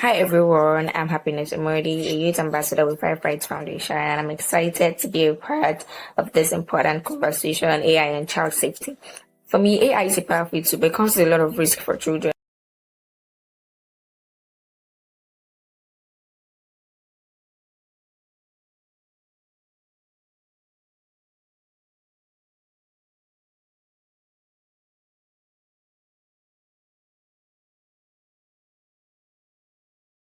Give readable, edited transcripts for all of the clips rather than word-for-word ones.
Hi everyone, I'm Happiness Emodi, a youth ambassador with Five Rights Foundation, and I'm excited to be a part of this important conversation on AI and child safety. For me, AI is a powerful tool, but it comes with a lot of risk for children.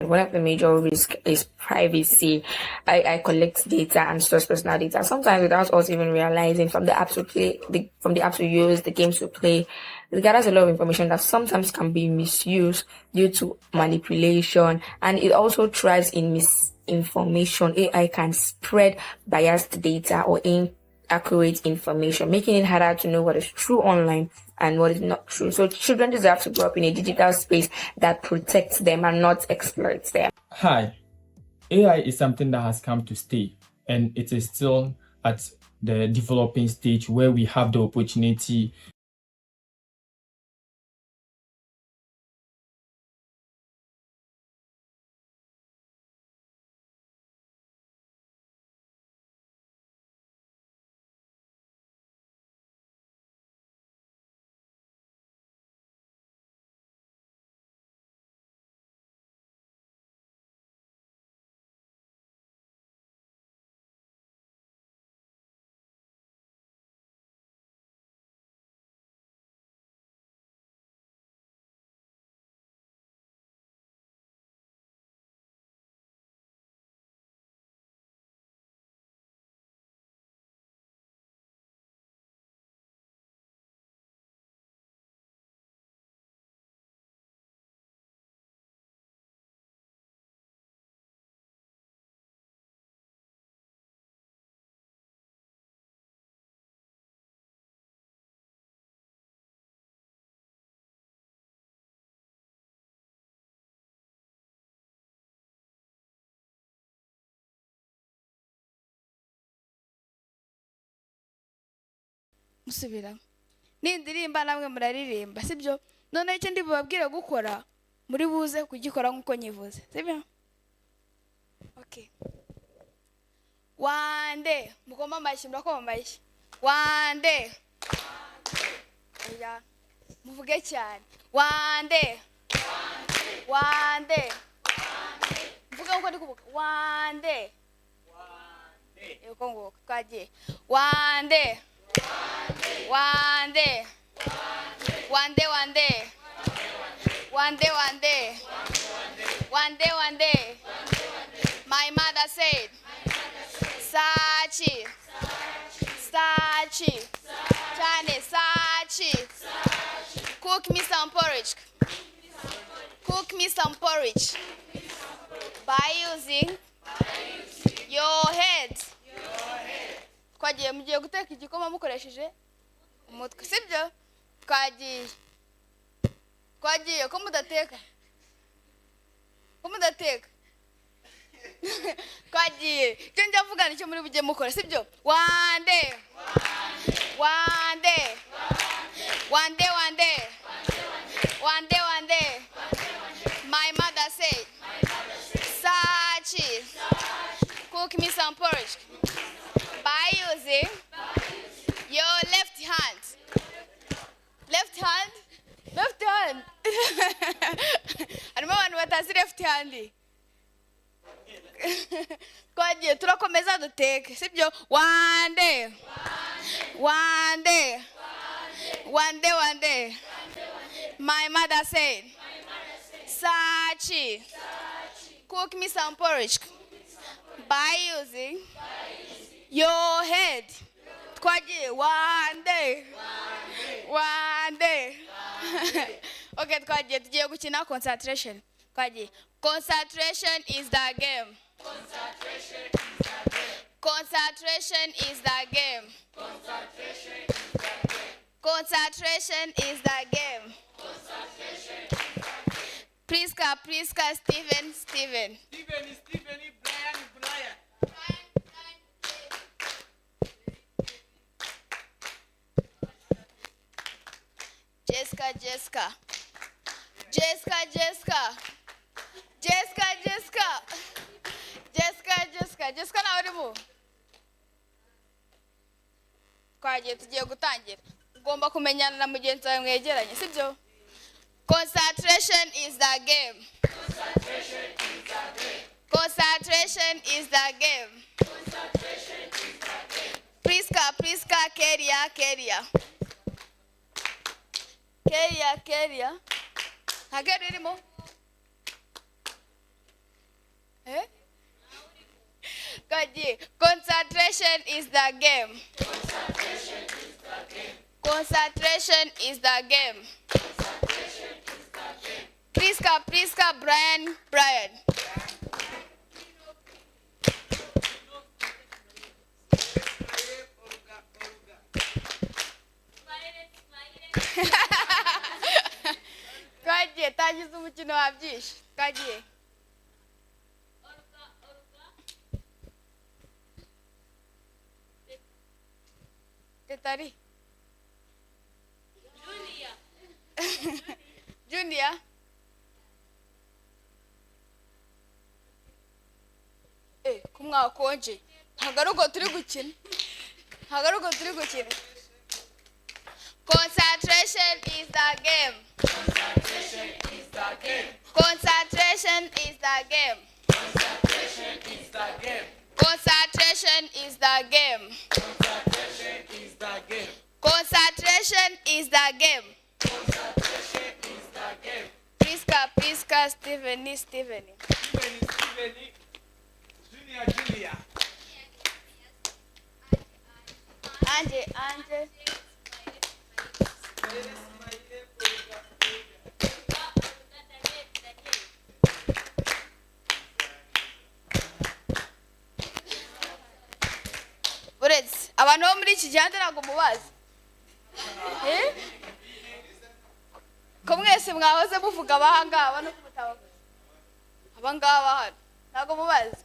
One of the major risks is privacy. I collect data and store personal data sometimes without us even realizing from the apps we play, from the apps we use, the games we play. It gathers a lot of information that sometimes can be misused due to manipulation, and it also thrives in misinformation. AI can spread biased data or inaccurate information, making it harder to know what is true online and what is not true. So children deserve to grow up in a digital space that protects them and not exploits them. Hi, AI is something that has come to stay, and it is still at the developing stage where we have the opportunity musubira nindirimba namwe muraririmba sibyo none icyo ndi bubabwire gukora muri buze kugikora nk'uko nyivuze sibyo okay wande mukoma amashyi murakoma amashyi wande oya muvuge cyane wande wande mvuga ngo ndi kuvuga wande yuko ngo twagiye wande wande wande wande wande wande wande wande my mother said sachi sachi chane sachi cook me some porridge by using your head twagiye mugiye guteka igikoma mukoresheje umutwe sibyo twagiye ko mudateka twagiye icyo njya mvuga nicyo muri bujye mukora sibyo wande wande wande wande wande wande my mother said sachi cook me some porridge by using your left hand harimo abantu batazi left hand twagiye turakomeza duteke sibyo wande wande wande wande my mother said sachi cook me some porridge by using your head twagiye wande wande okay twagiye tugiye gukina concentration twagiye concentration is the game concentration is the game concentration is the game Priska Steven Brian. Jessica Jessica nawe urimo twagiye tugiye gutangira ugomba kumenyana na mugenzi wawe mwegeranye sibyo concentration is the game concentration is the game Priska Keria Hageru irimo Kaji concentration is the game concentration is the game Priska Brian Kaji tangiza umukino wabyishe kaji Tetari Junior kumwakonje hagaruko turi gukina concentration is the game concentration is the game concentration is the game concentration is the game Priska Stephanie Junior Anje uretse abantu bo muri iki gihande ntabwo mubazi ko mwese mwahoze muvuga abahangaba no kumutabaza abangaba hano ntabwo mubazi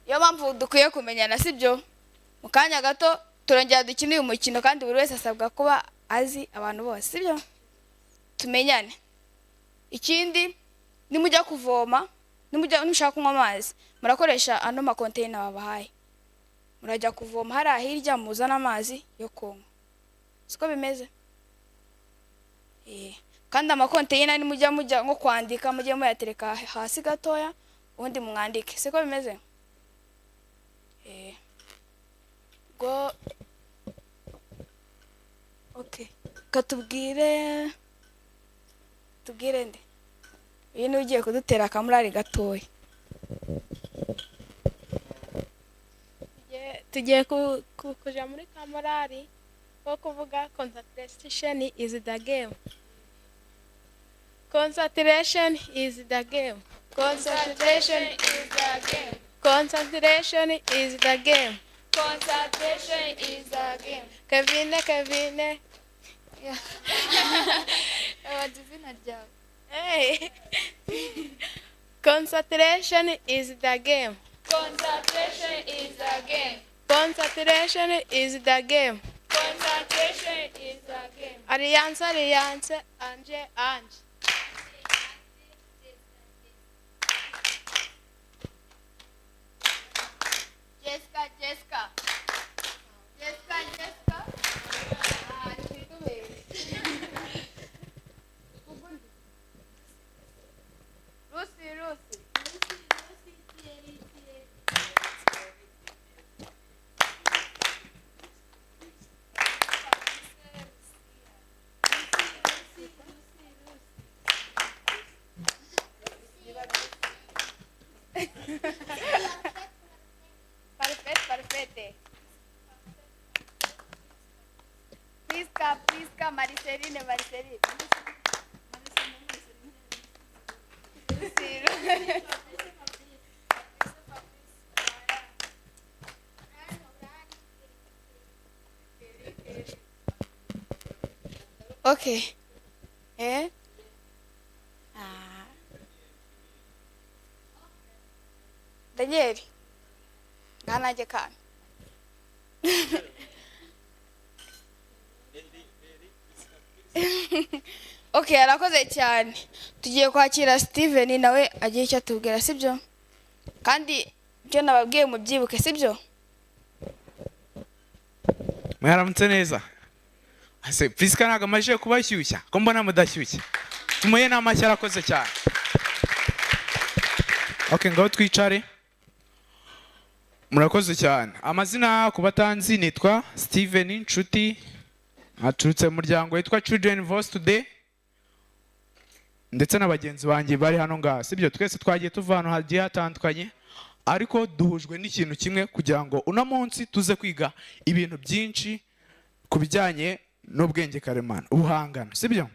iyo mpamvu dukwiye kumenyana sibyo mu kanya gato turongera dukina uyu mukino kandi buri wese asabwa kuba azi abantu bose sibyo tumenyane ikindi nimujya kuvoma nimushaka kunywa amazi murakoresha ano makonteyina babahaye murajya kuvoma hariya hirya muzana amazi yo kunywa siko bimeze kandi amakonteyina nimujya nko kwandika mujye muyatereka hasi gatoya ubundi mwandike siko bimeze go okay katubwire nde uyu ni ugiye kudutera akamurari gatoya tugiye kuja muri kamorari ko kuvuga concentration is the game concentration is the game concentration is the game concentration is the game concentration is the game Kevine wadivina jabu hey concentration is the game concentration is the game concentration is the game concentration is the game Alliance Anje Jessica Lucy Perfette Priska Mariceline okay Daniel nganaje kana okay arakoze cyane. Tugiye kwakira Steven nawe agiye icyo atubwira sibyo, kandi ibyo nababwiye mubyibuke sibyo. Mwaramutse neza. Ase Priska ntago amaje kubashyushya ko mbona mudashyushye. Tumuye n'amashyi arakoze cyane. Okay, ngaho twicare. Murakoze cyane. Amazina ku batanzi nitwa Steven Nshuti. Aturutse mu muryango witwa Children Voice Today. Ndetse n'abagenzi banjye bari hano ngaha. Sibyo twese twagiye tuva hano hagiye hatandukanye. Ariko duhujwe n'ikintu kimwe kugira ngo uno munsi tuze kwiga ibintu byinshi kubijyanye n'ubwenge karemano, ubuhangano, sibyo?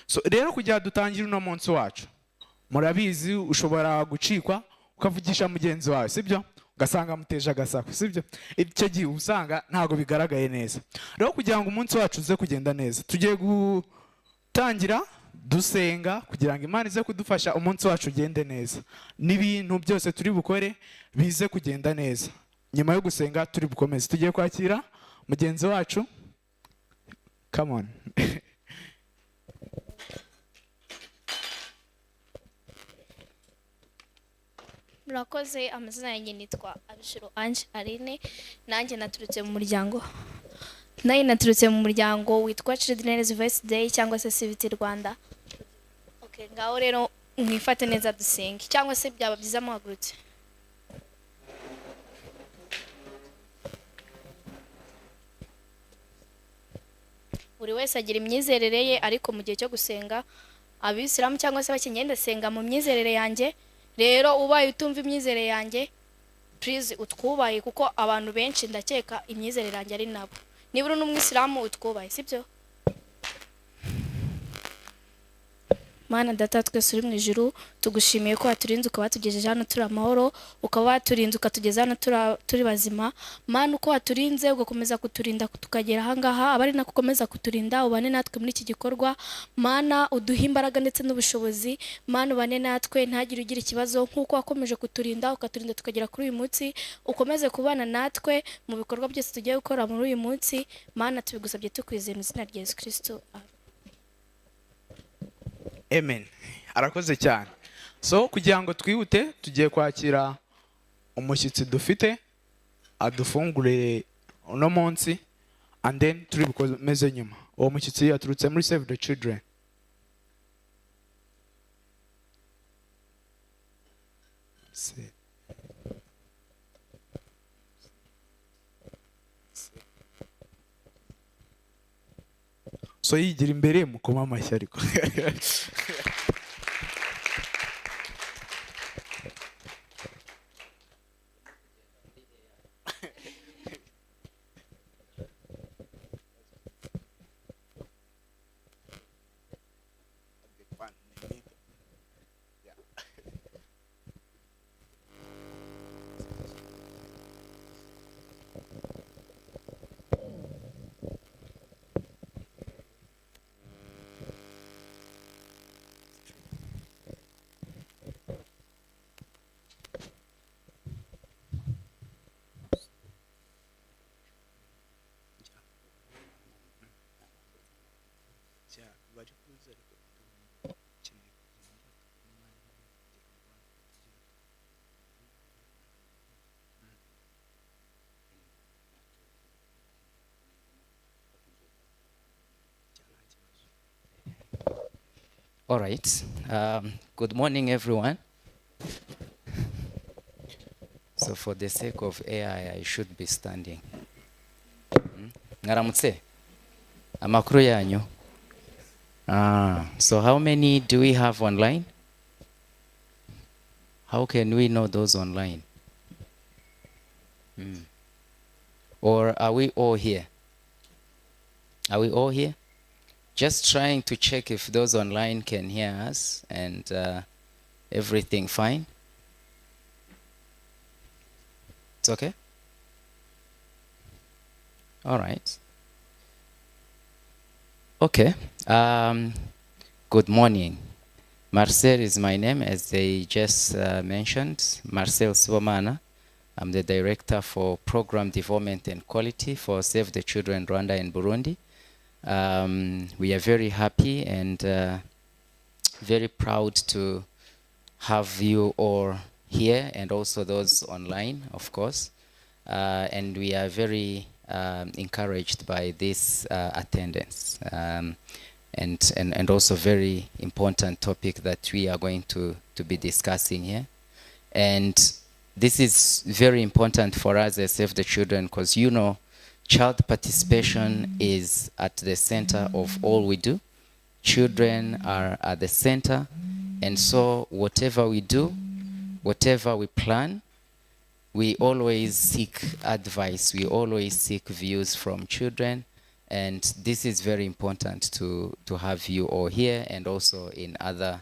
So rero kugira dutangire uno munsi wacu, murabizi ushobora gucikwa ukavugisha mugenzi wawe, sibyo? Ugasanga muteje agasako, sibyo? Icyo gihe usanga ntago bigaragaye neza. Rero kugira ngo umunsi wacu uze kugenda neza, tugiye gutangira dusenga kugira ngo Imana ize kudufasha umunsi wacu ugende neza, n'ibintu byose turi bukore bize kugenda neza. Nyuma yo gusenga turi bukomeze, tugiye kwakira mugenzi wacu. Come on. Murakoze. Amazina yanjye nitwa Abishiro Ange Aline. Nanjye naturutse mu muryango witwa Children's Voice Day cyangwa se CVT Rwanda. Okay, ngaho rero mwifate neza dusenge, cyangwa se byaba byiza muhagurutse. Buri wese agira imyizerere ye, ariko mu gihe cyo gusenga abisilamu cyangwa se bakinyenda senga mu myizerere yanjye. Rero ubaye utumva imyizerere yanjye, please utwubaye, kuko abantu benshi ndakeka imyizerere yanjye ari nabo. Niba uri n'umwisilamu utwubaye, sibyo? Mana data twese uri mu ijuru, tugushimiye ko waturinze ukaba watugejeje hano turi amahoro, ukaba waturinze ukatugeza hano turi bazima. Mana uko waturinze ugakomeza kuturinda tukagera aha ngaha, abari nako ukomeza kuturinda, ubane natwe muri iki gikorwa. Mana uduhe imbaraga ndetse n'ubushobozi. Mana ubane natwe, ntagire ugira ikibazo, nk'uko wakomeje kuturinda ukaturinda tukagera kuri uyu munsi. Ukomeze kubana natwe mu bikorwa byose tugiye gukora muri uyu munsi. Mana tubigusabye tukwizeye mu izina rya Yesu Kristo. Amen. Arakoze cyane. So kugira ngo twihute tugiye kwakira umushyitsi dufite adufungure uno munsi, and then turi bukomeze nyuma. Uwo mushyitsi yaturutse muri Save the Children. So yigira imbere mukoma amashyi ariko. All right. Good morning, everyone. So for the sake of AI, I should be standing. Ngaramutse. Amakuru yanyu. So how many do we have online? How can we know those online? Or are we all here? Are we all here? Just trying to check if those online can hear us and everything fine. It's okay? All right. Okay. Good morning. Marcel is my name, as they just mentioned. Marcel Sibomana. I'm the Director for Program Development and Quality for Save the Children Rwanda and Burundi. We are very happy and very proud to have you all here and also those online, of course. And we are very encouraged by this attendance. And also very important topic that we are going to be discussing here. And this is very important for us as Save the Children, because you know child participation is at the center of all we do. Children are at the center, and so whatever we do, whatever we plan, we always seek advice, we always seek views from children. And this is very important to have you all here and also in other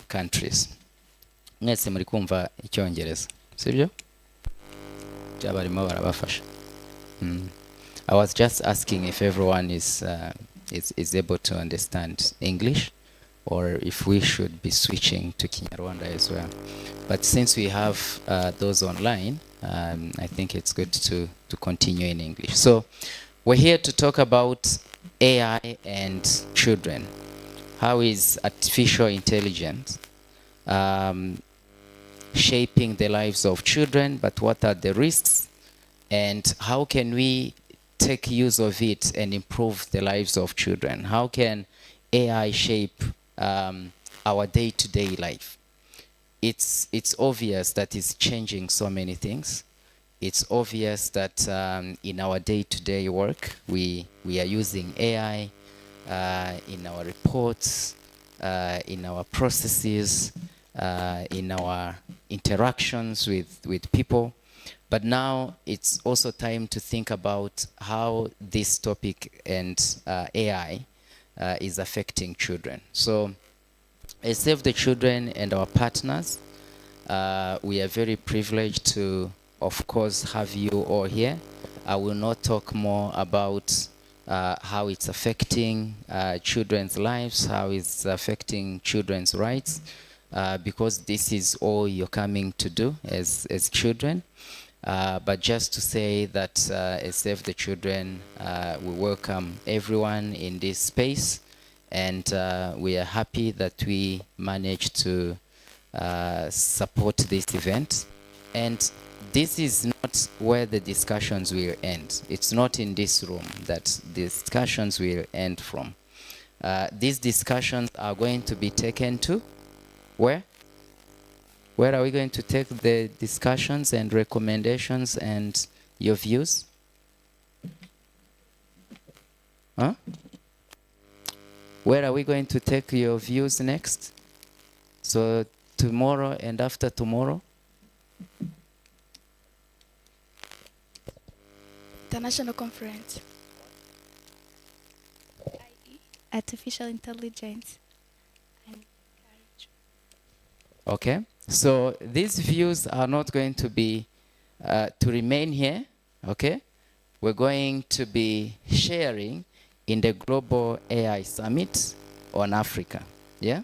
countries. Mwese muri kumva icyongereza, sibyo? Cy'abarimo barabafasha. I was just asking if everyone is able to understand English, or if we should be switching to Kinyarwanda as well. But since we have those online, I think it's good to continue in English. So we're here to talk about AI and children. How is artificial intelligence shaping the lives of children, but what are the risks, and how can we take use of it and improve the lives of children? How can AI shape our day-to-day life? It's obvious that it's changing so many things. It's obvious that in our day-to-day work, we are using AI in our reports, in our processes, in our interactions with people. But now it's also time to think about how this topic and AI is affecting children. So as Save the Children and our partners, we are very privileged to, of course, have you all here. I will not talk more about how it's affecting children's lives, how it's affecting children's rights, because this is all you're coming to do as children. But just to say that as Save the Children, we welcome everyone in this space, and we are happy that we managed to support this event. And this is not where the discussions will end. It's not in this room that discussions will end from. These discussions are going to be taken to where? Where are we going to take the discussions and recommendations and your views? Huh? Where are we going to take your views next? So tomorrow and after tomorrow? International conference. Artificial intelligence. Okay, so these views are not going to be to remain here. Okay, we're going to be sharing in the Global AI Summit on Africa. Yeah,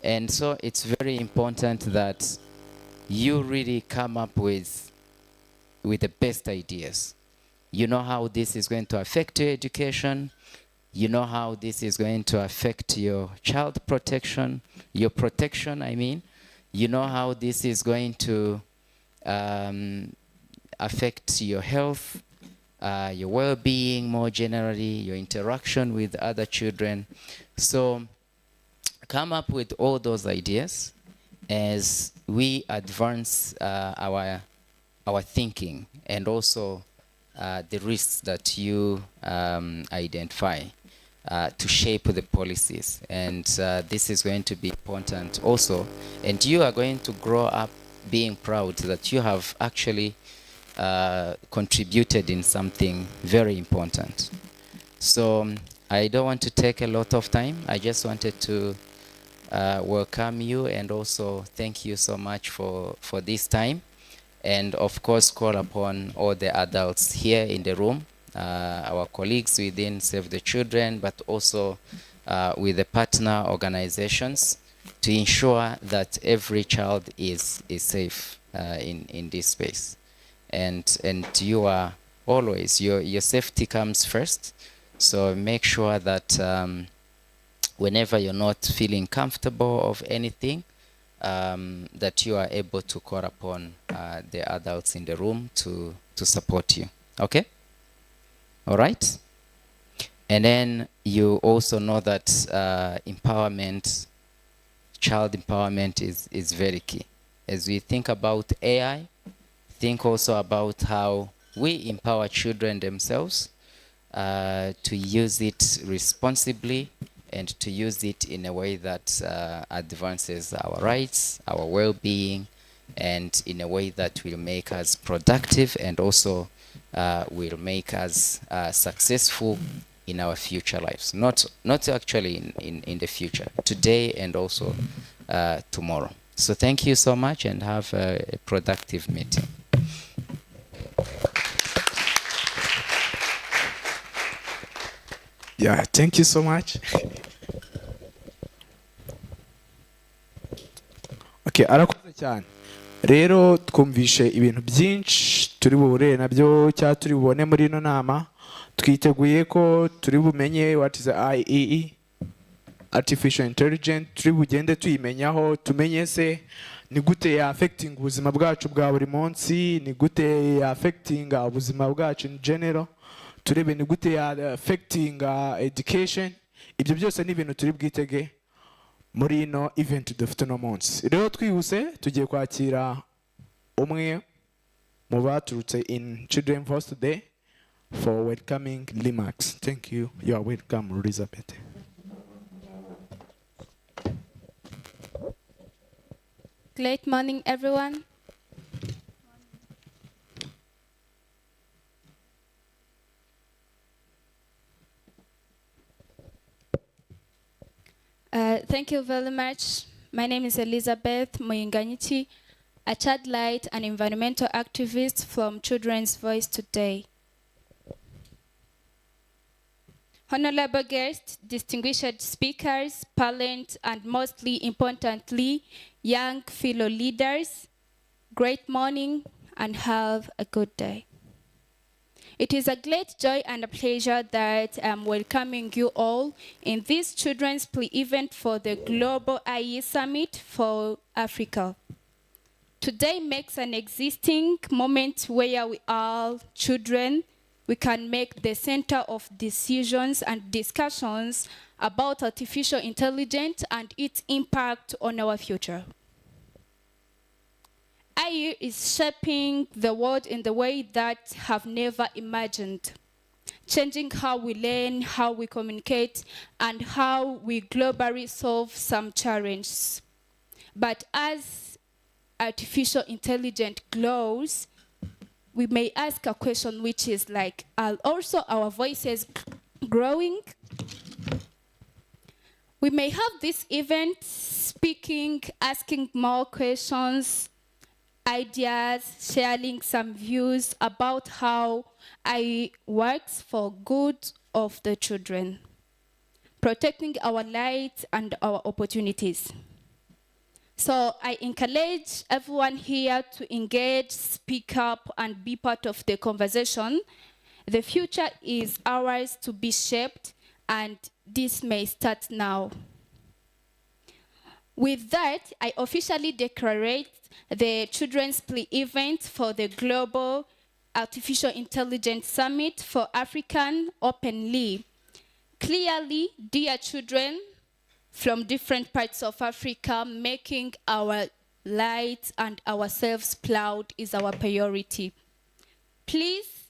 and so it's very important that you really come up with the best ideas. You know how this is going to affect your education. You know how this is going to affect your child protection, your protection, I mean. You know how this is going to affect your health, your well-being more generally, your interaction with other children. So come up with all those ideas as we advance our thinking, and also the risks that you identify to shape the policies. And this is going to be important also. And you are going to grow up being proud that you have actually contributed in something very important. So I don't want to take a lot of time. I just wanted to welcome you and also thank you so much for this time. And of course, call upon all the adults here in the room, our colleagues within Save the Children, but also with the partner organizations, to ensure that every child is safe in this space. And you are always, your safety comes first. So make sure that whenever you're not feeling comfortable of anything, that you are able to call upon the adults in the room to support you. Okay? All right? And then you also know that empowerment, child empowerment is very key. As we think about AI, think also about how we empower children themselves to use it responsibly and to use it in a way that advances our rights, our well-being, and in a way that will make us productive and also will make us successful in our future lives. Not actually in the future, today and also tomorrow. So thank you so much and have a productive meeting. Yeah, thank you so much. Okay, arakoze cyane. Rero twumvishe ibintu byinshi turi buhure nabyo cyangwa turi bubone muri ino nama. Twiteguye ko turi bumenye what is IEE, artificial intelligence, turi bugende tuyimenyaho, tumenye se ni gute ya affecting ubuzima bwacu bwa buri munsi, ni gute ya affecting ubuzima bwacu in general, turebe ni gute ya affecting education. Ibyo byose ni ibintu turi bwitege muri ino event dufite no munsi. Rero twihuse tugiye kwakira umwe mu baturutse in Children Voice today for welcoming Limax. Thank you. You are welcome, Elizabeth. Great morning, everyone. Thank you very much. My name is Elizabeth Muyinganyichi, a child light and environmental activist from Children's Voice today. Honorable guests, distinguished speakers, parents, and mostly importantly, young fellow leaders, great morning and have a good day. It is a great joy and a pleasure that I'm welcoming you all in this children's pre-event for the Global IE Summit for Africa. Today makes an existing moment where we all children, we can make the center of decisions and discussions about artificial intelligence and its impact on our future. AI is shaping the world in the way that have never imagined, changing how we learn, how we communicate, and how we globally solve some challenges. But as artificial intelligence grows, we may ask a question which is like, are also our voices growing? We may have this event speaking, asking more questions, ideas, sharing some views about how AI works for good of the children, protecting our rights and our opportunities. So I encourage everyone here to engage, speak up, and be part of the conversation. The future is ours to be shaped, and this may start now. With that, I officially declare the Children's Pre-event for the Global Artificial Intelligence Summit for African openly. Clearly, dear children from different parts of Africa, making our lives and ourselves proud is our priority. Please,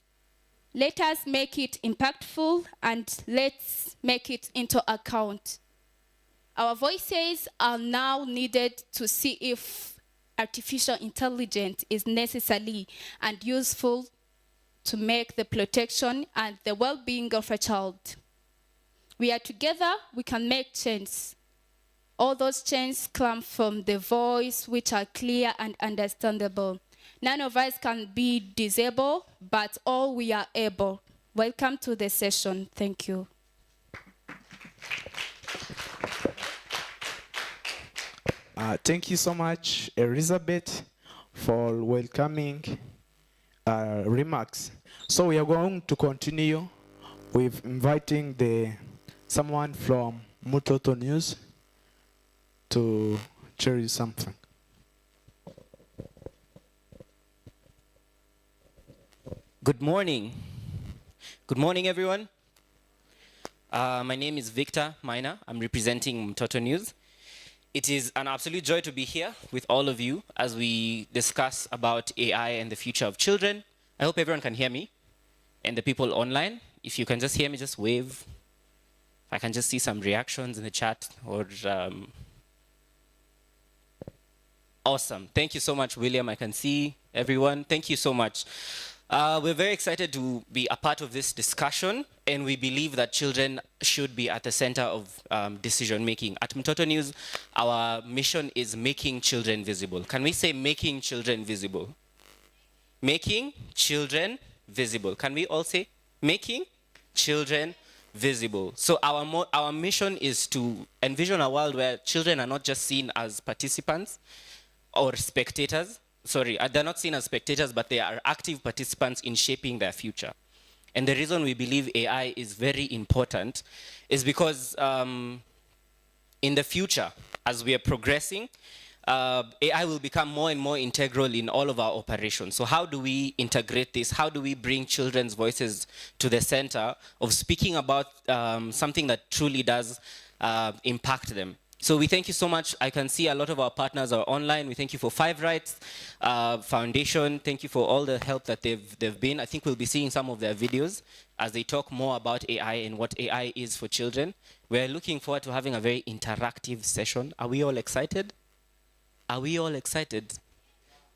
let us make it impactful and let's make it into account. Our voices are now needed to see if artificial intelligence is necessary and useful to make the protection and the well-being of a child. We are together, we can make change. All those changes come from the voice which are clear and understandable. None of us can be disabled, but all we are able. Welcome to the session. Thank you. Thank you so much, Elizabeth, for welcoming remarks. So we are going to continue with inviting someone from Mutoto News to share you something. Good morning. Good morning, everyone. My name is Victor Maina. I'm representing Mtoto News. It is an absolute joy to be here with all of you as we discuss about AI and the future of children. I hope everyone can hear me. And the people online, if you can just hear me, just wave. I can just see some reactions in the chat. Or awesome. Thank you so much, William. I can see everyone. Thank you so much. We're very excited to be a part of this discussion, and we believe that children should be at the center of decision making. At Mtoto News, our mission is making children visible. Can we say making children visible? Making children visible. Can we all say making children visible? So our mission is to envision a world where children are not just seen as participants or spectators. Sorry, they're not seen as spectators, but they are active participants in shaping their future. And the reason we believe AI is very important is because in the future, as we are progressing, AI will become more and more integral in all of our operations. So how do we integrate this? How do we bring children's voices to the center of speaking about something that truly does impact them? So we thank you so much. I can see a lot of our partners are online. We thank you for Five Rights Foundation. Thank you for all the help that they've been. I think we'll be seeing some of their videos as they talk more about AI and what AI is for children. We're looking forward to having a very interactive session. Are we all excited? Are we all excited?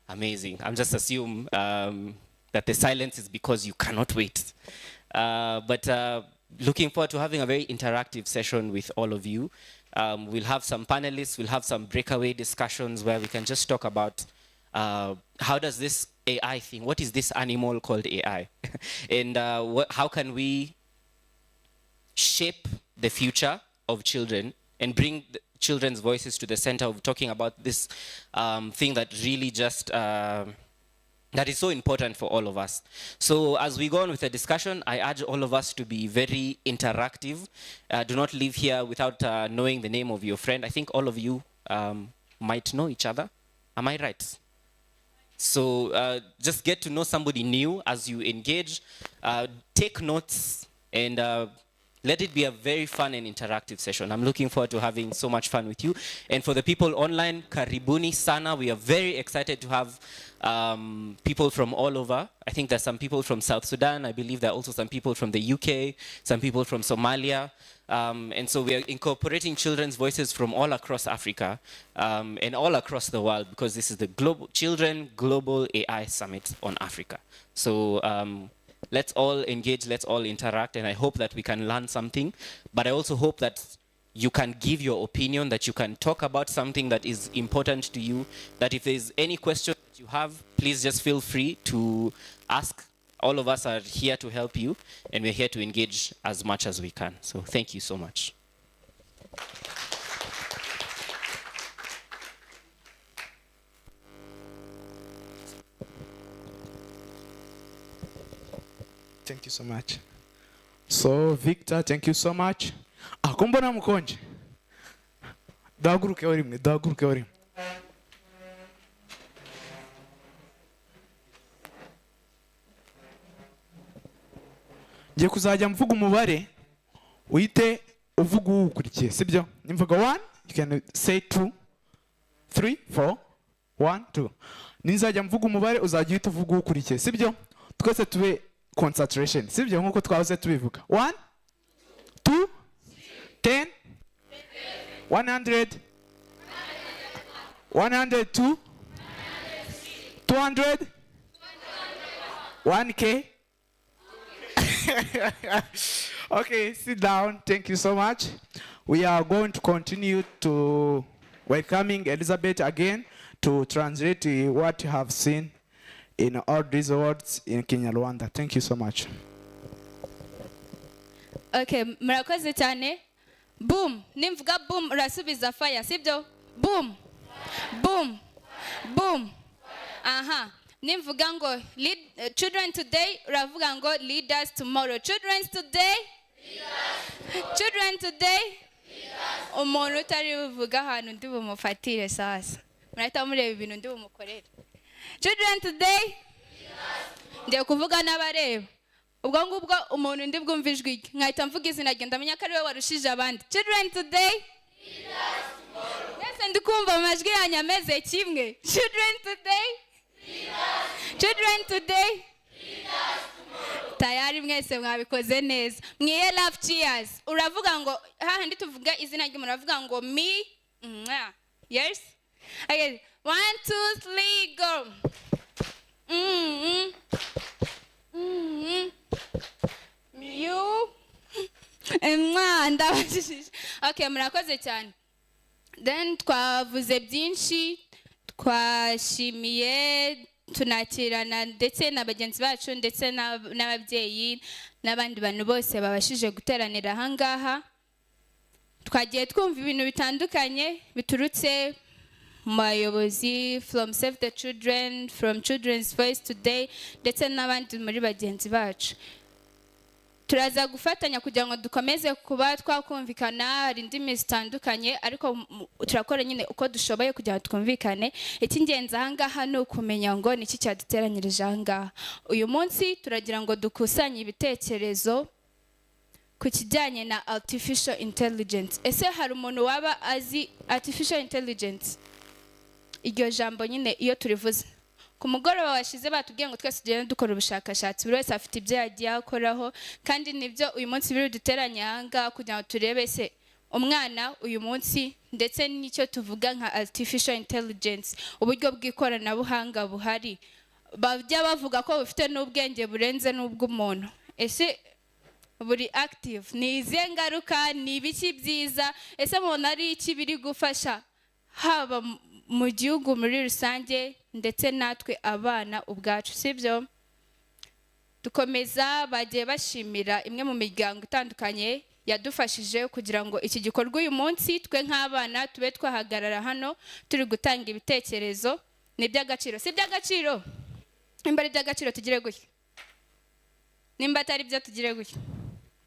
Amazing. I'm just assuming that the silence is because you cannot wait. But looking forward to having a very interactive session with all of you. We'll have some panelists, we'll have some breakaway discussions where we can just talk about how does this AI thing, what is this animal called AI? And how can we shape the future of children and bring children's voices to the center of talking about this thing that really just that is so important for all of us. So as we go on with the discussion, I urge all of us to be very interactive. Do not leave here without knowing the name of your friend. I think all of you might know each other. Am I right? So just get to know somebody new as you engage. Take notes and let it be a very fun and interactive session. I'm looking forward to having so much fun with you. And for the people online, karibuni sana. We are very excited to have people from all over. I think there's some people from South Sudan. I believe there are also some people from the UK, some people from Somalia. And so we are incorporating children's voices from all across Africa and all across the world, because this is the Children Global AI Summit on Africa. So let's all engage, let's all interact, and I hope that we can learn something. But I also hope that you can give your opinion, that you can talk about something that is important to you, that if there's any question that you have, please just feel free to ask. All of us are here to help you, and we're here to engage as much as we can. So thank you so much. Thank you so much. So, Victor, thank you so much. Kumbona mukonje. Daguruke orimwe, daguruke orimwe. Ngiye kuzajya mvuga umubare uhite uvuga uwukurikiye, sibyo? Nimvuga 1, you can say 2, 3, 4, 1, 2. Nizajya mvuga umubare uzajya uhita uvuga uwukurikiye, sibyo? Twese tube concentration, sibyo? Nkuko twahoze tubivuga. 1, 2, 10, 100, 102, 200, 1K. Okay, sit down. Thank you so much. We are going to continue to welcoming Elizabeth again to translate what you have seen in all these words in Kinyarwanda. Thank you so much. Okay, murakoze cyane. Boom, nimvuga boom urasubiza fire, sibyo? Boom. Boom. Boom. Aha. Nimvuga ngo lead children today, uravuga ngo leaders tomorrow. Children today? Leaders tomorrow. Children today? Leaders umuntu utari buvuga ahantu ndi bumufatire sasa murahita mureba ibintu ndi bumukorere. Children today ndiye kuvuga n'abareba ubwo ngubwo umuntu ndi bwumva ijwi rye nkahita mvuga izina rye ndamenya ko ari we warushije abandi. Children today mwese ndi kumva amajwi yanyu ameze kimwe. Children today children today tayari mwese mwabikoze neza. Mwiye love cheers. Uravuga ngo hahandi tuvuga izina rye muravuga ngo me. Yes. Okay. 1 2 3 go. You. Ndabashishije. Okay, murakoze cyane. Then twavuze byinshi, twashimiye, tunakirana ndetse na bagenzi bacu ndetse n'ababyeyi n'abandi bantu bose babashije guteranira aha ngaha. Twagiye twumva ibintu bitandukanye biturutse mu bayobozi, from Save the Children, from Children's Voice Today ndetse n'abandi muri bagenzi bacu. Turaza gufatanya kugira ngo dukomeze kuba twakumvikana, hari indimi zitandukanye ariko turakora nyine uko dushoboye kugira ngo twumvikane. Icy'ingenzi aha ngaha ni ukumenya ngo niki cyaduteranyirije aha ngaha. Uyu munsi turagira ngo dukusanye ibitekerezo ku kijyanye na artificial intelligence. Ese hari umuntu waba azi artificial intelligence? Iryo jambo nyine iyo turivuze ku mugoroba washize batubwiye ngo twese tugende dukora ubushakashatsi, buri wese afite ibyo yagiye akoraho, kandi nibyo uyu munsi biri duteranye aha ngaha kugira ngo turebe se umwana uyu munsi ndetse n'icyo tuvuga nka artificial intelligence, uburyo bw'ikoranabuhanga buhari bajya bavuga ko bufite n'ubwenge burenze n'ubw'umuntu. Ese buri active ni izihe ngaruka, ni ibiki byiza, ese mubona ari iki biri gufasha haba mu gihugu muri rusange ndetse natwe abana ubwacu, sibyo? Dukomeza bagiye bashimira imwe mu miryango itandukanye yadufashije kugira ngo iki gikorwa uyu munsi twe nk'abana tube twahagarara hano turi gutanga ibitekerezo. Ni iby'agaciro, si iby'agaciro? Nimba ari iby'agaciro tugire gutya, nimba atari byo tugire gutya.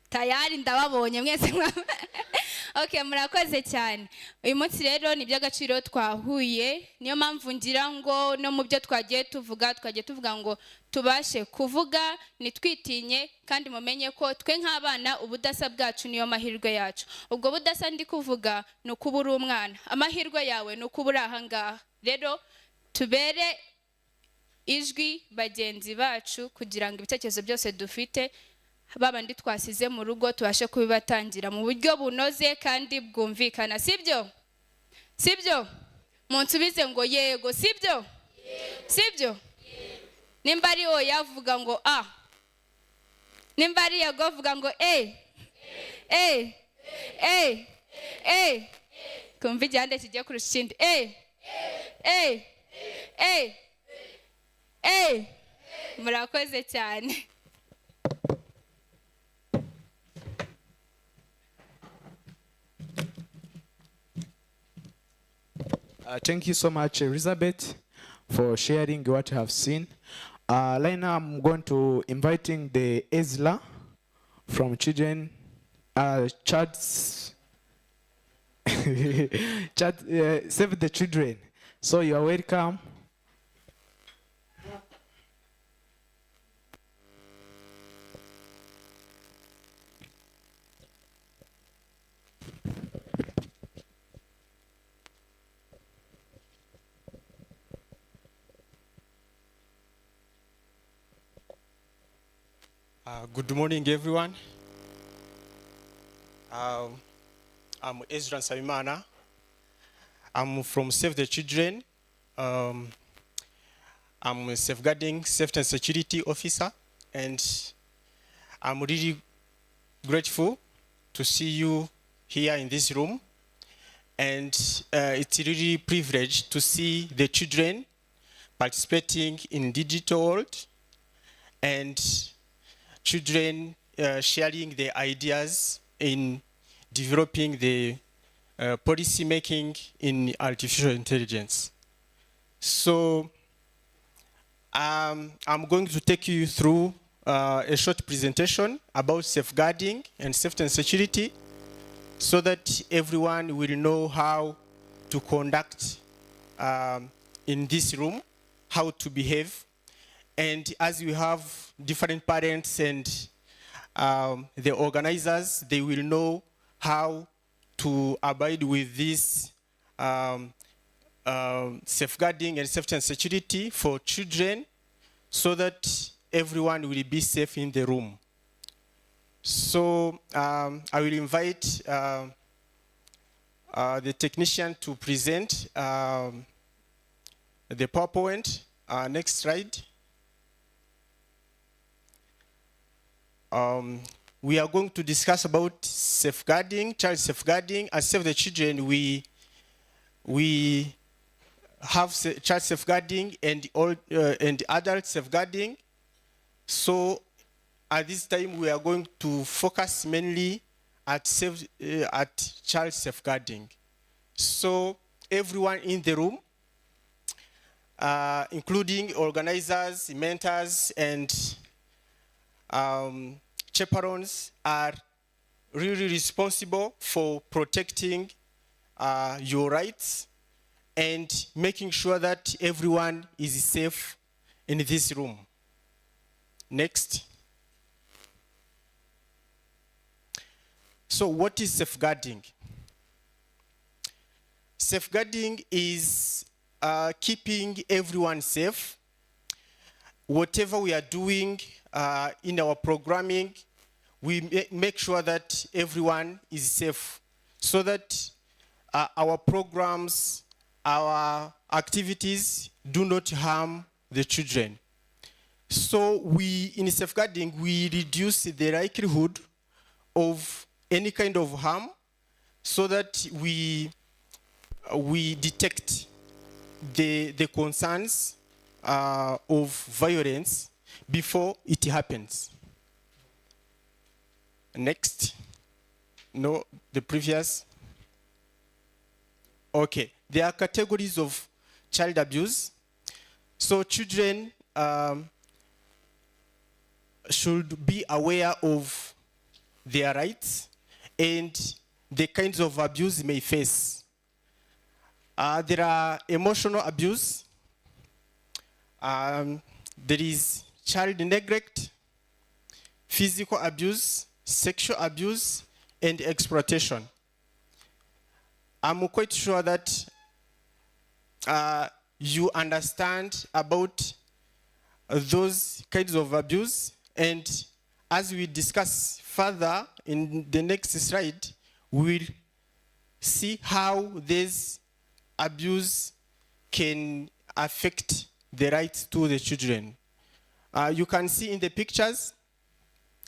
Tayari ndababonye mwese. Okay, murakoze cyane. Uyu munsi rero ni iby'agaciro twahuye, niyo mpamvu ngira ngo no mu byo twagiye tuvuga ngo tubashe kuvuga nitwitinye, kandi mumenye ko twe nk'abana ubudasa bwacu niyo mahirwe yacu. Ubwo budasa ndi kuvuga ni ukuba uri umwana, amahirwe yawe ni ukuba uri aha ngaha. Rero tubere ijwi bagenzi bacu kugira ngo ibitekerezo byose dufite babandi twasize mu rugo tubashe kubibatangira mu buryo bunoze kandi bwumvikana, sibyo? Sibyo? Munsubize ngo yego, sibyo? Sibyo? Nimba ari oya vuga ngo a, nimba ari yego vuga ngo kumva igihande kigiye kurusha ikindi. Murakoze cyane. Thank you so much, Elizabeth, for sharing what you have seen. Right now, I'm going to inviting the Ezra from Children, Save the Children. So you are welcome. Good morning, everyone. I'm Ezra Nsabimana. I'm from Save the Children. I'm a safeguarding safety and security officer, and I'm really grateful to see you here in this room. And it's really a privilege to see the children participating in digital world and children sharing their ideas in developing the policy making in artificial intelligence. So I'm going to take you through a short presentation about safeguarding and safety and security. so that everyone will know how to conduct in this room, how to behave. And as we have different parents and the organizers, they will know how to abide with this safeguarding and safety and security for children, so that everyone will be safe in the room. So I will invite the technician to present the PowerPoint. Next slide. We are going to discuss about safeguarding, child safeguarding. As Save the Children, we have child safeguarding and adult safeguarding. So at this time, we are going to focus mainly at child safeguarding. So everyone in the room, including organizers, mentors, and chaperones, are really responsible for protecting your rights and making sure that everyone is safe in this room. Next. So what is safeguarding? Safeguarding is keeping everyone safe. Whatever we are doing in our programming, we make sure that everyone is safe, so that our programs, our activities do not harm the children. So in safeguarding, we reduce the likelihood of any kind of harm, so that we detect the concerns of violence before it happens. Next. No, the previous. Okay, there are categories of child abuse. So children should be aware of their rights and the kinds of abuse they may face. There are emotional abuse. There is child neglect, physical abuse, sexual abuse, and exploitation. I'm quite sure that you understand about those kinds of abuse, and as we discuss further in the next slide, we'll see how this abuse can affect the rights to the children. You can see in the pictures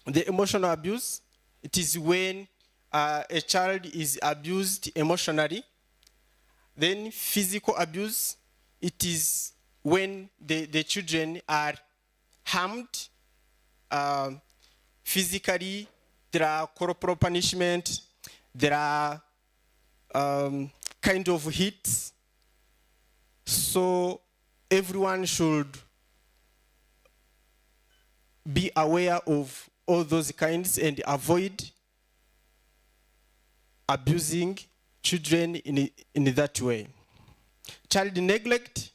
the emotional abuse. It is when a child is abused emotionally. Then physical abuse, it is when the children are harmed physically. There are corporal punishment, there are kind of hits. So everyone should be aware of all those kinds and avoid abusing children in that way. Child neglect.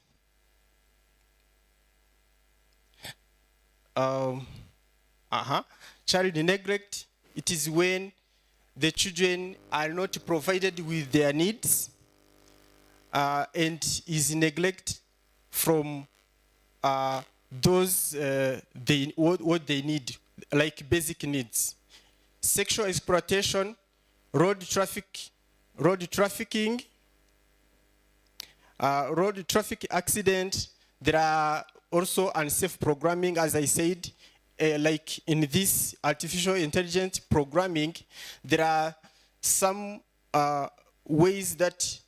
Child neglect, it is when the children are not provided with their needs and is neglect from those what they need, like basic needs. Sexual exploitation, road traffic, road trafficking, road traffic accident. There are also unsafe programming, as I said. Like in this artificial intelligence programming, there are some ways that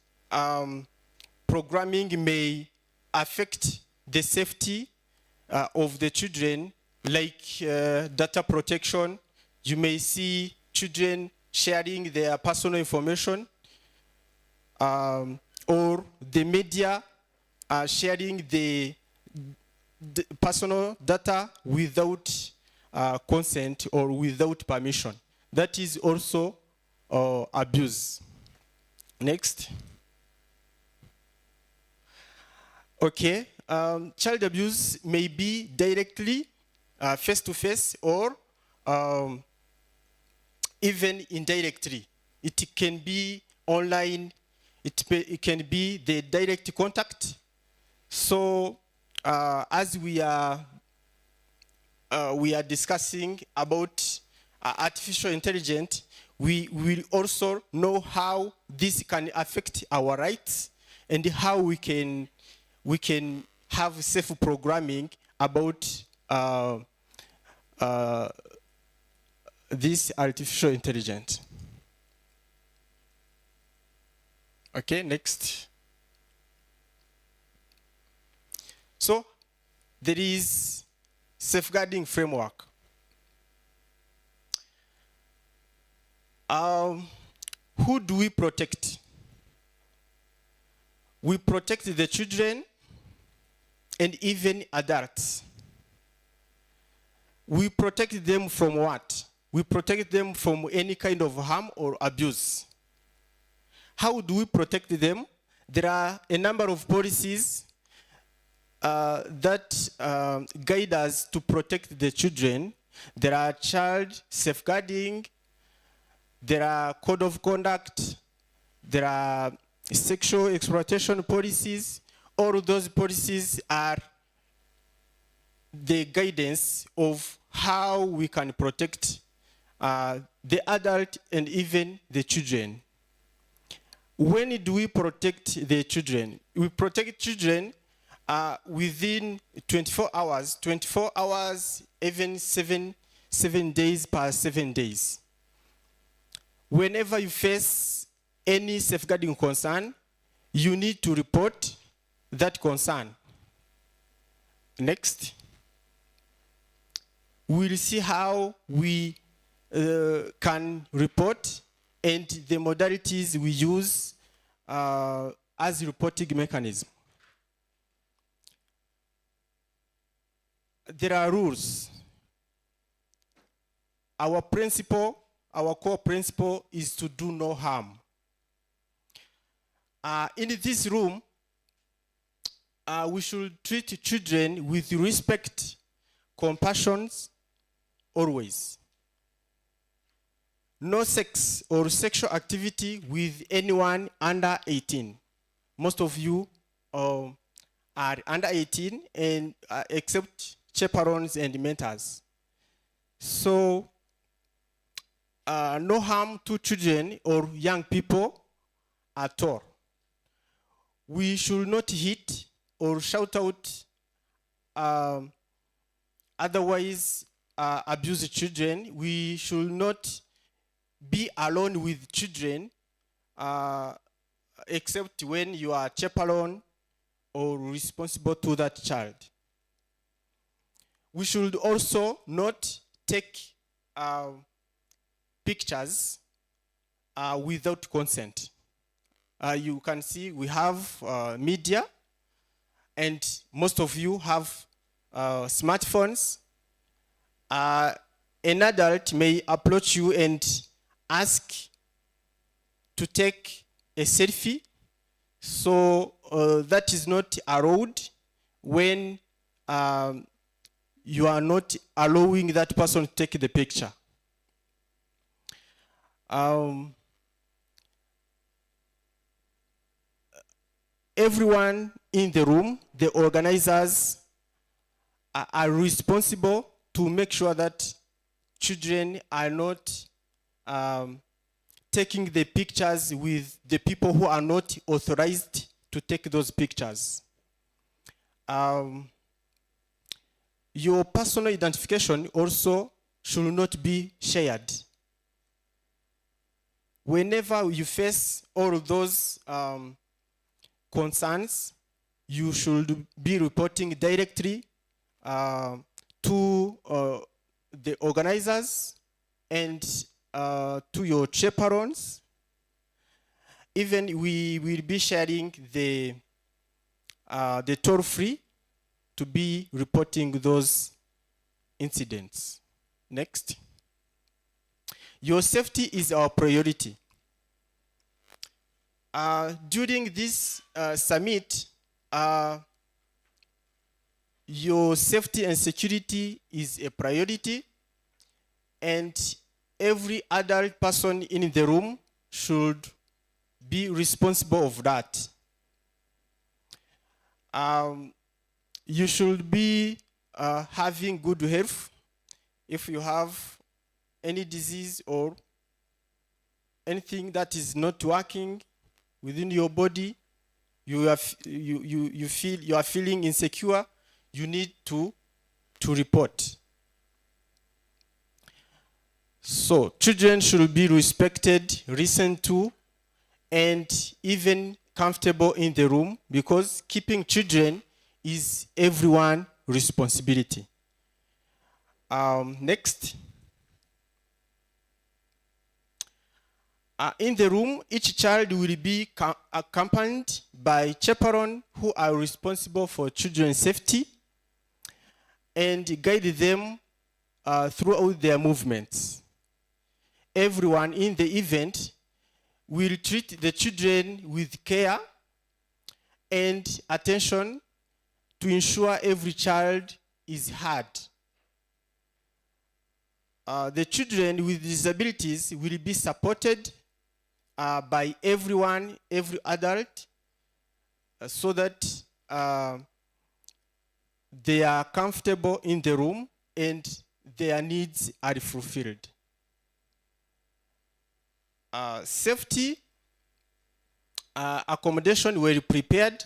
programming may affect the safety of the children, like data protection. You may see children sharing their personal information, or the media sharing the personal data without consent or without permission. That is also or abuse. Next. Okay, child abuse may be directly face-to-face or even indirectly. It can be online, it can be the direct contact. So as we are discussing about artificial intelligence, we will also know how this can affect our rights and how we can have self-programming about this artificial intelligence. Okay, next. So there is safeguarding framework. Who do we protect? We protect the children and even adults. We protect them from what? We protect them from any kind of harm or abuse. How do we protect them? There are a number of policies that guide us to protect the children. There are child safeguarding, there are code of conduct, there are sexual exploitation policies. All those policies are the guidance of how we can protect the adult and even the children. When do we protect the children? We protect children within 24 hours, even seven days per 7 days. Whenever you face any safeguarding concern, you need to report that concern. Next. We'll see how we can report and the modalities we use as reporting mechanism. There are rules. Our core principle is to do no harm. In this room, we should treat children with respect, compassion, always. No sex or sexual activity with anyone under 18. Most of you are under 18, and except chaperones and mentors. So, no harm to children or young people at all. We should not hit or shout out, otherwise abuse children. We should not be alone with children except when you are chaperone or responsible to that child. We should also not take pictures without consent. You can see we have media, and most of you have smartphones. An adult may approach you and ask to take a selfie. So that is not allowed when you are not allowing that person to take the picture. Everyone in the room, the organizers, are responsible to make sure that children are not taking the pictures with the people who are not authorized to take those pictures. Your personal identification also should not be shared. Whenever you face all of those concerns, you should be reporting directly to the organizers and to your chaperones. Even we will be sharing the toll-free to be reporting those incidents. Next. Your safety is our priority. During this summit, your safety and security is a priority, and every adult person in the room should be responsible of that. You should be having good health. If you have any disease or anything that is not working within your body, you are feeling insecure, you need to report. So children should be respected, listened to, and even comfortable in the room, because keeping children is everyone's responsibility. Next. In the room, each child will be accompanied by chaperones who are responsible for children's safety and guide them throughout their movements. Everyone in the event will treat the children with care and attention to ensure every child is heard. The children with disabilities will be supported by everyone, every adult, so that they are comfortable in the room and their needs are fulfilled. Safety accommodation were prepared,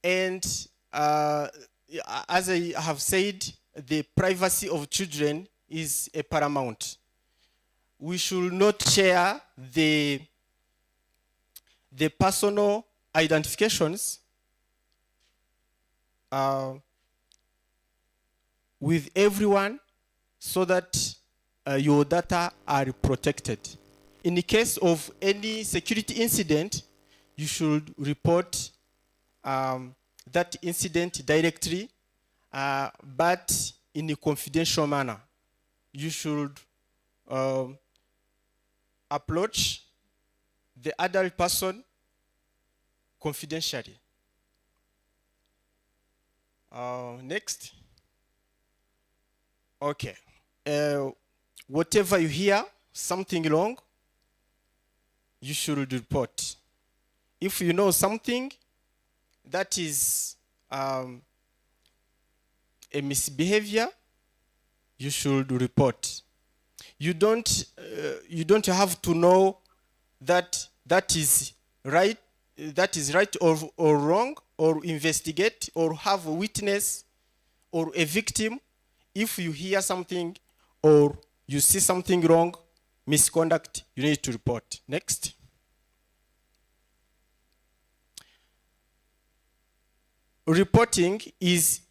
and as I have said, the privacy of children is a paramount. We should not share the personal identifications with everyone, so that your data are protected. In the case of any security incident, you should report that incident directly, but in a confidential manner. You should approach the adult person confidentially. Next. Okay. Whatever you hear, something wrong, you should report. If you know something that is a misbehavior, you should report. You don't have to know that is right or wrong, or investigate or have a witness or a victim. If you hear something or you see something wrong, misconduct, you need to report. Next. Reporting is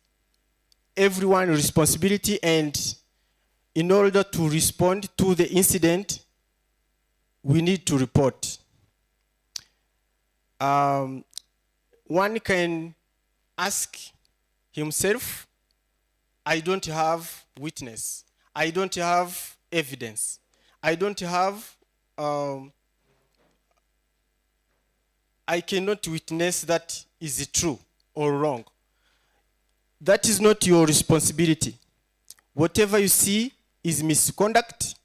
everyone's responsibility, and in order to respond to the incident, we need to report. One can ask himself, I don't have witness, I don't have evidence, I don't have, I cannot witness that is true or wrong. That is not your responsibility. Whatever you see is misconduct,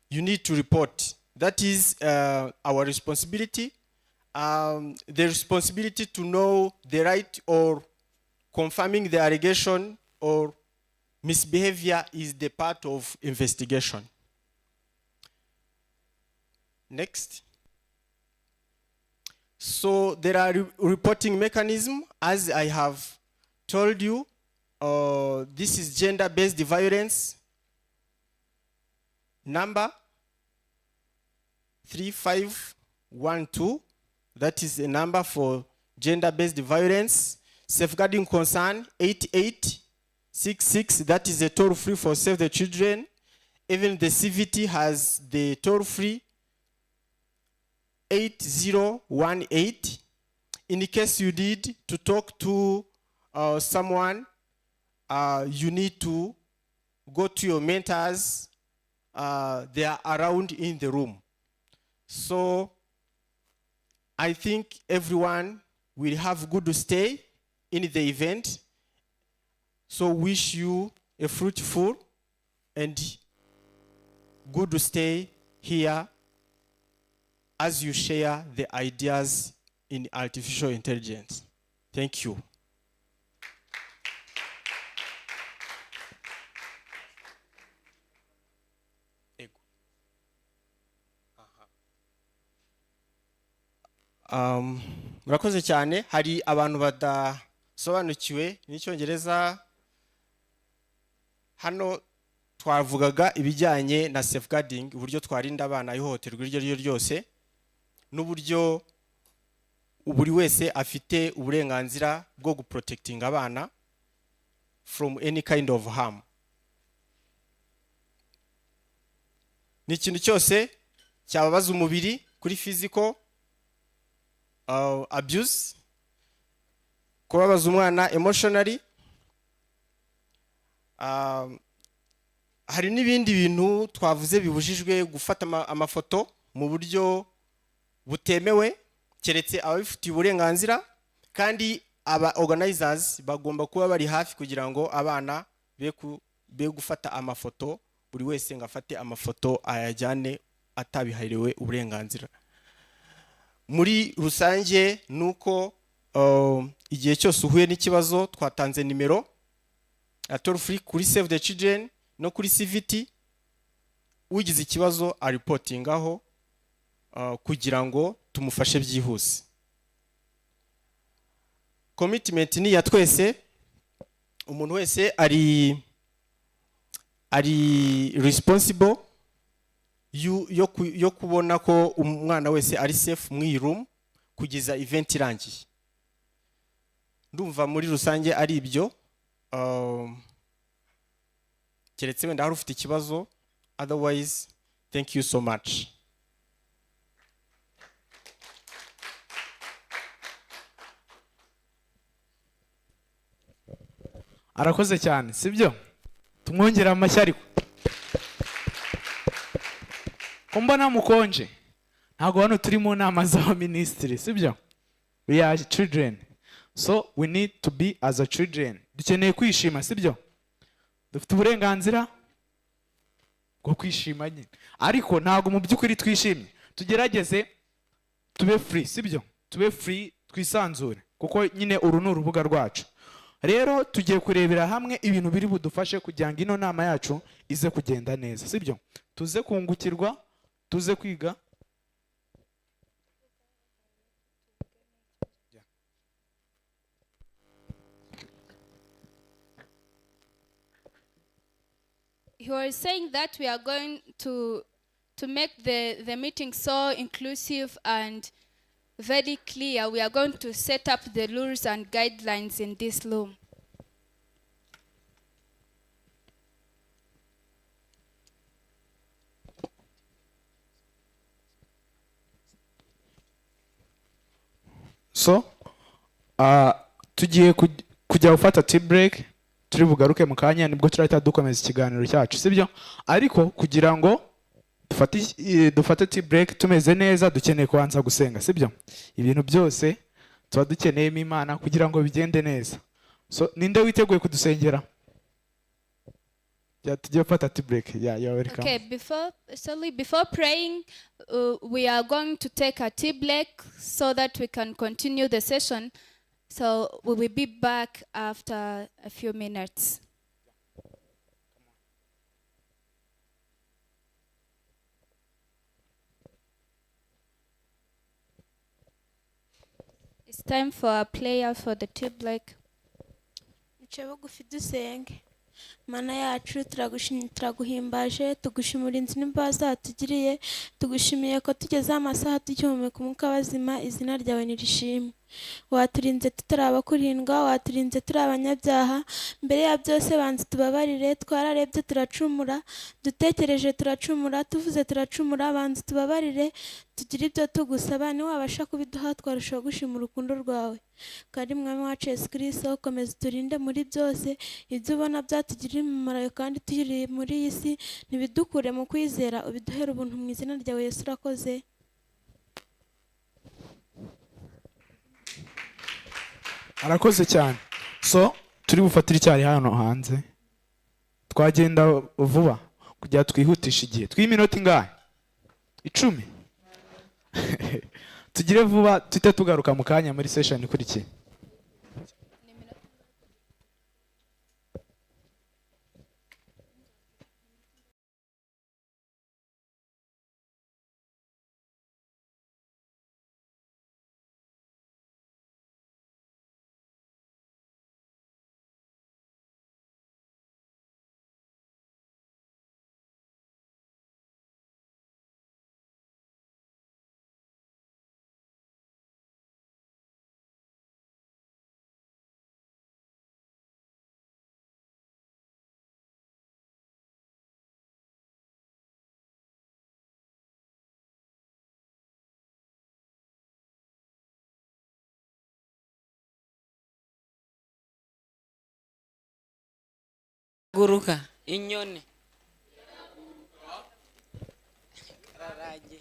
you need to report. That is our responsibility. The responsibility to know the right or confirming the allegation or misbehavior is the part of investigation. Next. So there are reporting mechanisms, as I have told you. This is gender-based violence number 3512. That is a number for gender-based violence. Safeguarding concern 8866. That is a toll-free for Save the Children. Even the CVT has the toll-free 8018. In the case you need to talk to someone, you need to go to your mentors they are around in the room. So I think everyone will have good stay in the event. So wish you a fruitful and good stay here as you share the ideas in artificial intelligence. Thank you. Murakoze cyane. Hari abantu badasobanukiwe n'icyongereza. Hano twavugaga ibijyanye na safeguarding, uburyo twarinda abana ihohoterwa iryo ryo ryose, n'uburyo buri wese afite uburenganzira bwo guprotecting abana from any kind of harm. Ni ikintu cyose cyababaza umubiri kuri physical abuse, kubabaza umwana emotionally. Hari n'ibindi bintu twavuze bibujijwe, gufata amafoto mu buryo butemewe keretse ababifitiye uburenganzira, kandi aba organizers bagomba kuba bari hafi kugira ngo abana be gufata amafoto, buri wese ngafate amafoto ayajyane atabihariwe uburenganzira. Muri rusange nuko igihe cyose uhuye n'ikibazo twatanze nimero toll free kuri Save the Children no kuri CVT, ugize ikibazo a reporting aho kugira ngo tumufashe byihuse. Commitment ni ya twese, umuntu wese ari responsible yo kubona ko umwana wese ari safe mu room kugeza event irangiye. Ndumva muri rusange ari ibyo, keretse wenda hari ufite ikibazo, otherwise thank you so much. Arakoze cyane, sibyo? Tumwongera amashyi ariko. Kumbona mukonje. Ntago hano turi mu nama za ministry, sibyo? We are children. So we need to be as a children. Dukeneye kwishima, sibyo? Dufite uburenganzira bwo kwishima nyine. Ariko ntago mu by'ukuri twishimye. Tugerageze tube free, sibyo? Tube free, twisanzure, kuko nyine uru ni urubuga rwacu. Rero tugiye kurebera hamwe ibintu biri budufashe kugira ngo ino nama yacu ize kugenda neza, sibyo? Tuze kungukirwa, tuze kwiga. He was saying that we are going to make the meeting so inclusive and very clear. We are going to set up the rules and guidelines in this room. So, tugiye kujya gufata tea break, turi bugaruke mu kanya nibwo turahita dukomeza ikiganiro cyacu, sibyo? Ariko kugira ngo dufate tea break tumeze neza, dukeneye kubanza gusenga, sibyo? Ibintu byose tuba dukeneyemo Imana kugira ngo bigende neza. So, ninde witeguye kudusengera? Yeah, tugiye gufata tea break. Yeah, you're welcome. Okay, before praying, we are going to take a tea break so that we can continue the session. So we will be back after a few minutes. It's time for a prayer for the tea break. Mana yacu turaguhimbaje, tugushimira inzu n'imbabazi watugiriye, tugushimiye ko tugeze amasaha tukihumeka umwuka w'abazima, izina ryawe nirishimwe. waturinze tutari abakurindwa, waturinze turi abanyabyaha. Mbere ya byose banza tubabarire, twararebye turacumura, dutekereje turacumura, tuvuze turacumura, banza tubabarire, tugire ibyo tugusaba, niwabasha kubiduha twarushaho gushima urukundo rwawe. Kandi mwami wacu Yesu Kristo, komeza uturinde muri byose, ibyo ubona byatugirira umumaro kandi turi muri iyi si, ntibidukure mu kwizera, ubiduhere ubuntu mu izina ryawe Yesu, urakoze. arakoze cyane. So turi bufatire icyari hano hanze, twagenda vuba kugira twihutisha igihe. Tw'iminota ingahe? 10. Tugire vuba tuhite tugaruka mu kanya muri session ikurikiye. Guruka inyoni rarage.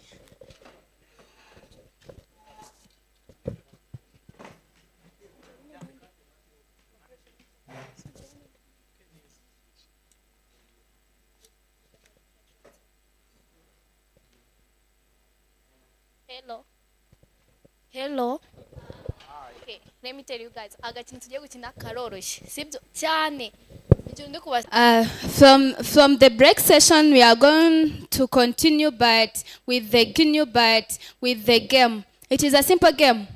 Hello. Okay, let me tell you guys, agakino tugiye gukina karoroshye, sibyo cyane. From the break session, we are going to continue, but with the game. It is a simple game.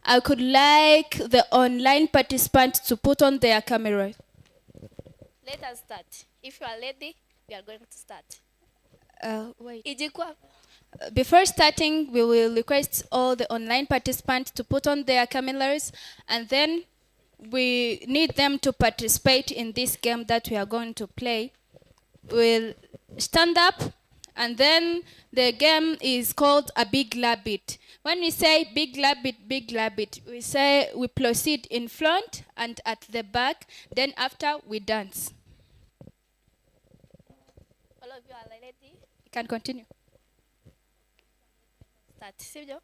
I could like the online participants to put on their camera. Let us start. If you are ready, we are going to start. Wait. Ijikwa. Before starting, we will request all the online participants to put on their cameras, and then we need them to participate in this game that we are going to play. We'll stand up, and then the game is called a big rabbit. When we say big rabbit, we say we proceed in front and at the back, then after we dance. All of you are ready? You can continue. Start. Sibyo?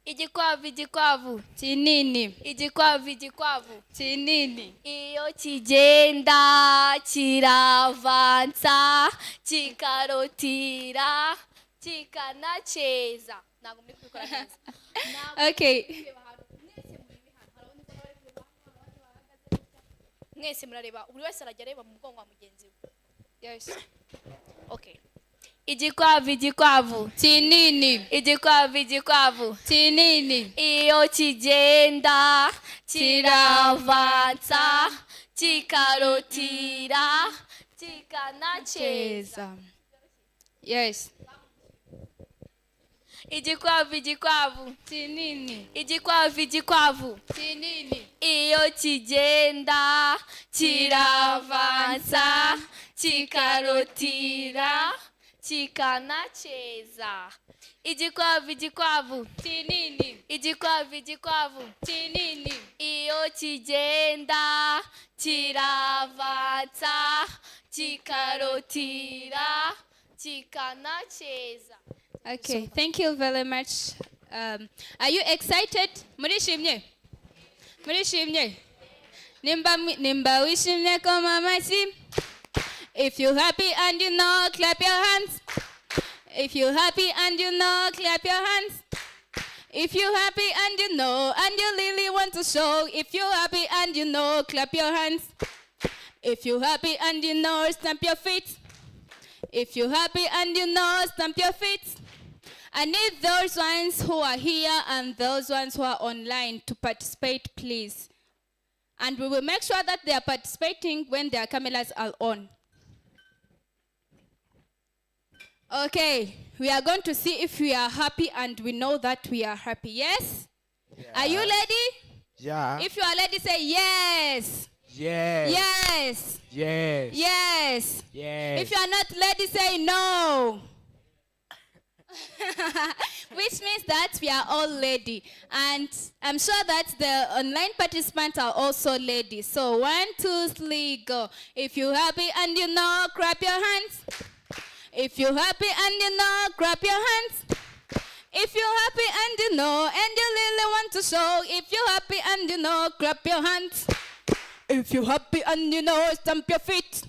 Ijikwavu, ijikwavu. Kinini. Ijikwavu, ijikwavu. Kinini. Iyo kigenda kiravansa, kikarotira, kikanacheza. Ntabwo muri kubikora neza. Okay. Mwese murareba, buri wese arajya areba mu mugongo wa mugenzi we. Yes. Okay. Ijikwavu, ijikwavu. Kinini. Ijikwavu, ijikwavu. Kinini. Iyo kigenda kiravansa, kikarotira, kikanacheza. Yes. Ijikwavu, ijikwavu. Kinini. Ijikwavu, ijikwavu. Kinini. Iyo kigenda kiravansa, kikarotira, kikanacheza. Ijikwavu, ijikwavu. Kinini. Ijikwavu, ijikwavu. Kinini. Iyo kigenda kiravansa, kikarotira, kikanacheza. Okay, thank you very much. Are you excited? Murishimye? Murishimye? Nimba wishimye kama amashyi. If you're happy and you know, clap your hands. If you're happy and you know, clap your hands. If you're happy and you know, and you really want to show. If you're happy and you know, clap your hands. If you're happy and you know, stamp your feet. If you're happy and you know, stamp your feet. I need those ones who are here and those ones who are online to participate, please. And we will make sure that they are participating when their cameras are on. Okay, we are going to see if we are happy and we know that we are happy. Yes? Are you ready? Yeah. If you are ready, say yes. Yes. Yes. Yes. Yes. Yes. If you are not ready, say no. Which means that we are all ready. And I'm sure that the online participants are also ready. So 1, 2, 3, go. If you're happy and you know, clap your hands. If you're happy and you know, clap your hands. If you're happy and you know, and you really want to show. If you're happy and you know, clap your hands. If you're happy and you know, stamp your feet.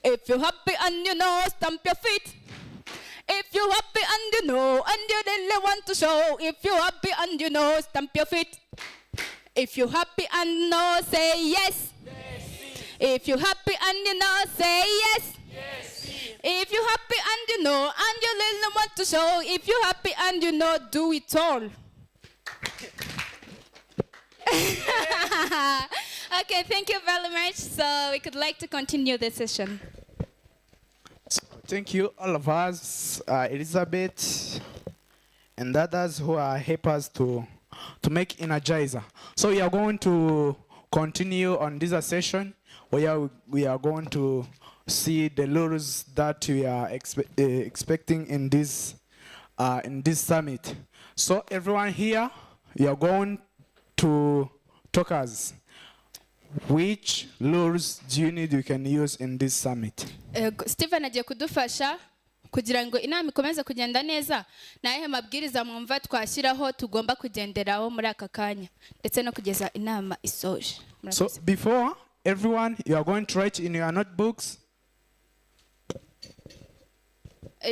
If you're happy and you know, stamp your feet. If you're happy and you know, and you really want to show. If you're happy and you know, stamp your feet. If you're happy and know, say yes. If you're happy and you know, say yes. If you're happy and you know, and you really want to show. If you're happy and you know, do it all. Okay, thank you very much. So we could like to continue the session. Thank you, all of us, Elizabeth, and others who are helpers to make Energizer. So we are going to continue on this session where we are going to see the rules that we are expecting in this summit. So everyone here, we are going to talk us. Which rules do you need you can use in this summit? Stephen agiye kudufasha kugira ngo inama ikomeze kugenda neza. Naye mabwiriza mwumva twashyiraho tugomba kugenderaho muri aka kanya ndetse no kugeza inama isoje. So before everyone, you are going to write in your notebooks.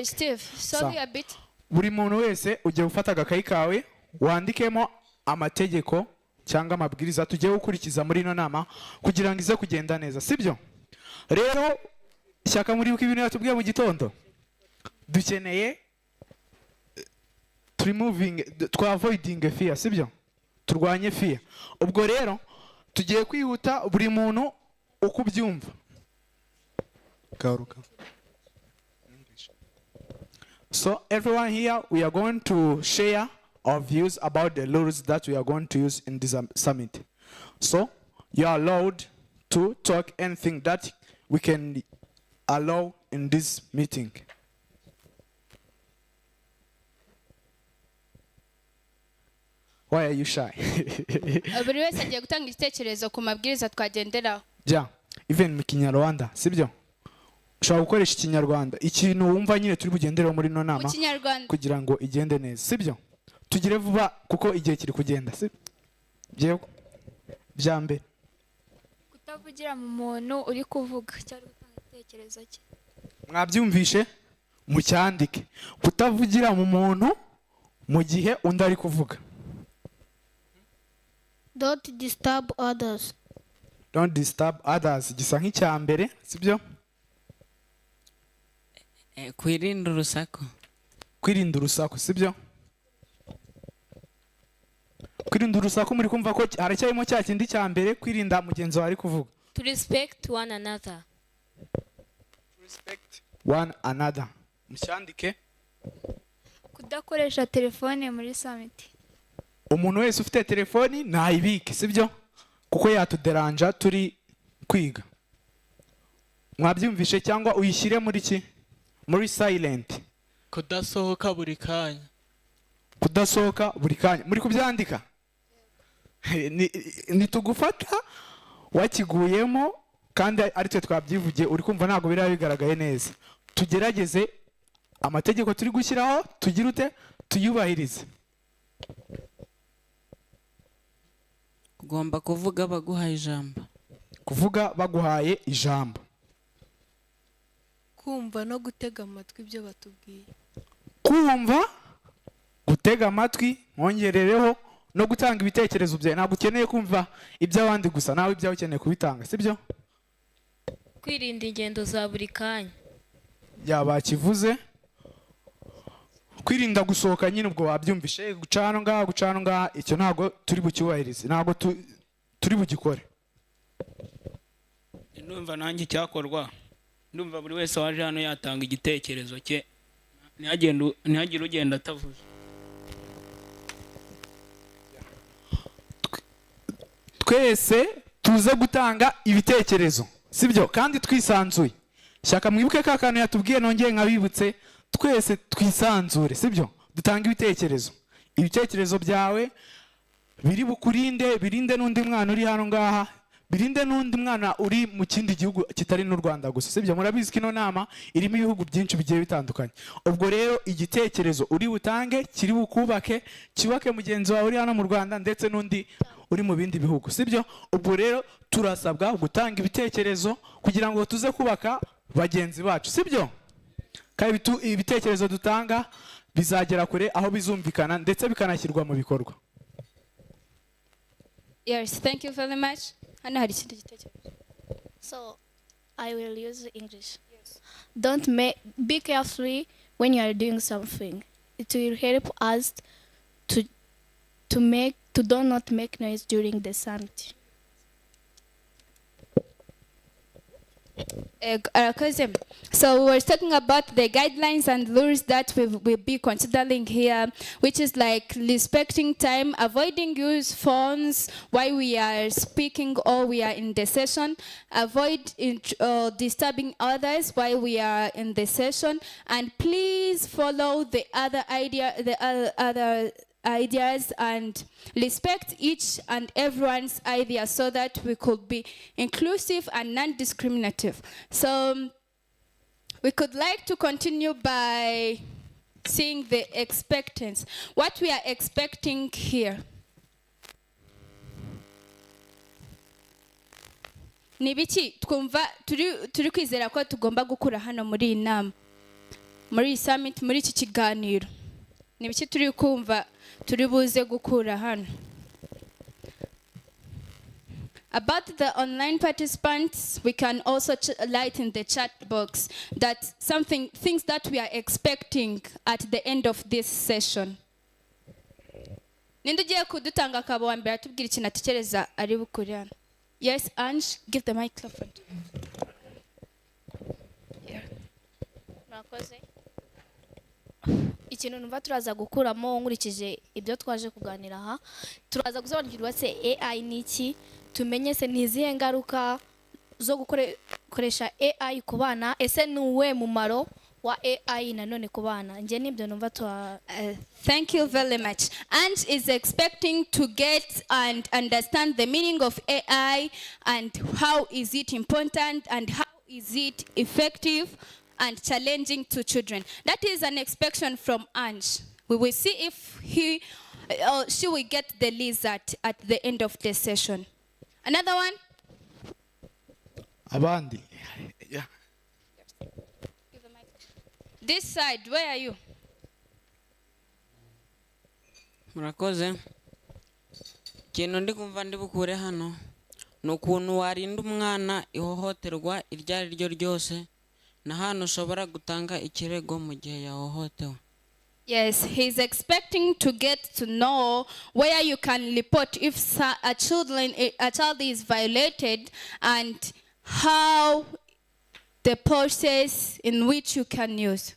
Steve, sorry a bit. Buri muntu wese ugiye gufata agakayi kawe wandikemo amategeko cyangwa amabwiriza tugiye gukurikiza muri ino nama kugira ngo ize kugenda neza, sibyo? Rero shyaka muri uko ibintu yatubwiye mu gitondo dukeneye avoiding fear, sibyo? Turwanye fear. Ubwo rero tugiye kwihuta buri muntu uko ubyumva. So everyone here, we are going to share our views about the rules that we are going to use in this summit. So you are allowed to talk anything that we can allow in this meeting. Why are you shy? Buri wese agiye gutanga igitekerezo ku mabwiriza twagenderaho. Yeah, even mu Kinyarwanda, sibyo? Ushobora gukoresha Ikinyarwanda ikintu wumva nyine turi bugenderaho muri no nama kugira ngo igende neza, sibyo? Tugire vuba kuko igihe kiri kugenda, sibyo? Bya mbere kutavugira mu muntu uri kuvuga cyangwa gutanga igitekerezo cye. Mwabyumvishe mu cyandike, kutavugira mu muntu mu gihe undi ari kuvuga. Don't disturb others. Don't disturb others gisa nk'icya mbere, sibyo? Kwirinda urusaku. Kwirinda urusaku, sibyo? Kwirinda urusaku muri kumva ko haracyarimo cya kindi cya mbere, kwirinda mugenzi wawe ari kuvuga. To respect one another. Respect one another. Mucyandike. Kudakoresha telefone muri summit. Umuntu wese ufite telefoni ntayibike, sibyo? Kuko yatuderanja turi kwiga. Mwabyumvishe cyangwa uyishyire muri ki? Muri silent. Kudasohoka buri kanya. Kudasohoka buri kanya. Muri kubyandika? Nitugufata wakiguyemo kandi ari twe twabyivugiye uri kumva ntago bira bigaragaye neza. Tugerageze amategeko turi gushyiraho tugira ute tuyubahirize. Ugomba kuvuga baguhaye ijambo. Kuvuga baguhaye ijambo. Kumva no gutega amatwi ibyo batubwiye. Kumva gutega amatwi nkongerereho no gutanga ibitekerezo byawe. Ntabwo ukeneye kumva iby'abandi gusa, nawe ibyawe ukeneye kubitanga, sibyo? Kwirinda ingendo za buri kanya. Yabakivuze. Kwirinda gusohoka nyine ubwo wabyumvishe, gucana ngaha icyo ntabwo turi bucyubahirize, ntabwo turi bugikore. Ndumva nanjye cyakorwa. Ndumva buri wese waje hano yatanga igitekerezo cye, ntihagire ugenda atavuze. twese tuze gutanga ibitekerezo sibyo kandi twisanzuye. Shaka mwibuke ka kantu yatubwiye nongeye nkabibutse, twese twisanzure sibyo, dutanga ibitekerezo byawe biri bukurinde, birinde n'undi mwana uri hano ngaha, birinde n'undi mwana uri mu kindi gihugu kitari n'u Rwanda gusa sibyo. Murabizi ko ino nama irimo ibihugu byinshi bigiye bitandukanye. Ubwo rero igitekerezo uri butange kiri bukubake, cyubake mugenzi wawe uri hano mu Rwanda ndetse n'undi uri mu bindi bihugu sibyo. Ubwo rero turasabwa gutanga ibitekerezo kugira ngo tuze kubaka bagenzi bacu sibyo. Kandi ibitekerezo dutanga bizagera kure aho bizumvikana ndetse bikanashyirwa mu bikorwa. Yes, thank you very much. Hano hari ikindi gitekerezo. So, I will use English. Yes. Don't be careful when you are doing something. It will help us to do not make noise during the summit. So we're talking about the guidelines and rules that we will be considering here, which is like respecting time, avoiding use phones while we are speaking or we are in the session, avoid disturbing others while we are in the session, and please follow the other ideas and respect each and everyone's idea so that we could be inclusive and non-discriminative. So we could like to continue by seeing the expectance. What we are expecting here. Nibiki twumva turi kwizera ko tugomba gukura hano muri iyi nama, muri iyi summit, muri iki kiganiro. Nibiki turi kumva turi buze gukura hano. About the online participants, we can also write in the chat box that things that we are expecting at the end of this session. Ninde ugiye kudutanga akabo wa mbere atubwira ikintu atekereza ari bukuri hano. Yes, Ange, give the microphone. Murakoze. Ikintu numva turaza gukuramo nkurikije ibyo twaje kuganira aha, turaza gusobanukirwa se AI ni iki, tumenye se nizihe ngaruka zo gukoresha AI ku bana, ese nuwe mumaro wa AI nanone ku bana. Nje nibyo numva thank you very much. And is expecting to get and understand the meaning of AI and how is it important and how is it effective and challenging to children. That is an expectation from Ange. We will see if he or she will get the result at the end of the session. Another one? Abandi. Yeah. This side, where are you? Murakoze. Ikintu ndi kumva ndi bukure hano ni ukuntu warinda umwana ihohoterwa iryo ari ryo ryose na hano ushobora gutanga ikirego mu gihe yahohotewe. Yes, he's expecting to get to know where you can report if a child is violated and how the process in which you can use.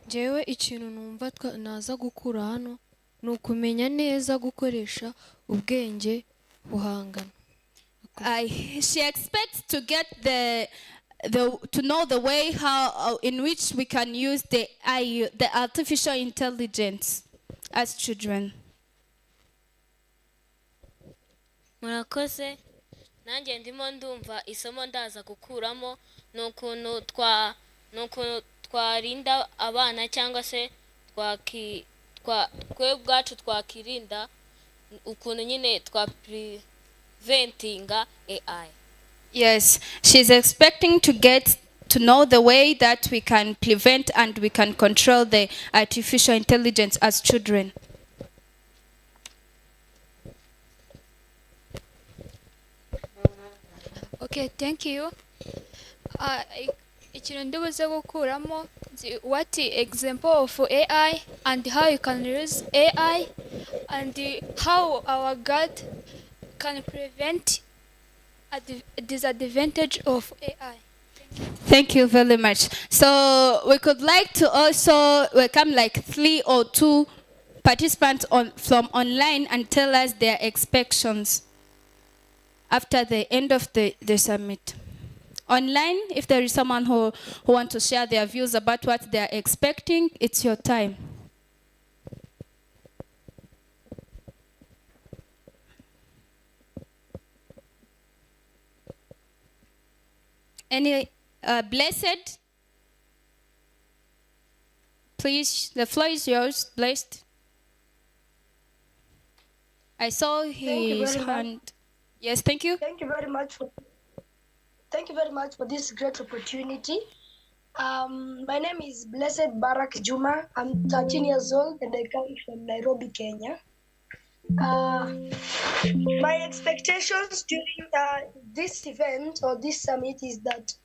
Jewe ikintu numva naza gukura hano ni ukumenya neza gukoresha ubwenge buhangana. She expects to get to know the way how in which we can use the artificial intelligence as children. Murakoze. Nanjye ndimo ndumva isomo ndaza gukuramo nukuntu twarinda abana cyangwa se twe bwacu twakirinda ukuntu nyine preventinga AI. Yes, she's expecting to get to know the way that we can prevent and we can control the artificial intelligence as children. Okay, thank you. Ikintu ndibuze gukuramo what example of AI and how you can use AI and how our God can prevent a disadvantage of AI. Thank you very much. So we could like to also welcome like 3 or 2 participants from online and tell us their expectations after the end of the summit. Online, if there is someone who wants to share their views about what they are expecting, it's your time. Any Blessed? Please, the floor is yours, Blessed. I saw his hand. Yes, thank you. Thank you very much for this great opportunity. My name is Blessed Barak Juma. I'm 13 years old and I come from Nairobi, Kenya. My expectations during this event or this summit is that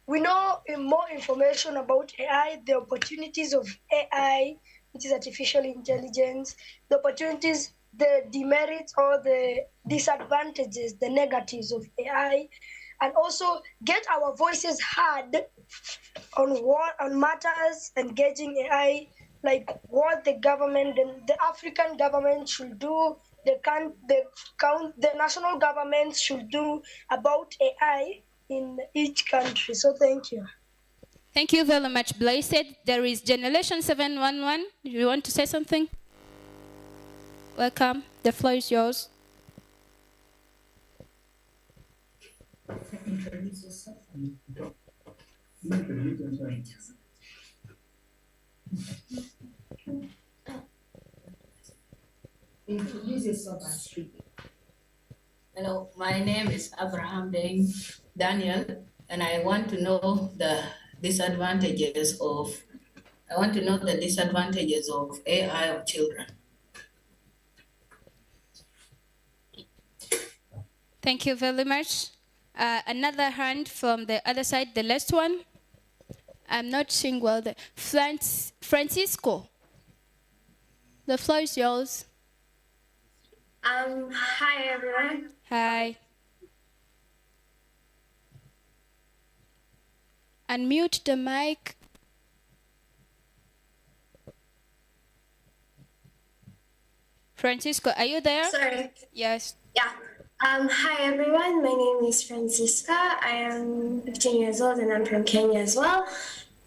we know more information about AI, the opportunities of AI, which is artificial intelligence, the opportunities, the demerits or the disadvantages, the negatives of AI, and also get our voices heard on matters engaging AI, like what the government and the African government should do, the national governments should do about AI in each country. So thank you. Thank you very much, Blessed. There is Generation 711. You want to say something? Welcome. The floor is yours. Introduce yourself and speak. Hello, my name is Abraham Deng Daniel, and I want to know the disadvantages of AI of children. Thank you very much. Another hand from the other side, the last one. I'm not seeing well there. Francisco, the floor is yours. Hi everyone. Hi. Unmute the mic. Francisco, are you there? Sorry. Yes. Yeah. Hi everyone, my name is Francisca. I am 15 years old and I'm from Kenya as well.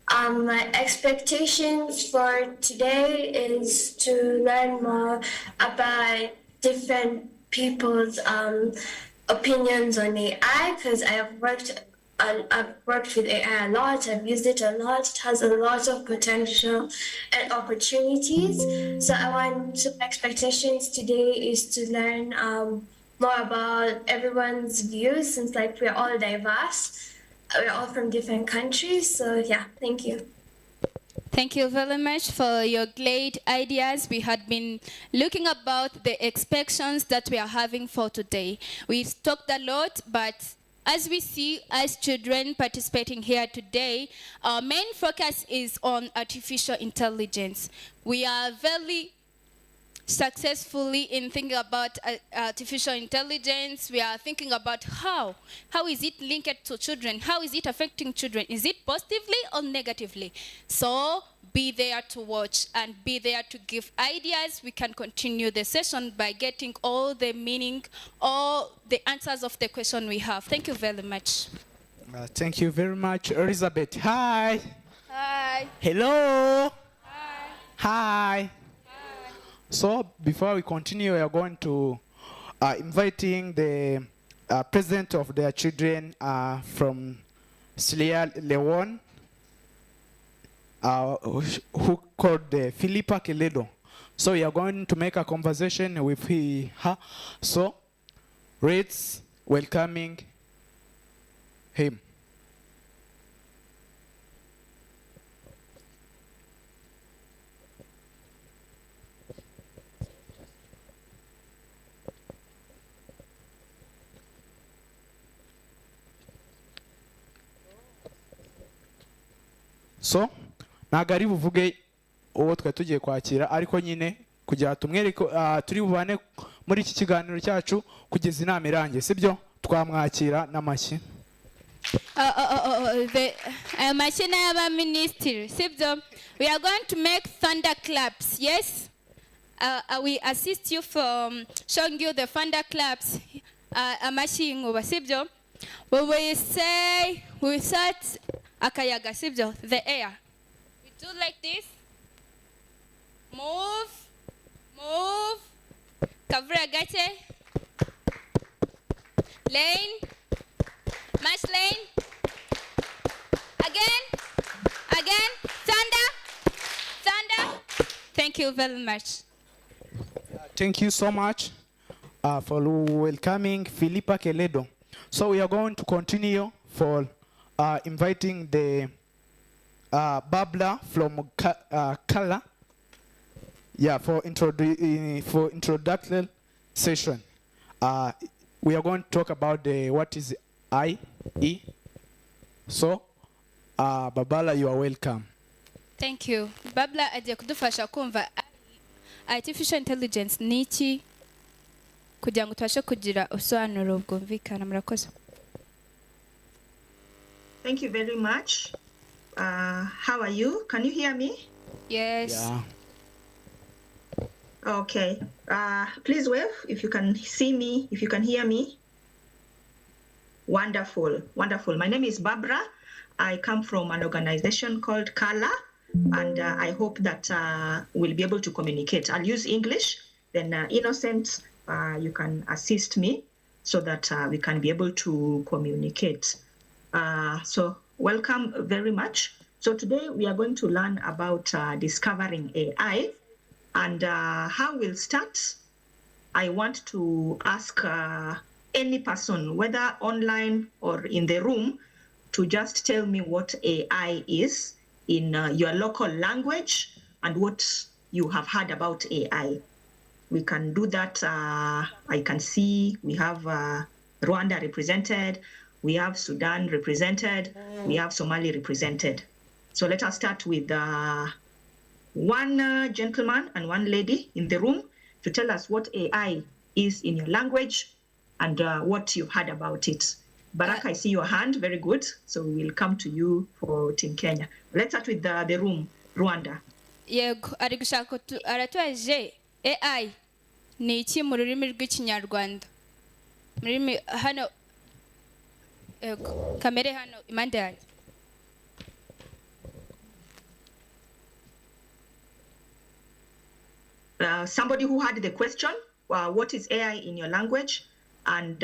My expectations for today is to learn more about different people's opinions on AI, because I've worked with AI a lot. I've used it a lot. It has a lot of potential and opportunities. So my expectations today is to learn more about everyone's views, since like we're all diverse. We're all from different countries. So yeah, thank you. Thank you very much for your great ideas. We had been looking about the expectations that we are having for today. We've talked a lot, but as we see, as children participating here today, our main focus is on artificial intelligence. We are very successfully in thinking about artificial intelligence. We are thinking about how is it linked to children? How is it affecting children? Is it positively or negatively? So be there to watch and be there to give ideas. We can continue the session by getting all the meaning, all the answers of the question we have. Thank you very much. Thank you very much, Elizabeth. Hi. Hi. Hello. Hi. Hi. So before we continue, we are going to inviting the president of their children from Sierra Leone, who called Philippa Keledo. So we are going to make a conversation with her. So let's welcoming him. So ntabwo ari buvuge uwo twari tugiye kwakira, ariko nyine kugira tumwereke turi bubane muri iki kiganiro cyacu kugeza inama irangiye, sibyo? Twamwakira n'amashyi. Amashyi y'aba ministry, sibyo? We are going to make thunder claps, yes? I will assist you from showing you the thunder claps. Amashingo, sibyo? We will say, we start akayaga, sibyo? The air. We do like this. Move, move. Kavura gate. Lane. March lane. Again. Again. Thunder. Thunder. Thank you very much. Thank you so much for welcoming Philippa Keledo. So we are going to continue for inviting the Babla from Kala. Yeah, for introductory session. We are going to talk about what is IE. So, Babala, you are welcome. Thank you. Babla agiye kudufasha kumva artificial intelligence ni iki kugira ngo tubashe kugira ubusobanuro bwumvikana. Murakoze. Thank you very much. How are you? Can you hear me? Yes. Yeah. Okay. Please wave if you can see me, if you can hear me. Wonderful, wonderful. My name is Barbara. I come from an organization called Kala, and I hope that we'll be able to communicate. I'll use English, then Innocent, you can assist me so that we can be able to communicate. So welcome very much. So today we are going to learn about discovering AI. And how we'll start, I want to ask any person, whether online or in the room, to just tell me what AI is in your local language and what you have heard about AI. We can do that. I can see we have Rwanda represented, we have Sudan represented, we have Somali represented. So let us start with one gentleman and one lady in the room to tell us what AI is in your language and what you've heard about it. Baraka, I see your hand. Very good. So we'll come to you for Team Kenya. Let's start with the room. Rwanda. Yego, ari gushaka aratuaje AI ni iki mu rurimi rw'ikinyarwanda. Murimi hano kamere hano imande yanjye. Somebody who had the question, what is AI in your language, and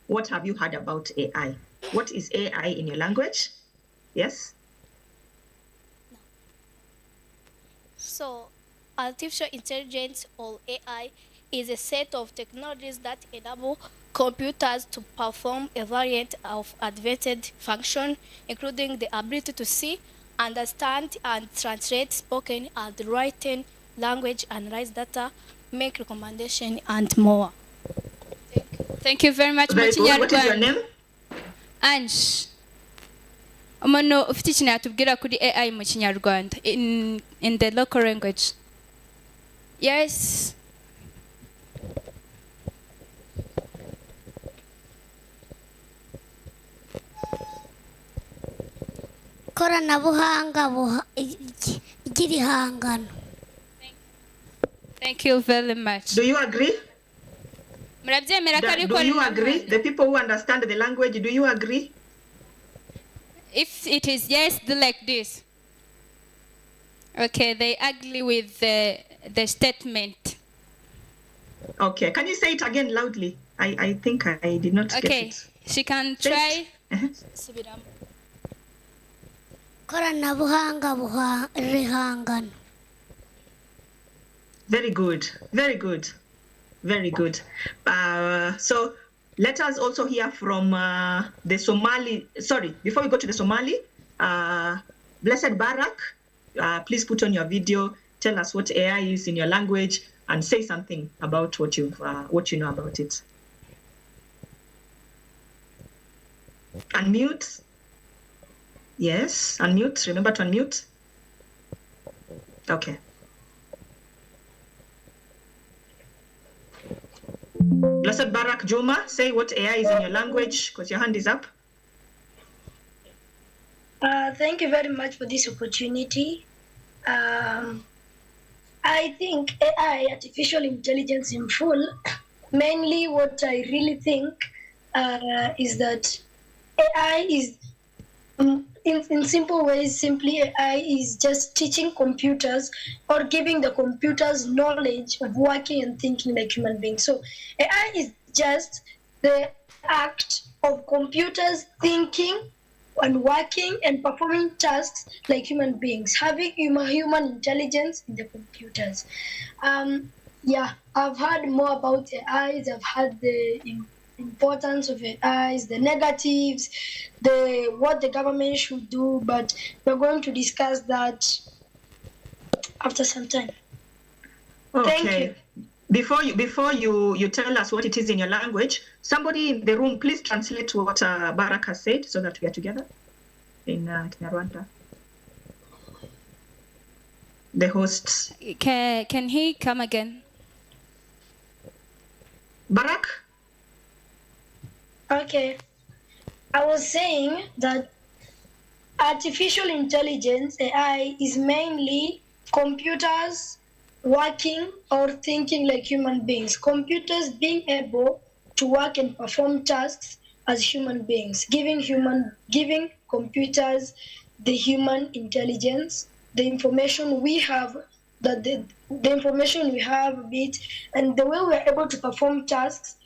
what have you heard about AI? What is AI in your language? Yes? So, artificial intelligence, or AI, is a set of technologies that enable computers to perform a variety of advanced functions, including the ability to see, understand, and translate spoken and written language, analyze data, make recommendation, and more. Thank you very much. Very good. What is your name? Ange. Umuntu ufite ikintu yatubwira kuri AI mu Kinyarwanda in the local language. Yes. Koranabuhanga ry'ibihangano. Thank you very much. Do you agree? Murabyemera ko ari Do you agree? The people who understand the language, do you agree? If it is yes, do like this. Okay, they agree with the statement. Okay, can you say it again loudly? I think I did not get it. Okay, she can try. Koranabuhanga rihangano. Very good, very good, very good. So let us also hear from the Somali. Sorry, before we go to the Somali, Blessed Barak, please put on your video. Tell us what AI is in your language and say something about what you know about it. Unmute. Yes, unmute. Remember to unmute. Okay. Blessed Barak Juma, say what AI is in your language, because your hand is up. Thank you very much for this opportunity. I I think AI, artificial intelligence in full, mainly what I really think is that AI is, in simple ways, simply AI is just teaching computers or giving the computers knowledge of working and thinking like human beings. So AI is just the act of computers thinking and working and performing tasks like human beings, having human intelligence in the computers. Yeah, I've heard more about AIs. I've heard the importance of AIs, the negatives, what the government should do, but we're going to discuss that after some time. Thank you. Before you tell us what it is in your language, somebody in the room, please translate what Barak has said so that we are together in Kinyarwanda. The host. Can he come again? Barak? Okay. I was saying that artificial intelligence, AI, is mainly computers working or thinking like human beings. Computers being able to work and perform tasks as human beings, giving computers the human intelligence, the information we have, the information we have a bit, and the way we are able to perform tasks.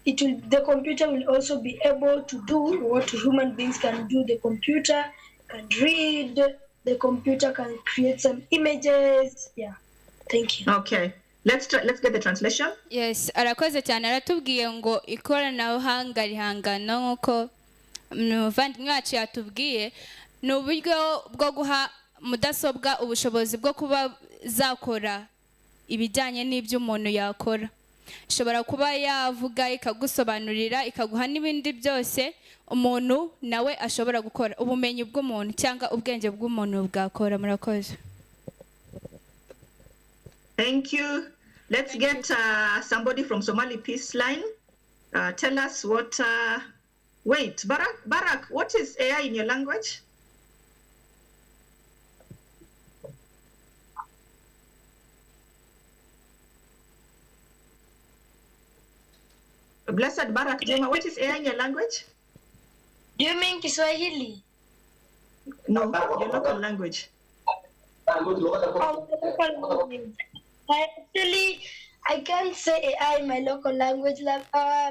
The computer will also be able to do what human beings can do. The computer can read, the computer can create some images. Yeah. Thank you. Okay. Let's get the translation. Yes, arakoze cyane aratubwiye ngo ikoranabuhanga rihangana nk'uko umuvandimwe wacu yatubwiye ni uburyo bwo guha mudasobwa ubushobozi bwo kuba zakora ibijyanye n'ibyo umuntu yakora. Ishobora kuba yavuga ikagusobanurira ikaguha n'ibindi byose umuntu nawe ashobora gukora, ubumenyi bw'umuntu cyangwa ubwenge bw'umuntu bwakora. Murakoze. Thank you. Let's get somebody from Somali Peace Line. Tell us what. Wait, Barak, what is AI in your language? Blessed Barak Juma, what is AI in your language? Do you mean Kiswahili? No, your local language. Actually, I can't say AI in my local language.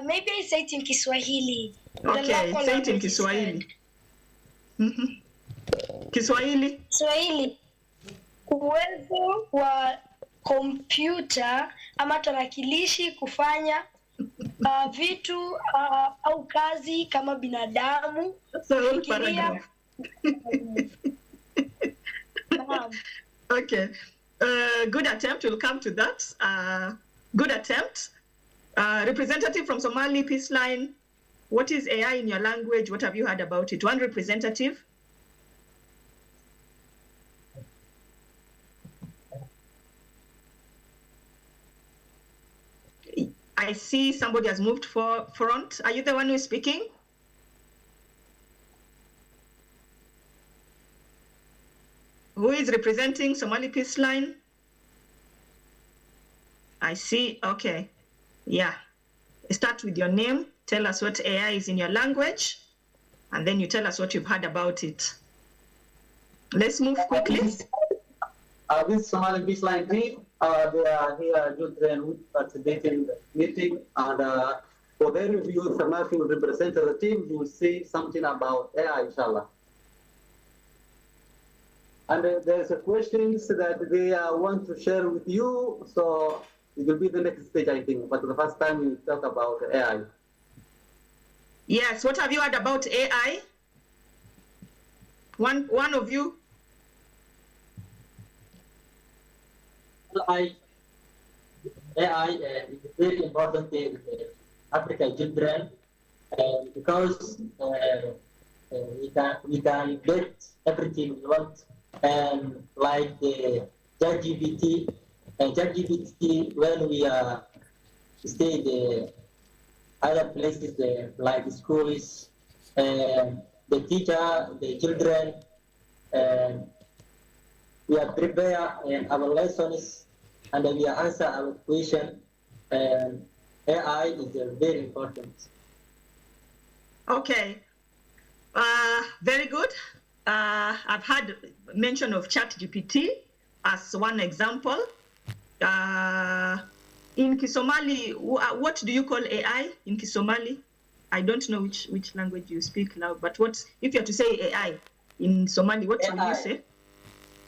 Maybe I say it in Kiswahili. Okay, say it in Kiswahili. Kiswahili. Kiswahili. Uwezo wa kompyuta ama tarakilishi kufanya vitu au kazi kama binadamu. Okay. Good attempt. We'll come to that. Good attempt. Representative from Somali Peace Line, what is AI in your language? What have you heard about it? One representative. I see somebody has moved front. Are you the one who is speaking? Who is representing Somali Peace Line? I see. Okay. Yeah. Start with your name. Tell us what AI is in your language. And then you tell us what you've heard about it. Let's move quickly. This is Somali Peace Line team. They are here to participating the meeting. And for their review, Somali will represent the team. You will see something about AI, inshallah. And there's a questions that they want to share with you. So it will be the next stage, I think. But the first time we talk about AI. Yes. What have you heard about AI? One of you. AI is a very important thing in African children because we can get everything we want. And like the ChatGPT, and ChatGPT, when we stay the other places like schools, and the teacher, the children, and we are prepared and our lessons and we answer our question. AI is very important. Okay. Very good. I've had mention of ChatGPT as one example. In Kisomali, what do you call AI in Kisomali? I don't know which language you speak now, but what if you have to say AI in Somali, what will you say?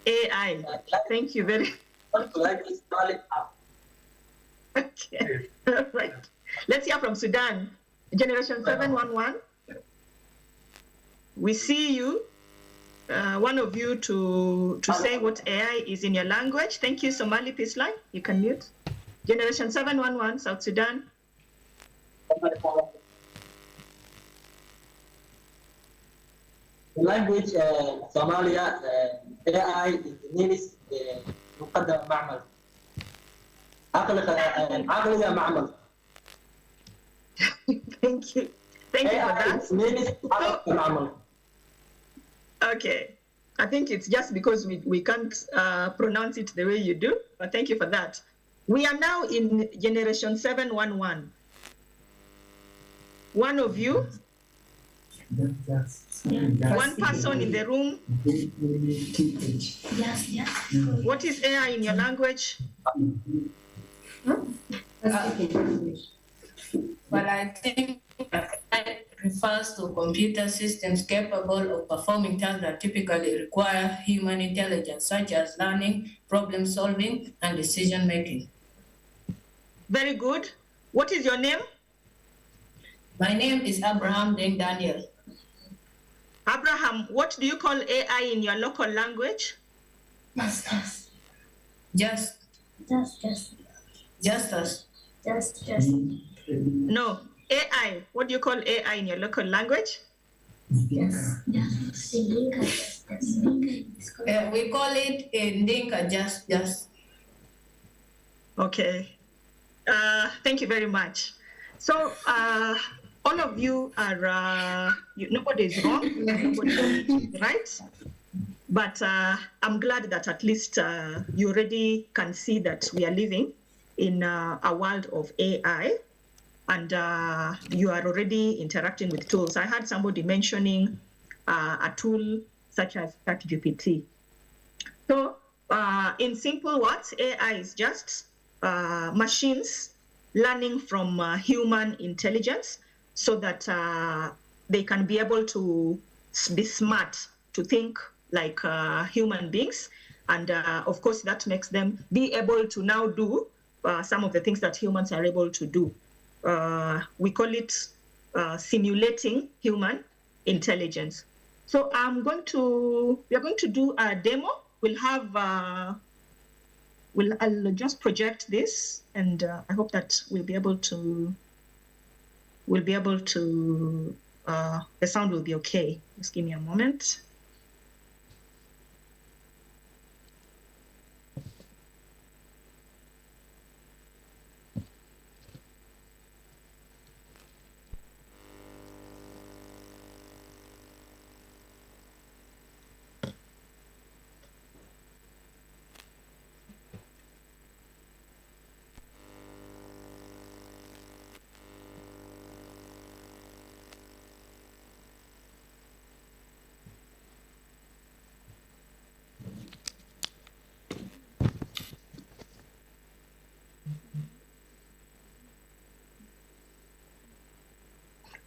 AI. Thank you very much. Okay. All right. Let's hear from Sudan. Generation 711. We see you. One of you to say what AI is in your language. Thank you, Somali Peace Line. You can mute. Generation 711, South Sudan. Language Somalia AI is the nearest مقدم معمل عقل معمل. Thank you. Thank you for that. Okay. I think it's just because we can't pronounce it the way you do, but thank you for that. We are now in Generation 711. One of you, one person in the room. What is AI in your language? Well, I think it refers to computer systems capable of performing tasks that typically require human intelligence, such as learning, problem solving, and decision making. Very good. What is your name? My name is Abraham Deng Daniel. Abraham, what do you call AI in your local language? Just. No, AI. What do you call AI in your local language? We call it Ndinka, just. Okay. Thank you very much. So all of you are, nobody is wrong, nobody is right. But I'm glad that at least you already can see that we are living in a world of AI, and you are already interacting with tools. I heard somebody mentioning a tool such as ChatGPT. So in simple words, AI is just machines learning from human intelligence so that they can be able to be smart, to think like human beings. And of course, that makes them be able to now do some of the things that humans are able to do. We call it simulating human intelligence. So we are going to do a demo. We'll have, I'll just project this, and I hope that we'll be able to, the sound will be okay. Just give me a moment.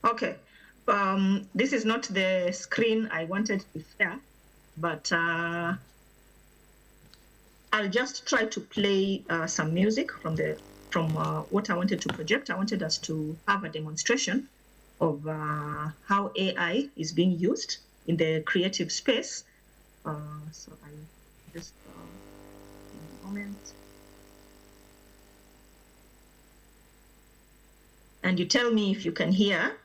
Okay, this is not the screen I wanted to share, but I'll just try to play some music from what I wanted to project. I wanted us to have a demonstration of how AI is being used in the creative space. So I just give me a moment. And you tell me if you can hear.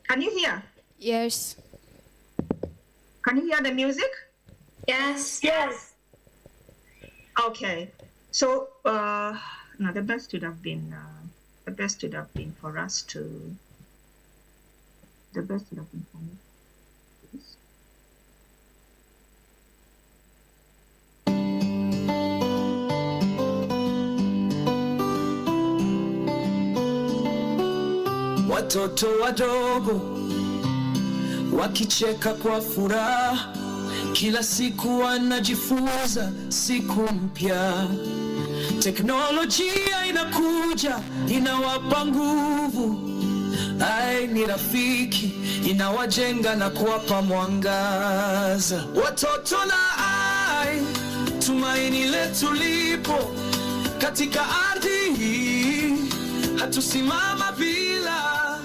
Can you hear? Yes. Can you hear the music? Yes. Yes. Okay. So now the best would have been for us to. The best would have been for me. watoto wadogo wakicheka kwa furaha, kila siku wanajifunza siku mpya. Teknolojia inakuja, inawapa nguvu, ai ni rafiki, inawajenga na kuwapa mwangaza. Watoto na ai, tumaini letu lipo katika ardhi hii, hatusimama bila,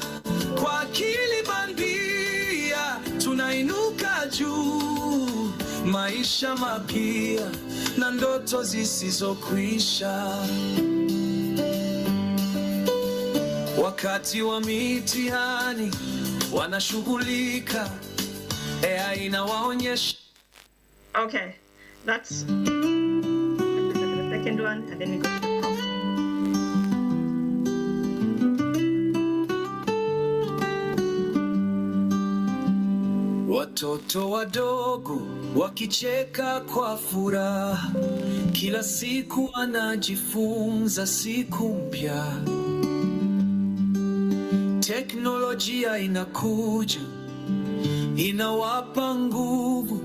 kwa akili bandia tunainuka juu, maisha mapya na ndoto zisizokwisha. Wakati wa mitihani wanashughulika, AI inawaonyesha. Okay, that's the second one, and then we go to the prompt. Watoto wadogo wakicheka kwa furaha, kila siku wanajifunza siku mpya. Teknolojia inakuja, inawapa nguvu,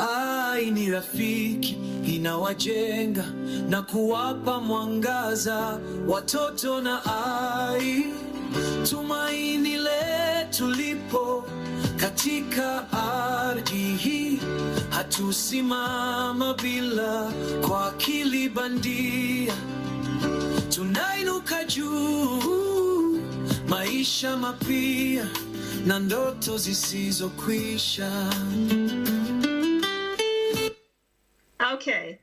ai ni rafiki, inawajenga na kuwapa mwangaza. Watoto na ai, tumaini letu lipo katika ardhi hii, hatusimama bila, kwa akili bandia tunainuka juu, maisha mapya na ndoto zisizokwisha. Okay,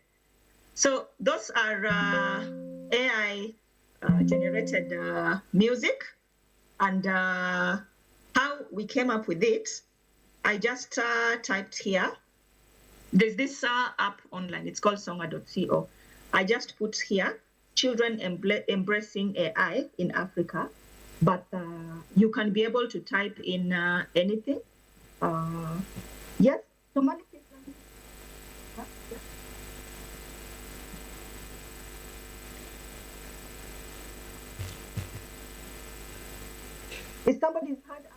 so those are AI generated music, and how we came up with it, I just typed here. There's this app online, it's called songa.co. I just put here, children embracing AI in Africa, but you can be able to type in anything. Yes, Somali. Is somebody's hand up?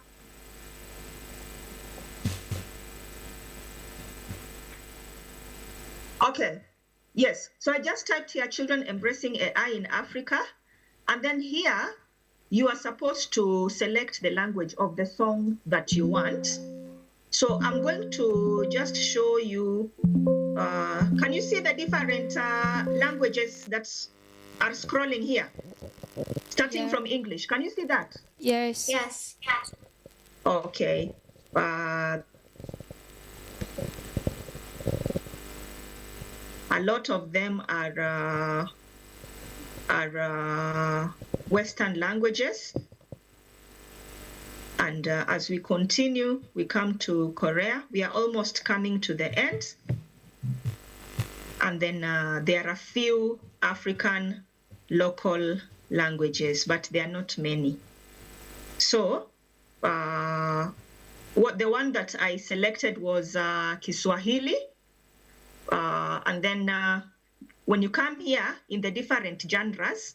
Okay, yes. So I just typed here, children embracing AI in Africa. And then here, you are supposed to select the language of the song that you want. So I'm going to just show you, can you see the different languages that are scrolling here? Starting from English, can you see that? Yes. Yes. Yes. Okay. A lot of them are Western languages. And as we continue, we come to Korea. We are almost coming to the end. And then there are a few African local languages, but they are not many. So the one that I selected was Kiswahili. And then when you come here in the different genres,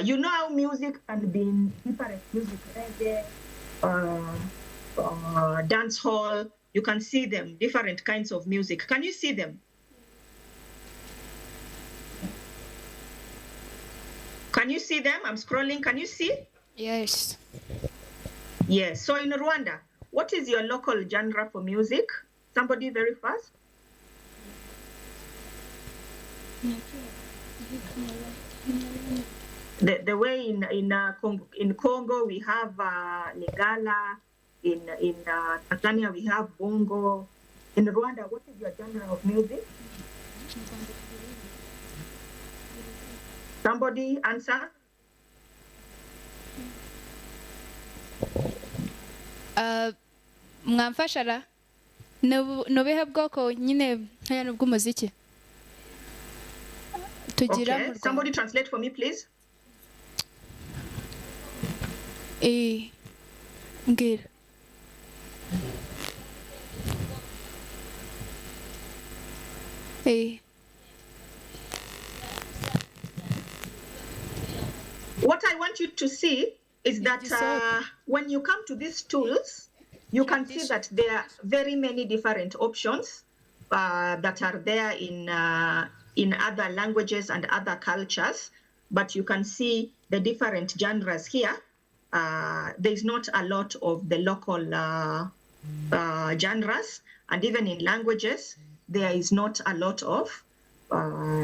you know how music can be in different music, reggae, dance hall. You can see them, different kinds of music. Can you see them? Can you see them? I'm scrolling. Can you see? Yes. Yes. So in Rwanda, what is your local genre for music? Somebody very fast. The way in Congo we have Lingala, in Tanzania we have bongo. In Rwanda, what is your genre of music? Somebody answer. Mwamfashara nubuhe bwoko nyine nk'aya bw'umuziki tugira mu Okay, somebody translate for me please. Mbwira. What I want you to see is that when you come to these tools, you can see that there are very many different options that are there in other languages and other cultures, but you can see the different genres here. There's not a lot of the local genres, and even in languages, there is not a lot of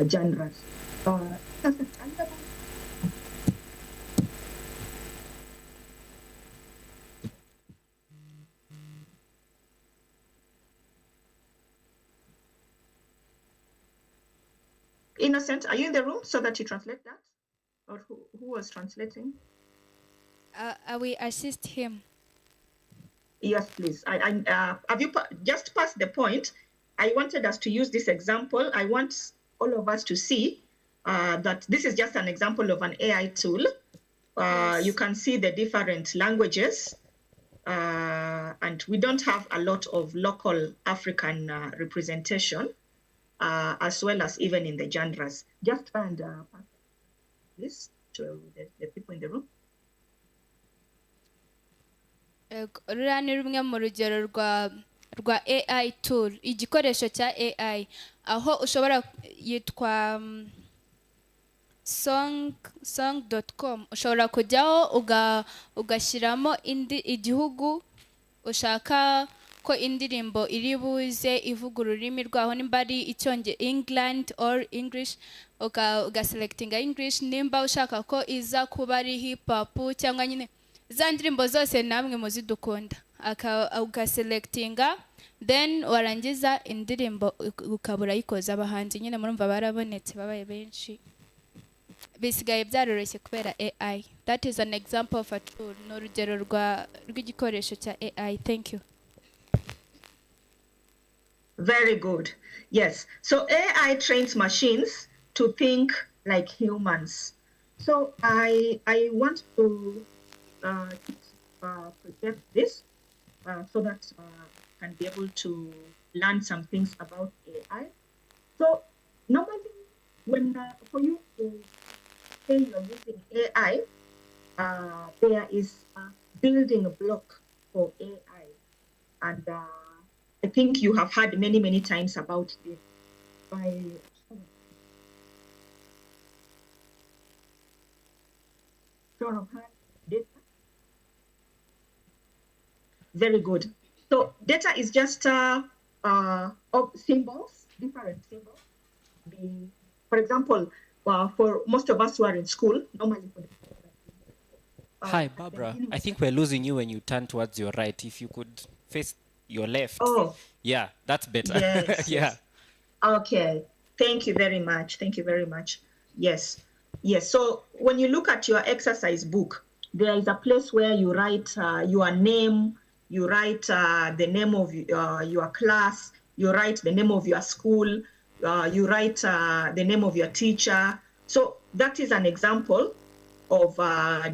genres. Innocent, are you in the room so that you translate that? Or who was translating? I will assist him. Yes, please. Have you just passed the point? I wanted us to use this example. I want all of us to see that this is just an example of an AI tool. You can see the different languages, and we don't have a lot of local African representation, as well as even in the genres. Just try and pass this to the people in the room. Ruriya ni rumwe mu rugero rwa AI tool, igikoresho cya AI, aho ushobora yitwa song.com. Ushobora kujyaho ugashyiramo igihugu ushaka ko indirimbo iri buze ivuga ururimi rwaho, nimba ari England or English, ugaselectinga English. Nimba ushaka ko iza kuba ari hip hop cyangwa nyine za ndirimbo zose namwe muzidukunda, ugaselectinga, then warangiza indirimbo ukabura yikoza. Abahanzi nyine murumva barabonetse babaye benshi, bisigaye byaroroshye kubera AI. That is an example of a tool, no rugero rw'igikoresho cya AI. Thank you. Very good. Yes. So AI trains machines to think like humans. So I want to project this so that I can be able to learn some things about AI. So normally, when for you to say you're using AI, there is a building block for AI, and I think you have heard many times about this. Data. Very good. So data is just of symbols, different symbols. For example, for most of us who are in school, normally. Hi, Barbara. I think we're losing you when you turn towards your right. If you could face your left. Oh. Yeah, that's better. Yes, Yeah. yes. Okay. Thank you very much. Thank you very much. Yes. Yes. So when you look at your exercise book, there is a place where you write your name, you write the name of your class, you write the name of your school, you write the name of your teacher. So that is an example of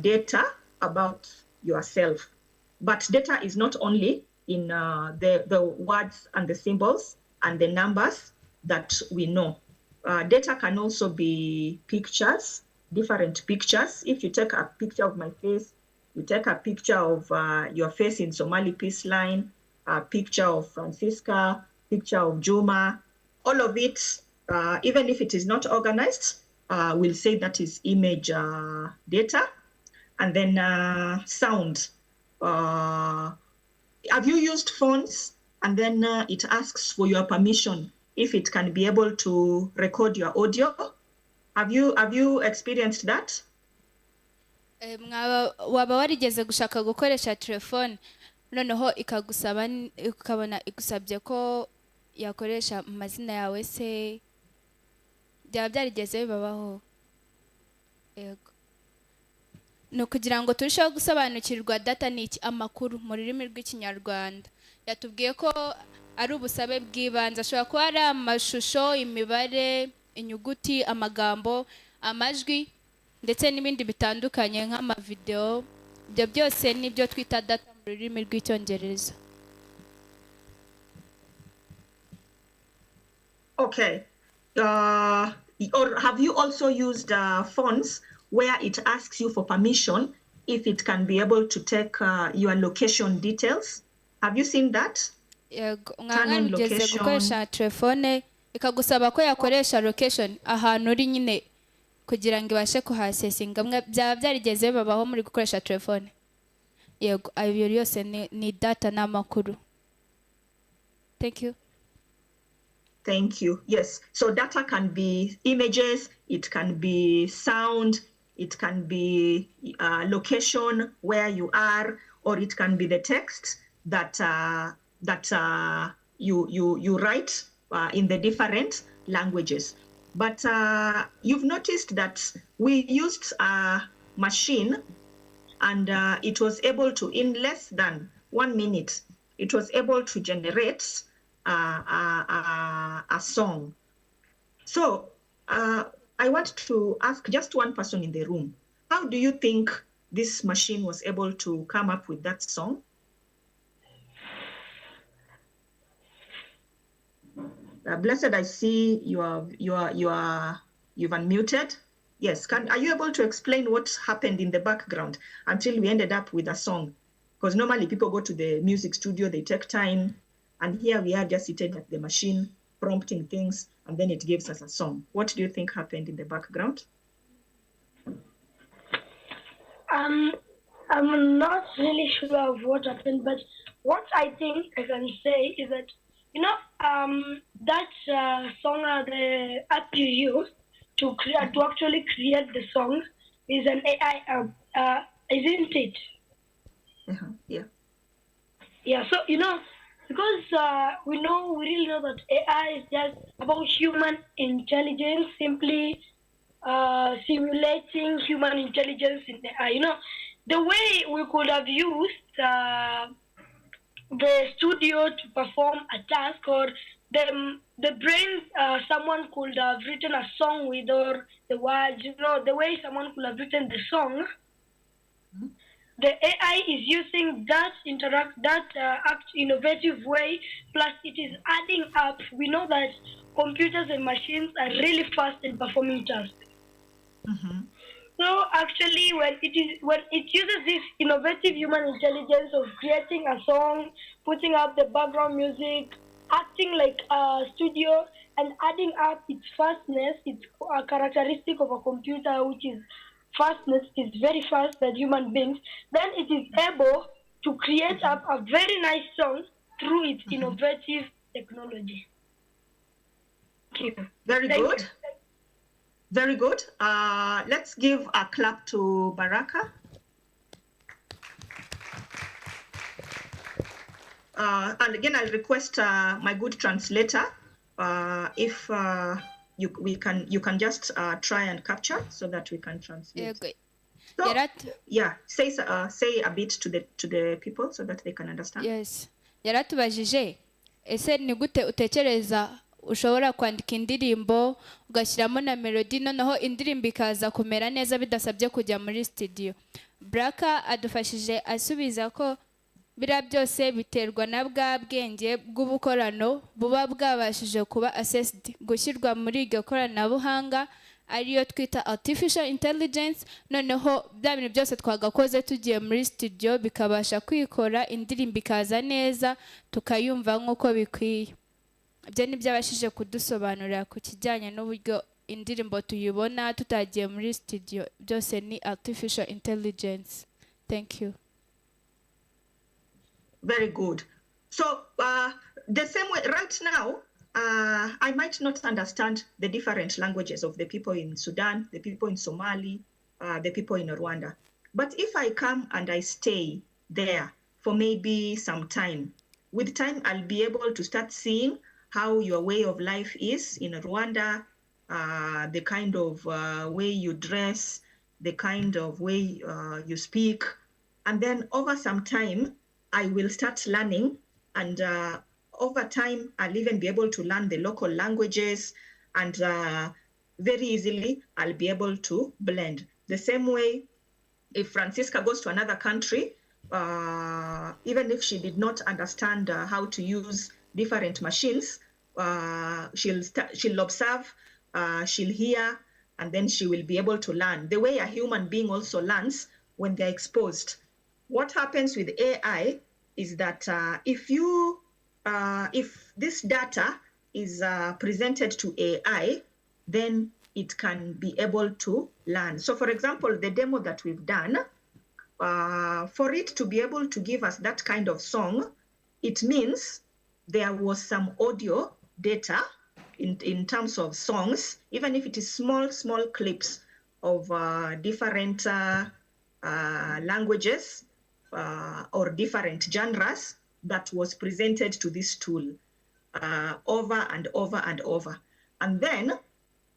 data about yourself. But data is not only in the words and the symbols and the numbers that we know. Data can also be pictures, different pictures. If you take a picture of my face, you take a picture of your face in Somali Peace Line, a picture of Francisca, picture of Juma, all of it, even if it is not organized, we'll say that is image data. And then sound. Have you used phones? And then it asks for your permission if it can be able to record your audio. Have you experienced that? Waba warigeze gushaka gukoresha telefone noneho ukabona igusabye ko yakoresha amazina yawe se? Byaba byarigeze bibabaho? Yego. No kugira ngo turusheho gusobanukirwa data ni iki, amakuru mu rurimi rw'ikinyarwanda. Yatubwiye ko ari ubusabe bw'ibanze, ashobora kuba ari amashusho, imibare, inyuguti, amagambo, amajwi ndetse n'ibindi bitandukanye nk'amavideo. Ibyo byose nibyo twita data mu rurimi rw'icyongereza. Okay. Or have you also used phones where it asks you for permission if it can be able to take your location details. Have you seen that? Yego, Turn umwana on ugeze location. gukoresha telefone ikagusaba ko yakoresha location ahantu uri nyine kugira ngo ibashe kuhasesinga. Byaba byarigeze babaho muri gukoresha telefone? Yego, ayo yose ni data n'amakuru. Thank you. Thank you. Yes. So data can be images, it can be sound, it can be location where you are, or it can be the text that you write in the different languages. But you've noticed that we used a machine, and it was able to, in less than 1 minute, it was able to generate a song. So I want to ask just one person in the room, how do you think this machine was able to come up with that song? Blessed, I see you've unmuted. Yes, are you able to explain what happened in the background until we ended up with a song? Because normally people go to the music studio, they take time, and here we are just seated at the machine, prompting things, and then it gives us a song. What do you think happened in the background? I'm not really sure of what happened, but what I think I can say is that, you know, that song, the app you use to actually create the songs is an AI app, isn't it? Yeah. Yeah, so, you know, because we really know that AI is just about human intelligence, simply simulating human intelligence in AI. You know, the way we could have used the studio to perform a task, or the brain, someone could have written a song with, or the words, you know, the way someone could have written the song. The AI is using that innovative way, plus it is adding up. We know that computers and machines are really fast in performing tasks. So actually, when it uses this innovative human intelligence of creating a song, putting up the background music, acting like a studio, and adding up its fastness, it's a characteristic of a computer, which is fastness, is very fast than human beings, then it is able to create up a very nice song through its innovative technology. Thank you. Very good. Very good. Let's give a clap to Baraka. And again, I'll request my good translator, if you can just try and capture so that we can translate. So, yeah, say a bit to the people so that they can understand. Yes. Yaratubajije, ese ni gute utekereza ushobora kwandika indirimbo ugashyiramo na melody, noneho indirimbo ikaza kumera neza bidasabye kujya muri studio. Braka adufashije asubiza ko biriya byose biterwa na bwa bwenge bw'ubukorano buba bwabashije kuba assessed, gushyirwa muri iryo koranabuhanga ariyo twita artificial intelligence. Noneho bya bintu byose twagakoze tugiye muri studio bikabasha kwikora, indirimbo ikaza neza tukayumva nk'uko bikwiye. Ibyo ni byabashije kudusobanurira ku kijyanye n'uburyo indirimbo tuyibona tutagiye muri studio. Byose ni artificial intelligence. Thank you. Very good. So the same way right now, I might not understand the different languages of the people in Sudan, the people in Somali, the people in Rwanda. But if I come and I stay there for maybe some time, with time I'll be able to start seeing how your way of life is in Rwanda, the kind of way you dress, the kind of way you speak. And then over some time, I will start learning, and over time, I'll even be able to learn the local languages, and very easily, I'll be able to blend. The same way, if Francisca goes to another country, even if she did not understand how to use different machines, she'll observe, she'll hear, and then she will be able to learn. The way a human being also learns when they're exposed. What happens with AI is that if this data is presented to AI, then it can be able to learn. So for example, the demo that we've done, for it to be able to give us that kind of song, it means there was some audio data in terms of songs, even if it is small clips of different languages or different genres that was presented to this tool over and over and over. And then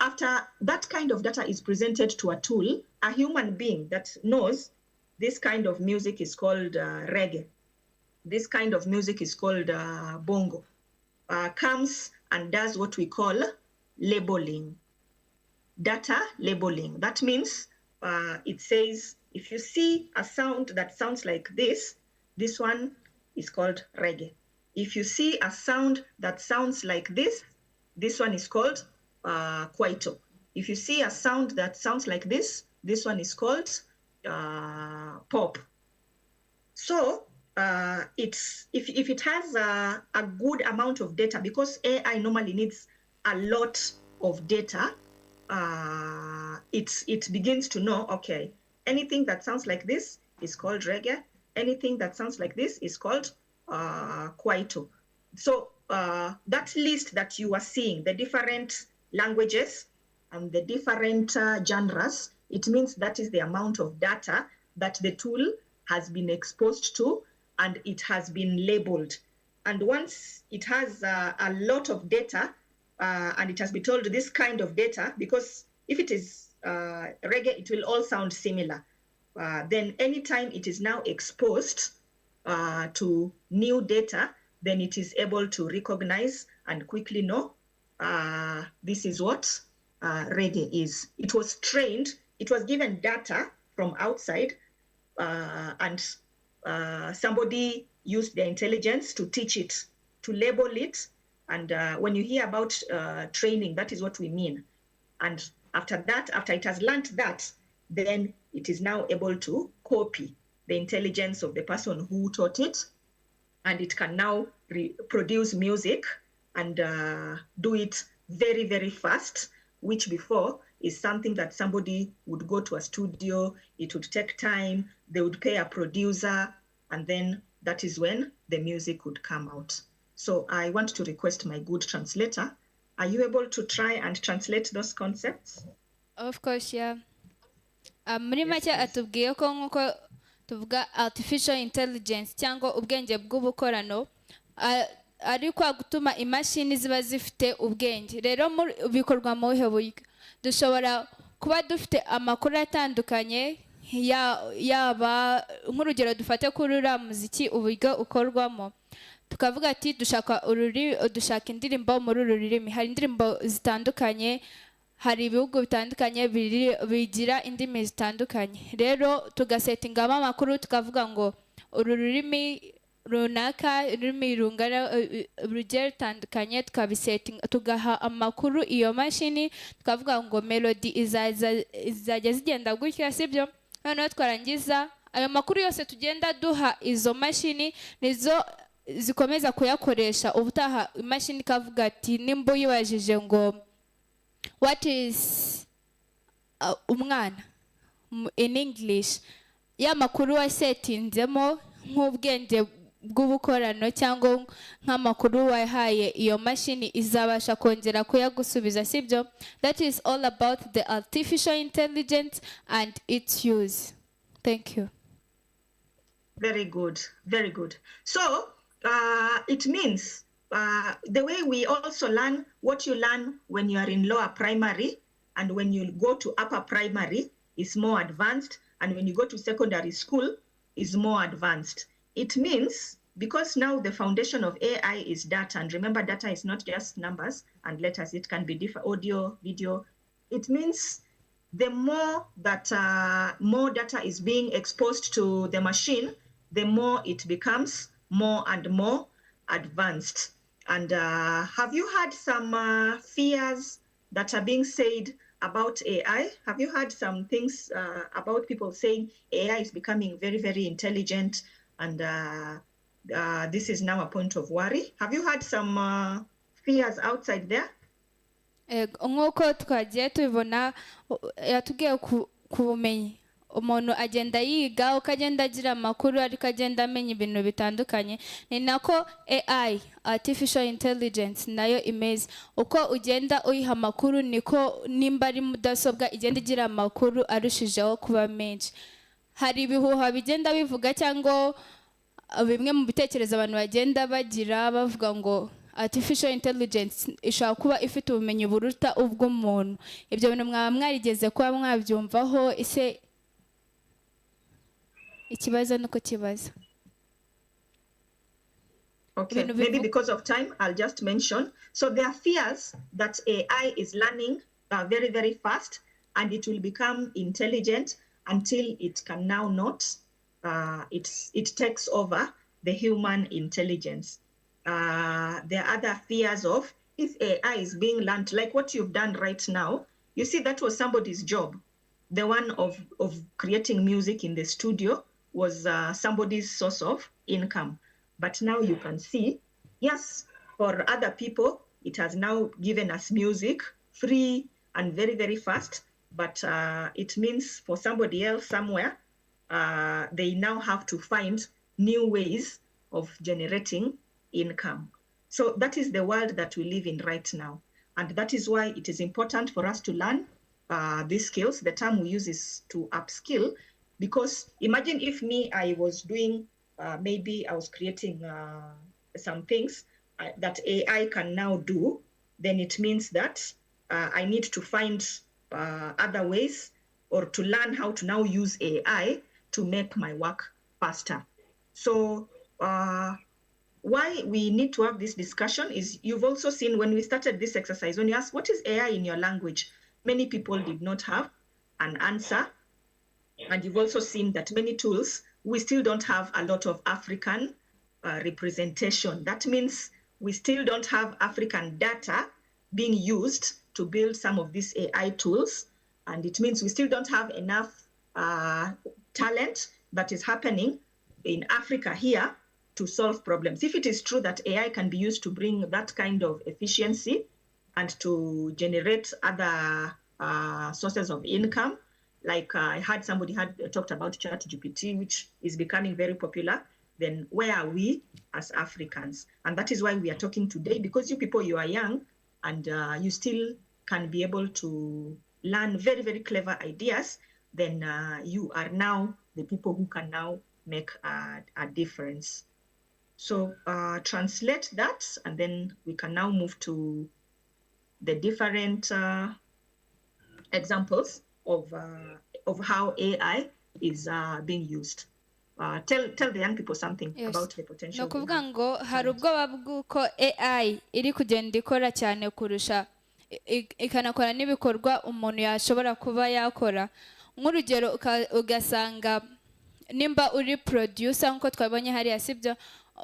after that kind of data is presented to a tool, a human being that knows this kind of music is called reggae, this kind of music is called bongo, comes and does what we call labeling, data labeling. That means it says, if you see a sound that sounds like this one is called reggae. If you see a sound that sounds like this one is called kwaito. If you see a sound that sounds like this one is called pop. So if it has a good amount of data, because AI normally needs a lot of data, it begins to know, okay, anything that sounds like this is called reggae. Anything that sounds like this is called kwaito. So that list that you are seeing, the different languages and the different genres, it means that is the amount of data that the tool has been exposed to, and it has been labeled. And once it has a lot of data, and it has been told this kind of data, because if it is reggae, it will all sound similar. Then anytime it is now exposed to new data, then it is able to recognize and quickly know this is what reggae is. It was trained, it was given data from outside, and somebody used their intelligence to teach it, to label it. And when you hear about training, that is what we mean. And after that, after it has learned that, then it is now able to copy the intelligence of the person who taught it, and it can now produce music and do it very, very fast, which before is something that somebody would go to a studio, it would take time, they would pay a producer, and then that is when the music would come out. So I want to request my good translator. Are you able to try and translate those concepts? Of course, yeah. Muri make atubwiye ko nk'uko tuvuga artificial intelligence cyangwa ubwenge bw'ubukorano ari kwa gutuma imashini ziba zifite ubwenge. Rero bikorwa mu buhe buryo? Dushobora kuba dufite amakuru atandukanye, yaba nk'urugero dufate kuri uriya muziki uburyo ukorwamo, tukavuga ati dushaka indirimbo muri uru rurimi. Hari indirimbo zitandukanye, hari ibihugu bitandukanye bigira indimi zitandukanye. Rero tugasetingamo amakuru, tukavuga ngo uru rurimi runaka, ururimi rungana rugiye rutandukanye, tukabisetinga, tugaha amakuru iyo mashini, tukavuga ngo melody izajya zigenda gutya, sibyo? Noneho twarangiza ayo makuru yose tugenda duha izo mashini, nizo zikomeza kuyakoresha. Ubutaha imashini ikavuga ati, nimba uyibajije ngo what is umwana in English, ya makuru wasetinzemo nk'ubwenge bw'ubukorano cyangwa nk'amakuru wahaye iyo mashini izabasha kongera kuyagusubiza, sibyo? That is all about the artificial intelligence and its use. Thank you. Very good, very good. So it means the way we also learn, what you learn when you are in lower primary and when you go to upper primary is more advanced, and when you go to secondary school is more advanced. It means, because now the foundation of AI is data, and remember, data is not just numbers and letters, it can be different, audio, video. It means the more that more data is being exposed to the machine, the more it becomes more and more advanced. And have you had some fears that are being said about AI. Have you heard some things about people saying AI is becoming very, very intelligent, and this is now a point of worry? Have you heard some fears outside there? Nk'uko twagiye tubibona yatubwiye ku bumenyi umuntu agenda yiga uko agenda agira amakuru ariko agenda amenya ibintu bitandukanye, ni nako AI artificial intelligence nayo imeze. Uko ugenda uyiha amakuru niko nimba ari mudasobwa igenda igira amakuru arushijeho kuba menshi. Hari ibihuha bigenda bivuga cyangwa bimwe mu bitekerezo abantu bagenda bagira bavuga ngo artificial intelligence ishobora kuba ifite ubumenyi buruta ubw'umuntu. Ibyo bintu mwaba mwarigeze kuba mwabyumvaho? Ise ikibazo nuko kibaza. Okay, maybe because of time, I'll just mention. So there are fears that AI is learning very, very fast, and it will become intelligent until it can now not. It takes over the human intelligence. There are other fears of if AI is being learned, like what you've done right now. You see, that was somebody's job. The one of creating music in the studio was somebody's source of income. But now you can see, yes, for other people, it has now given us music free and very, very fast. But it means for somebody else somewhere, they now have to find new ways of generating income. So that is the world that we live in right now. And that is why it is important for us to learn these skills. The term we use is to upskill, because imagine if I was doing, maybe I was creating some things that AI can now do, then it means that I need to find other ways or to learn how to now use AI to make my work faster. So why we need to have this discussion is you've also seen when we started this exercise, when you ask what is AI in your language, many people did not have an answer. And you've also seen that many tools, we still don't have a lot of African representation. That means we still don't have African data being used to build some of these AI tools. And it means we still don't have enough talent that is happening in Africa here to solve problems. If it is true that AI can be used to bring that kind of efficiency and to generate other sources of income, like I heard somebody had talked about ChatGPT, which is becoming very popular, then where are we as Africans? And that is why we are talking today, because you people, you are young and you still can be able to learn very, very clever ideas, then you are now the people who can now make a difference. So translate that, and then we can now move to the different examples of how AI is being used. Tell the young people something about the potential. No kuvuga ngo hari ubwoba bw'uko AI iri kugenda ikora cyane kurusha ikanakora n'ibikorwa umuntu yashobora kuba yakora. Nk'urugero ugasanga nimba uri producer nkuko twabonye hariya, sibyo,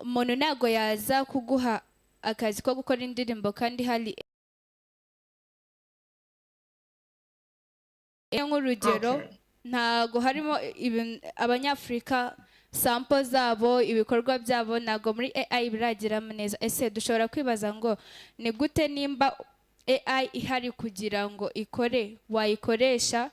umuntu ntago yaza kuguha akazi ko gukora indirimbo kandi hari nk'urugero ntago harimo abanyafurika sample zabo, ibikorwa byabo ntago muri AI biragiramo neza. Ese dushobora kwibaza ngo ni gute nimba AI ihari kugira ngo ikore, wayikoresha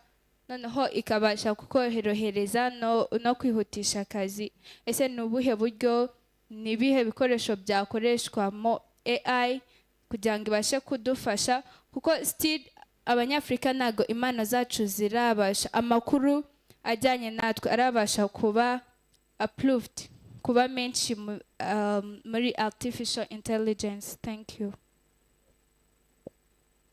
noneho ikabasha kukorohereza no kwihutisha akazi? Ese ni ubuhe buryo, ni ibihe bikoresho byakoreshwamo AI kugira ngo ibashe kudufasha? Kuko still abanyafurika ntago impano zacu zirabasha, amakuru ajyanye natwe arabasha kuba approved, kuba menshi muri artificial intelligence. Thank you.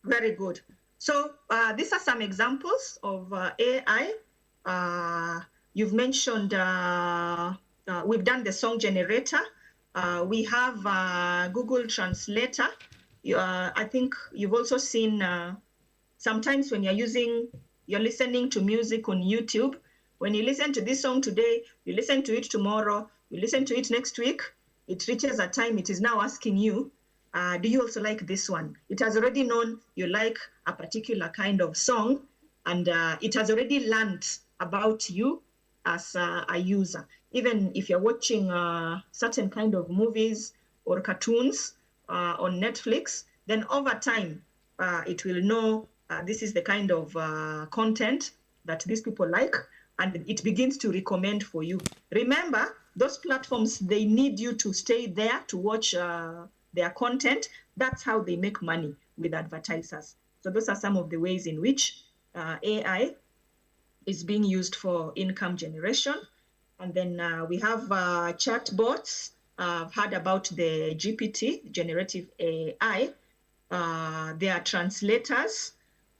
Very good. So these are some examples of AI. You've mentioned, we've done the song generator. We have Google Translator. I think you've also seen sometimes when you're listening to music on YouTube, when you listen to this song today, you listen to it tomorrow, you listen to it next week, it reaches a time it is now asking you do you also like this one? It has already known you like a particular kind of song, and it has already learned about you as a user. Even if you're watching certain kind of movies or cartoons on Netflix, then over time, it will know this is the kind of content that these people like, and it begins to recommend for you. Remember, those platforms, they need you to stay there to watch their content. That's how they make money with advertisers. So those are some of the ways in which AI is being used for income generation. And then we have chatbots. I've heard about the GPT, generative AI. There are translators.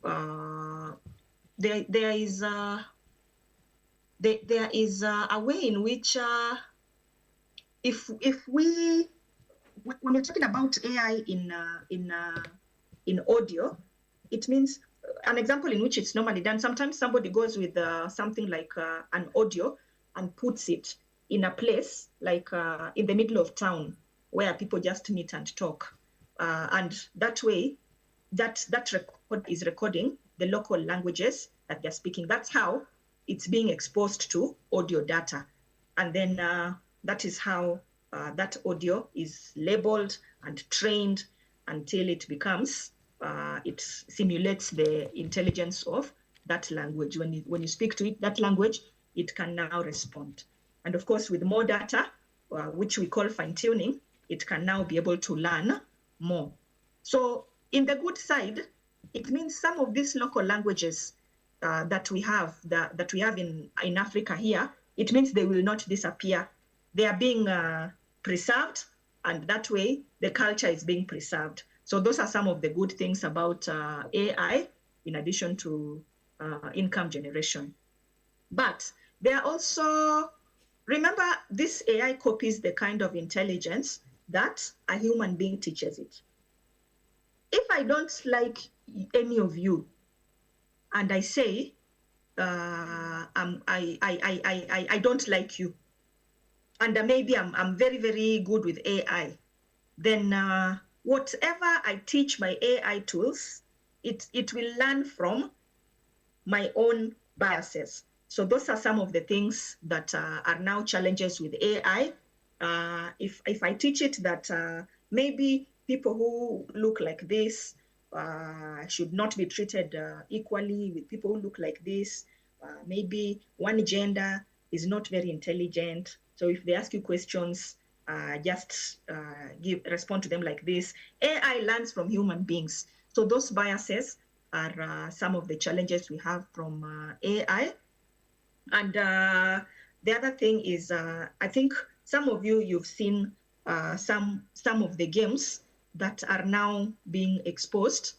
There is a way in which if we, when you're talking about AI in audio, it means an example in which it's normally done. Sometimes somebody goes with something like an audio and puts it in a place like in the middle of town where people just meet and talk. And that way, that record is recording the local languages that they're speaking. That's how it's being exposed to audio data. And then that is how that audio is labeled and trained until it becomes, it simulates the intelligence of that language. When you speak to it, that language, it can now respond. And of course, with more data, which we call fine-tuning, it can now be able to learn more. So in the good side, it means some of these local languages that we have in Africa here, it means they will not disappear. They are being preserved, and that way the culture is being preserved. So those are some of the good things about AI, in addition to income generation. But there are also, remember, this AI copies the kind of intelligence that a human being teaches it. If I don't like any of you, and I say, I don't like you, and maybe I'm very, very good with AI, then whatever I teach my AI tools, it will learn from my own biases. So those are some of the things that are now challenges with AI. If I teach it that maybe people who look like this should not be treated equally with people who look like this, maybe one gender is not very intelligent. So if they ask you questions, just respond to them like this. AI learns from human beings. So those biases are some of the challenges we have from AI. And the other thing is, I think some of you've seen some of the games that are now being exposed,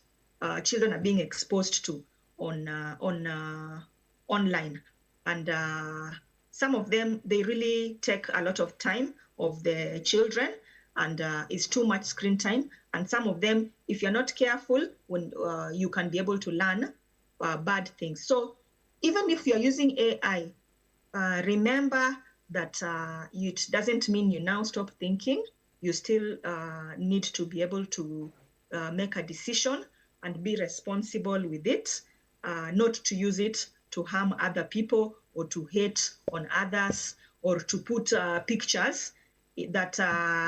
children are being exposed to on online. And some of them, they really take a lot of time of the children, and it's too much screen time. And some of them, if you're not careful, when you can be able to learn bad things. So even if you're using AI, remember that it doesn't mean you now stop thinking. You still need to be able to make a decision and be responsible with it, not to use it to harm other people or to hate on others or to put pictures that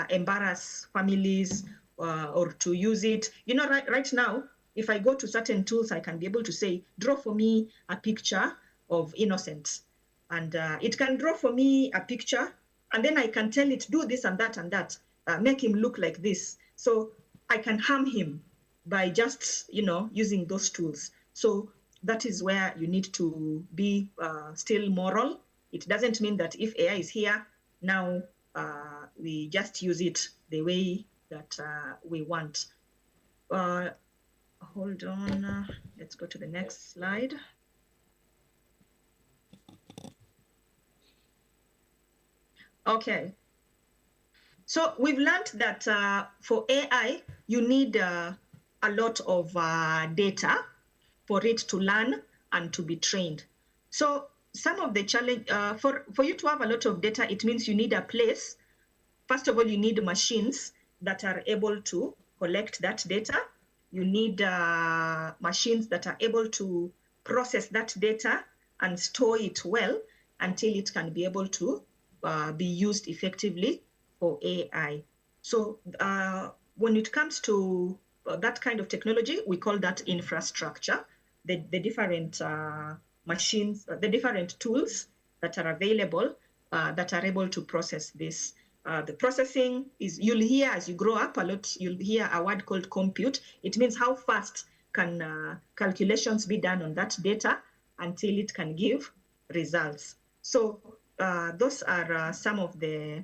embarrass families or to use it. You know, right now, if I go to certain tools, I can be able to say, draw for me a picture of Innocent. And it can draw for me a picture, and then I can tell it, do this and that and that, make him look like this. So I can harm him by just, using those tools. So that is where you need to be still moral. It doesn't mean that if AI is here, now we just use it the way that we want. Hold on, let's go to the next slide. Okay, so we've learned that for AI, you need a lot of data for it to learn and to be trained. So some of the challenge, for you to have a lot of data, it means you need a place. First of all, you need machines that are able to collect that data. You need machines that are able to process that data and store it well until it can be able to be used effectively for AI. So when it comes to that kind of technology, we call that infrastructure. The different machines, the different tools that are available that are able to process this. The processing is, you'll hear as you grow up a lot, you'll hear a word called compute. It means how fast can calculations be done on that data until it can give results. So those are some of the,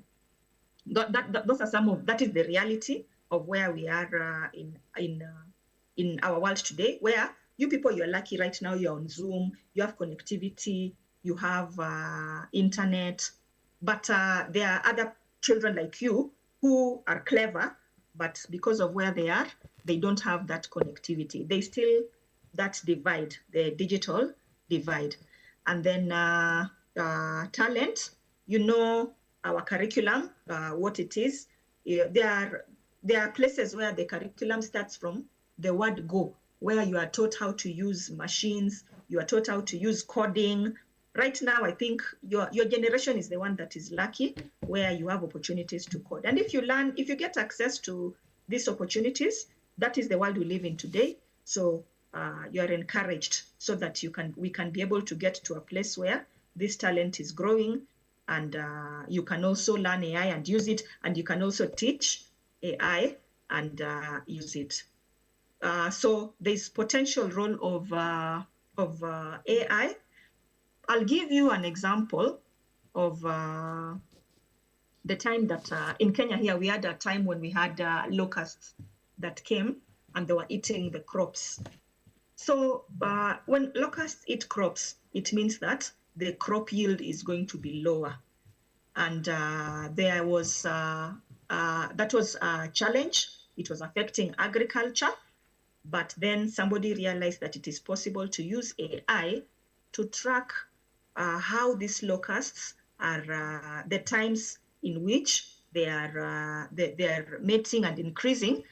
that is the reality of where we are in our world today, where you people, you're lucky right now, you're on Zoom, you have connectivity, you have internet, but there are other children like you who are clever, but because of where they are, they don't have that connectivity. They still, that divide, the digital divide. And then talent, you know our curriculum, what it is. There are places where the curriculum starts from the word go, where you are taught how to use machines, you are taught how to use coding. Right now, I think your generation is the one that is lucky, where you have opportunities to code. And if you learn, if you get access to these opportunities, that is the world we live in today. So you are encouraged so that we can be able to get to a place where this talent is growing, and you can also learn AI and use it, and you can also teach AI and use it. So there's potential role of AI. I'll give you an example of the time that in Kenya here, we had a time when we had locusts that came and they were eating the crops. So when locusts eat crops, it means that the crop yield is going to be lower. And there was, that was a challenge. It was affecting agriculture. But then somebody realized that it is possible to use AI to track how these locusts are, the times in which they are mating and increasing,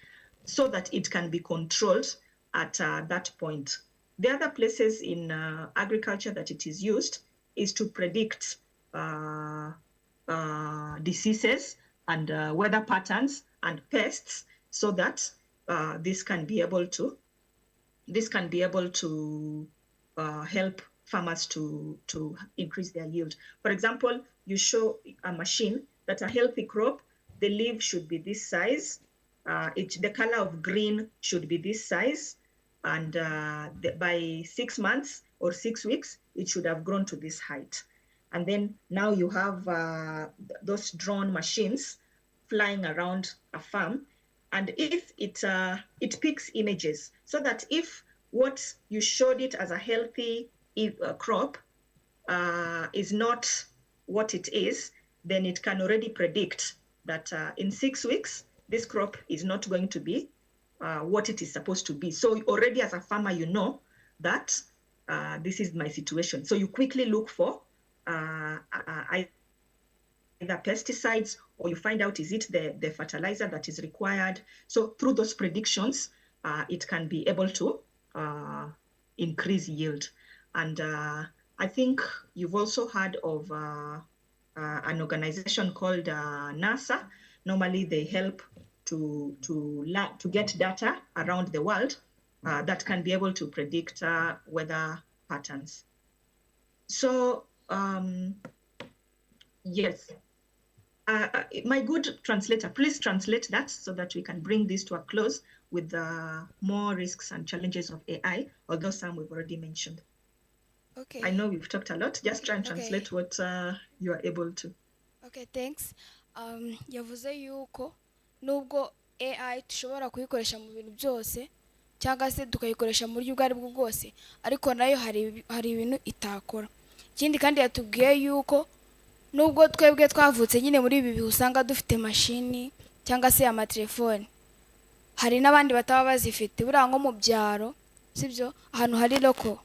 so that it can be controlled at that point. The other places in agriculture that it is used is to predict diseases and weather patterns and pests, so that this can be able to help farmers to increase their yield. For example, you show a machine that a healthy crop, the leaf should be this size, the color of green should be this size, and by 6 months or 6 weeks, it should have grown to this height. And then now you have those drone machines flying around a farm, and if it picks images, so that if what you showed it as a healthy crop is not what it is, then it can already predict that in 6 weeks, this crop is not going to be what it is supposed to be. So already as a farmer, you know that this is my situation. So you quickly look for either pesticides, or you find out, is it the fertilizer that is required? So through those predictions, it can be able to increase yield. And I think you've also heard of an organization called NASA. Normally they help to get data around the world that can be able to predict weather patterns. So yes, my good translator, please translate that so that we can bring this to a close with more risks and challenges of AI, although some we've already mentioned. Okay. I know we've talked a lot. Just try and translate what you are able to. Okay, thanks. Yavuze yuko nubwo AI tushobora kuyikoresha mu bintu byose cyangwa se tukayikoresha mu buryo ubwo ari bwo bwose, ariko nayo hari ibintu itakora. Ikindi kandi yatubwiye yuko nubwo twebwe twavutse nyine muri ibi bihe usanga dufite mashini cyangwa se amatelefone, hari n'abandi bataba bazifite. Buriya nko mu byaro, sibyo, ahantu hari loko,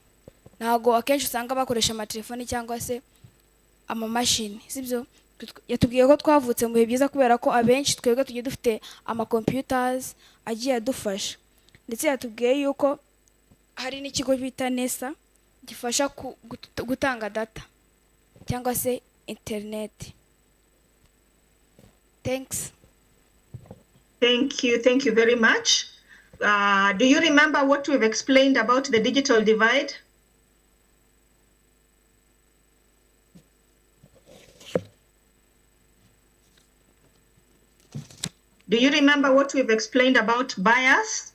ntago akenshi usanga bakoresha amatelefone cyangwa se amamashini, sibyo. yatubwiye ko twavutse mu bihe byiza kubera ko abenshi twebwe tugiye dufite computers agiye adufasha, ndetse yatubwiye yuko hari n'ikigo bita NESA gifasha gutanga data cyangwa se internet. Thanks. Thank you very much. Do you remember what we've explained about the digital divide? Do you remember what we've explained about bias?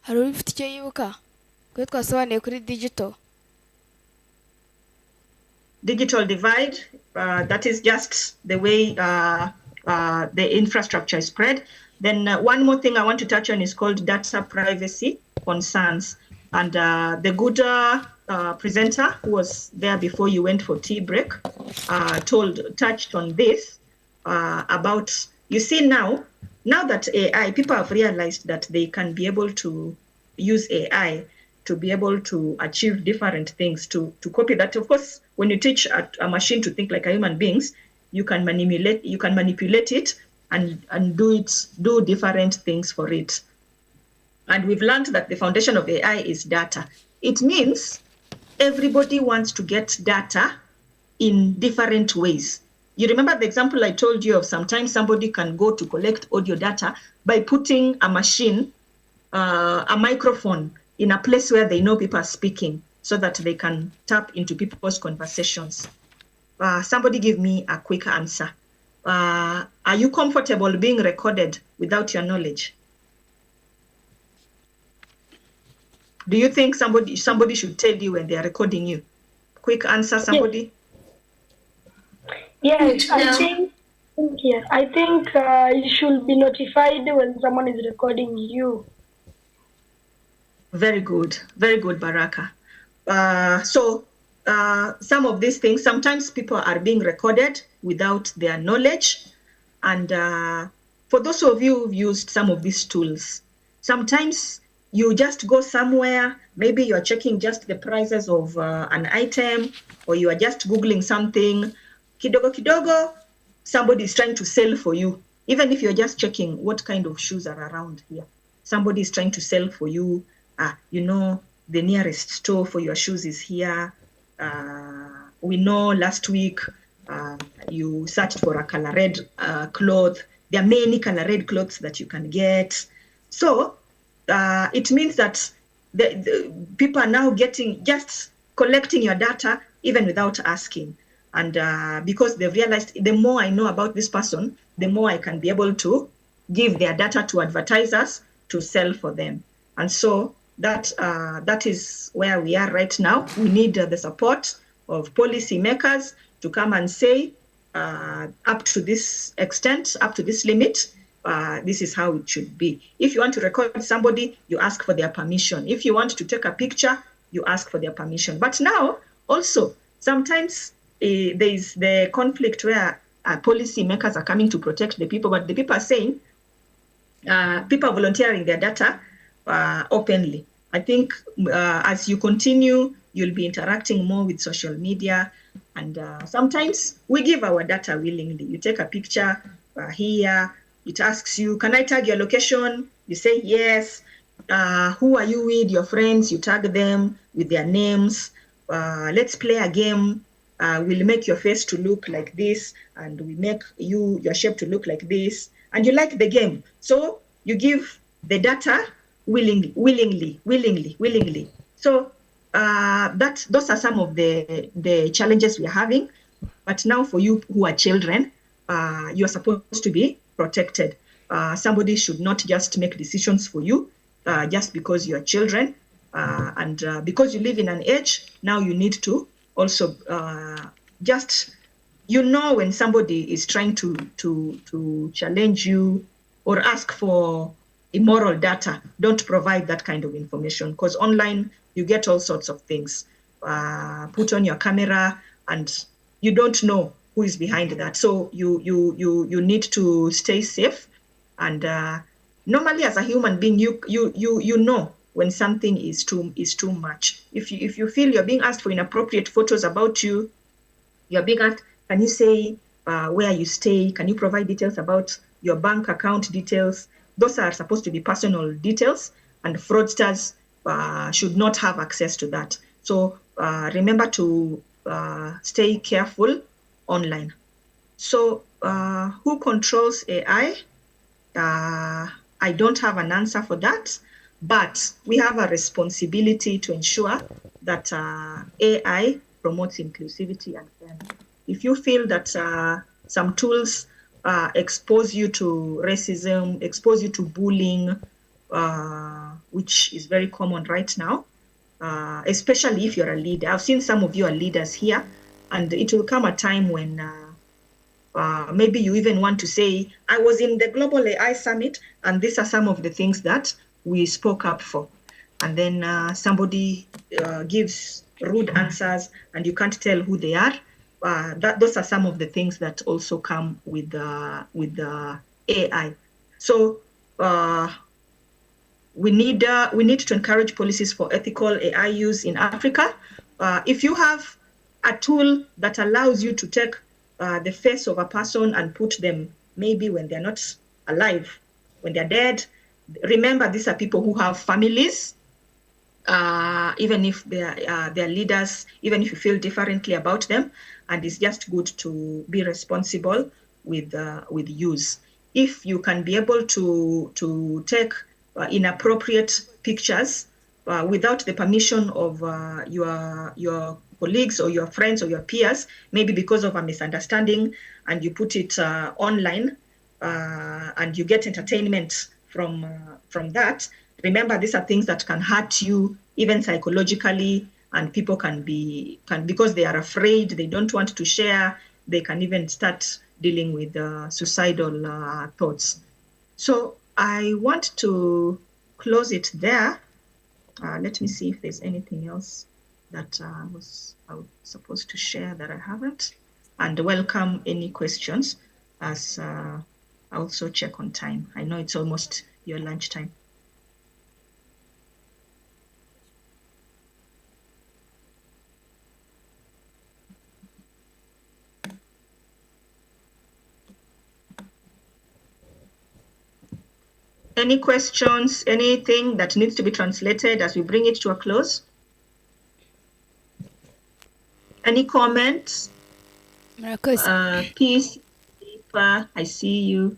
Hari ufite icyo yibuka ko twasobanuye kuri digital divide? That is just the way the infrastructure is spread. Then one more thing I want to touch on is called data privacy concerns. And the good presenter who was there before you went for tea break touched on this about, you see now that AI, people have realized that they can be able to use AI to be able to achieve different things, to copy that. Of course, when you teach a machine to think like a human beings, you can manipulate it and do different things for it. And we've learned that the foundation of AI is data. It means everybody wants to get data in different ways. You remember the example I told you of, sometimes somebody can go to collect audio data by putting a machine, a microphone in a place where they know people are speaking so that they can tap into people's conversations. Somebody give me a quick answer. Are you comfortable being recorded without your knowledge? Do you think somebody should tell you when they are recording you? Quick answer, somebody. Yes, I think you should be notified when someone is recording you. Very good, Baraka. So some of these things, sometimes people are being recorded without their knowledge. And for those of you who've used some of these tools, sometimes you just go somewhere, maybe you're checking just the prices of an item, or you are just Googling something. Kidogo kidogo, somebody is trying to sell for you. Even if you're just checking what kind of shoes are around here, somebody is trying to sell for you. The nearest store for your shoes is here. We know last week you searched for a color red cloth. There are many color red clothes that you can get. So it means that the people are now just collecting your data even without asking. And because they've realized the more I know about this person, the more I can be able to give their data to advertisers to sell for them. And so that is where we are right now. We need the support of policy makers to come and say, up to this extent, up to this limit, this is how it should be. If you want to record somebody, you ask for their permission. If you want to take a picture, you ask for their permission. But now, also, sometimes there is the conflict where policy makers are coming to protect the people, but the people are saying, people are volunteering their data openly. I think as you continue, you'll be interacting more with social media. And sometimes we give our data willingly. You take a picture here, it asks you, can I tag your location? You say yes. Who are you with? Your friends, you tag them with their names. Let's play a game. We'll make your face to look like this, and we make your shape to look like this. And you like the game. So you give the data willingly. So those are some of the challenges we are having. But now for you who are children, you are supposed to be protected. Somebody should not just make decisions for you just because you are children. And because you live in an age, now you need to also when somebody is trying to challenge you or ask for immoral data, don't provide that kind of information, because online you get all sorts of things. Put on your camera and you don't know who is behind that. So you need to stay safe. And normally as a human being, you know when something is too much. if you feel you're being asked for inappropriate photos about you, you're being asked, can you say where you stay? Can you provide details about your bank account details? Those are supposed to be personal details, and fraudsters should not have access to that. So remember to stay careful online. So who controls AI? I don't have an answer for that, but we have a responsibility to ensure that AI promotes inclusivity and fairness. If you feel that some tools expose you to racism, expose you to bullying, which is very common right now, especially if you're a leader. I've seen some of you are leaders here, and it will come a time when maybe you even want to say, I was in the Global AI Summit, and these are some of the things that we spoke up for. And then somebody gives rude answers, and you can't tell who they are. Those are some of the things that also come with the AI. So we need to encourage policies for ethical AI use in Africa. If you have a tool that allows you to take the face of a person and put them maybe when they're not alive, when they're dead, remember these are people who have families. Even if they're leaders, even if you feel differently about them, and it's just good to be responsible with use. If you can be able to take inappropriate pictures without the permission of your colleagues or your friends or your peers, maybe because of a misunderstanding, and you put it online, and you get entertainment from that. Remember, these are things that can hurt you even psychologically, and people can because they are afraid, they don't want to share, they can even start dealing with suicidal thoughts. So I want to close it there. Let me see if there's anything else that I was supposed to share that I haven't, and welcome any questions as I also check on time. I know it's almost your lunch time. Any questions, anything that needs to be translated as we bring it to a close? Any comments? Peace, I see you.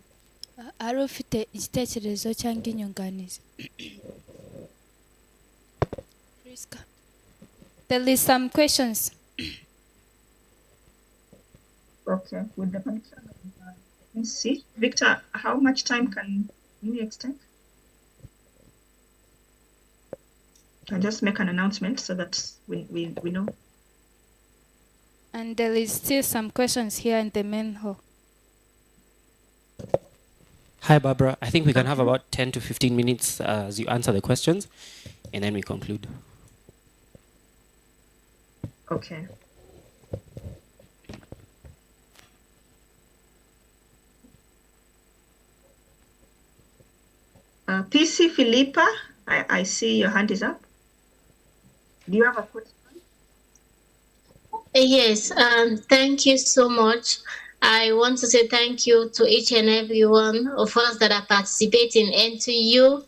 Ari ufite igitekerezo cyangwa inyunganizi? There is some questions. Okay, with the permission of let me see. Victor, how much time can you extend? I'll just make an announcement so that we know. And there is still some questions here in the main hall. Hi, Barbara. I think we can have about 10 to 15 minutes as you answer the questions, and then we conclude. Okay. PC Philippa, I see your hand is up. Do you have a question? Yes, thank you so much. I want to say thank you to each and every one of us that are participating, and to you,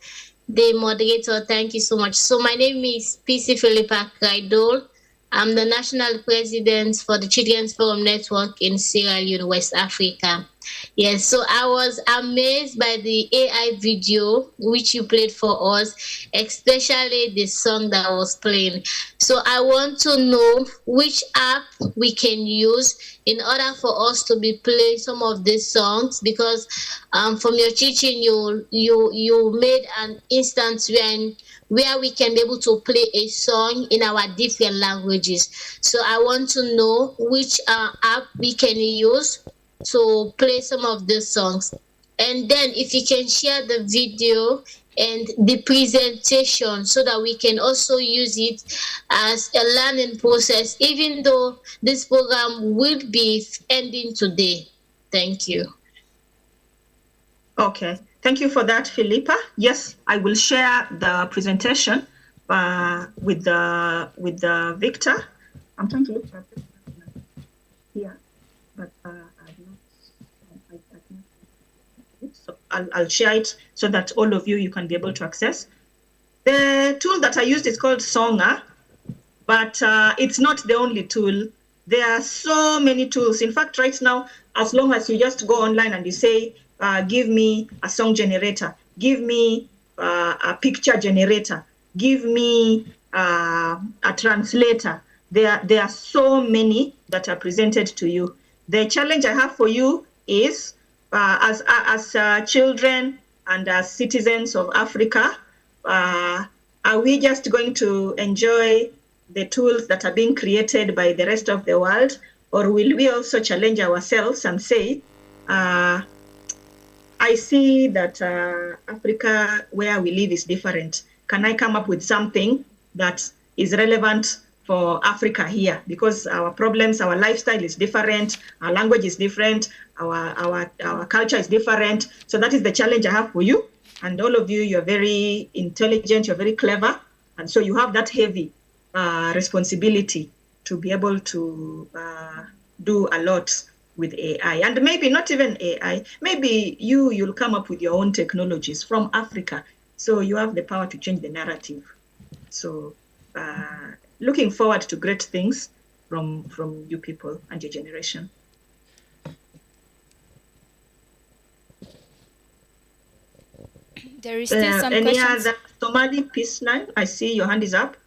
the moderator, thank you so much. So my name is PC Philippa Kraidol. I'm the national president for the Children's Forum Network in Sierra Leone, West Africa. Yes, so I was amazed by the AI video which you played for us, especially the song that was playing. So I want to know which app we can use in order for us to be playing some of these songs, because from your teaching you made an instance where we can be able to play a song in our different languages. So I want to know which app we can use to play some of these songs. And then if you can share the video and the presentation so that we can also use it as a learning process, even though this program will be ending today. Thank you. Okay, thank you for that, Philippa. Yes, I will share the presentation with the Victor. I'm trying to look for it here, but so I'll share it so that all of you can be able to access. The tool that I used is called Songa, but it's not the only tool. There are so many tools. In fact, right now, as long as you just go online and you say, give me a song generator, give me a picture generator, give me a translator. There are so many that are presented to you. The challenge I have for you is, as children and as citizens of Africa, are we just going to enjoy the tools that are being created by the rest of the world, or will we also challenge ourselves and say, I see that Africa, where we live, is different. Can I come up with something that is relevant for Africa here? Because our problems, our lifestyle is different, our language is different, our culture is different. So that is the challenge I have for you. And all of you, you're very intelligent, you're very clever. And so you have that heavy responsibility to be able to do a lot with AI. And maybe not even AI, maybe you'll come up with your own technologies from Africa. So you have the power to change the narrative. So looking forward to great things from you people and your generation. There is still some any questions. other Somali peace line? I see your hand is up.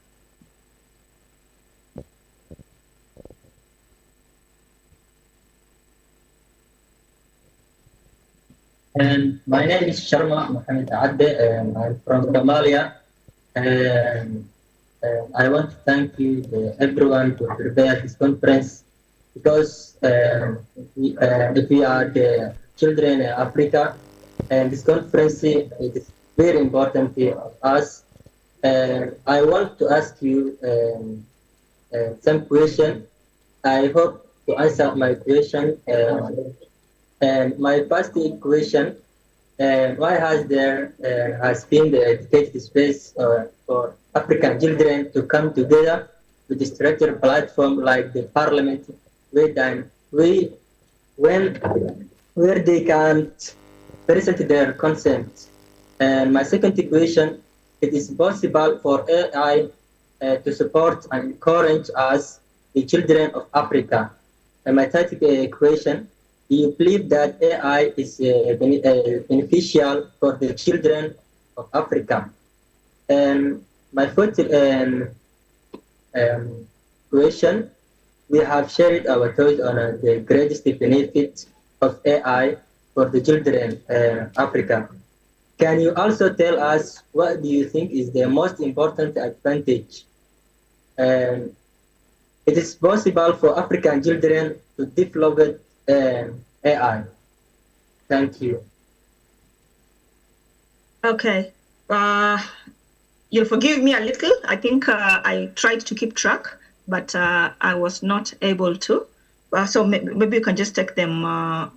And my name is Sharma Mohammed Adde, and I'm from Somalia. And I want to thank you, everyone, to prepare this conference, because if we are the children in Africa, and this conference is very important for us. I want to ask you some question. I hope to answer my question. And my first question, why has there has been the dedicated space for African children to come together with a structured platform like the parliament, where they can present their consent? And my second question, it is possible for AI to support and encourage us, the children of Africa? And my third question, do you believe that AI is beneficial for the children of Africa? And my fourth question, we have shared our thoughts on the greatest benefits of AI for the children of Africa. Can you also tell us what do you think is the most important advantage? It is possible for African children to develop AI. Thank you. Okay. You'll forgive me a little. I think I tried to keep track, but I was not able to. So maybe you can just take them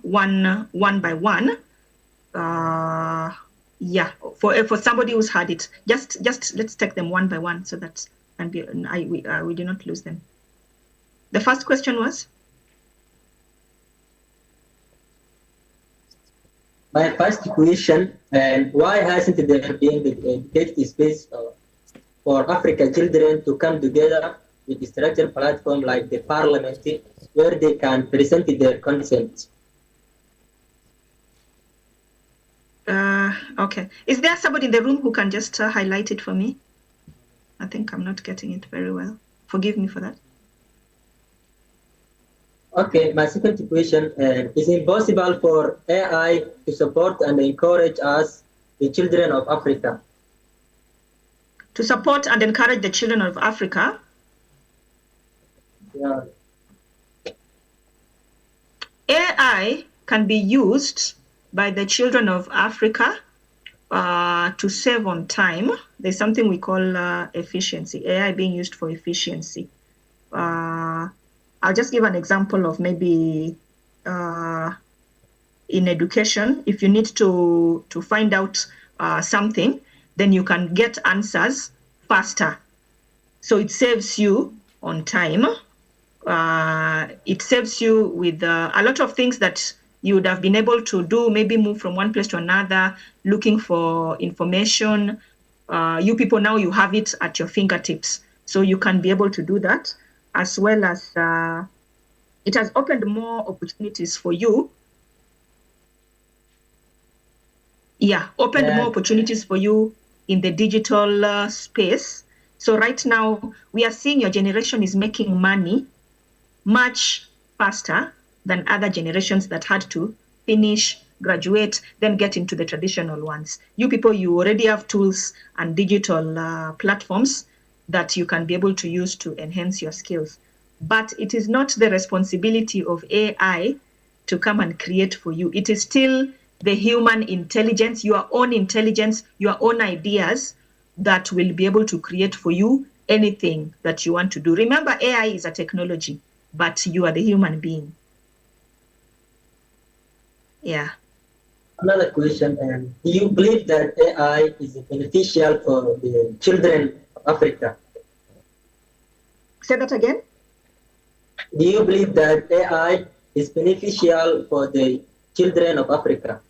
one by one. Yeah, for somebody who's had it, just let's take them one by one so that we do not lose them. The first question was? My first question, why hasn't there been the dedicated space for African children to come together with a structured platform like the parliament, where they can present their consent? Okay. Is there somebody in the room who can just highlight it for me? I think I'm not getting it very well. Forgive me for that. Okay, my second question, is it possible for AI to support and encourage us, the children of Africa? To support and encourage the children of Africa? Yeah. AI can be used by the children of Africa to save on time. There's something we call efficiency, AI being used for efficiency. I'll just give an example of maybe in education, if you need to find out something, then you can get answers faster. So it saves you on time. It saves you with a lot of things that you would have been able to do, maybe move from one place to another, looking for information. You people now, you have it at your fingertips. So you can be able to do that, as well as it has opened more opportunities for you. Yeah, opened more opportunities for you in the digital space. So right now, we are seeing your generation is making money much faster than other generations that had to finish, graduate, then get into the traditional ones. You people, you already have tools and digital platforms that you can be able to use to enhance your skills. But it is not the responsibility of AI to come and create for you. It is still the human intelligence, your own intelligence, your own ideas that will be able to create for you anything that you want to do. Remember, AI is a technology, but you are the human being. Yeah. Another question, do you believe that AI is beneficial for the children of Africa? Say that again? Do you believe that AI is beneficial for the children of Africa?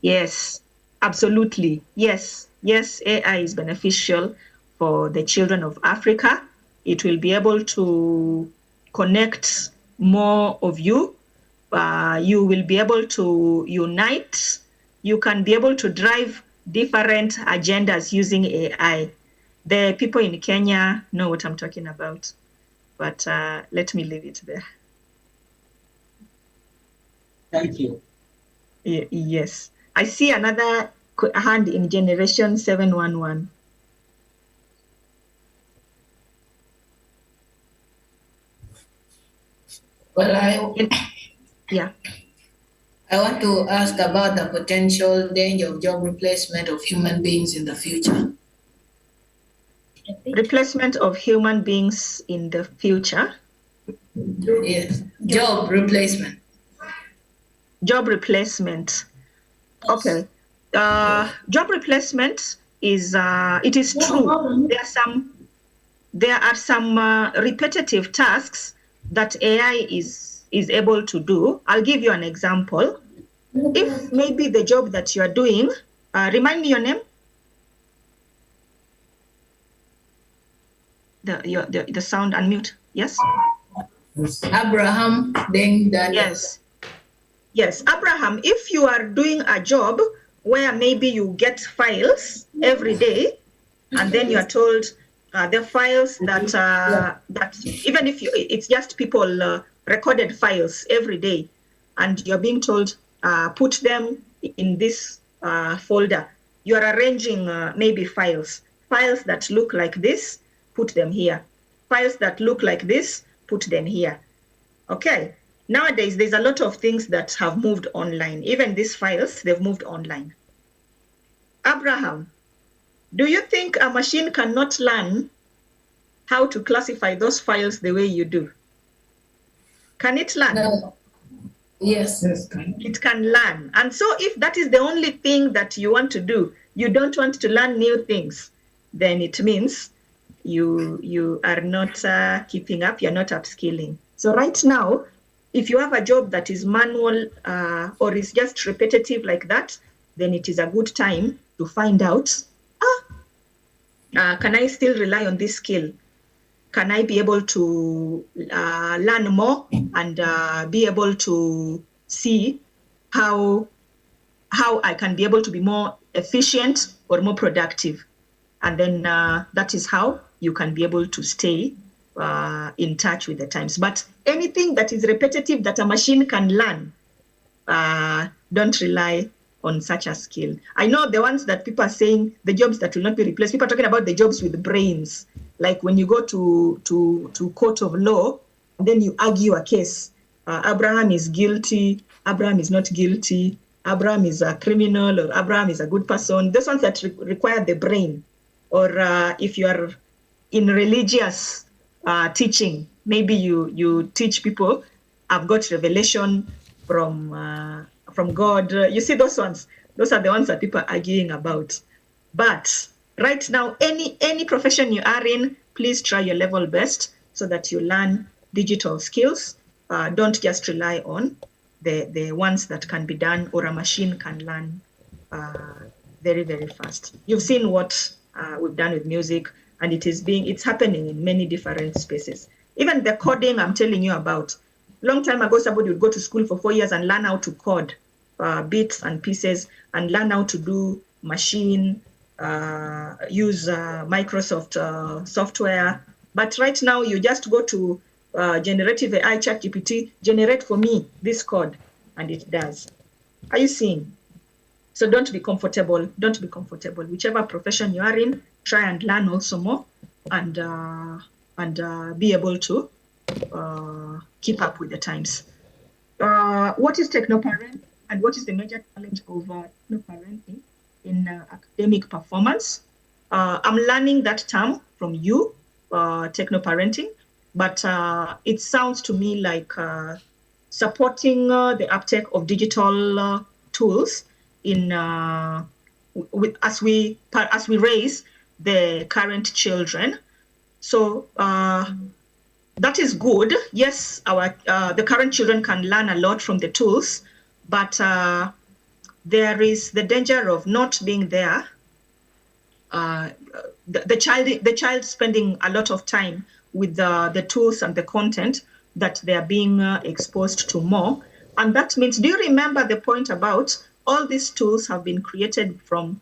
Yes, absolutely. Yes, AI is beneficial for the children of Africa. It will be able to connect more of you. You will be able to unite. You can be able to drive different agendas using AI. The people in Kenya know what I'm talking about, but let me leave it there. Thank you. Yes. I see another hand in generation 711. Well, I want to ask about the potential danger of job replacement of human beings in the future. Replacement of human beings in the future? Yes, job replacement. Job replacement. Okay. Job replacement is, it is true. There are some repetitive tasks that AI is able to do. I'll give you an example. If maybe the job that you are doing, remind me your name. The sound, unmute. Yes? Abraham Deng Daniel. Yes, Abraham, if you are doing a job where maybe you get files every day, and then you are told the files that even if it's just people recorded files every day, and you're being told put them in this folder. You are arranging maybe files that look like this, put them here. Files that look like this, put them here. Okay. Nowadays, there's a lot of things that have moved online. Even these files, they've moved online. Abraham, do you think a machine cannot learn how to classify those files the way you do? Can it learn? No. Yes. It can learn. And so if that is the only thing that you want to do, you don't want to learn new things, then it means you are not keeping up, you're not upskilling. So right now, if you have a job that is manual or is just repetitive like that, then it is a good time to find out, can I still rely on this skill? Can I be able to learn more and be able to see how I can be able to be more efficient or more productive? And then that is how you can be able to stay in touch with the times. But anything that is repetitive that a machine can learn, don't rely on such a skill. I know the ones that people are saying, the jobs that will not be replaced, people are talking about the jobs with brains. Like when you go to court of law, and then you argue a case. Abraham is guilty, Abraham is not guilty, Abraham is a criminal, or Abraham is a good person. Those ones that require the brain. Or if you are in religious teaching, maybe you teach people, I've got revelation from God. You see those ones? Those are the ones that people are arguing about. But right now, any profession you are in, please try your level best so that you learn digital skills. Don't just rely on the ones that can be done or a machine can learn very, very fast. You've seen what we've done with music, and it's happening in many different spaces. Even the coding I'm telling you about. Long time ago, somebody would go to school for 4 years and learn how to code bits and pieces and learn how to do machine, use Microsoft software. But right now, you just go to generative AI, ChatGPT, generate for me this code, and it does. Are you seeing? So don't be comfortable. Don't be comfortable. Whichever profession you are in, try and learn also more, and be able to keep up with the times. What is technoparenting, and what is the major challenge of technoparenting in academic performance? I'm learning that term from you, technoparenting, but it sounds to me like supporting the uptake of digital tools in as we raise the current children. So that is good. Yes, the current children can learn a lot from the tools, but there is the danger of not being there. The child spending a lot of time with the tools and the content that they are being exposed to more. And that means, do you remember the point about all these tools have been created from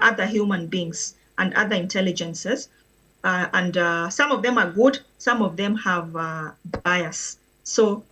other human beings and other intelligences? And some of them are good, some of them have bias. So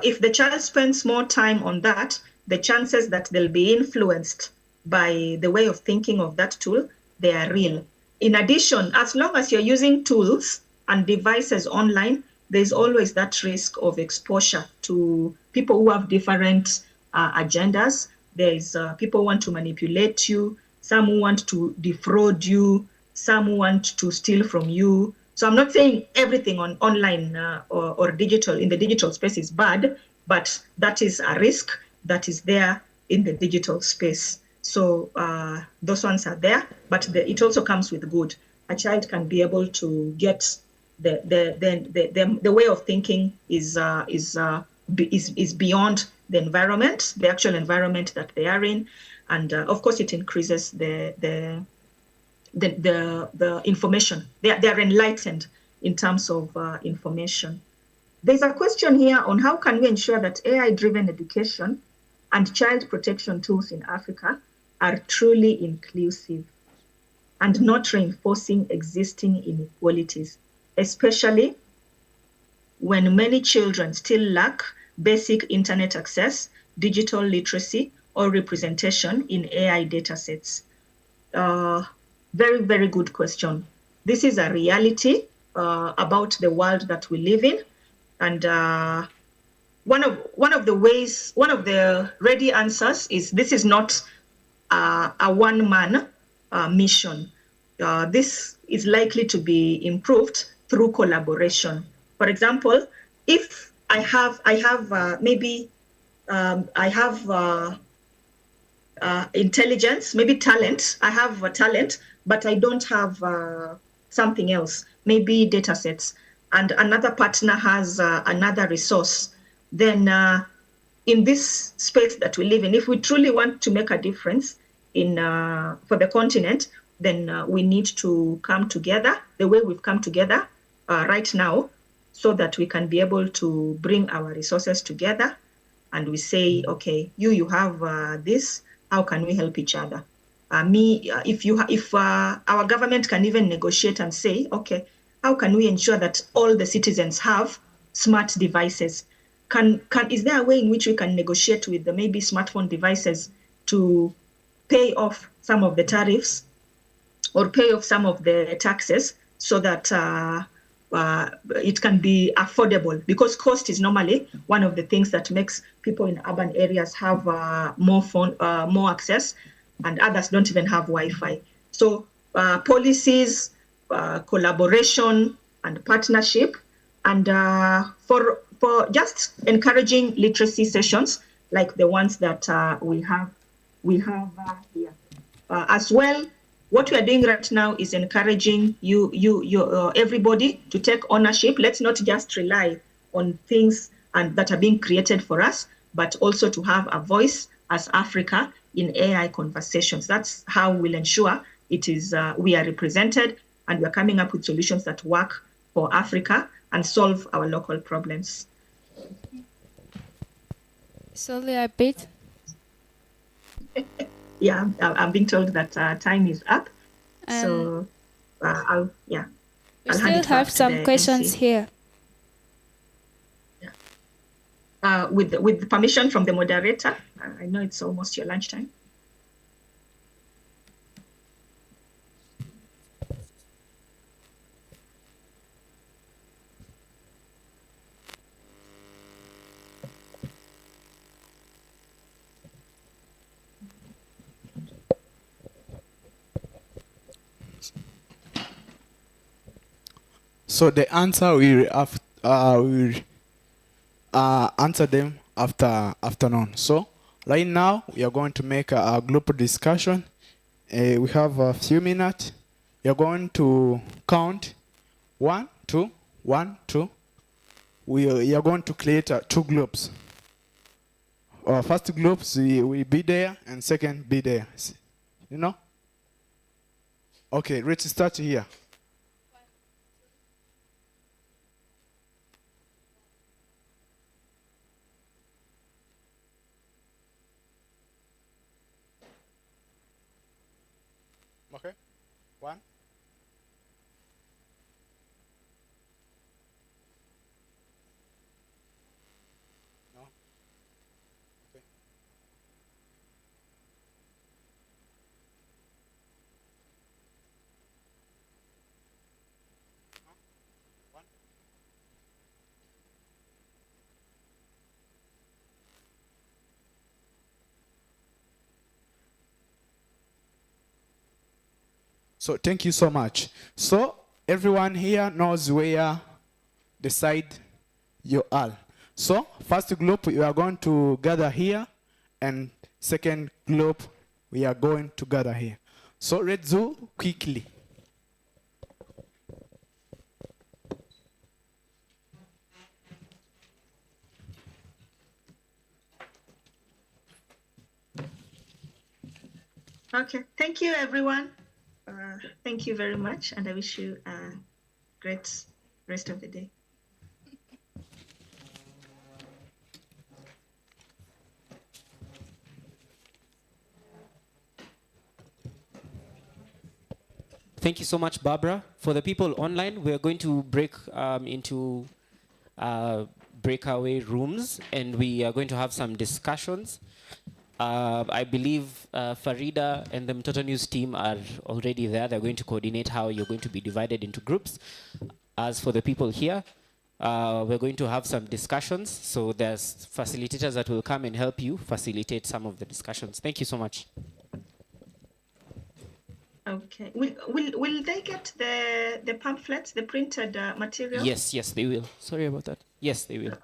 if the child spends more time on that, the chances that they'll be influenced by the way of thinking of that tool, they are real. In addition, as long as you're using tools and devices online, there's always that risk of exposure to people who have different agendas. There's people who want to manipulate you, some who want to defraud you, some who want to steal from you. So I'm not saying everything on online or digital, in the digital space is bad, but that is a risk that is there in the digital space. So those ones are there, but it also comes with good. A child can be able to get the way of thinking is beyond the environment, the actual environment that they are in, and of course it increases the information. They are enlightened in terms of information. There's a question here on how can we ensure that AI-driven education and child protection tools in Africa are truly inclusive and not reinforcing existing inequalities, especially when many children still lack basic internet access, digital literacy, or representation in AI datasets. Very, very good question. This is a reality about the world that we live in. And one of the ready answers is this is not a one-man mission. This is likely to be improved through collaboration. For example, if I have intelligence, maybe talent. I have a talent, but I don't have something else, maybe data sets, and another partner has another resource. Then in this space that we live in, if we truly want to make a difference for the continent, then we need to come together the way we've come together right now, so that we can be able to bring our resources together and we say, okay, you have this, how can we help each other? If our government can even negotiate and say, okay, how can we ensure that all the citizens have smart devices? Is there a way in which we can negotiate with the maybe smartphone devices to pay off some of the tariffs or pay off some of the taxes so that it can be affordable? Because cost is normally one of the things that makes people in urban areas have more access, and others don't even have Wi-Fi. So policies, collaboration, and partnership, and for just encouraging literacy sessions like the ones that we have here. As well, what we are doing right now is encouraging everybody to take ownership. Let's not just rely on things that are being created for us, but also to have a voice as Africa in AI conversations. That's how we'll ensure it is we are represented and we're coming up with solutions that work for Africa and solve our local problems. Sorry, a bit. Yeah, I'm being told that time is up. So I'll We hand still it back have to some the questions MC. here. With the permission from the moderator, I know it's almost your lunchtime. So the answer we answer them after afternoon. So right now we are going to make a group discussion. We have a few minutes. We are going to count 1, 2, 1, 2. We are going to create two groups. First groups will be there and second be there. You know? Okay, let's start here. Okay, 1. No. Okay. One. So thank you so much. So everyone here knows where the side you are. So first group we are going to gather here, and second group we are going to gather here. So let's do quickly. Okay, thank you everyone. Thank you very much, and I wish you a great rest of the day. Thank you so much, Barbara. For the people online, we're going to break into breakaway rooms, and we are going to have some discussions. I believe Farida and the Mtoto News team are already there. They're going to coordinate how you're going to be divided into groups. As for the people here, we're going to have some discussions. So there's facilitators that will come and help you facilitate some of the discussions. Thank you so much. Okay. Will they get the pamphlets, the printed material? Yes, they will. Sorry about that. Yes, they will.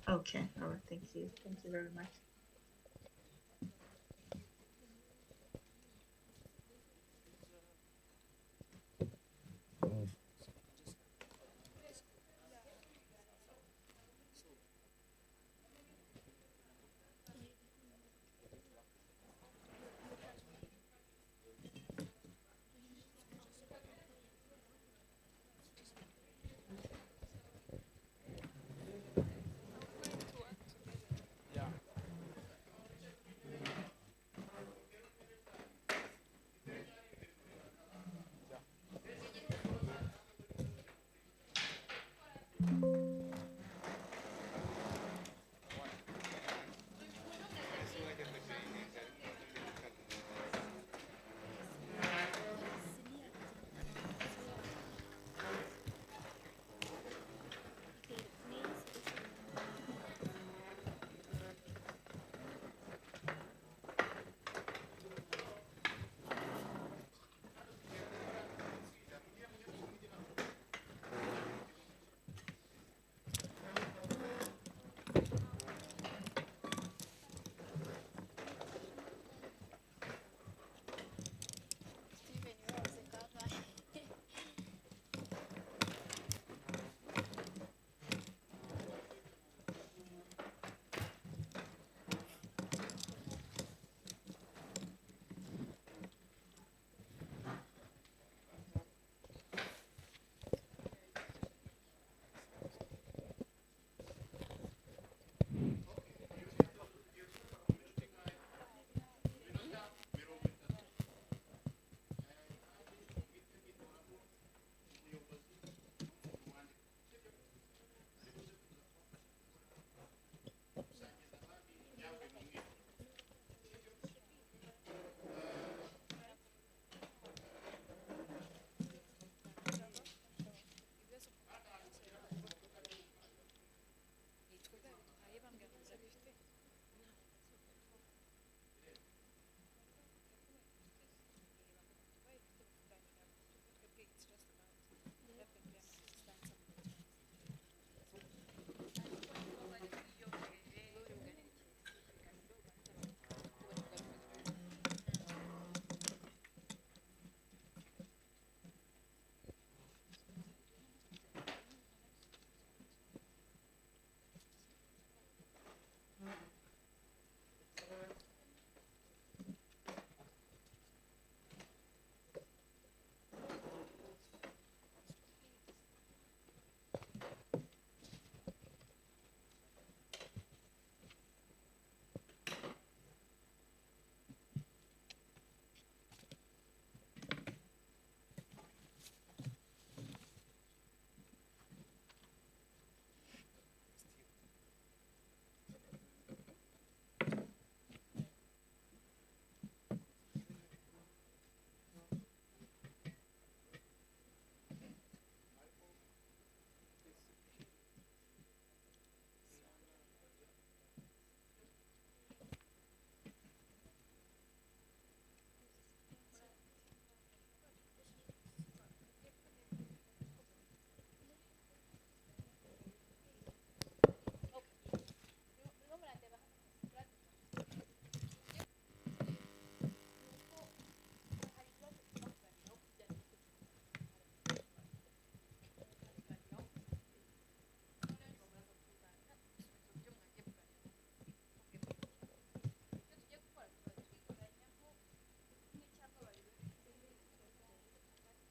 Okay. All right. Thank you. Thank you very much.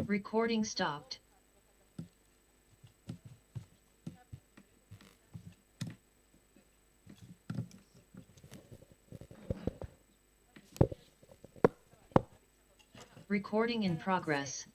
Recording stopped. Recording in progress.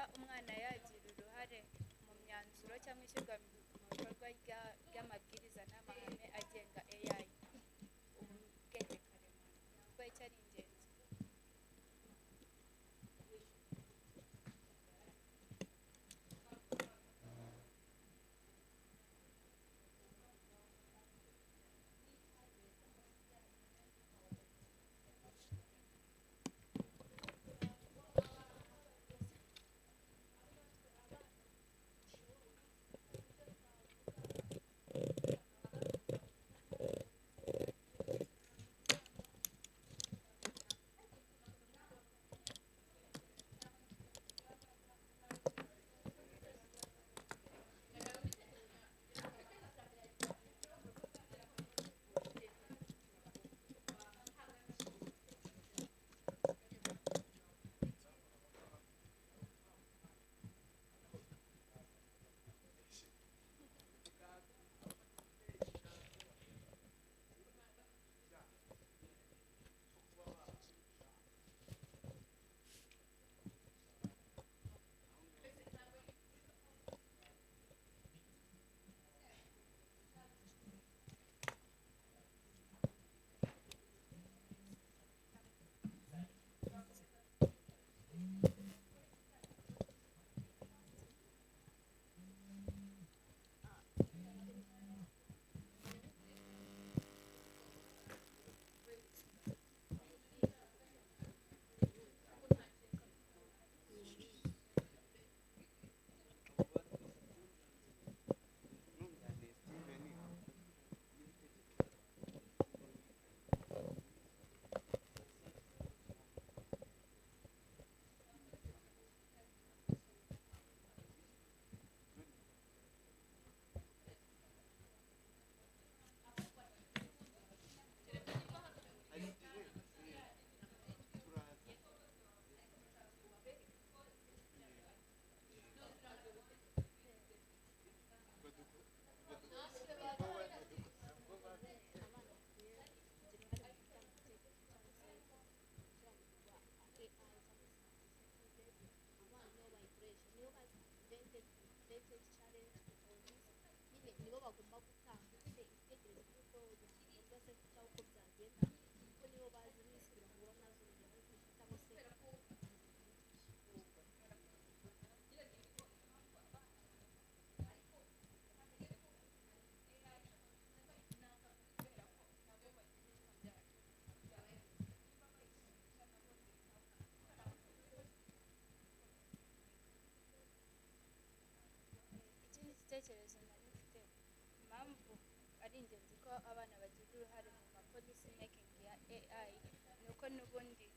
kuba umwana yagira uruhare mu myanzuro cyangwa ishyirwa mu bikorwa ry'amabwiriza n'amahame agenga AI ubwenge karemano kuko icyo ari ingenzi. Igitekerezo nari mfite impamvu ari ingenzi ko abana bagira uruhare mu ma policy making ya AI nuko n'ubundi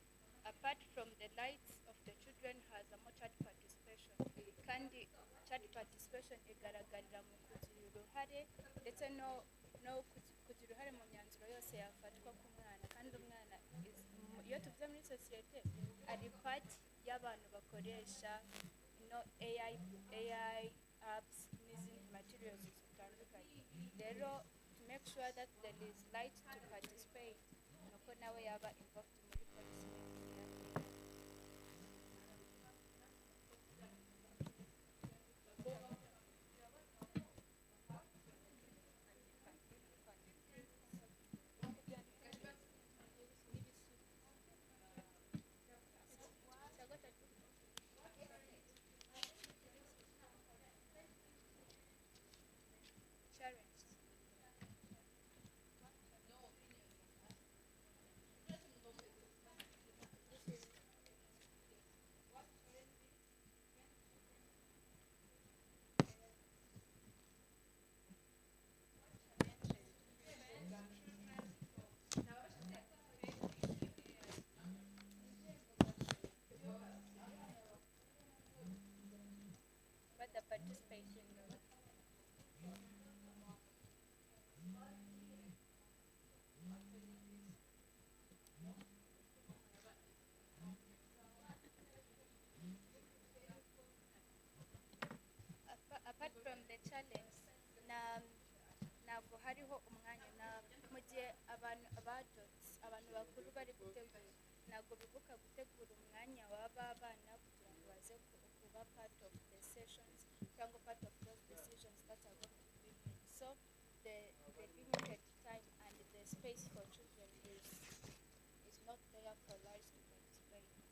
apart from the rights of the children has a more child participation kandi child participation igaragarira mu kugira uruhare ndetse no kugira uruhare mu myanzuro yose yafatwa ku mwana kandi umwana iyo tuvuze muri sosiyete ari part y'abantu bakoresha AI apps n'izindi materials zitandukanye rero to make sure that there is right to participate nuko nawe yaba involved muri policy making ya AI. But the participation apart from the challenge ntabwo hariho umwanya mu gihe abantu bakuru bari gutegura ntabwo bibuka gutegura umwanya w'aba bana kugira ngo baze kuba part of the sessions cyangwa part of those decisions that are going to be made. So the limited time and the space for children is not there for large students right now.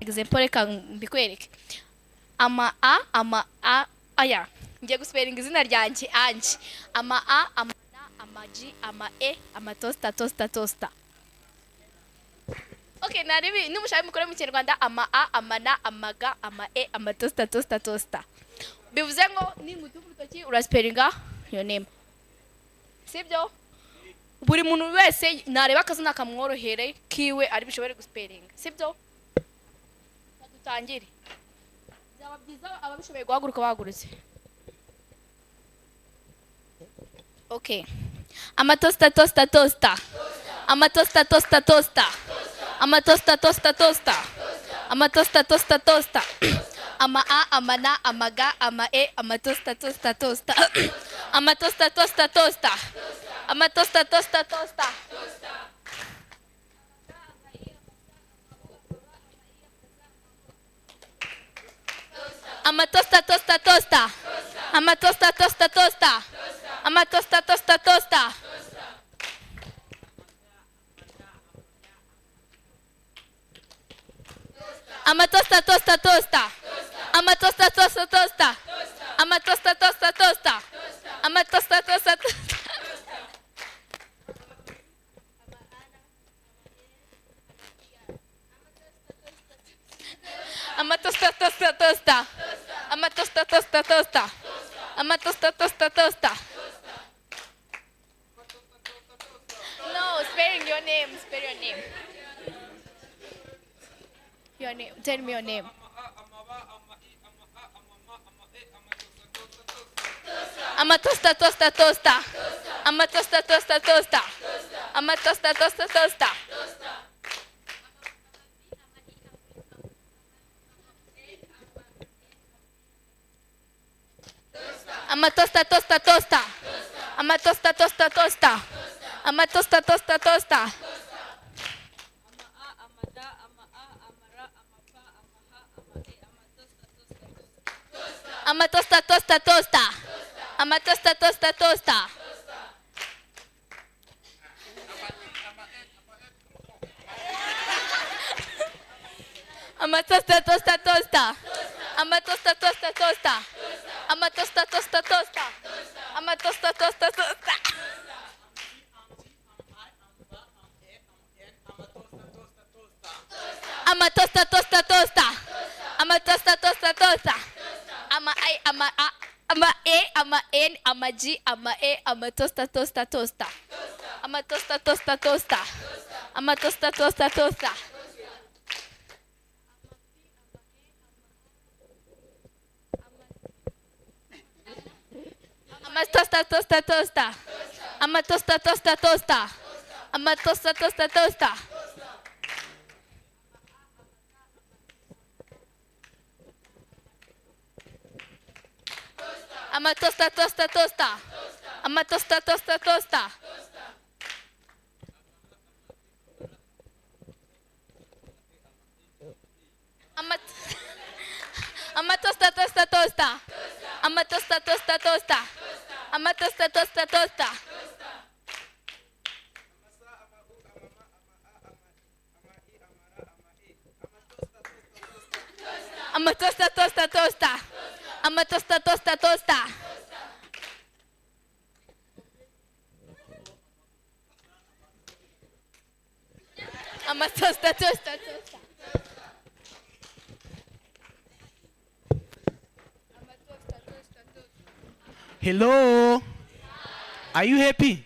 example reka mbikwereke ama a aya ngiye gusiperinga izina ryanjye anje ama a ama na ama g ama e ama tosta. Okay, naribi nimushaka mukore mu Kinyarwanda ama a ama na ama ga ama e ama tosta. Bivuze ngo ni ngutu rutoki urasiperinga your name. Sibyo? Buri muntu wese nareba akazina kamworohere kiwe ari bishobore gusiperinga. Sibyo? Tangire. Byaba byiza ababishoboye guhaguruka bahagurutse. Okay. Ama tosta. Ama tosta. Ama tosta. Ama tosta. Ama a ama na ama ga ama e ama tosta. Ama tosta. Ama tosta. Ama tosta. Ama tosta. Ama tosta. Ama tosta. Ama tosta. Ama tosta. Ama tosta. Ama tosta. Ama tosta. Ama tosta. No, sparing your name. Spare your name. Your name. Tell me your name. Ama tosta. Ama tosta. Ama tosta. Ama tosta. Ama tosta. Ama tosta. Ama tosta. Ama tosta. I'm a toaster, toaster, toaster. I'm a toaster, toaster, toaster. I'm a toaster, toaster, toaster. I'm a toaster, toaster, toaster. I'm a toaster, toaster, toaster. I'm a toaster, toaster, toaster. I'm a I, I'm a A, I'm a A, I'm a N, I'm a G, I'm a A, I'm a toaster, toaster, toaster. I'm a toaster, toaster, toaster. I'm a toaster, toaster, toaster. I'm a toaster, toaster, toaster. I'm a toaster, toaster, toaster. I'm a toaster, toaster, toaster. I'm a toaster, toaster, toaster. I'm a toaster, toaster, toaster. I'm a toaster, toaster, toaster. I'm a toaster, toaster, toaster. I'm a toaster, toaster, toaster. I'm a toaster, toaster, toaster. I'm a toaster, toaster, toaster. I'm a toaster, toaster, toaster. Hello. Are you happy?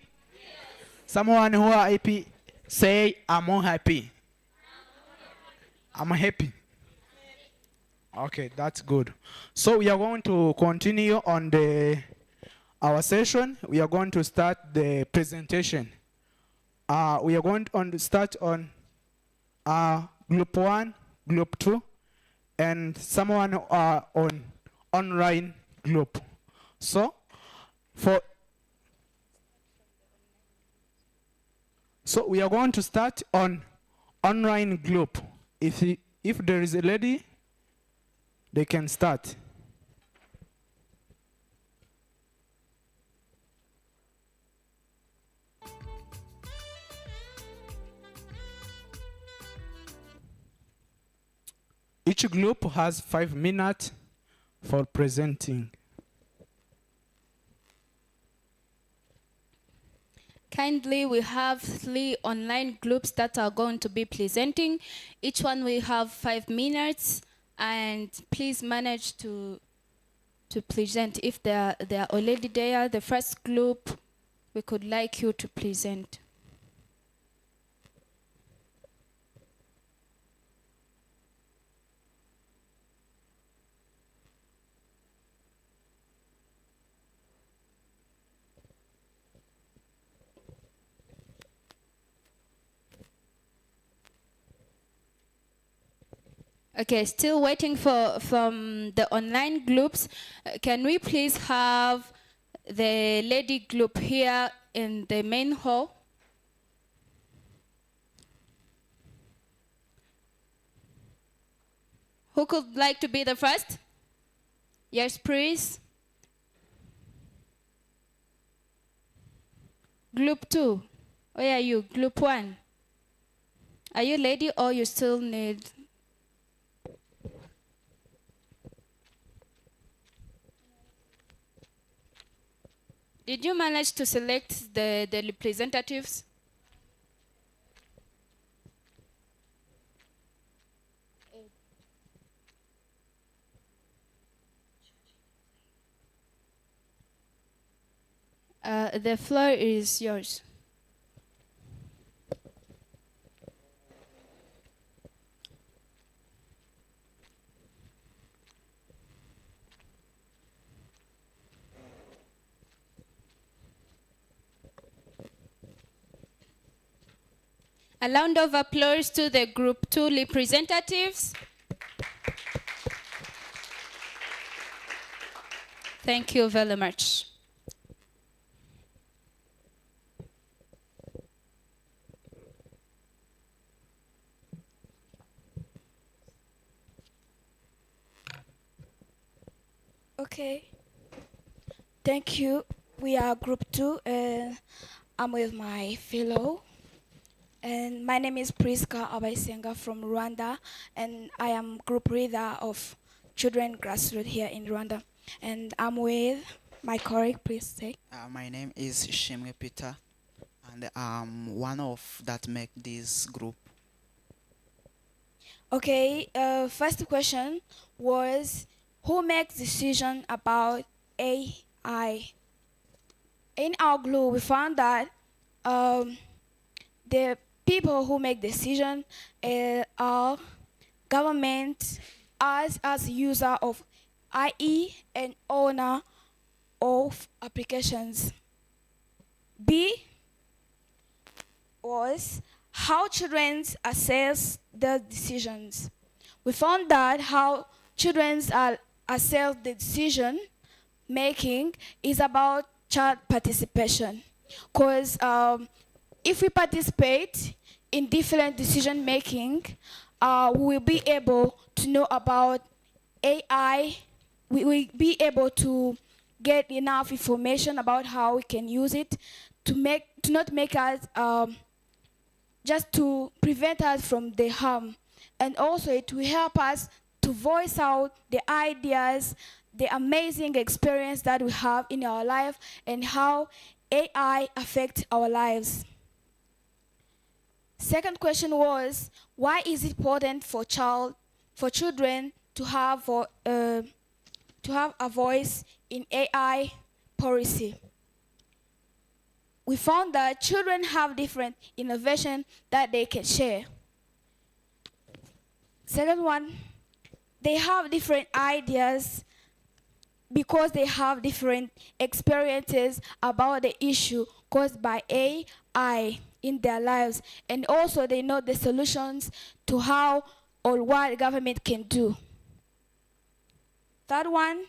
Someone who are happy, say I'm unhappy. I'm happy. Okay, that's good. So we are going to continue on our session. We are going to start the presentation. We are going to start on group 1, group 2, and someone on online group. So we are going to start on online group. If there is a lady, they can start. Each group has 5 minutes for presenting. Kindly, we have 3 online groups that are going to be presenting. Each one will have 5 minutes, and please manage to present. If they are already there, the first group, we could like you to present. Okay, still waiting from the online groups. Can we please have the lady group here in the main hall? Who could like to be the first? Yes, please. Group 2. Where are you? Group 1. Are you lady or you still need? Did you manage to select the representatives? The floor is yours. A round of applause to the Group 2 representatives. Thank you very much. Okay. Thank you. We are Group 2, and I'm with my fellow. And my name is Priska Abaisenga from Rwanda, and I am group leader of Children Grassroots here in Rwanda. And I'm with my colleague, please say. My name is Shimwe Peter, and I'm one of that make this group. Okay, first question was, who makes decision about AI? In our group, we found that the people who make decision are government as user of IE and owner of applications. B was how children assess the decisions. We found that how children assess the decision making is about child participation. Because if we participate in different decision making, we will be able to know about AI. We will be able to get enough information about how we can use it to not make us just to prevent us from the harm. And also it will help us to voice out the ideas, the amazing experience that we have in our life and how AI affects our lives. Second question was, why is it important for children to have a voice in AI policy? We found that children have different innovation that they can share. Second one, they have different ideas because they have different experiences about the issue caused by AI in their lives, and also they know the solutions to how or what government can do. Third one,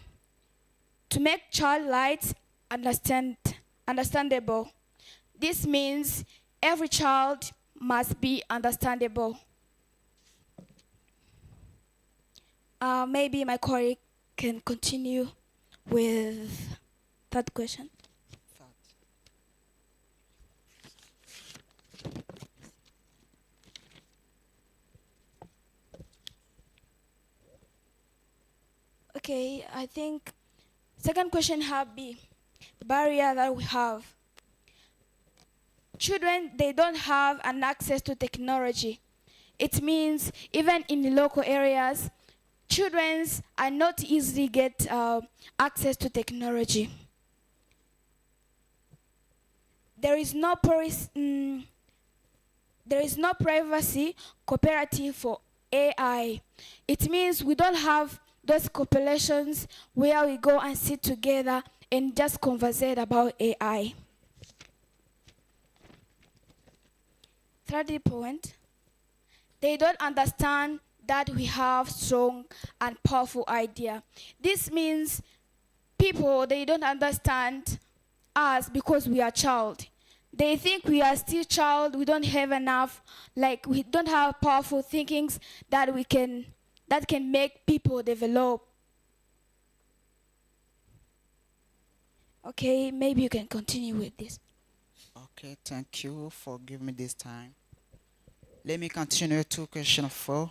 to make child rights understandable. This means every child must be understandable. Maybe my colleague can continue with that question. Okay, I think second question have be barrier that we have. Children, they don't have an access to technology. It means even in the local areas, children are not easily get access to technology. There is no privacy cooperative for AI. It means we don't have those cooperations where we go and sit together and just conversate about AI. Third point, they don't understand that we have strong and powerful idea. This means people, they don't understand us because we are child. They think we are still child, we don't have enough, like we don't have powerful thinkings that can make people develop. Okay, maybe you can continue with this. Okay, thank you for giving me this time. Let me continue to question 4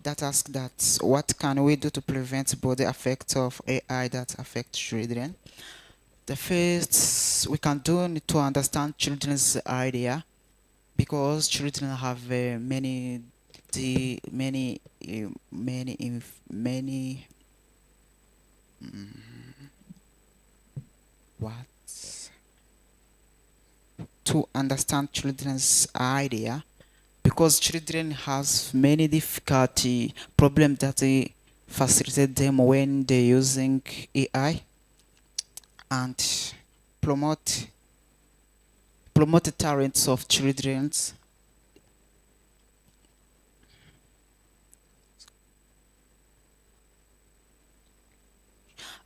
that asks that what can we do to prevent both the effects of AI that affect children? The first we can do need to understand children's idea, because children have many to understand children's idea, because children has many difficulty problems that they facilitate them when they're using AI, and promote the talents of children,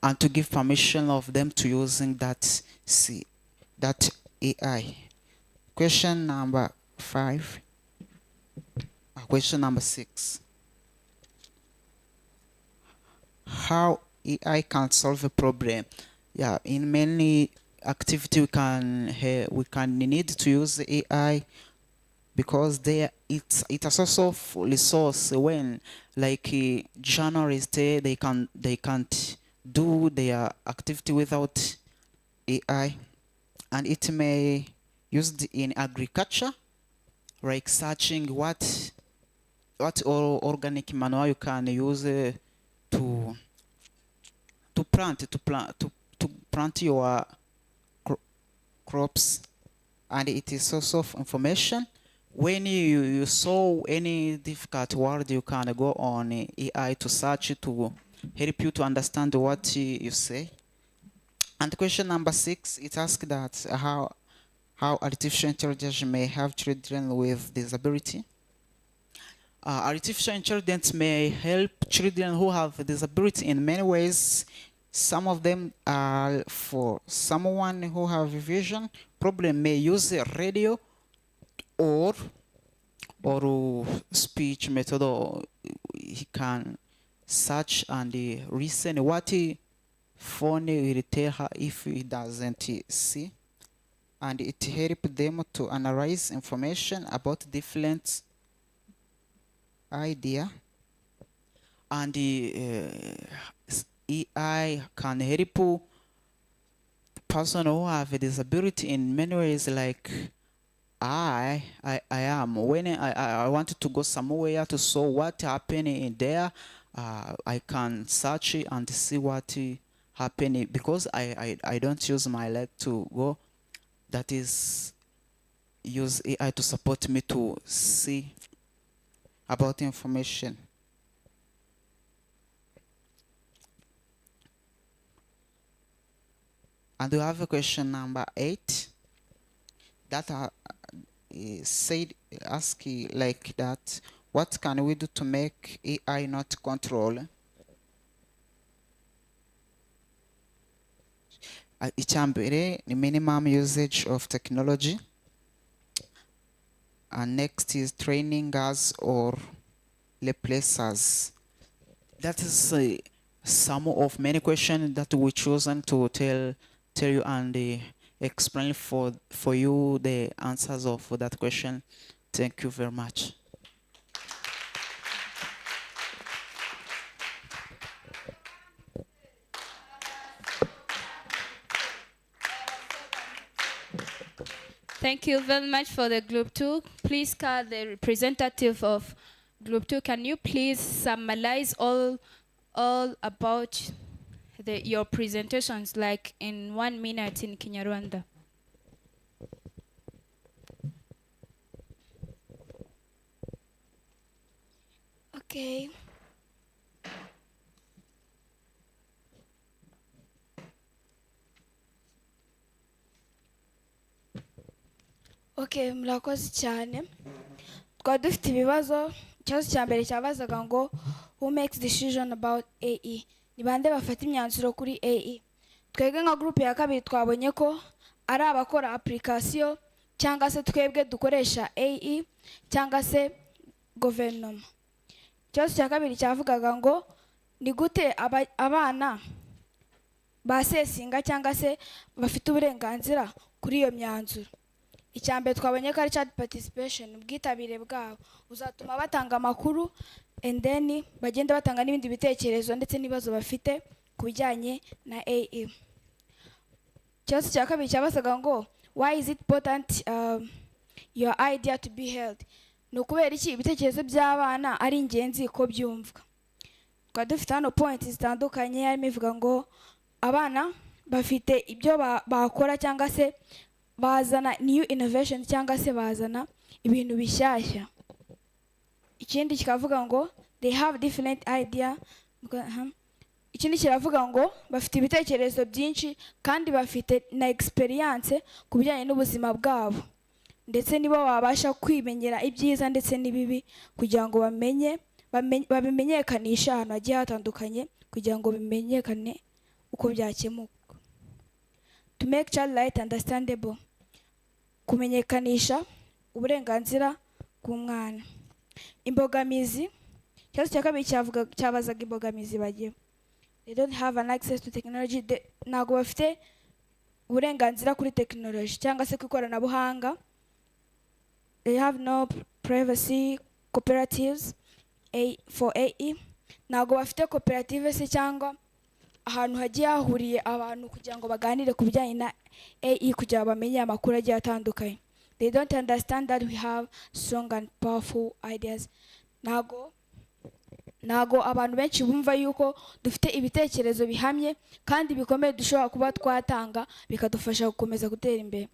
and to give permission of them to using that AI. Question number 5. Question number 6. How AI can solve a problem? Yeah, in many activity we can need to use the AI, because it's a source of resource when like journalists they can't do their activity without AI, and it may used in agriculture, like searching what organic manure you can use to plant your crops, and it is source of information. When you saw any difficult word, you can go on AI to search to help you to understand what you say. And question number 6, it asks that how artificial intelligence may help children with disability. Artificial intelligence may help children who have disability in many ways. Some of them are for someone who have vision problem may use a radio or speech method, or he can search and listen what phone will tell her if he doesn't see, and it helps them to analyze information about different idea, and AI can help person who have a disability in many ways. Like I am when I wanted to go somewhere to saw what happened in there, I can search it and see what happened because I don't use my leg to go. That is use AI to support me to see about information. And we have a question number 8 that ask like that: what can we do to make AI not control? Icyambere ni minimum usage of technology, and next is training us or replace us. That is some of many questions that we chosen to tell you and explain for you the answers of that question. Thank you very much. Thank you very much for the Group 2. Please call the representative of Group 2. Can you please summarize all about your presentations, like in 1 minute in Kinyarwanda? Okay. Okay, murakoze cyane. Twari dufite ibibazo. Ikibazo cya mbere cyabazaga ngo who makes decision about AE? Ni bande bafata imyanzuro kuri AE? Twebwe nka group ya kabiri twabonye ko ari abakora application cyangwa se twebwe dukoresha AE cyangwa se guverinoma. Ikibazo cya kabiri cyavugaga ngo ni gute abana basesinga cyangwa se bafite uburenganzira kuri iyo myanzuro. Icyambere twabonye ko ari child participation, ubwitabire bwabo uzatuma batanga amakuru and then bagenda batanga n'ibindi bitekerezo ndetse n'ibibazo bafite ku bijyanye na AE. Ikibazo cya kabiri cyabasaga ngo why is it important your idea to be held? Ni ukubera iki ibitekerezo by'abana ari ingenzi ko byumvwa. Twari dufite hano point zitandukanye, harimo ivuga ngo abana bafite ibyo bakora cyangwa se bazana new innovation cyangwa se bazana ibintu bishyashya. Ikindi kikavuga ngo they have different idea. Ikindi kiravuga ngo bafite ibitekerezo byinshi kandi bafite na experience ku bijyanye n'ubuzima bwabo, ndetse nibo babasha kwimenyera ibyiza ndetse n'ibibi kugira ngo babimenyekanisha ahantu hagiye hatandukanye kugira ngo bimenyekane uko byakemuka. To make child right understandable, kumenyekanisha uburenganzira bw'umwana. Imbogamizi, ikibazo cya kabiri cyabazaga imbogamizi bagiye. They don't have an access to technology. Ntabwo bafite uburenganzira kuri technology cyangwa se ku ikoranabuhanga. they have no privacy cooperatives for AE. Ntabwo bafite koperative se cyangwa ahantu hagiye hahuriye abantu kugira ngo baganire ku bijyanye na AE kugira ngo bamenye amakuru agiye atandukanye. They don't understand that we have strong and powerful ideas. Ntago abantu benshi bumva yuko dufite ibitekerezo bihamye kandi bikomeye dushobora kuba twatanga bikadufasha gukomeza gutera imbere.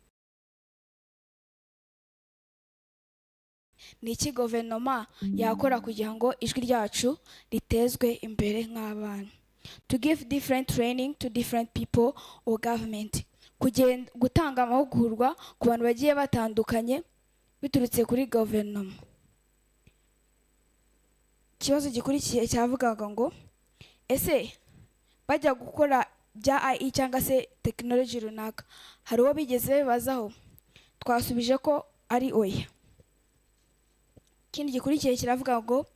Ni iki guverinoma yakora kugira ngo ijwi ryacu ritezwe imbere nk'abana? To give different training to different people or government. Gutanga amahugurwa ku bantu bagiye batandukanye biturutse kuri guverinoma. Ikibazo gikurikiye cyavugaga ngo ese bajya gukora bya IE cyangwa se tekinoloji runaka hari uwo bigeze bibazaho? Twasubije ko ari oya. Ikindi gikurikiye kiravuga ngo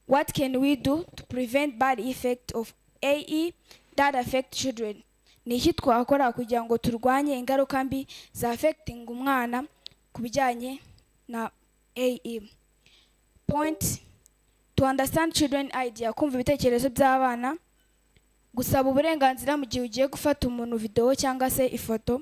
what can we do to prevent bad effect of AE that affect children? Ni iki twakora kugira ngo turwanye ingaruka mbi za affecting umwana ku bijyanye na AE? Point: to understand children idea, kumva ibitekerezo by'abana, gusaba uburenganzira mu gihe ugiye gufata umuntu video cyangwa se ifoto,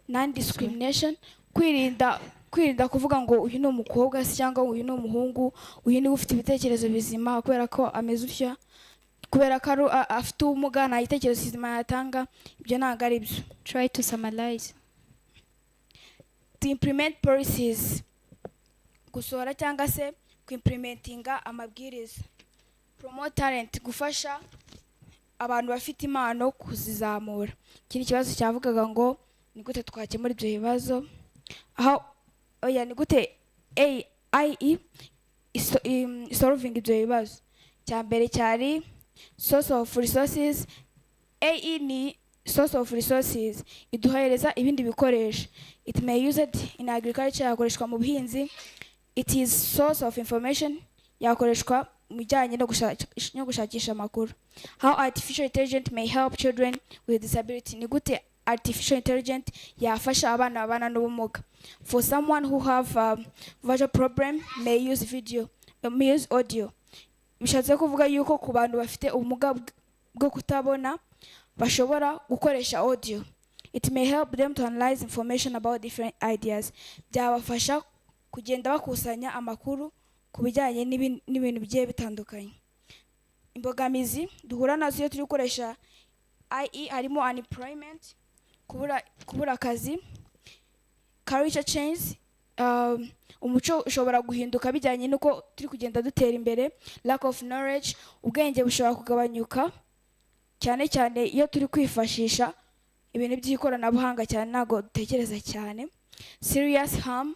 non discrimination, kwirinda kuvuga ngo uyu ni umukobwa se cyangwa uyu ni umuhungu, uyu ni ufite ibitekerezo bizima kubera ko ameze utya, kubera ko afite ubumuga nta gitekerezo kizima yatanga. Ibyo ntabwo ari byo. Try to summarize. To implement policies, gusohora cyangwa se implementinga amabwiriza. Promote talent, gufasha abantu bafite impano kuzizamura. Ikindi kibazo cyavugaga ngo ni gute twakemura ibyo bibazo, ni gute IE solving ibyo bibazo. Cya mbere cyari source of resources. AE ni source of resources, iduhereza ibindi bikoresho. It may use it in agriculture, yakoreshwa mu buhinzi. It is source of information, yakoreshwa mu bijyanye no gushakisha amakuru. How artificial intelligence may help children with disability, ni gute artificial intelligence yafasha abana babana n'ubumuga. For someone who have a visual problem may use audio. Bishatse kuvuga yuko ku bantu bafite ubumuga bwo kutabona bashobora gukoresha audio. It may help them to analyze information about different ideas. Byabafasha kugenda bakusanya amakuru ku bijyanye n'ibintu bigiye bitandukanye. Imbogamizi duhura nazo iyo turi gukoresha IE harimo unemployment, kubura akazi, culture change, umuco ushobora guhinduka bijyanye n'uko turi kugenda dutera imbere. Lack of knowledge, ubwenge bushobora kugabanyuka cyane cyane iyo turi kwifashisha ibintu by'ikoranabuhanga cyane, ntabwo dutekereza cyane. Serious harm,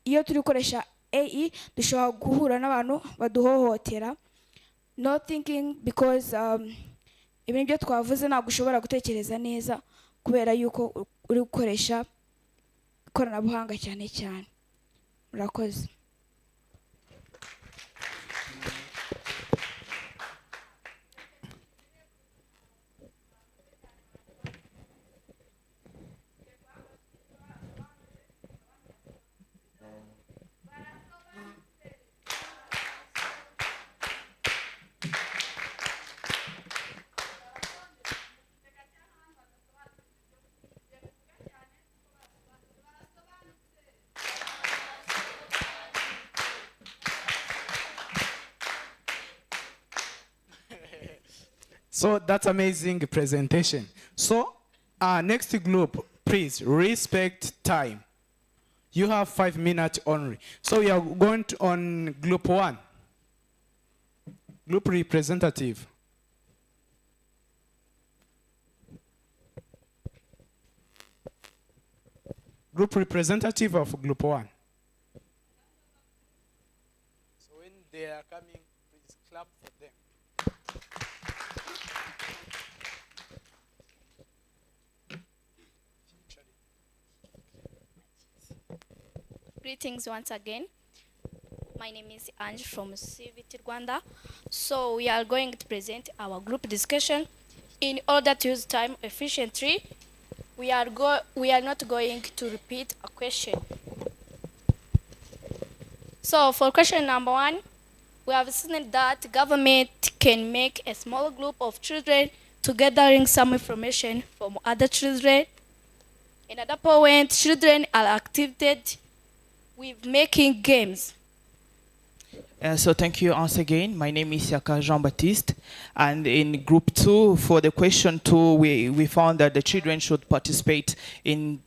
iyo turi gukoresha AE dushobora guhura n'abantu baduhohotera. No thinking, because ibintu byo twavuze ntabwo ushobora gutekereza neza kubera yuko uri gukoresha ikoranabuhanga cyane cyane. Murakoze. So that's amazing presentation. So next group, please respect time. You have 5 minutes only. So we are going on group 1. Group representative. Group representative of group 1. So when they are coming, please clap for them. Greetings once again. My name is Ange from CVT Rwanda. So we are going to present our group discussion. In order to use time efficiently, we are not going to repeat a question. So for question number 1, we have seen that government can make a small group of children to gathering some information from other children. Another point, children are activated with making games. So thank you once again. My name is Yaka Jean-Baptiste. And in group 2, for the question 2, we found that the children should participate in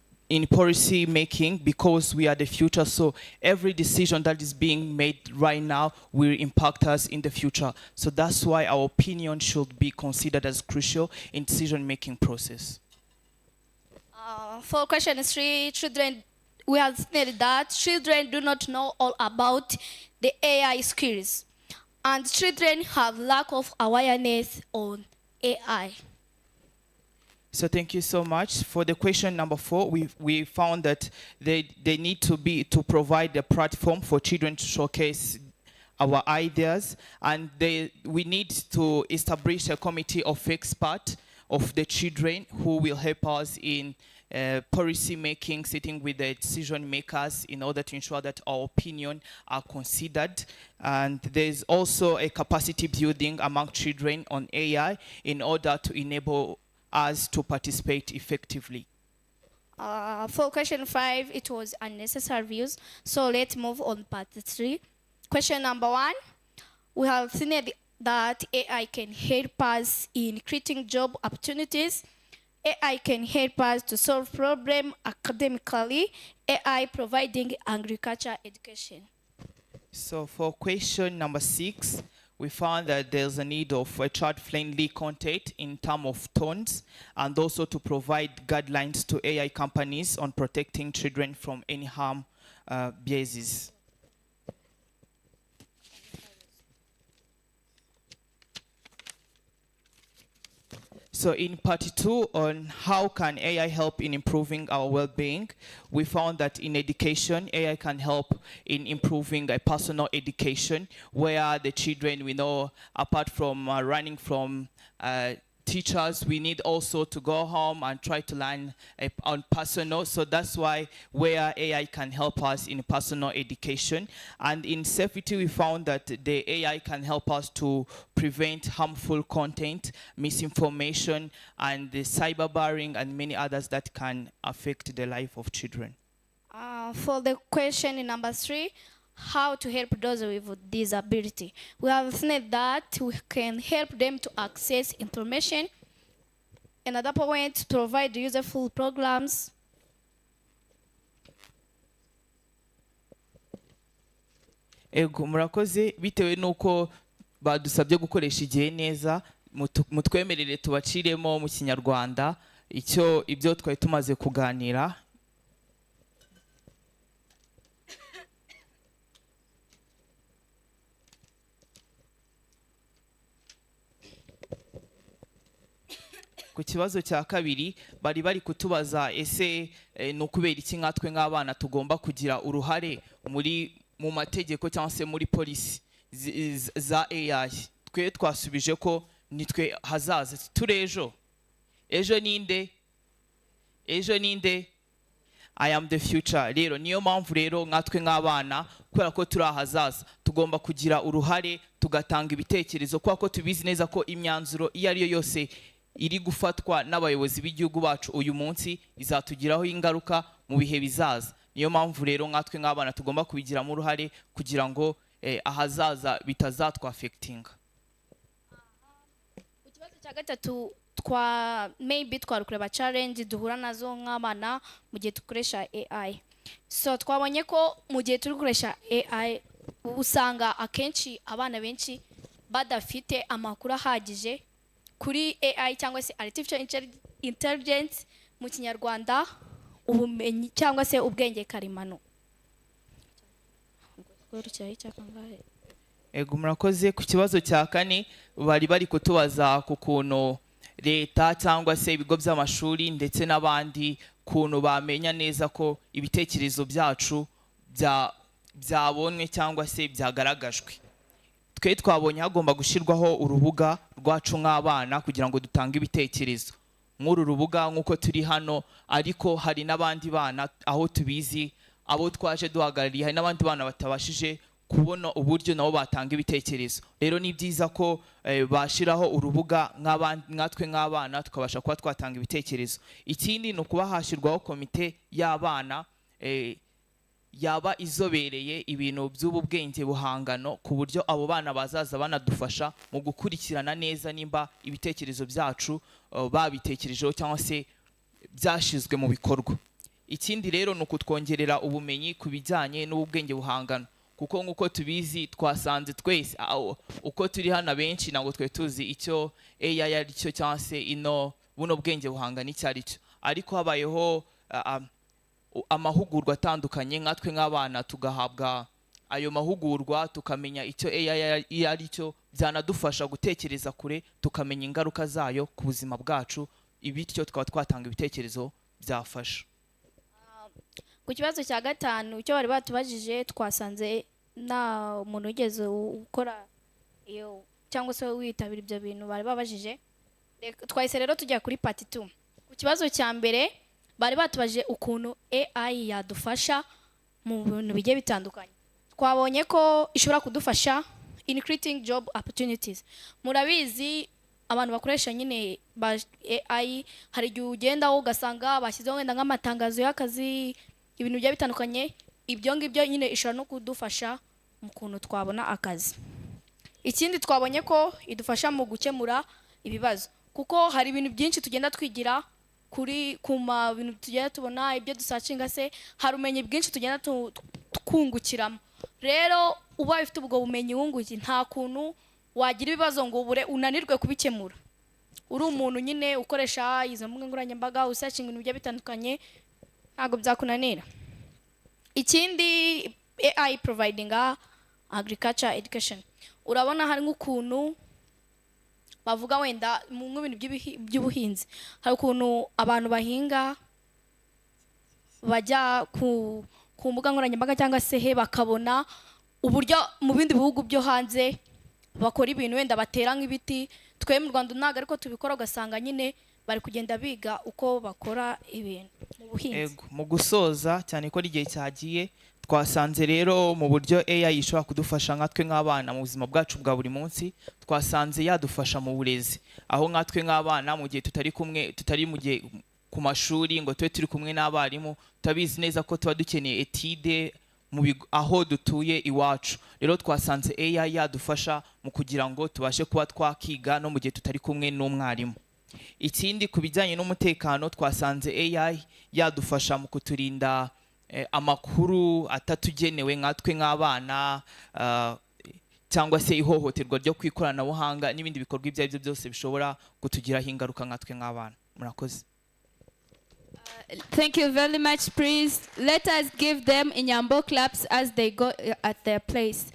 policy making because we are the future. So every decision that is being made right now will impact us in the future. So that's why our opinion should be considered as crucial in decision making process. For question 3, we have seen that children do not know all about the AI skills, and children have lack of awareness on AI. So thank you so much. For the question number 4, we found that they need to provide a platform for children to showcase our ideas, and we need to establish a committee of experts of the children who will help us in policy making, sitting with the decision makers in order to ensure that our opinion are considered. And there's also a capacity building among children on AI in order to enable us to participate effectively. For question 5, it was unnecessary views. So let's move on part 3. Question number 1, we have seen that AI can help us in creating job opportunities. AI can help us to solve problems academically. AI providing agriculture education. So for question number 6, we found that there's a need of a child-friendly content in terms of tones, and also to provide guidelines to AI companies on protecting children from any harm biases. So in part 2 on how can AI help in improving our well-being, we found that in education, AI can help in improving a personal education where the children, we know, apart from running from teachers, we need also to go home and try to learn on personal. So that's why where AI can help us in personal education. And in safety, we found that the AI can help us to prevent harmful content, misinformation, and the cyberbullying and many others that can affect the life of children. For the question in number 3, how to help those with disability. We have seen that we can help them to access information. Another point, to provide useful programs. Ego murakoze bitewe nuko badusabye gukoresha igihe neza mutwemerere tubaciremo mu Kinyarwanda ibyo twari tumaze kuganira. Ku kibazo cya kabiri bari kutubaza ese nukubera iki nkatwe nk'abana tugomba kugira uruhare mu mategeko cyangwa se muri polisi za AI. Twe twasubije ko nitwe hazaza turejo. Ejo ninde I am the future. Rero niyo mpamvu rero nkatwe nk'abana kubera ko turi ahazaza tugomba kugira uruhare tugatanga ibitekerezo kuko tubizi neza ko imyanzuro iyo ari yo yose iri gufatwa n'abayobozi b'igihugu bacu uyu munsi izatugiraho ingaruka mu bihe bizaza. Niyo mpamvu rero nkatwe nk'abana tugomba kubigiramo uruhare kugira ngo ahazaza bitazatwafectinga. Ku kibazo cya gatatu maybe twarukureba challenge duhura nazo nk'abana mu gihe dukoresha AI. So twabonye ko mu gihe turi gukoresha AI usanga akenshi abana benshi badafite amakuru ahagije kuri AI cyangwa se artificial intelligence mu Kinyarwanda, ubumenyi cyangwa se ubwenge karemano. Ego murakoze. Ku kibazo cya kane bari kutubaza ku kuntu leta cyangwa se ibigo by'amashuri ndetse n'abandi kuntu bamenya neza ko ibitekerezo byacu byabonwe cyangwa se byagaragajwe. Twe twabonye hagomba gushyirwaho urubuga rwacu nk'abana kugira ngo dutange ibitekerezo. Nk'uru rubuga nk'uko turi hano, ariko hari n'abandi bana aho tubizi abo twaje duhagarariye, hari n'abandi bana batabashije kubona uburyo nabo batanga ibitekerezo. Rero ni byiza ko bashiraho urubuga nkatwe nk'abana tukabasha kuba twatanga ibitekerezo. Ikindi ni ukuba hashyirwaho komite y'abana yaba izobereye ibintu by'ubu bwenge buhangano, ku buryo abo bana bazaza banadufasha mu gukurikirana neza nimba ibitekerezo byacu babitekerejeho cyangwa se byashizwe mu bikorwa. Ikindi rero ni ukutwongerera ubumenyi ku bijyanye n'ubwenge buhangano, kuko nk'uko tubizi twasanze twese uko turi hano benshi ntabwo twe tuzi icyo AI ari cyo cyangwa se buno bwenge buhangano icyo ari cyo, ariko habayeho amahugurwa atandukanye nkatwe nk'abana tugahabwa ayo mahugurwa tukamenya icyo AI ari cyo, byanadufasha gutekereza kure tukamenya ingaruka zayo ku buzima bwacu, bityo tukaba twatanga ibitekerezo byafasha. Ku kibazo cya gatanu icyo bari batubajije, twasanze nta umuntu wigeze ukora iyo cyangwa se witabira ibyo bintu bari babajije. Twahise rero tujya kuri part 2. Ku kibazo cya mbere bari batubajije ukuntu AI yadufasha mu bintu bigiye bitandukanye. Twabonye ko ishobora kudufasha in creating job opportunities. Murabizi abantu bakoresha nyine AI, hari igihe ugenda ugasanga bashyizeho wenda nk'amatangazo y'akazi, ibintu bigiye bitandukanye. Ibyo ngibyo nyine ishobora no kudufasha mu kuntu twabona akazi. Ikindi twabonye ko idufasha mu gukemura ibibazo, kuko hari ibintu byinshi tugenda twigira kuri kuma bintu tugenda tubona ibyo dusacinga se, hari ubumenyi bwinshi tugenda twungukiramo. Rero uba ufite ubwo bumenyi wunguki, nta kuntu wagira ibibazo ngo ubure unanirwe kubikemura. Uri umuntu nyine ukoresha izo mbuga nkoranyambaga usacinga ibintu bigiye bitandukanye, ntabwo byakunanira. Ikindi AI providing agriculture education. Urabona hari nk'ukuntu bavuga wenda mu bintu by'ubuhinzi, hari ukuntu abantu bahinga bajya ku mbuga nkoranyambaga cyangwa se bakabona uburyo mu bindi bihugu byo hanze bakora ibintu, wenda batera nk'ibiti. Twe mu Rwanda ntabwo ariko tubikora, ugasanga nyine bari kugenda biga uko bakora ibintu mu buhinzi. Mu gusoza cyane ko igihe cyagiye, twasanze rero mu buryo AI ishobora kudufasha nkatwe nk'abana mu buzima bwacu bwa buri munsi, twasanze yadufasha mu burezi, aho nkatwe nk'abana mu gihe tutari mu gihe ku mashuri ngo tube turi kumwe n'abarimu, tutabizi neza ko tuba dukeneye etide aho dutuye iwacu. Rero twasanze AI yadufasha mu kugira ngo tubashe kuba twakiga no mu gihe tutari kumwe n'umwarimu. Ikindi ku bijyanye n'umutekano, twasanze AI yadufasha mu kuturinda amakuru atatugenewe nkatwe nk'abana, cyangwa se ihohoterwa ryo ku ikoranabuhanga n'ibindi bikorwa ibyo ari byo byose bishobora kutugiraho ingaruka nkatwe nk'abana. Murakoze. Thank you very much. Please let us give them inyambo claps as they go at their place.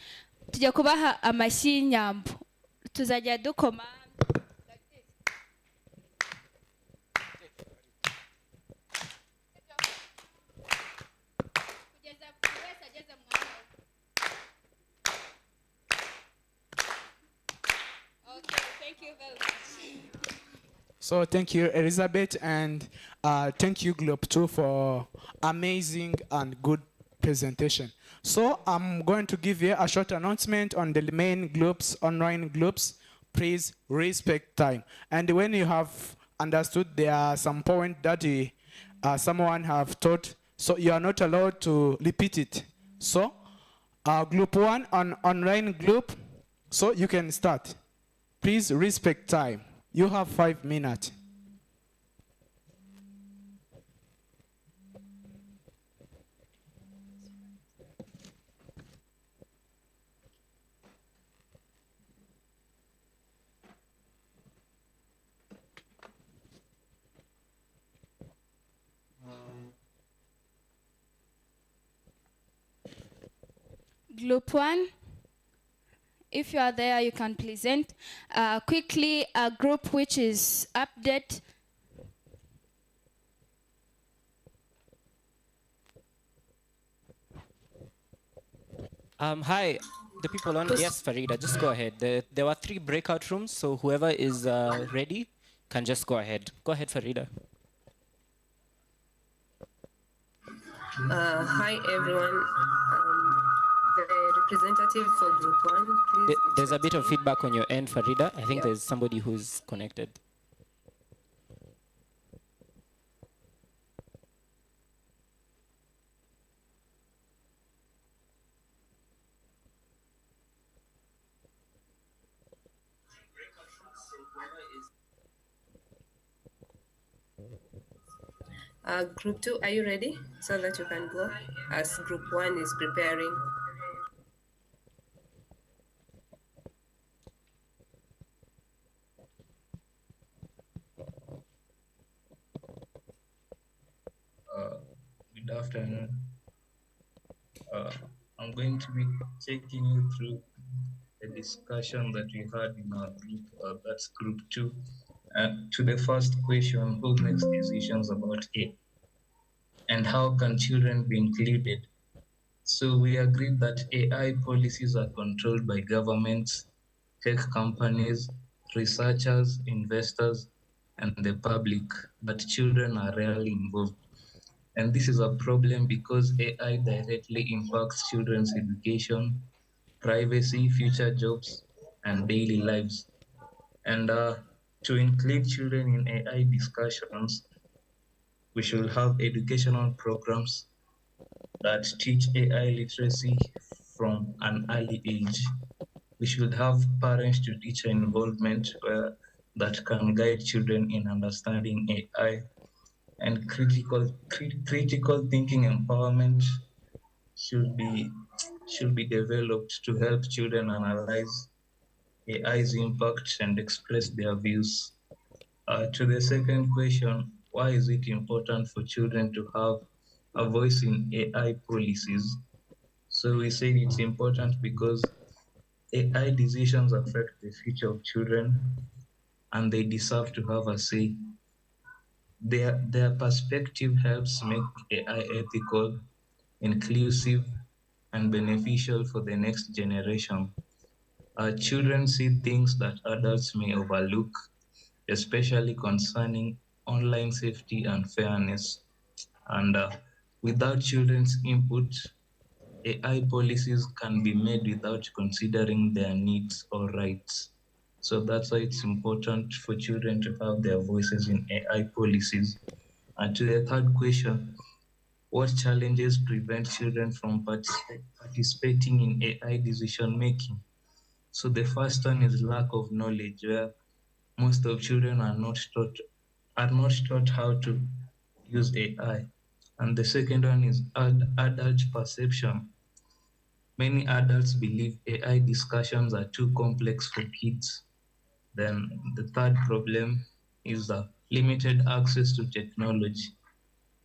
Tujya kubaha amashyi y'inyambo, tuzajya dukoma So thank you, Elizabeth, and thank you, Globe 2, for amazing and good presentation. So I'm going to give you a short announcement on the main groups, online groups. Please respect time. And when you have understood there are some point that someone have taught, so you are not allowed to repeat it. So group 1 on online group, so you can start. Please respect time. You have 5 minutes. Group 1, if you are there, you can present quickly a group which is update. Hi, the people on. Yes, Farida, just go ahead. There were 3 breakout rooms, so whoever is ready can just go ahead. Go ahead, Farida. Hi, everyone. The representative for Group 1, please. There's a bit of feedback on your end, Farida. I think there's somebody who's connected. Group 2, are you ready? So that you can go as Group 1 is preparing. Good afternoon. I'm going to be taking you through a discussion that we had in our group, that's Group 2. To the first question, who makes decisions about it? And how can children be included? So we agreed that AI policies are controlled by governments, tech companies, researchers, investors, and the public, but children are rarely involved. And this is a problem because AI directly impacts children's education, privacy, future jobs, and daily lives. And to include children in AI discussions, we should have educational programs that teach AI literacy from an early age. We should have parents-to-teacher involvement that can guide children in understanding AI, and critical thinking empowerment should be developed to help children analyze AI's impact and express their views. To the second question, why is it important for children to have a voice in AI policies? So we say it's important because AI decisions affect the future of children and they deserve to have a say. Their perspective helps make AI ethical, inclusive, and beneficial for the next generation. Children see things that adults may overlook, especially concerning online safety and fairness. And without children's input, AI policies can be made without considering their needs or rights. So that's why it's important for children to have their voices in AI policies. And to the third question, what challenges prevent children from participating in AI decision making? So the first one is lack of knowledge, where most of children are not taught how to use AI. And the second one is adult perception. Many adults believe AI discussions are too complex for kids. Then the third problem is the limited access to technology.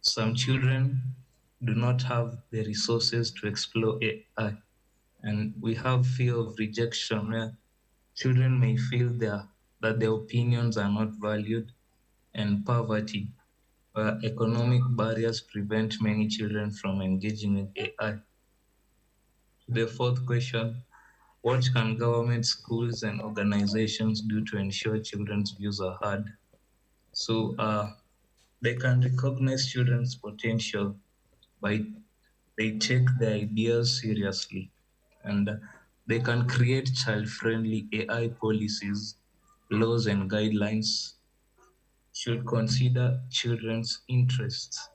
Some children do not have the resources to explore AI. And we have fear of rejection, where children may feel that their opinions are not valued, and poverty, where economic barriers prevent many children from engaging with AI. The fourth question, what can government, schools, and organizations do to ensure children's views are heard? So they can recognize children's potential by they take their ideas seriously, and they can create child-friendly AI policies, laws, and guidelines should consider children's interests.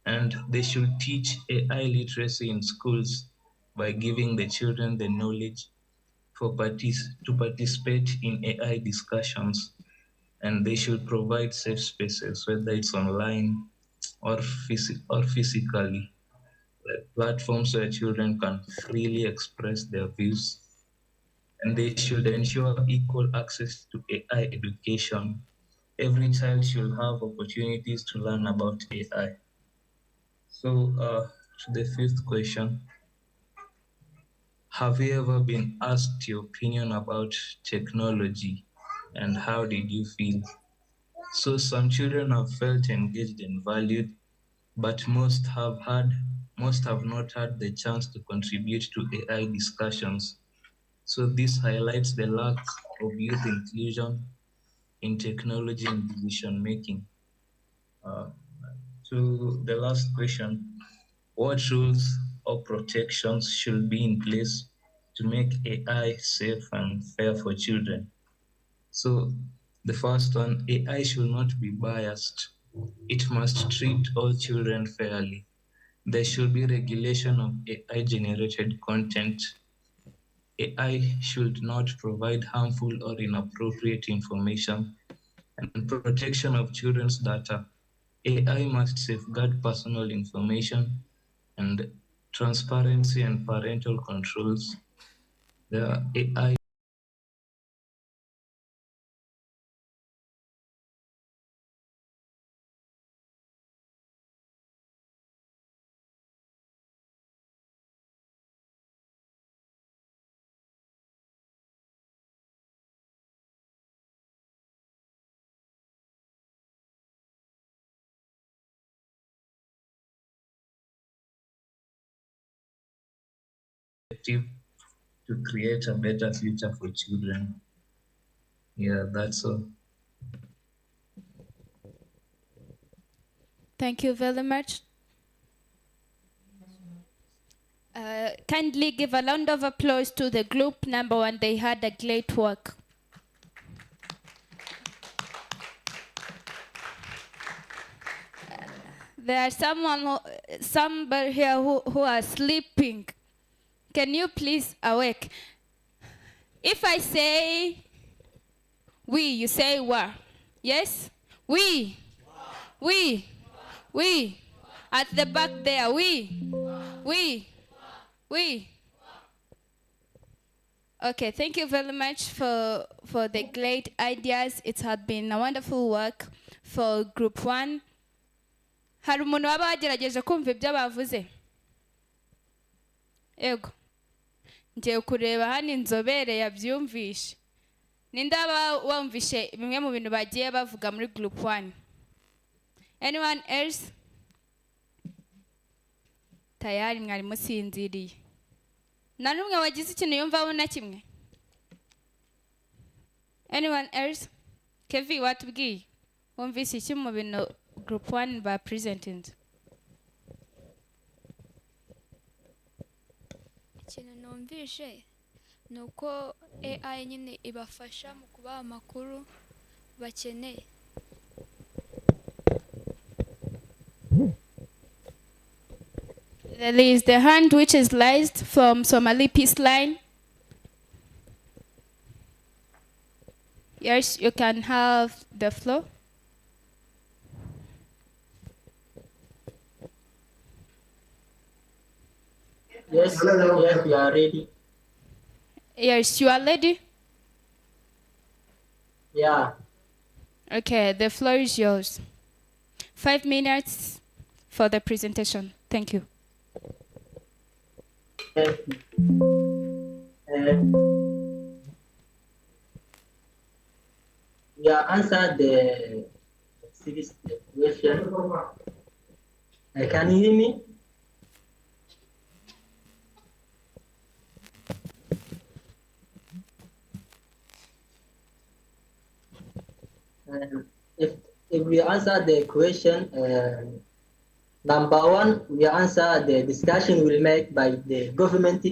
And they should teach AI literacy in schools by giving the children the knowledge to participate in AI discussions. And they should provide safe spaces, whether it's online or physically, like platforms where children can freely express their views. And they should ensure equal access to AI education. Every child should have opportunities to learn about AI. So to the fifth question, have you ever been asked your opinion about technology, and how did you feel? So some children have felt engaged and valued, but most have not had the chance to contribute to AI discussions. So this highlights the lack of youth inclusion in technology and decision making. To the last question, what rules or protections should be in place to make AI safe and fair for children. So the first one, AI should not be biased. It must treat all children fairly. There should be regulation of AI generated content. AI should not provide harmful or inappropriate information, and protection of children's data. AI must safeguard personal information and transparency and parental controls. The AI to create a better future for children. Yeah, that's all. Thank you very much. Kindly give a round of applause to the group number one. They had a great work. There are somebody here who are sleeping. Can you please awake? If I say we, you say wa. Yes? We. We. We. At the back there, we. We. We. Okay, thank you very much for the great ideas. It had been a wonderful work for group one. Hari umuntu waba wagerageje kumva ibyo bavuze? Ego. Ngiye kureba hano inzobere yabyumvishe. Ninde waba wumvishe bimwe mu bintu bagiye bavuga muri group one? Anyone else? Tayari mwari musinziriye. Nta n'umwe wagize ikintu yumvaho na kimwe? Anyone else? Kevi, watubwiye? Wumvise iki mu bintu group one ba presenting? Ikintu numvishe ni uko AI nyine ibafasha mu kubaha amakuru bakeneye. There is the hand which is raised from Somali Peace Line. Yes, you can have the floor. Yes, yes, we are ready. Yes, you are ready? Yeah. Okay, the floor is yours. 5 minutes for the presentation. Thank you. Thank you. We have answered the series question. Can you hear me? If we answer the question, number one, we answer the discussion will make by the government,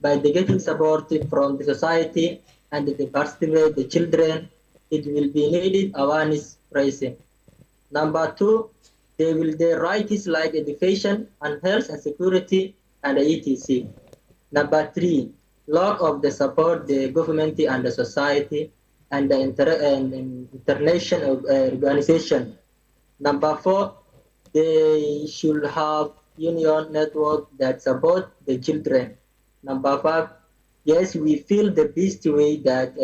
by the getting support from the society and the participate the children. It will be needed awareness raising. Number two, the rights like education and health and security and etc. Number three, lack of the support the government and the society and the international organization. Number four, they should have union network that support the children. Number five, yes, we feel the best way that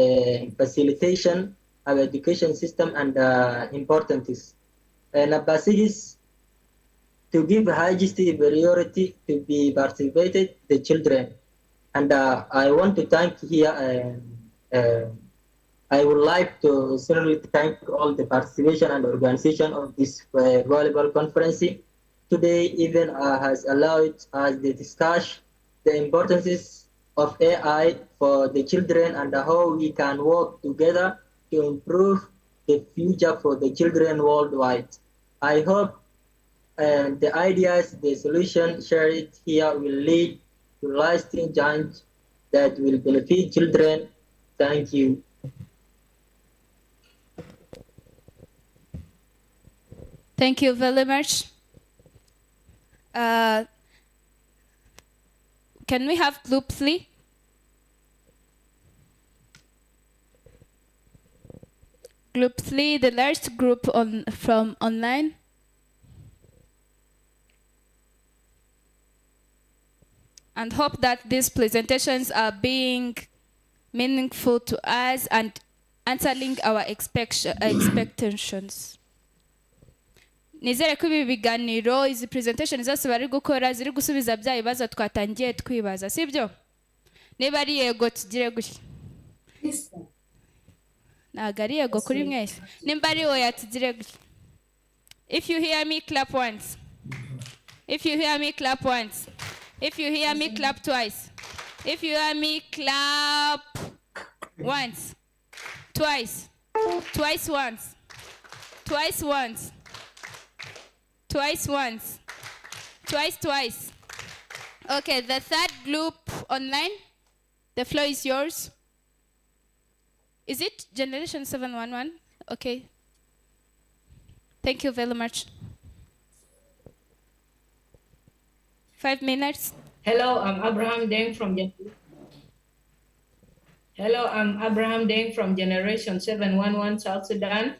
facilitation of education system and important is. Number six, to give highest priority to be participated the children. And I want to thank here, I would like to sincerely thank all the participation and organization of this valuable conference. Today even has allowed us to discuss the importance of AI for the children and how we can work together to improve the future for the children worldwide. I hope and the ideas, the solution shared here will lead to lasting change that will benefit children. Thank you. Thank you very much. Can we have group 3? Group 3, the last group from online. And hope that these presentations are being meaningful to us and answering our expectations. Nizere ko ibi biganiro izi presentation zose bari gukora ziri gusubiza bya bibazo twatangiye twibaza, sibyo? Niba ari yego tugire gutya. Ntabwo ari yego kuri mwese. Nimba ari oya tugire gutya. If you hear me, clap once. If you hear me, clap once. If you hear me, clap twice. If you hear me, clap once. Twice. Twice once. Twice once. Twice once. Twice twice. Okay, the third group online. The floor is yours. Is it Generation 711? Okay. Thank you very much. 5 minutes. Hello, I'm Abraham Deng from Generation 711 South Sudan.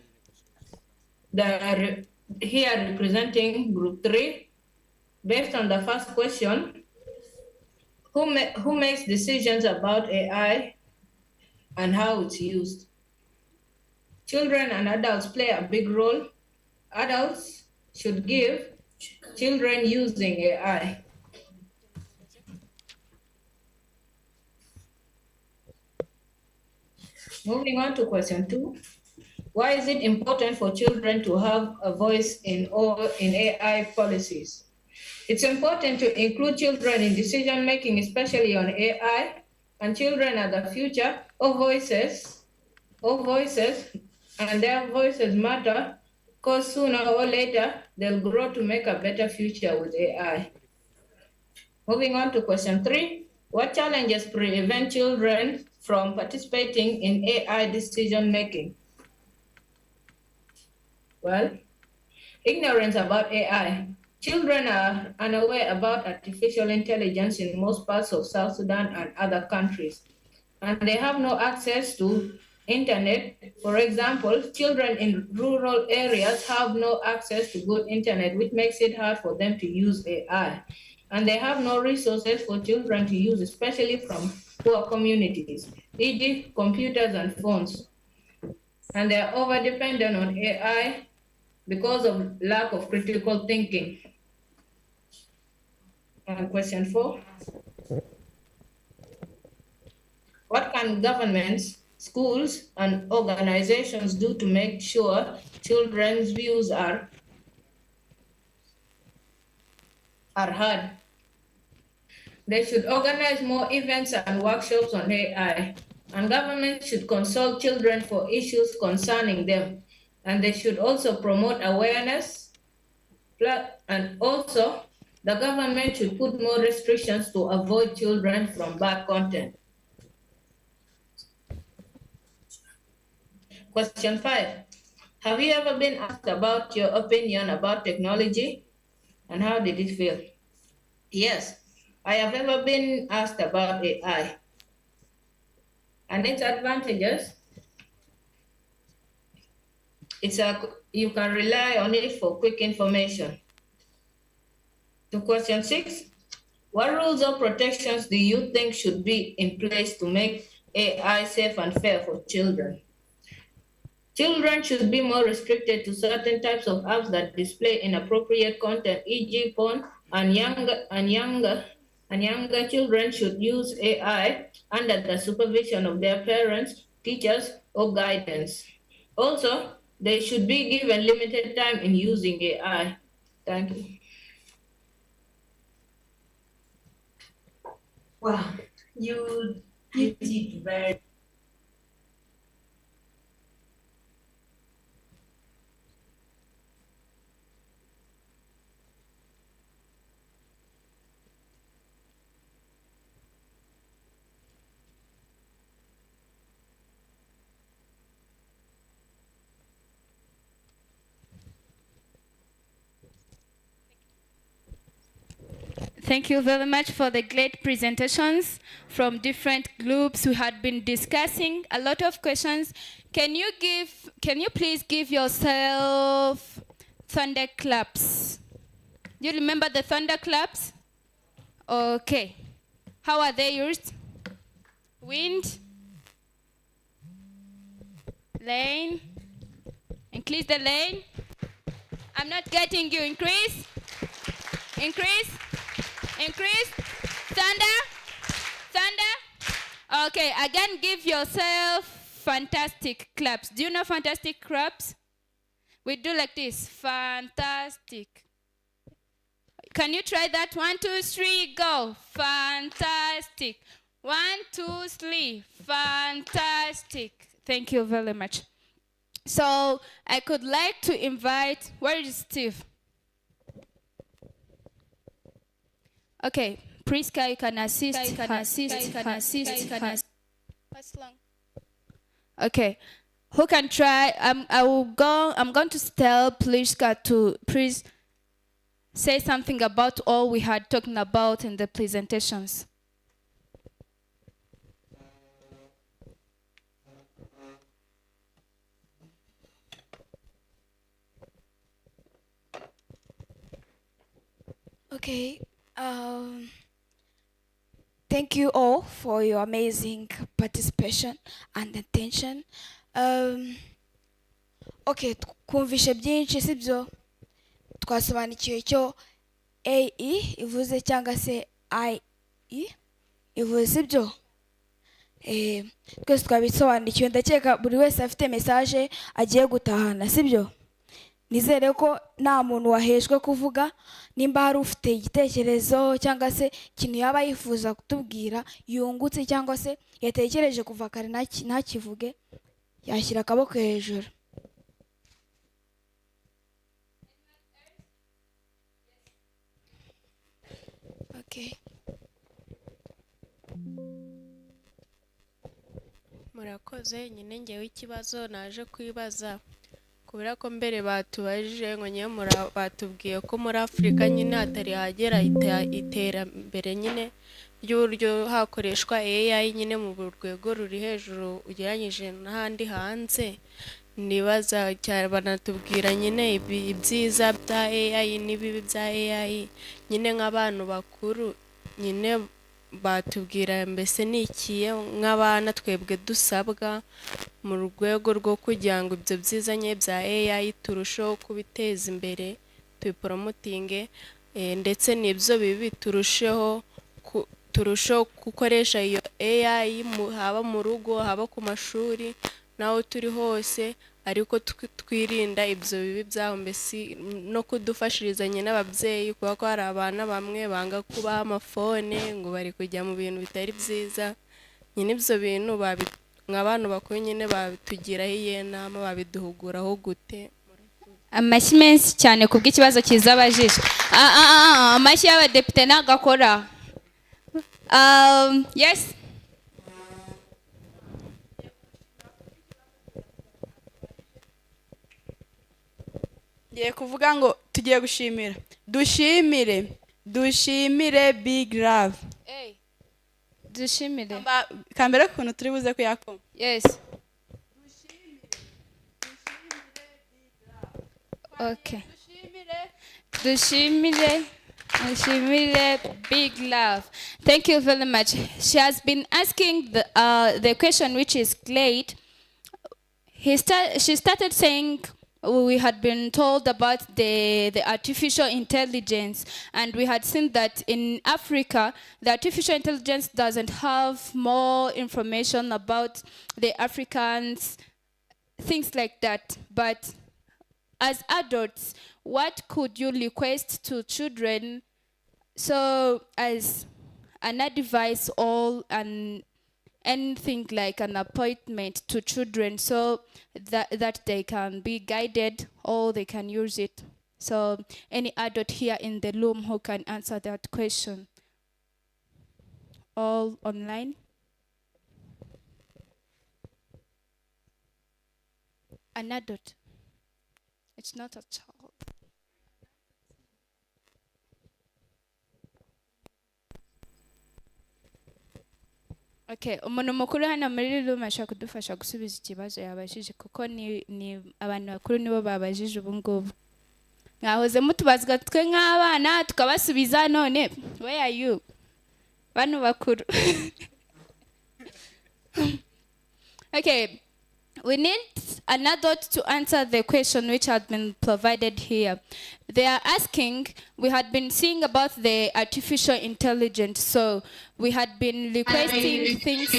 Here representing Group 3. Based on the first question, who makes decisions about AI and how it's used? Children and adults play a big role. Adults should give children using AI. Moving on to question 2. Why is it important for children to have a voice in AI policies? It's important to include children in decision making, especially on AI, and children are the future. All voices, and their voices matter, because sooner or later they'll grow to make a better future with AI. Moving on to question 3. What challenges prevent children from participating in AI decision making? Well, ignorance about AI. Children are unaware about artificial intelligence in most parts of South Sudan and other countries, and they have no access to internet. For example, children in rural areas have no access to good internet, which makes it hard for them to use AI. And they have no resources for children to use, especially from poor communities, e.g. computers and phones. And they are over-dependent on AI because of lack of critical thinking. And question 4. What can governments, schools, and organizations do to make sure children's views are heard? They should organize more events and workshops on AI, and government should consult children for issues concerning them. And they should also promote awareness, and also the government should put more restrictions to avoid children from bad content. Question 5. Have you ever been asked about your opinion about technology, and how did it feel? Yes, I have ever been asked about AI and its advantages. You can rely on it for quick information. To question 6, what rules or protections do you think should be in place to make AI safe and fair for children? Children should be more restricted to certain types of apps that display inappropriate content, e.g. porn, and younger children should use AI under the supervision of their parents, teachers, or guidance. Also, they should be given limited time in using AI. Thank you. Wow, you did very. Thank you very much for the great presentations from different groups. We had been discussing a lot of questions. Can you please give yourself thunder claps? Do you remember the thunder claps? Okay. How are they used? Wind, lane, increase the lane. I'm not getting you. Increase, increase, increase. Thunder, thunder. Okay, again, give yourself fantastic claps. Do you know fantastic claps? We do like this. Fantastic. Can you try that? 1, 2, 3, go. Fantastic. 1, 2, 3. Fantastic. Thank you very much. So I could like to invite, where is Steve? Okay, Priska, you can assist. What's long? Okay, who can try? I'm going to tell Priska to please say something about all we had talking about in the presentations. Okay. Thank you all for your amazing participation and attention. Okay, twumvishe byinshi sibyo, twasobanukiwe icyo AI ivuze cyangwa se IE ivuze sibyo. Twese twabisobanukiwe, ndakeka buri wese afite message agiye gutahana sibyo. Nizere ko nta muntu wahejwe kuvuga. Nimba hari ufite igitekerezo cyangwa se ikintu yaba yifuza kutubwira yungutse cyangwa se yatekereje kuva kare ntakivuge, yashyira akaboko hejuru. Okay. Murakoze, nyine ngewe ikibazo naje kwibaza kubera ko mbere batubajije ngo nyine batubwiye ko muri Afurika nyine hatari hagera iterambere nyine ry'uburyo hakoreshwa AI nyine mu rwego ruri hejuru ugereranyije n'ahandi hanze. Nibaza cyane banatubwira nyine ibyiza bya AI n'ibibi bya AI nyine nk'abantu bakuru nyine batubwira mbese ni ikiye nk'abana twebwe dusabwa mu rwego rwo kugira ngo ibyo byiza nye bya AI turusheho kubiteza imbere tubiporomotinge, ndetse n'ibyo bibi turusheho gukoresha iyo AI haba mu rugo haba ku mashuri naho turi hose, ariko twirinda ibyo bibi byaho mbese no kudufashirizanya n'ababyeyi kuko ko hari abana bamwe banga kubaha amafone ngo bari kujya mu bintu bitari byiza. Nyine ibyo bintu nk'abantu bakuru nyine babitugiraho iyihe nama, babiduhuguraho gute? Amashyi menshi cyane kubw'ikibazo cyiza abajije. Amashyi y'abadepite nagakora. Yes. Ngiye kuvuga ngo tugiye gushimira. Dushimire Big Love. Dushimire. Kambere kuntu turi buze kuyakoma. Yes. Okay. Dushimire Big Love. Thank you very much. She has been asking the question which is great. She started saying we had been told about the artificial intelligence, and we had seen that in Africa, the artificial intelligence doesn't have more information about the Africans, things like that. But as adults, what could you request to children? So as an advice or anything like an appointment to children so that they can be guided or they can use it. So any adult here in the room who can answer that question? All online? An adult. It's not a child. Okay, umuntu mukuru hano muri room ashaka kudufasha gusubiza ikibazo yabajije kuko ni abantu bakuru nibo babajije ubu ngubu. Mwahoze mutubazwa twe nk'abana tukabasubiza none where are you? Bano bakuru. Okay, we need an adult to answer the question which had been provided here. They are asking, we had been seeing about the artificial intelligence, so we had been requesting things,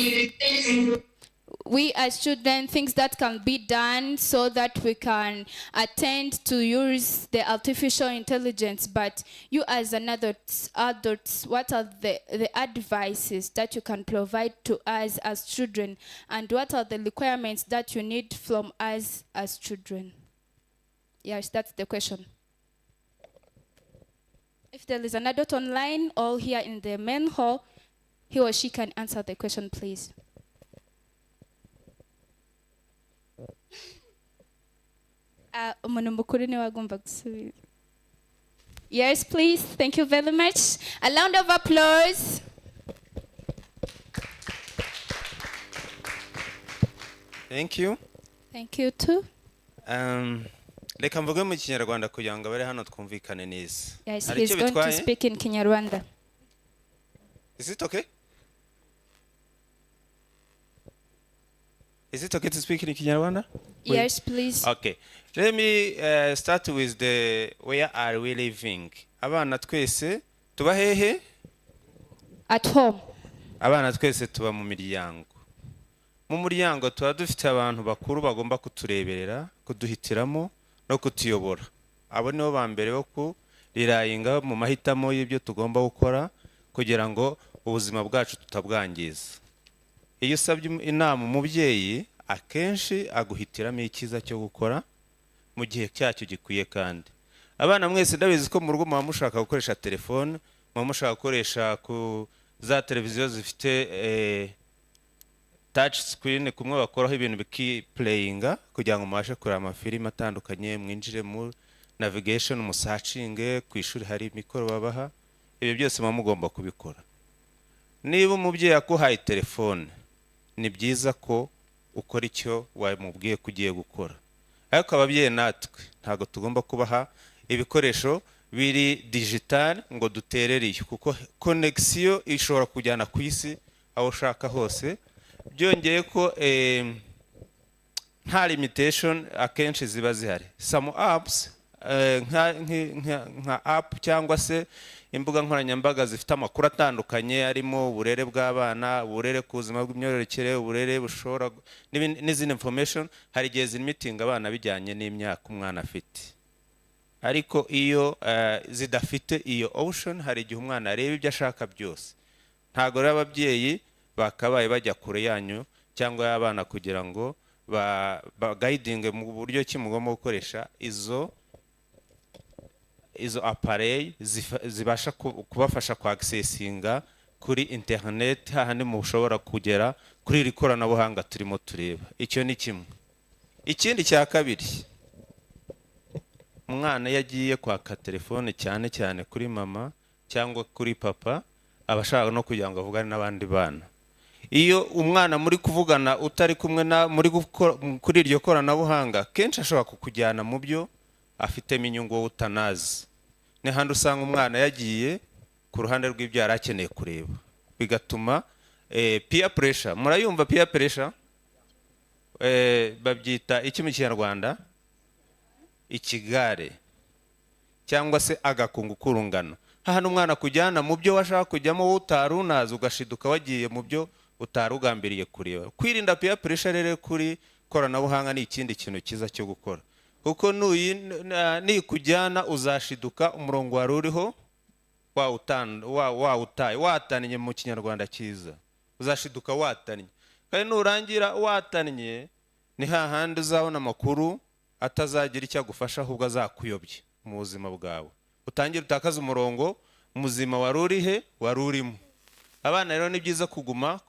we as children, things that can be done so that we can attend to use the artificial intelligence. But you as an adults, what are the advices that you can provide to us as children? And what are the requirements that you need from us as children? Yes, that's the question. If there is an adult online or here in the main hall, he or she can answer the question, please. Yes, please. Thank you very much. A round of applause. Thank you. Thank you too. Reka mvuge mu Kinyarwanda kugira ngo abari hano twumvikane neza. Yes, he's going to speak in Kinyarwanda. Is it okay? Is it okay to speak in Kinyarwanda? Yes, please. Okay. Let me start with the where are we living? Abana twese tuba hehe? At home. Abana twese tuba mu miryango. Mu muryango tuba dufite abantu bakuru bagomba kutureberera, kuduhitiramo no kutuyobora. Abo nibo ba mbere bo kurirayinga mu mahitamo y'ibyo tugomba gukora kugira ngo ubuzima bwacu tutabwangiza. Iyo usabye inama umubyeyi akenshi aguhitiramo icyiza cyo gukora mu gihe cyacyo gikwiye kandi. Abana mwese ndabizi ko mu rugo muba mushaka gukoresha telefone, muba mushaka gukoresha ku za televiziyo zifite touch screen kumwe bakoraho ibintu bikiplayinga kugira ngo mubashe kureba amafilime atandukanye, mwinjire mu navigation, musacinge, ku ishuri hari imikoro babaha, ibyo byose muba mugomba kubikora. Niba umubyeyi akuhaye telefone, ni byiza ko ukora icyo wamubwiye kugiye gukora. Ariko ababyeyi natwe ntago tugomba kubaha ibikoresho biri digital ngo dutereriye kuko connection ishobora kujyana ku isi aho ushaka hose. Byongeye ko nta limitation akenshi ziba zihari. Some apps nka app cyangwa se imbuga nkoranyambaga zifite amakuru atandukanye arimo uburere bw'abana, uburere ku buzima bw'imyororokere, uburere bushobora n'izindi information, hari igihe zimitinga abana bijyanye n'imyaka umwana afite. Ariko iyo zidafite iyo option, hari igihe umwana areba ibyo ashaka byose. Ntago rero ababyeyi bakabaye bajya kure yanyu cyangwa y'abana kugira ngo guiding mu buryo ki mugomba gukoresha izo appareil zibasha kubafasha ku accessinga kuri internet hahandi mushobora kugera kuri iri koranabuhanga turimo tureba. Icyo ni kimwe. Ikindi cya kabiri, umwana yagiye kwaka telefone cyane cyane kuri mama cyangwa kuri papa, abashaka no kugira ngo avugane n'abandi bana. Iyo umwana muri kuvugana utari kumwe na muri kuri iryo koranabuhanga, kenshi ashobora kukujyana mu byo afitemo inyungu utanazi. Ni handi usanga umwana yagiye ku ruhande rw'ibyo yari akeneye kureba, bigatuma peer pressure. Murayumva peer pressure? Babyita iki mu Kinyarwanda? Ikigare cyangwa se agakungu kurungana. Hahandi umwana kujyana mu byo washaka kujyamo utarunaza, ugashiduka wagiye mu byo utarugambiriye kureba. Kwirinda peer pressure rero kuri koranabuhanga ni ikindi kintu kiza cyo gukora, kuko ni kujyana uzashiduka umurongo wari uriho wawutaye, watannye mu Kinyarwanda cyiza, uzashiduka watannye. Kandi nurangira watannye, ni hahandi uzabona amakuru atazagira icyo agufasha, ahubwo azakuyobye mu buzima bwawe, utangira utakaza umurongo muzima wari urihe wari urimo. Abana rero ni byiza kuguma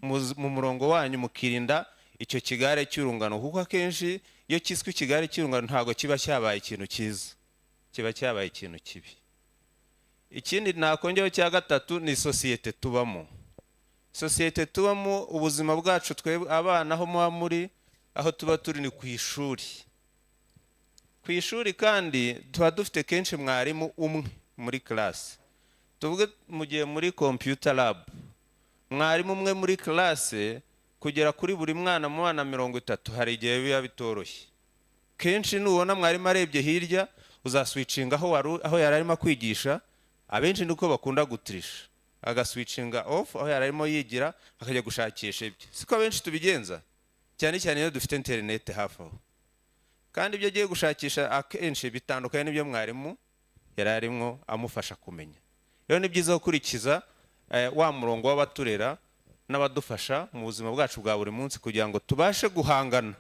mu murongo wanyu, mukirinda icyo kigare cy'urungano, kuko akenshi iyo kiswe ikigare cy'urungano ntago kiba cyabaye ikintu cyiza, kiba cyabaye ikintu kibi. Ikindi nakongeraho cya gatatu ni societe tubamo. sosiyete tubamo, ubuzima bwacu twebwe abana aho muba muri, aho tuba turi ni ku ishuri. Ku ishuri kandi tuba dufite kenshi mwarimu umwe muri class. Tuvuge mugiye muri computer lab, mwarimu umwe muri class kugera kuri buri mwana mu bana 30 hari igihe biba bitoroshye. Kenshi nubona mwarimu arebye hirya uzaswitchinga aho yari arimo kwigisha, abenshi nuko bakunda gutirisha, agaswitchinga off aho yari arimo yigira akajya gushakisha ibyo. Siko abenshi tubigenza, cyane cyane iyo dufite internet hafi aho. Kandi ibyo agiye gushakisha akenshi bitandukanye n'ibyo mwarimu yari arimo amufasha kumenya. Rero ni byiza gukurikiza wa murongo w'abaturera n'abadufasha mu buzima bwacu bwa buri munsi kugira ngo tubashe guhangana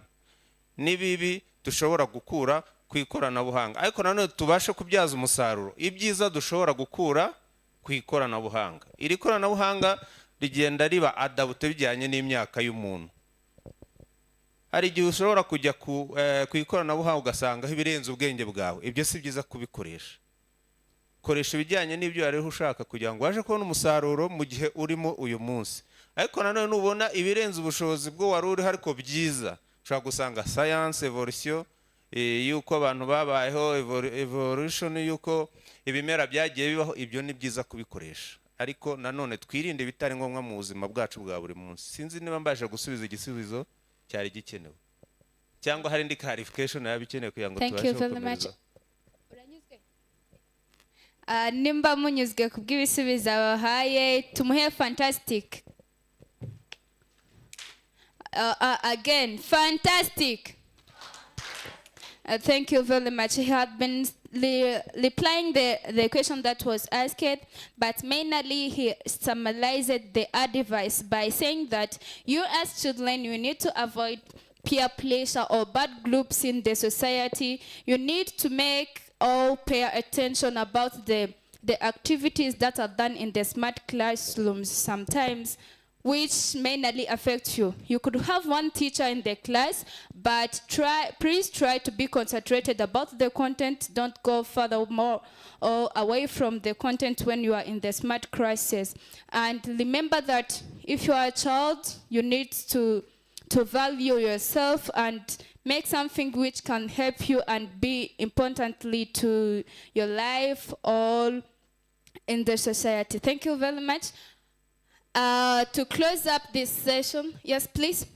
n'ibibi dushobora gukura ku ikoranabuhanga, ariko nanone tubashe kubyaza umusaruro ibyiza dushobora gukura ku ikoranabuhanga. Iri koranabuhanga rigenda riba adapte bijyanye n'imyaka y'umuntu. Hari igihe ushobora kujya ku ikoranabuhanga ugasanga ibirenze ubwenge bwawe, ibyo si byiza kubikoresha. Koresha ibijyanye n'ibyo wari ushaka kugira ngo waje kubona umusaruro mu gihe urimo uyu munsi. Ariko nanone nubona ibirenze ubushobozi bwo wari uri ariko byiza, ushobora gusanga science evolution, yuko abantu babayeho, evolution yuko ibimera byagiye bibaho, ibyo ni byiza kubikoresha. Ariko nanone twirinde bitari ngombwa mu buzima bwacu bwa buri munsi. Sinzi niba mbasha gusubiza igisubizo cyari gikenewe, cyangwa hari indi clarification yabikeneye kugira ngo tubashe gukomeza. Nimba munyuzwe kubw'ibisubizo abahaye, tumuhe fantastic. Again, fantastic. Thank you very much. He had been replying the question that was asked, but mainly he summarized the advice by saying that you as children, you need to avoid peer pressure or bad groups in the society. You need to make all pay attention about the activities that are done in the smart classrooms sometimes, which mainly affect you. You could have one teacher in the class, but please try to be concentrated about the content. Don't go further more or away from the content when you are in the smart classes. And remember that if you are a child, you need to value yourself and make something which can help you and be importantly to your life or in the society. Thank you very much. To close up this session, yes, please.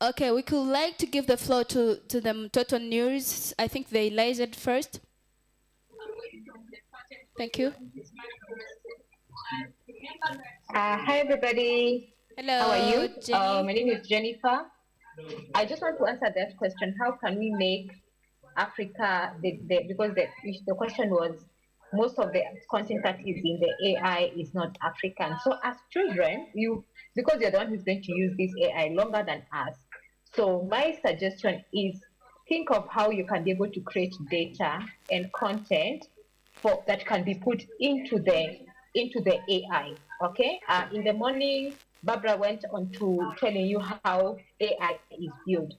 Okay, we could like to give the floor to the Total News. I think they raised it first. Thank you. Hi, everybody. Hello. How are you? Jenny. My name is Jennifer. I just want to answer that question. How can we make Africa, because the question was, most of the content that is in the AI is not African. So as children, because you're the one who's going to use this AI longer than us. So my suggestion is think of how you can be able to create data and content that can be put into the AI. Okay. In the morning, Barbara went on to telling you how AI is built.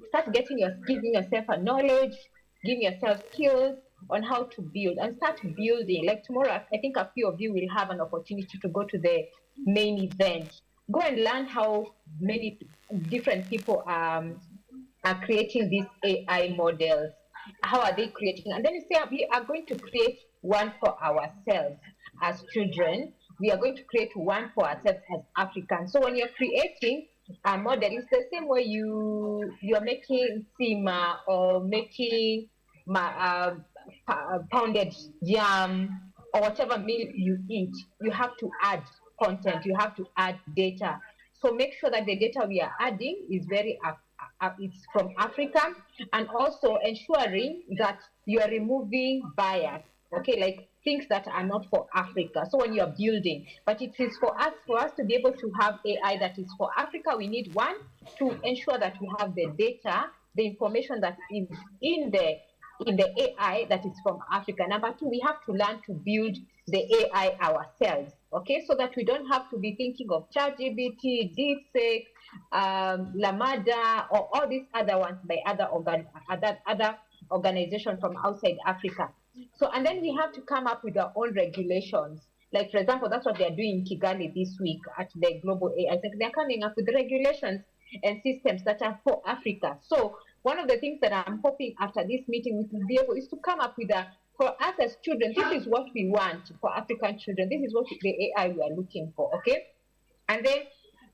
Start giving yourself a knowledge, giving yourself skills on how to build and start building. Like tomorrow, I think a few of you will have an opportunity to go to the main event. Go and learn how many different people are creating these AI models. How are they creating? And then you say, we are going to create one for ourselves as children. We are going to create one for ourselves as Africans. So when you're creating a model, it's the same way you're making sima or making pounded yam or whatever meal you eat. You have to add content, you have to add data. So make sure that the data we are adding is it's from Africa, and also ensuring that you are removing bias, okay, like things that are not for Africa. So when you're building, but it is for us to be able to have AI that is for Africa, we need one, to ensure that we have the data, the information that is in the AI that is from Africa. Number two, we have to learn to build the AI ourselves, okay, so that we don't have to be thinking of ChatGPT, DeepSeek, Lamada, or all these other ones by other organizations from outside Africa. So, and then we have to come up with our own regulations. Like, for example, that's what they're doing in Kigali this week at the Global AI Center. They're coming up with regulations and systems that are for Africa. So one of the things that I'm hoping after this meeting we will be able is to come up with for us as children, this is what we want for African children. This is what the AI we are looking for, okay? And then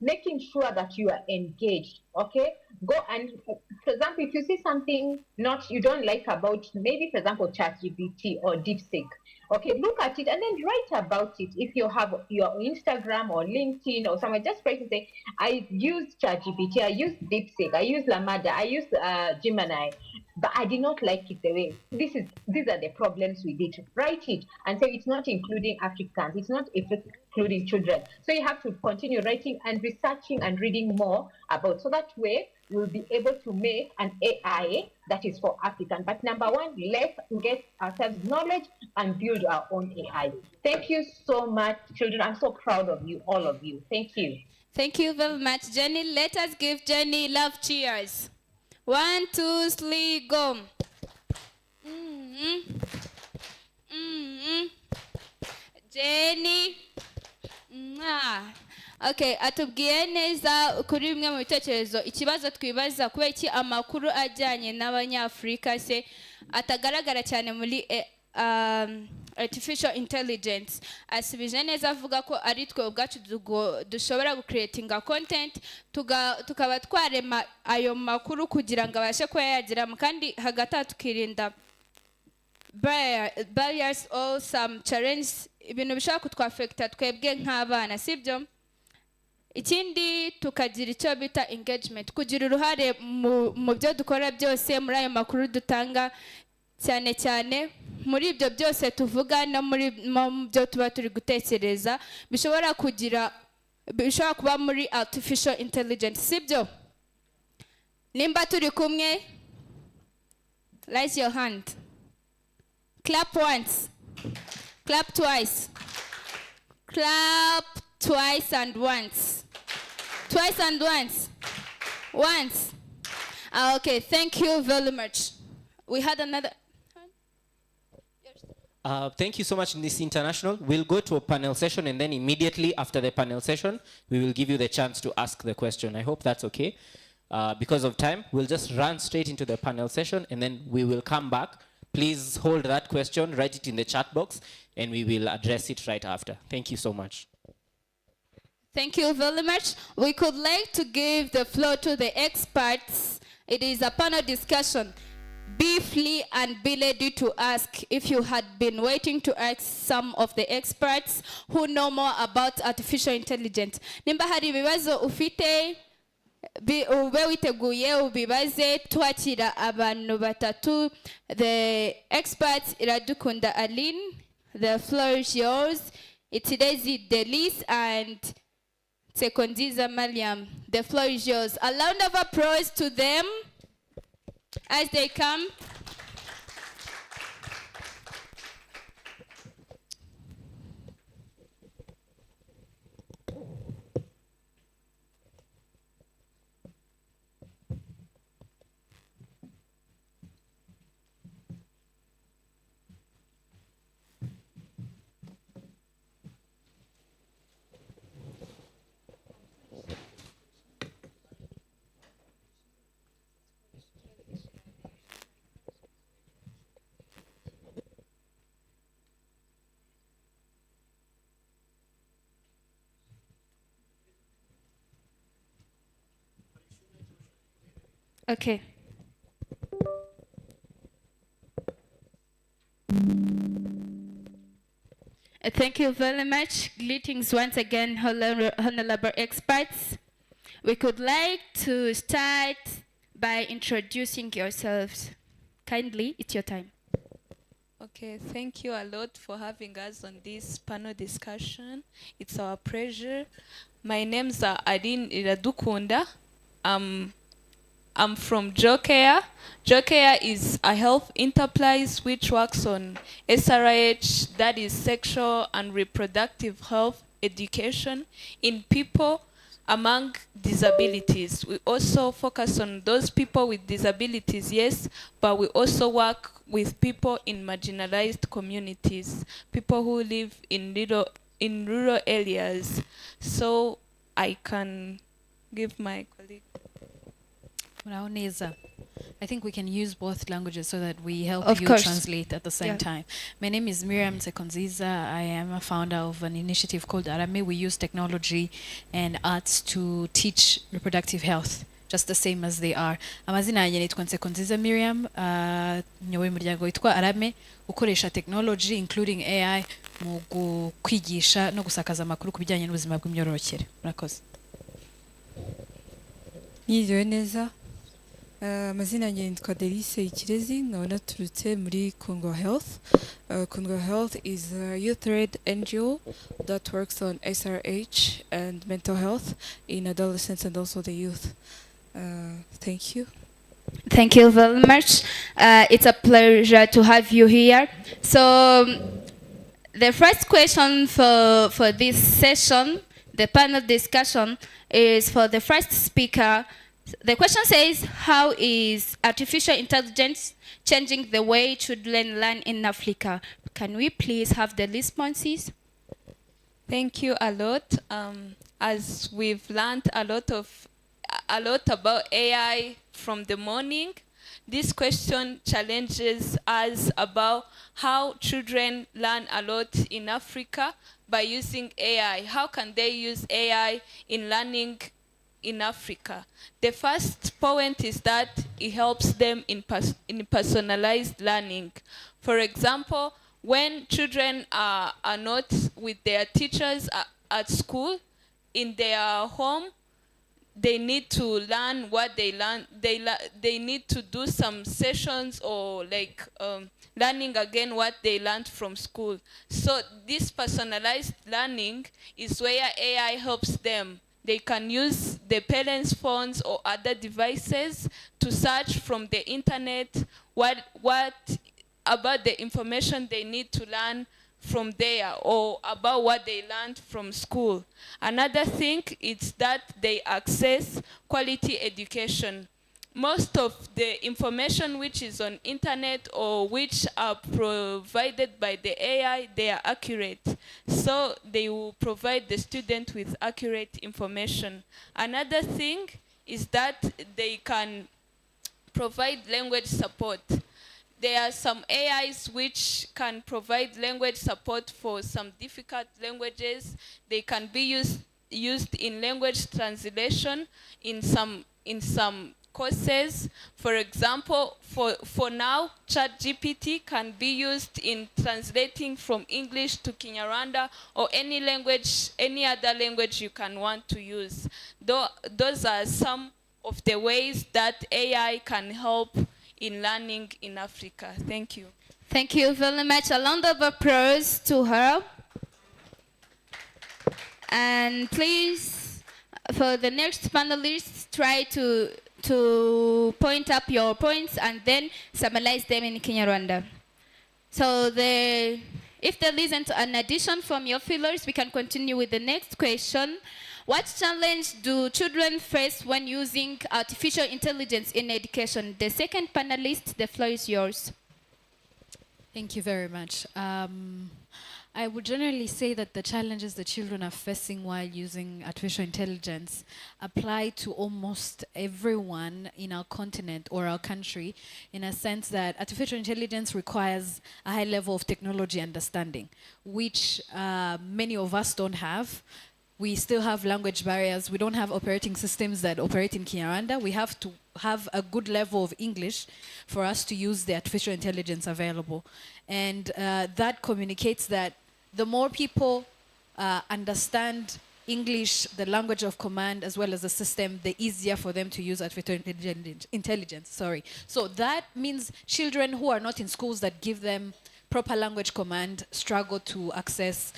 making sure that you are engaged, okay? Go and, for example, if you see something you don't like about, maybe, for example, ChatGPT or DeepSeek, okay, look at it and then write about it. If you have your Instagram or LinkedIn or somewhere, just write and say, I used ChatGPT, I used DeepSeek, I used Lamada, I used Gemini, but I did not like it the way. These are the problems with it. Write it and say it's not including Africans, it's not including children. So you have to continue writing and researching and reading more about, so that way we'll be able to make an AI that is for African. But number one, let's get ourselves knowledge and build our own AI. Thank you so much, children. I'm so proud of you, all of you. Thank you. Thank you very much, Jenny. Let us give Jenny love cheers. 1, 2, 3, go. Jenny. Okay, atubwiye neza kuri bimwe mu bitekerezo ikibazo twibaza kubera iki amakuru ajyanye n'abanyafurika se atagaragara cyane muri artificial intelligence. Asubije neza avuga ko ari twe ubwacu dushobora gucreatinga content tukaba twarema ayo makuru kugira ngo abashe kuba yagiramo, kandi hagati tukirinda barriers or some challenges ibintu bishobora kutwafekta twebwe nk'abana, sibyo? Ikindi tukagira icyo bita engagement, kugira uruhare mu byo dukora byose, muri ayo makuru dutanga, cyane cyane muri ibyo byose tuvuga no muri byo tuba turi gutekereza bishobora kuba muri artificial intelligence, sibyo? Nimba turi kumwe, raise your hand. Clap once. Clap twice. Clap twice and once. Twice and once. Once. Okay, thank you very much. We had another. Thank you so much, Miss International. We'll go to a panel session, and then immediately after the panel session, we will give you the chance to ask the question. I hope that's okay. Because of time, we'll just run straight into the panel session, and then we will come back. Please hold that question, write it in the chat box, and we will address it right after. Thank you so much. Thank you very much. We could like to give the floor to the experts. It is a panel discussion. Be free and be ready to ask if you had been waiting to ask some of the experts who know more about artificial intelligence. Nimba hari ibibazo ufite, ube witeguye ubibaze, twakira abantu batatu. The experts, Iradukunda Aline, the floor is yours. Itirezi Delis and Sekondiza Mariam. The floor is yours. A round of applause to them as they come. Okay. Thank you very much. Greetings once again, honorable experts. We could like to start by introducing yourselves. Kindly, it's your time. Okay, thank you a lot for having us on this panel discussion. It's our pleasure. My name's Adine Iradukunda. I'm from Jocare. Jocare is a health enterprise which works on SRH, that is sexual and reproductive health education in people among disabilities. We also focus on those people with disabilities, yes, but we also work with people in marginalized communities, people who live in little in rural areas. So I can give my colleague. Muraoneza. I think we can use both languages so that we help Of you course. translate at the same time. My name is Miriam Sekonziza. I am a founder of an initiative called Arame. We use technology and arts to teach reproductive health, just the same as they are. Amazina yanjye nitwa Sekonziza Miriam, nyoboye umuryango witwa Arame ukoresha technology including AI mu kwigisha no gusakaza amakuru ku bijyanye n'ubuzima bw'imyororokere. Murakoze. Mwiriwe neza. Amazina yanjye nitwa Delice Ikirezi, nkaba naturutse muri Kundwa Health. Kundwa Health is a youth-led NGO that works on SRH and mental health in adolescents and also the youth. Thank you. Thank you very much. It's a pleasure to have you here. So the first question for this session, the panel discussion, is for the first speaker. The question says, how is artificial intelligence changing the way children learn in Africa? Can we please have the responses? Thank you a lot. As we've learned a lot about AI from the morning, this question challenges us about how children learn a lot in Africa by using AI. How can they use AI in learning in Africa? The first point is that it helps them in personalized learning. For example, when children are not with their teachers at school, in their home, they need to learn what they learn. They need to do some sessions or like learning again what they learned from school. So this personalized learning is where AI helps them. They can use the parents' phones or other devices to search from the internet what about the information they need to learn from there or about what they learned from school. Another thing is that they access quality education. Most of the information which is on internet or which are provided by the AI, they are accurate. So they will provide the student with accurate information. Another thing is that they can provide language support. There are some AIs which can provide language support for some difficult languages. They can be used in language translation in some courses. For example, for now, ChatGPT can be used in translating from English to Kinyarwanda or any language, any other language you can want to use. Those are some of the ways that AI can help in learning in Africa. Thank you. Thank you very much. A round of applause to her. And please, for the next panelists, try to point up your points and then summarize them in Kinyarwanda. So if there isn't an addition from your fellows, we can continue with the next question. What challenge do children face when using artificial intelligence in education? The second panelist, the floor is yours. Thank you very much. I would generally say that the challenges the children are facing while using artificial intelligence apply to almost everyone in our continent or our country, in a sense that artificial intelligence requires a high level of technology understanding, which many of us don't have. We still have language barriers. We don't have operating systems that operate in Kinyarwanda. We have to have a good level of English for us to use the artificial intelligence available. And that communicates that the more people understand English, the language of command, as well as the system, the easier for them to use artificial intelligence. So that means children who are not in schools that give them proper language command struggle to access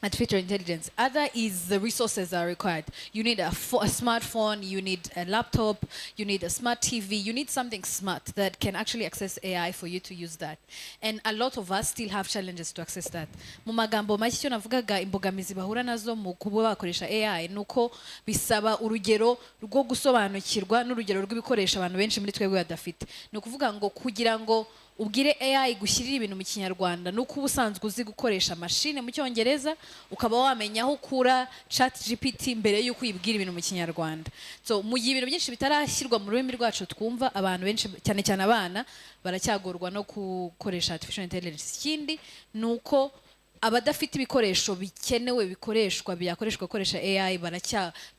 artificial intelligence. Other is the resources that are required. You need a smartphone, you need a laptop, you need a smart TV, you need something smart that can actually access AI for you to use that. And a lot of us still have challenges to access that. Mu magambo make icyo navugaga imbogamizi bahura nazo mu kuba bakoresha AI nuko bisaba urugero rwo gusobanukirwa n'urugero rw'ibikoresho abantu benshi muri twebwe badafite. Ni ukuvuga ngo kugira ngo ubwire AI gushyirira ibintu mu kinyarwanda nuko uba usanzwe uzi gukoresha machine mu cyongereza ukaba wamenya aho ukura ChatGPT mbere y'uko uyibwira ibintu mu kinyarwanda. So mu gihe ibintu byinshi bitarashyirwa mu rurimi rwacu twumva, abantu benshi cyane cyane abana baracyagorwa no gukoresha artificial intelligence. Ikindi nuko abadafite ibikoresho bikenewe bikoreshwa byakoreshwa gukoresha AI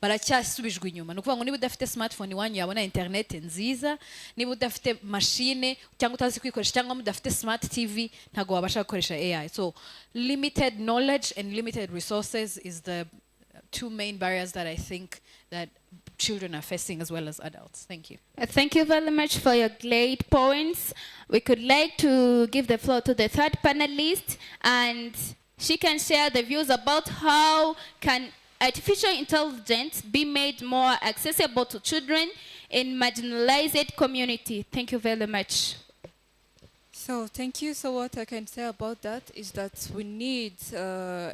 baracyasubijwe inyuma. Nukuvuga ngo niba udafite smartphone iwanyu yabona internet nziza, niba udafite machine cyangwa utazi kwikoresha cyangwa mudafite smart TV, ntago wabasha gukoresha AI. So limited knowledge and limited resources is the two main barriers that I think that children are facing as well as adults. Thank you. Thank you very much for your great points. We could like to give the floor to the third panelist, and she can share the views about how can artificial intelligence be made more accessible to children in marginalized community. Thank you very much. So thank you. So what I can say about that is that we need,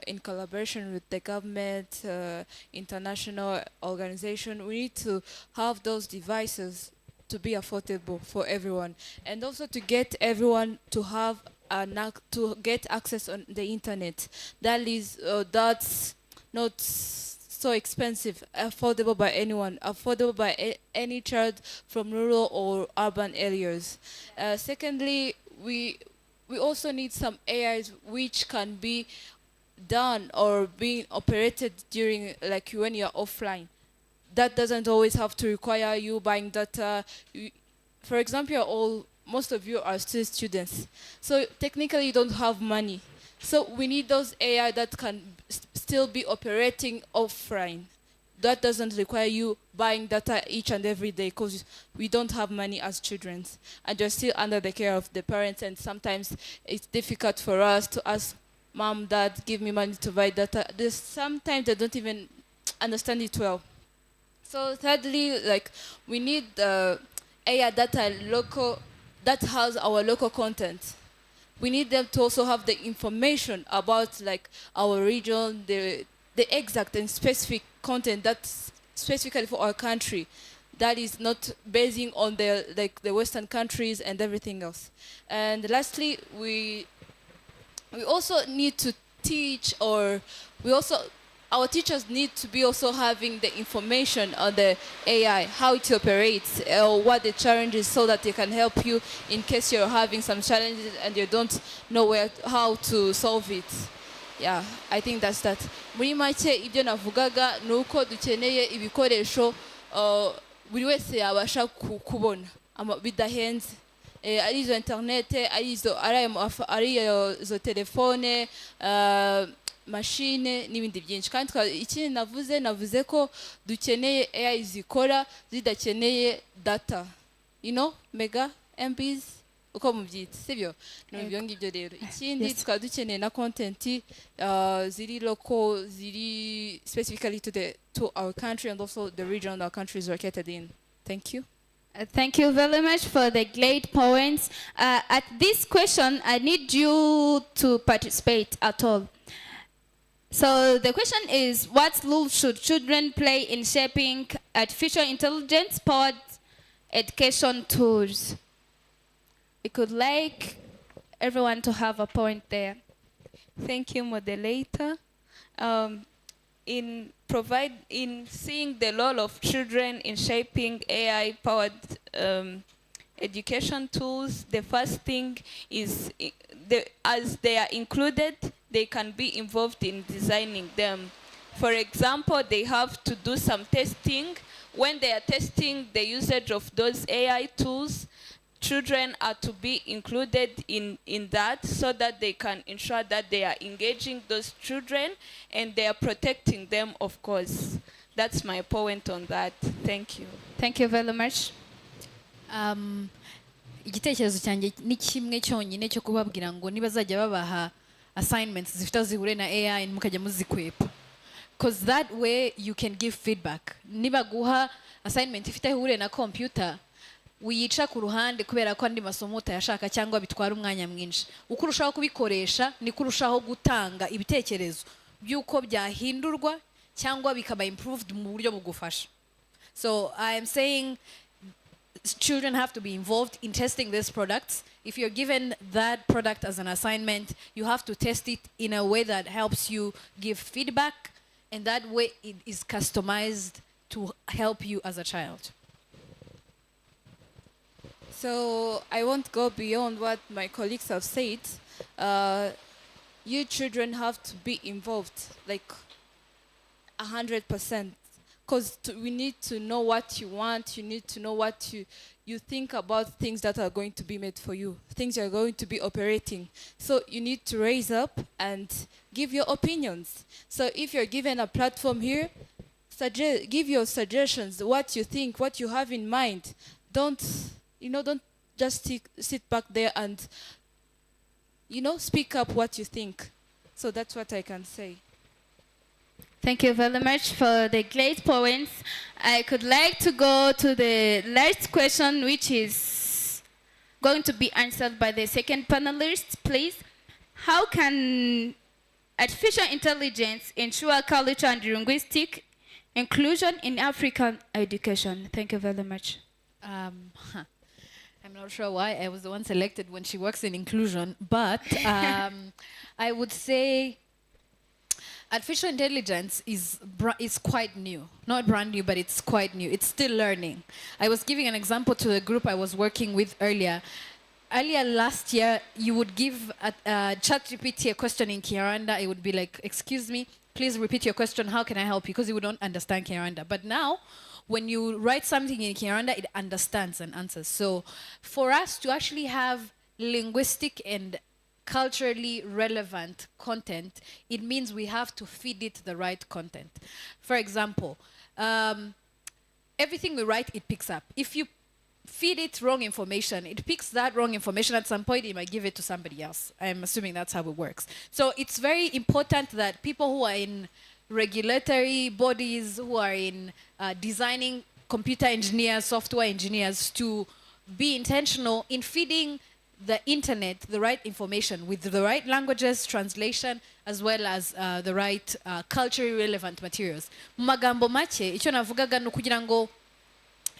in collaboration with the government, international organization, we need to have those devices to be affordable for everyone, and also to get everyone to have to get access on the internet. That's not so expensive, affordable by anyone, affordable by any child from rural or urban areas. Secondly, we also need some AIs which can be done or being operated during, like when you're offline. That doesn't always have to require you buying data. For example, most of you are still students, so technically you don't have money. So we need those AI that can still be operating offline. That doesn't require you buying data each and every day, because we don't have money as children, and you're still under the care of the parents, and sometimes it's difficult for us to ask mom, dad, give me money to buy data. Sometimes they don't even understand it well. So thirdly, like, we need AI data that has our local content. We need them to also have the information about, like, our region, the exact and specific content that's specifically for our country, that is not basing on the Western countries and everything else. And lastly, we also need to teach, or our teachers need to be also having the information on the AI, how it operates, or what the challenges, so that they can help you in case you're having some challenges and you don't know how to solve it. Yeah, I think that's that. Muri make ibyo navugaga nuko dukeneye ibikoresho buri wese yabasha kubona bidahenze, ari izo internet, ari izo telefone, machine n'ibindi byinshi. Kandi ikindi navuze ko dukeneye AI zikora zidakeneye data, mega MBs uko mubyita, sibyo? N'ibyo ngibyo rero. Ikindi tukaba dukeneye na content ziri local, ziri specifically to our country and also the region our country is located in. Thank you. Thank you very much for the great points. At this question, I need you to participate at all. So the question is, what role should children play in shaping artificial intelligence-powered education tools? We could like everyone to have a point there. Thank you, moderator. In seeing the role of children in shaping AI-powered education tools, the first thing is, as they are included, they can be involved in designing them. For example, they have to do some testing. When they are testing the usage of those AI tools, children are to be included in that, so that they can ensure that they are engaging those children and they are protecting them, of course. That's my point on that. Thank you. Thank you very much. Igitekerezo cyanjye ni kimwe cyonyine cyo kubabwira ngo nibazajya babaha assignments zifite zihure na AI mukajya muzikwepa, because that way you can give feedback. Nibaguha assignment ifite hure na computer, wiyica ku ruhande kubera ko andi masomo utayashaka cyangwa bitwara umwanya mwinshi. Uko urushaho kubikoresha niko urushaho gutanga ibitekerezo by'uko byahindurwa cyangwa bikaba improved mu buryo bugufasha. So I am saying children have to be involved in testing these products. If you're given that product as an assignment, you have to test it in a way that helps you give feedback, and that way it is customized to help you as a child. So I won't go beyond what my colleagues have said. You children have to be involved, like 100%. Because we need to know what you want. You need to know what you think about things that are going to be made for you, things you're going to be operating. So you need to raise up and give your opinions. So if you're given a platform here, give your suggestions, what you think, what you have in mind. Don't just sit back there and, speak up what you think. So that's what I can say. Thank you very much for the great points. I could like to go to the last question, which is going to be answered by the second panelist, please. How can artificial intelligence ensure cultural and linguistic inclusion in African education? Thank you very much. I'm not sure why I was the one selected when she works in inclusion, but I would say artificial intelligence is quite new. Not brand new, but it's quite new. It's still learning. I was giving an example to the group I was working with earlier. Earlier last year, you would give a ChatGPT a question in Kinyarwanda. It would be like, excuse me, please repeat your question. How can I help you? Because it would not understand Kinyarwanda. But now, when you write something in Kinyarwanda, it understands and answers. So for us to actually have linguistic and culturally relevant content, it means we have to feed it the right content. For example, everything we write, it picks up. If you feed it wrong information, it picks that wrong information. At some point, it might give it to somebody else. I'm assuming that's how it works. So it's very important that people who are in regulatory bodies, who are in designing, computer engineers, software engineers, to be intentional in feeding the internet the right information with the right languages, translation, as well as the right culturally relevant materials. Mu magambo make, icyo navugaga ni ukugira ngo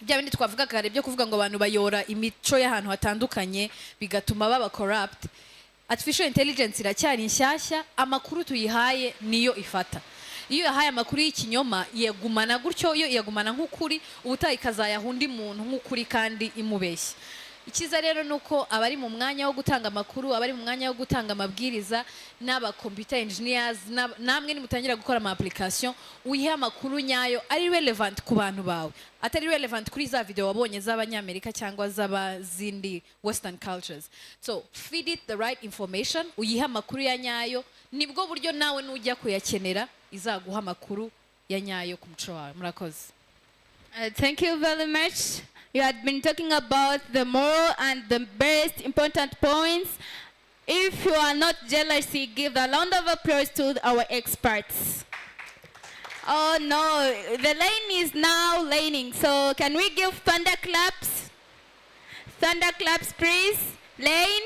bya bindi twavuga kare byo kuvuga ngo abantu bayora imico y'ahantu hatandukanye bigatuma baba corrupt. Artificial intelligence iracyari nshyashya, amakuru tuyihaye niyo ifata. Iyo yahaye amakuru y'ikinyoma yegumana gutyo, iyo yegumana nk'ukuri, ubutaha ikazayaha undi muntu nk'ukuri kandi imubeshya. Ikiza rero nuko abari mu mwanya wo gutanga amakuru, abari mu mwanya wo gutanga amabwiriza, n'aba computer engineers, namwe nimutangira gukora ama application, uyihe amakuru nyayo ari relevant ku bantu bawe, atari relevant kuri za video wabonye z'abanyamerika cyangwa z'abazindi western cultures. So feed it the right information, uyihe amakuru ya nyayo, nibwo buryo nawe nujya kuyakenera izaguha amakuru ya nyayo ku muco wawe. Murakoze. Thank you very much. You had been talking about the moral and the best important points. If you are not jealousy, give a round of applause to our experts. Oh no, the lane is now laning. So can we give thunder claps? Thunder claps, please. Lane.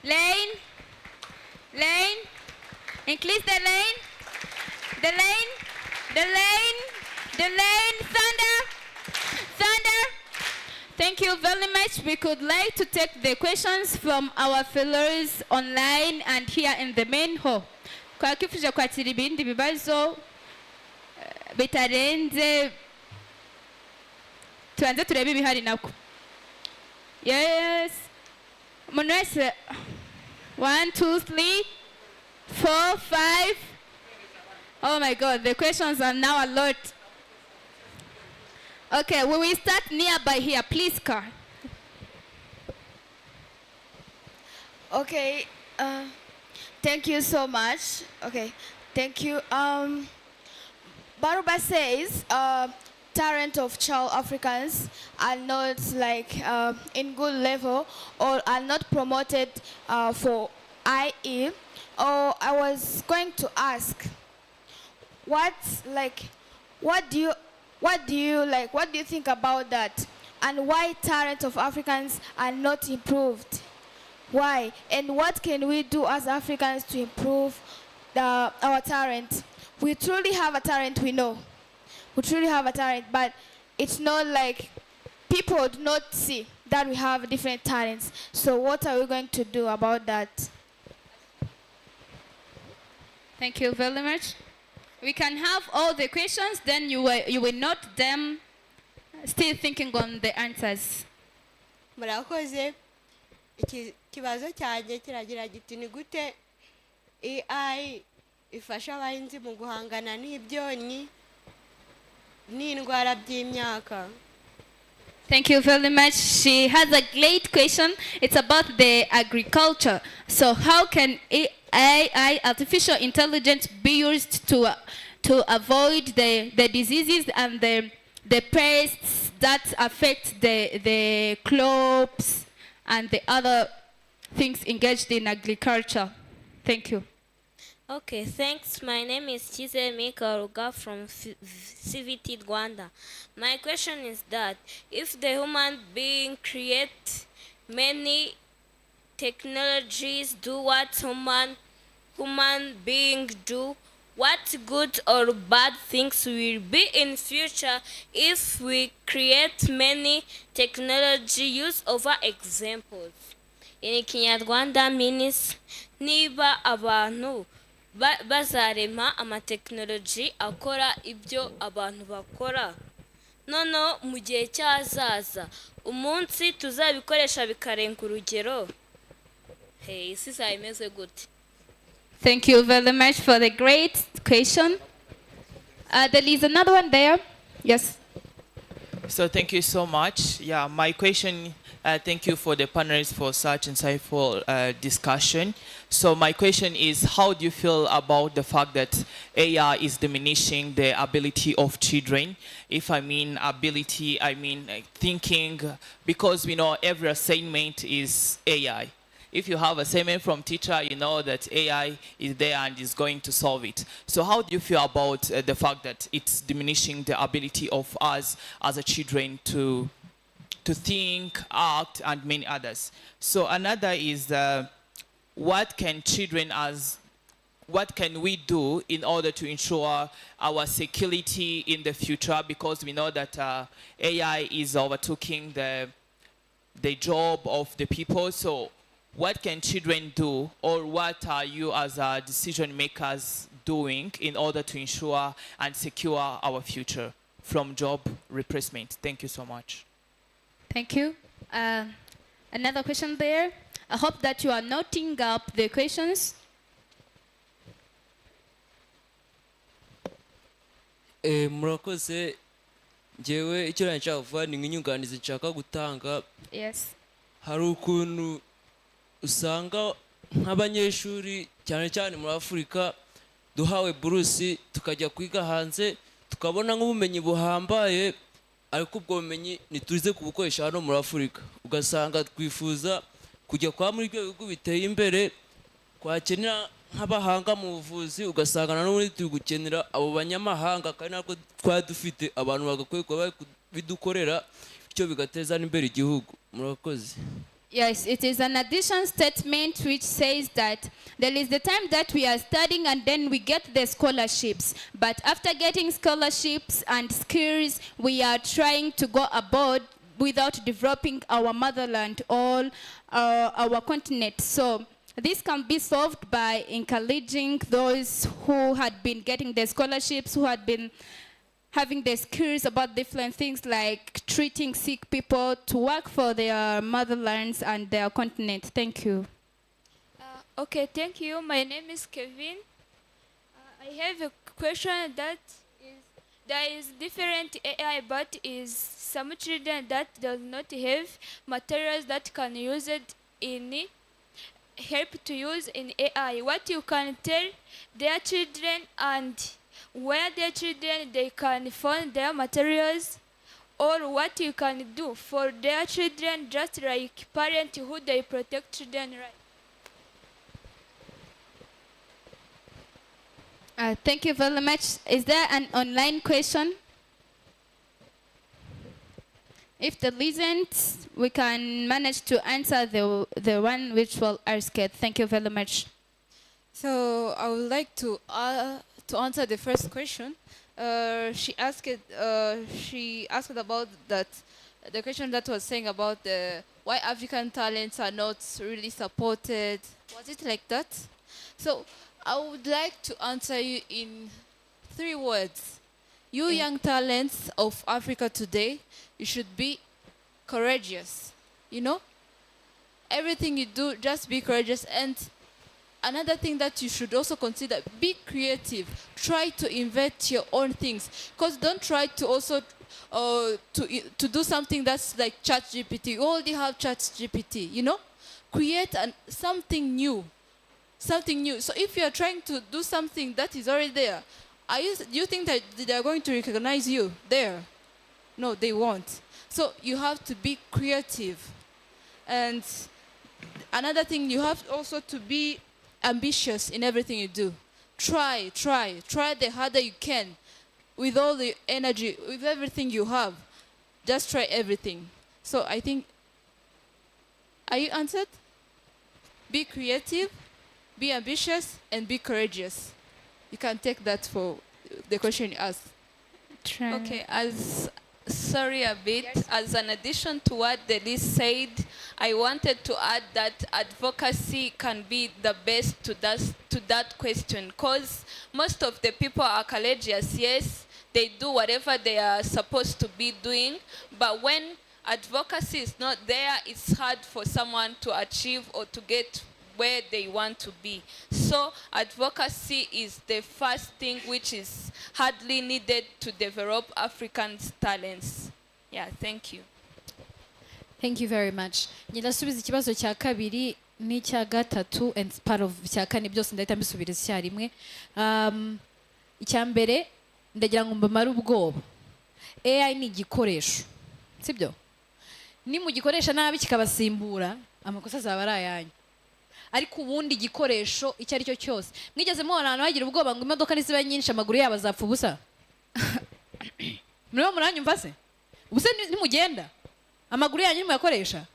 Lane. Lane. Increase the lane. The lane. The lane. The lane. Thunder. Thunder. Thank you very much. We could like to take the questions from our fellows online and here in the main hall. Kwa kifuje kwakira ibindi bibazo bitarenze tuanze turebe ibihari nako. Yes. Umuntu wese 1 2 3 4 5. Oh my God, the questions are now a lot. Okay, we will start nearby here. Please, Car. Okay, thank you so much. Okay, thank you. Baruba says talent of child Africans are not like in good level or are not promoted for IE. Or I was going to ask, what do you think about that? And why talent of Africans are not improved? Why? And what can we do as Africans to improve our talent? We truly have a talent, we know. We truly have a talent, but it's not like people do not see that we have different talents. So what are we going to do about that? Thank you very much. We can have all the questions, then you will note them, still thinking on the answers. murakoze ikibazo cyanjye kiragira giti ni gute AI ifasha abahinzi mu guhangana n'ibyonnyi n'indwara by'imyaka. Thank you very much. She has a great question. It's about the agriculture. So how can AI, artificial intelligence, be used to avoid the diseases and the pests that affect the crops and the other things engaged in agriculture? Thank you. Okay, thanks. My name is Chizemi Karuga from CVT Rwanda. My question is that if the human being create many technologies do what human being do, what good or bad things will be in future if we create many technology use over examples? In Kinyarwanda means niba abantu bazarema amatekinoloji akora ibyo abantu bakora, noneho mu gihe cyazaza umunsi tuzabikoresha bikarenga urugero, isi izameze gute? Thank you very much for the great question. There is another one there. Yes. So thank you so much. Yeah, my question, thank you for the panelists for such insightful discussion. So my question is, how do you feel about the fact that AI is diminishing the ability of children? If I mean ability, I mean thinking, because we know every assignment is AI. If you have assignment from teacher, you know that AI is there and is going to solve it. So how do you feel about the fact that it's diminishing the ability of us as a children to think, act, and many others? So another is what can we do in order to ensure our security in the future? Because we know that AI is overtaking the job of the people. So what can children do, or what are you as decision makers doing in order to ensure and secure our future from job replacement? Thank you so much. Thank you. Another question there. I hope that you are noting up the questions. Murakoze, njyewe icyo nashaka kuvuga ni nk'inyunganizi nshaka gutanga. Yes. Hari ukuntu usanga nk'abanyeshuri cyane cyane muri Afurika duhawe burusi tukajya kwiga hanze tukabona nk'ubumenyi buhambaye, ariko ubwo bumenyi ntituze kubukoresha hano muri Afurika. Ugasanga twifuza kujya kwa muri ibyo bihugu biteye imbere, kwakenera nk'abahanga mu buvuzi, ugasanga na none turi gukenera abo banyamahanga kandi ntabwo twari dufite abantu bagakwiye kuba bidukorera, bityo bigateza n'imbere igihugu. Murakoze. Yes, it is an addition statement which says that there is the time that we are studying and then we get the scholarships. But after getting scholarships and skills, we are trying to go abroad without developing our motherland or our continent. So this can be solved by encouraging those who had been getting the scholarships, who had been having the skills about different things like treating sick people, to work for their motherlands and their continent. Thank you. Okay, thank you. My name is Kevin. I have a question that is, there is different AI, but is some children that does not have materials that can use it in help to use in AI. What you can tell their children and where their children they can find their materials, or what you can do for their children, just like parents who they protect children, right? Thank you very much. Is there an online question? If there isn't, we can manage to answer the one which will ask it. Thank you very much. So I would like to answer the first question. She asked about that the question that was saying about why African talents are not really supported. Was it like that? So I would like to answer you in 3 words. You young talents of Africa today, you should be courageous. You know? Everything you do, just be courageous. And another thing that you should also consider, be creative. Try to invent your own things. Because don't try to also to do something that's like ChatGPT. You already have ChatGPT, you know? Create something new. Something new. So if you're trying to do something that is already there, do you think that they're going to recognize you there? No, they won't. So you have to be creative. And another thing, you have also to be ambitious in everything you do. Try the harder you can. With all the energy, with everything you have, just try everything. So I think, are you answered? Be creative, be ambitious, and be courageous. You can take that for the question you asked. Okay, sorry a bit. As an addition to what Delis said, I wanted to add that advocacy can be the best to that question, because most of the people are courageous, yes, they do whatever they are supposed to be doing, but when advocacy is not there, it's hard for someone to achieve or to get where they want to be. So advocacy is the first thing which is hardly needed to develop African talents. Yeah, thank you. Thank you very much. Nyirasubiza ikibazo cya kabiri n'icya gatatu and part of cya kane byose ndahita mbisubiriza icyarimwe. Icya mbere ndagira ngo mbamare ubwoba. AI ni igikoresho. Sibyo? Ni mu gikoresha nabi kikabasimbura amakosa azaba ari ayanyu. Ariko ubundi igikoresho icyo ari cyo cyose. Mwigeze mubona abantu bagira ubwoba ngo imodoka niziba nyinshi amaguru yabo azapfa ubusa? Muriho muranyumva se? Ubuse nimugenda amaguru yanyu nimuyakoresha?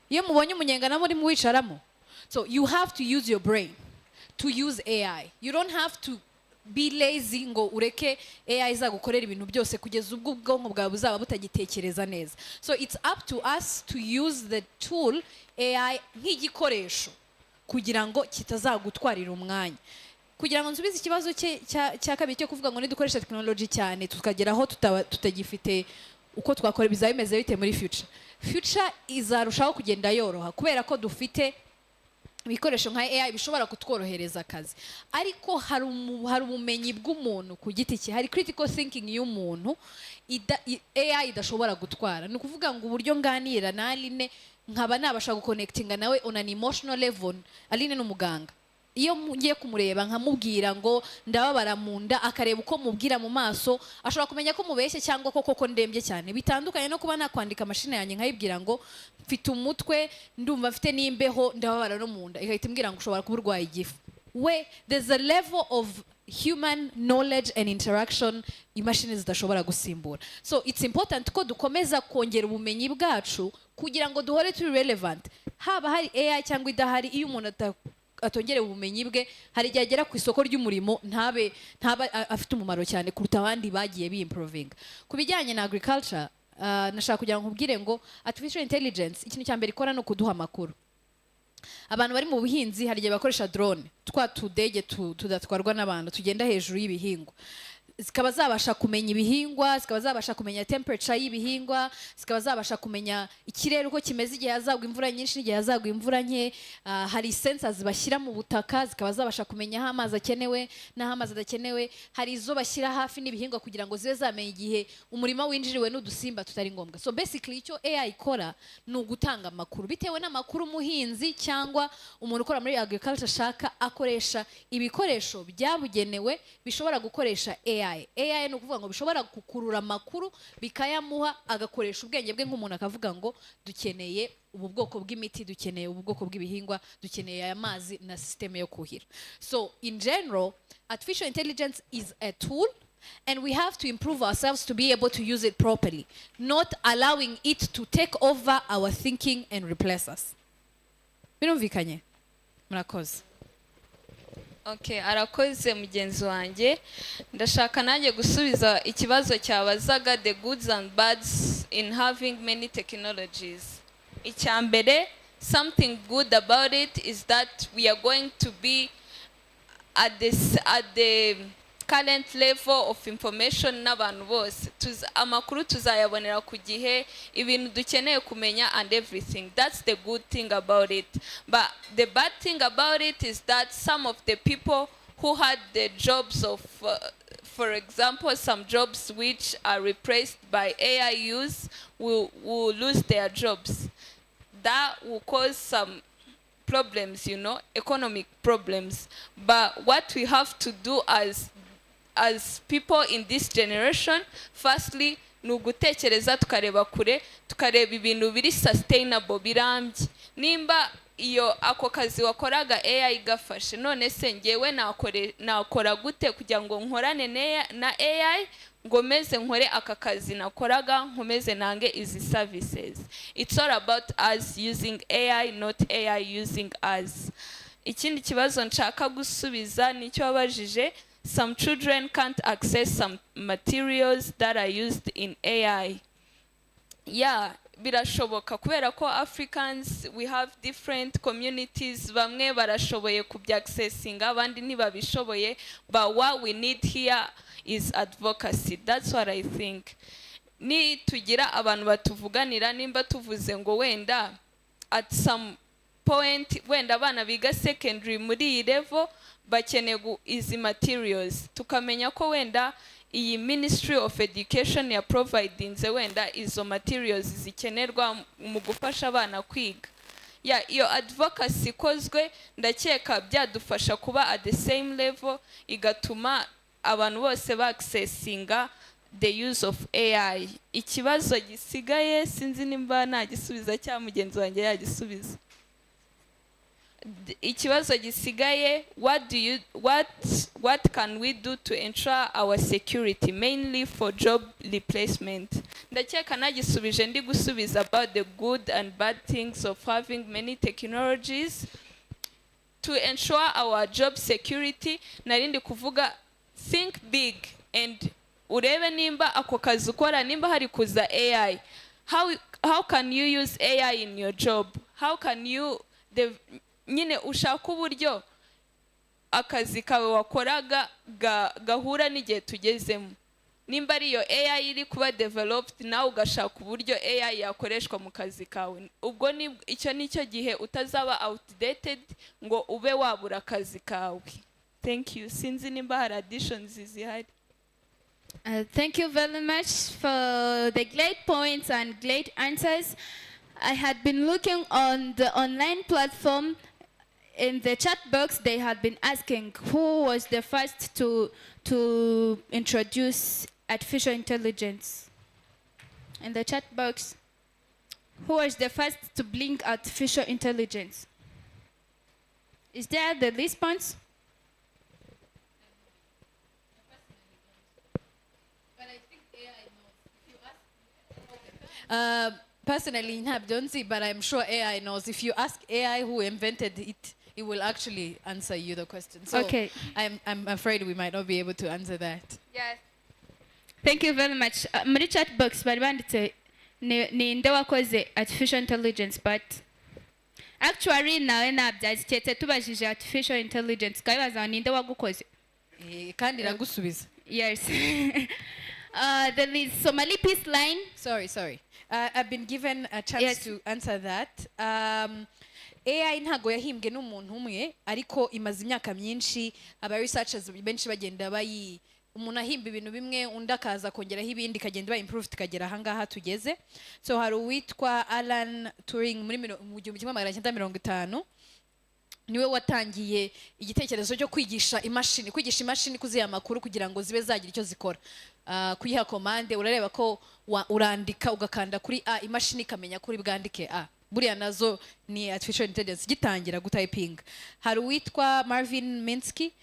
Iyo mubonye umunyenga na muri muwicaramo. So you have to use your brain to use AI. You don't have to be lazy ngo ureke AI izagukorera ibintu byose kugeza ubwo ubwonko bwawe buzaba butagitekereza neza. So it's up to us to use the tool AI nk'igikoresho kugira ngo kitazagutwarira umwanya. Kugira ngo nsubize ikibazo cya kabiri cyo kuvuga ngo nidukoresha technology cyane tukageraho tutagifite uko twakora bizaba bimeze bite muri future izarushaho kugenda yoroha kubera ko dufite ibikoresho nka AI bishobora kutworohereza akazi. Ariko hari ubumenyi bw'umuntu ku giti cye, hari critical thinking y'umuntu AI idashobora gutwara. Ni ukuvuga ngo uburyo nganira na Aline nkaba nabasha guconnectinga nawe on an emotional level. Aline ni umuganga. Iyo ngiye kumureba nkamubwira ngo ndababara mu nda akareba uko mubwira mu maso ashobora kumenya ko mubeshye cyangwa koko ndembye cyane. Bitandukanye no kuba nakwandika mashine yanjye nkayibwira ngo mfite umutwe ndumva mfite n'imbeho ndababara no mu nda igahita imbwira ngo ushobora kuba urwaye igifu. There's a level of human knowledge and interaction imashini zidashobora gusimbura. So it's important ko dukomeza kongera ubumenyi bwacu kugira ngo duhore turi relevant. Haba hari AI cyangwa idahari, iyo umuntu atongere ubumenyi bwe hari igihe agera ku isoko ry'umurimo ntaba afite umumaro cyane kuruta abandi bagiye bi-improving. Ku bijyanye na agriculture, nashaka kugira ngo nkubwire ngo artificial intelligence ikintu cya mbere ikora no kuduha amakuru. Abantu bari mu buhinzi hari igihe bakoresha drone, twa tudege tudatwarwa n'abantu tugenda hejuru y'ibihingwa. Zikaba zabasha kumenya ibihingwa, zikaba zabasha kumenya temperature y'ibihingwa, zikaba zabasha kumenya ikirere uko kimeze igihe hazagwa imvura nyinshi n'igihe hazagwa imvura nke. Hari sensors bashyira mu butaka zikaba zabasha kumenya aho amazi akenewe n'aho amazi adakenewe. Hari izo bashyira hafi n'ibihingwa kugira ngo zibe zamenya igihe umurima winjiriwe n'udusimba tutari ngombwa. So basically icyo AI ikora ni ugutanga amakuru. Bitewe n'amakuru umuhinzi cyangwa umuntu ukora muri agriculture ashaka, akoresha ibikoresho byabugenewe bishobora gukoresha AI. AI ni ukuvuga ngo bishobora gukurura amakuru bikayamuha agakoresha ubwenge bwe nk'umuntu akavuga ngo dukeneye ubu bwoko bw'imiti, dukeneye ubu bwoko bw'ibihingwa, dukeneye aya mazi na system yo kuhira. So in general, artificial intelligence is a tool and we have to improve ourselves to be able to use it properly, not allowing it to take over our thinking and replace us. Birumvikanye? Murakoze. Okay, arakoze mugenzi wanjye. Ndashaka nanjye gusubiza ikibazo cyabazaga the goods and bads in having many technologies. Icyambere, something good about it is that we are going to be at the current level of information n'abantu bose. Amakuru tuzayabonera ku gihe, ibintu dukeneye kumenya and everything. That's the good thing about it. But the bad thing about it is that some of the people who had the jobs of, for example, some jobs which are replaced by AI use will lose their jobs. That will cause some problems, you know, economic problems. But what we have to do as people in this generation, firstly, ni ugutekereza tukareba kure, tukareba ibintu biri sustainable birambye. Nimba iyo ako kazi wakoraga AI igafashe, none se ngewe nakora gute kugira ngo nkorane na AI ngo meze nkore aka kazi nakoraga nkomeze nange izi services. It's all about us using AI, not AI using us. Ikindi kibazo nshaka gusubiza nicyo wabajije, some children can't access some materials that are used in AI. Yeah, birashoboka kubera ko Africans we have different communities, bamwe barashoboye kubyaccessinga abandi ntibabishoboye, but what we need here is advocacy. That's what I think. Ni tugira abantu batuvuganira, nimba tuvuze ngo wenda at some point wenda abana biga secondary muri iyi level bakeneye izi materials, tukamenya ko wenda iyi Ministry of Education ya providinze wenda izo materials zikenerwa mu gufasha abana kwiga. Iyo advocacy ikozwe ndakeka byadufasha kuba at the same level, igatuma abantu bose accessinga the use of AI. Ikibazo gisigaye sinzi nimba nagisubiza cya mugenzi wanjye yagisubiza. Ikibazo gisigaye, what can we do to ensure our security, mainly for job replacement? Ndakeka nagisubije ndi gusubiza about the good and bad things of having many technologies. To ensure our job security, narindi kuvuga think big and urebe nimba ako kazi ukora nimba hari kuza AI. How can you use AI in your job? How can you nyine ushaka uburyo akazi kawe wakoraga gahura n'igihe tugezemo. Nimba ariyo AI iri kuba developed, nawe ugashaka uburyo AI yakoreshwa mu kazi kawe. Ubwo icyo nicyo gihe utazaba outdated ngo ube wabura akazi kawe. Thank you. Sinzi nimba hari additions zihari. Thank you very much for the great points and great answers. I had been looking on the online platform. In the chat box, they had been asking who was the first to introduce artificial intelligence. In the chat box, who was the first to bring artificial intelligence? Is there the response? Personally, I don't see, but I'm sure AI knows. If you ask AI who invented it, it will actually answer you the question. So okay. I'm afraid we might not be able to answer that. Yes. Thank you very much. Muri chat box bari banditse ni nde wakoze artificial intelligence, but actually nawe nabyazi cyetse tubajije artificial intelligence kabibaza ni nde wagukoze. Kandi iragusubiza. Yes. There is Somali Peace Line. Sorry. I've been given a chance to answer that. AI ntago yahimbwe n'umuntu umwe, ariko imaze imyaka myinshi aba researchers benshi bagenda umuntu ahimba ibintu bimwe undi akaza kongeraho ibindi kagenda improve tukagera ahangaha tugeze. So hari uwitwa Alan Turing muri 1950 niwe watangiye igitekerezo cyo kwigisha imashini kuziha amakuru kugira ngo zibe zagira icyo zikora. Kuyiha commande urareba ko urandika ugakanda kuri A, imashini ikamenya kuri bwandike A. Buriya nazo ni artificial intelligence gitangira gutyping. Hari uwitwa Marvin Minsky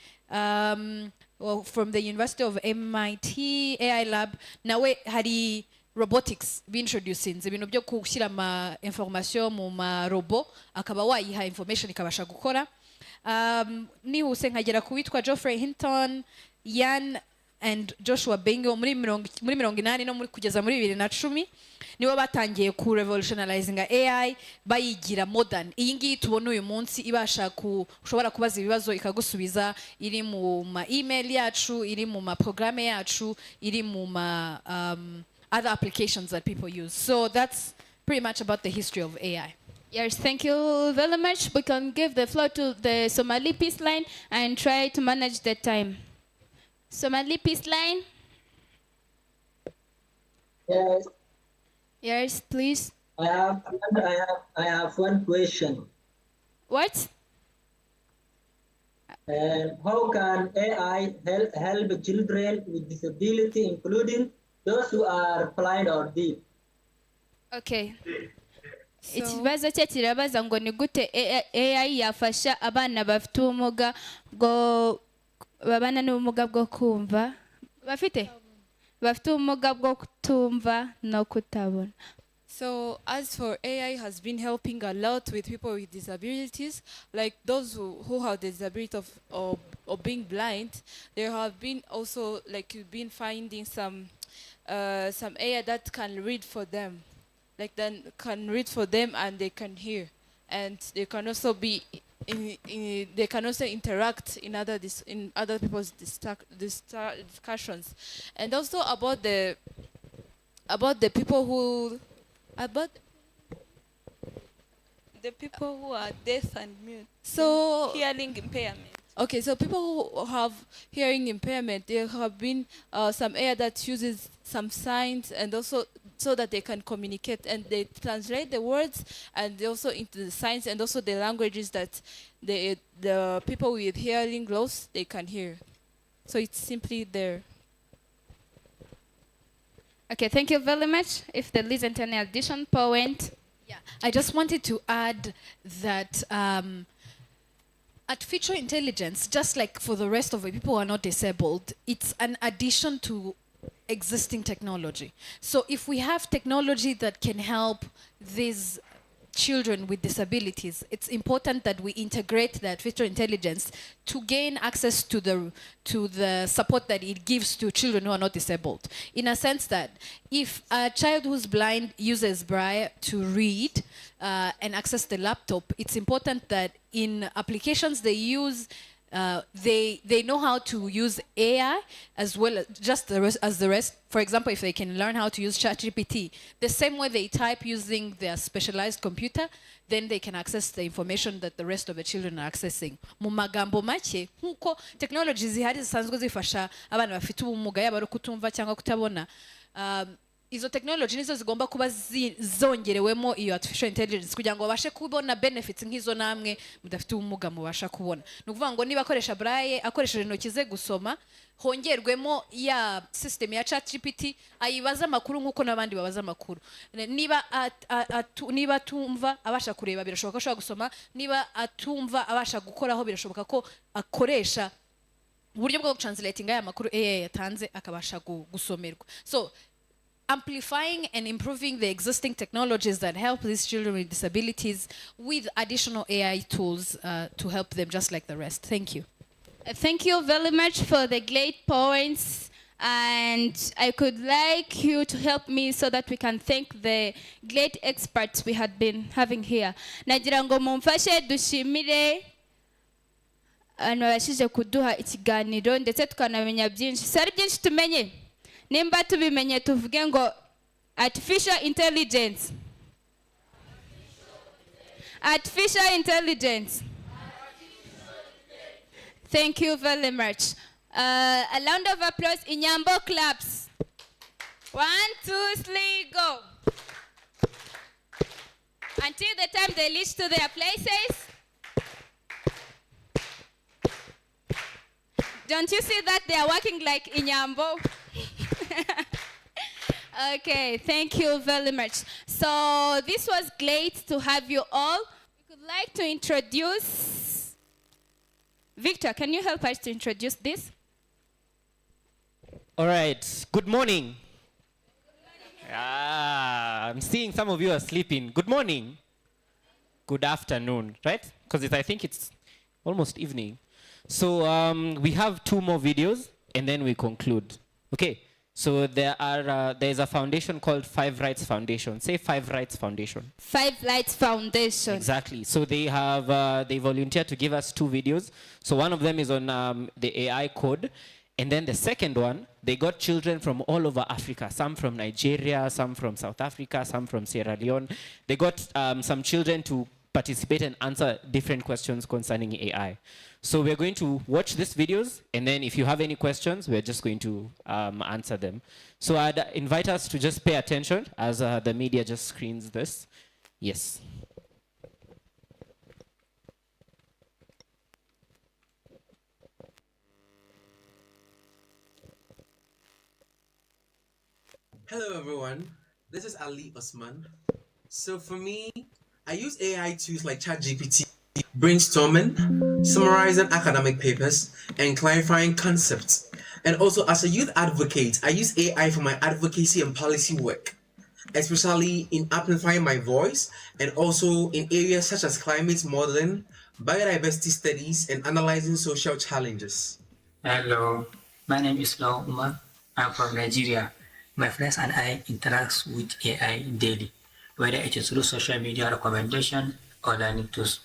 from the University of MIT AI Lab, nawe hari robotics bintroducing ibintu byo gushyira ama information mu ma robot akaba wayiha information ikabasha gukora. nihuse nkagera ku witwa Geoffrey Hinton, Yan and Joshua Bengo muri 80 no kugeza muri 2010 nibo batangiye ku revolutionizinga AI bayigira modern. Iyi ngiyi tubona uyu munsi ibasha ushobora kubaza ibibazo ikagusubiza, iri mu ma email yacu, iri mu ma programme yacu, iri mu ma other applications that people use. So that's pretty much about the history of AI. Yes, thank you very much. We can give the floor to the Somali Peace Line and try to manage the time. Somali Peace Line? Yes. Yes, please. I have one question. What? How can AI help children with disability, including those who are blind or deaf? Okay. Ikibazo cye kirabaza ngo ni gute AI yafasha abana bafite ubumuga bwo babana n'ubumuga bwo kumva bafite ubumuga bwo kutumva no kutabona. So as for AI has been helping a lot with people with disabilities, like those who have the disability of being blind. There have been also like you've been finding some AI that can read for them, like then can read for them and they can hear, and they can also be they can also interact in other people's discussions, and also about the people who the people who are deaf and mute. So hearing impairment. Okay, so people who have hearing impairment, there have been some AI that uses some signs and also so that they can communicate, and they translate the words and also into the signs and also the languages that the people with hearing loss they can hear. So it's simply there. Okay, thank you very much. If there isn't any addition point. Yeah, I just wanted to add that artificial intelligence, just like for the rest of the people who are not disabled, it's an addition to existing technology. So if we have technology that can help these children with disabilities, it's important that we integrate the artificial intelligence to gain access to the support that it gives to children who are not disabled. In a sense that if a child who's blind uses Braille to read and access the laptop, it's important that in applications they use they know how to use AI as well as the rest. For example, if they can learn how to use ChatGPT, the same way they type using their specialized computer, then they can access the information that the rest of the children are accessing. Mu magambo make, nkuko technologies zihari zisanzwe zifasha abana bafite ubumuga yaba ari kutumva cyangwa kutabona, izo technology nizo zigomba kuba zongerewemo iyo artificial intelligence kugira ngo babashe kubona benefits nk'izo namwe mudafite ubumuga mubasha kubona. Ni ukuvuga ngo niba akoresha Braille, akoresheje intoki ze gusoma, hongerwemo ya system ya ChatGPT ayibaza amakuru nk'uko n'abandi babaza amakuru. Niba atumva abasha kureba birashoboka ko ashobora gusoma, niba atumva abasha gukoraho birashoboka ko akoresha uburyo bwo translating aya makuru AI yatanze akabasha gusomerwa. So amplifying and improving the existing technologies that help these children with disabilities with additional AI tools to help them just like the rest. Thank you. Thank you very much for the great points, and I could like you to help me so that we can thank the great experts we had been having here. Nagira ngo mumfashe dushimire abantu babashije kuduha ikiganiro ndetse tukanamenya byinshi. Sari byinshi tumenye. Nimba tubimenye tuvuge ngo artificial intelligence. Artificial intelligence. Thank you very much. A round of applause. Inyambo claps. 1, 2, 3, go. Until the time they reach to their places. Don't you see that they are working like Inyambo? Okay, thank you very much. So this was great to have you all. We would like to introduce Victor. Can you help us to introduce this? All right. Good morning. I'm seeing some of you are sleeping. Good morning. Good afternoon, right? Because I think it's almost evening. So we have 2 more videos, and then we conclude. Okay. So there's a foundation called Five Rights Foundation. Say Five Rights Foundation. Five Rights Foundation. Exactly. So they volunteered to give us 2 videos. So one of them is on the AI code. And then the second one, they got children from all over Africa, some from Nigeria, some from South Africa, some from Sierra Leone. They got some children to participate and answer different questions concerning AI. So we're going to watch these videos, and then if you have any questions, we're just going to answer them. So I'd invite us to just pay attention as the media just screens this. Yes. Hello everyone, this is Ali Osman. So for me, I use AI tools like ChatGPT, brainstorming, summarizing academic papers, and clarifying concepts. And also as a youth advocate, I use AI for my advocacy and policy work, especially in amplifying my voice and also in areas such as climate modeling, biodiversity studies, and analyzing social challenges. Hello, my name is Law Umar. I'm from Nigeria. My friends and I interact with AI daily, whether it is through social media recommendation or learning tools.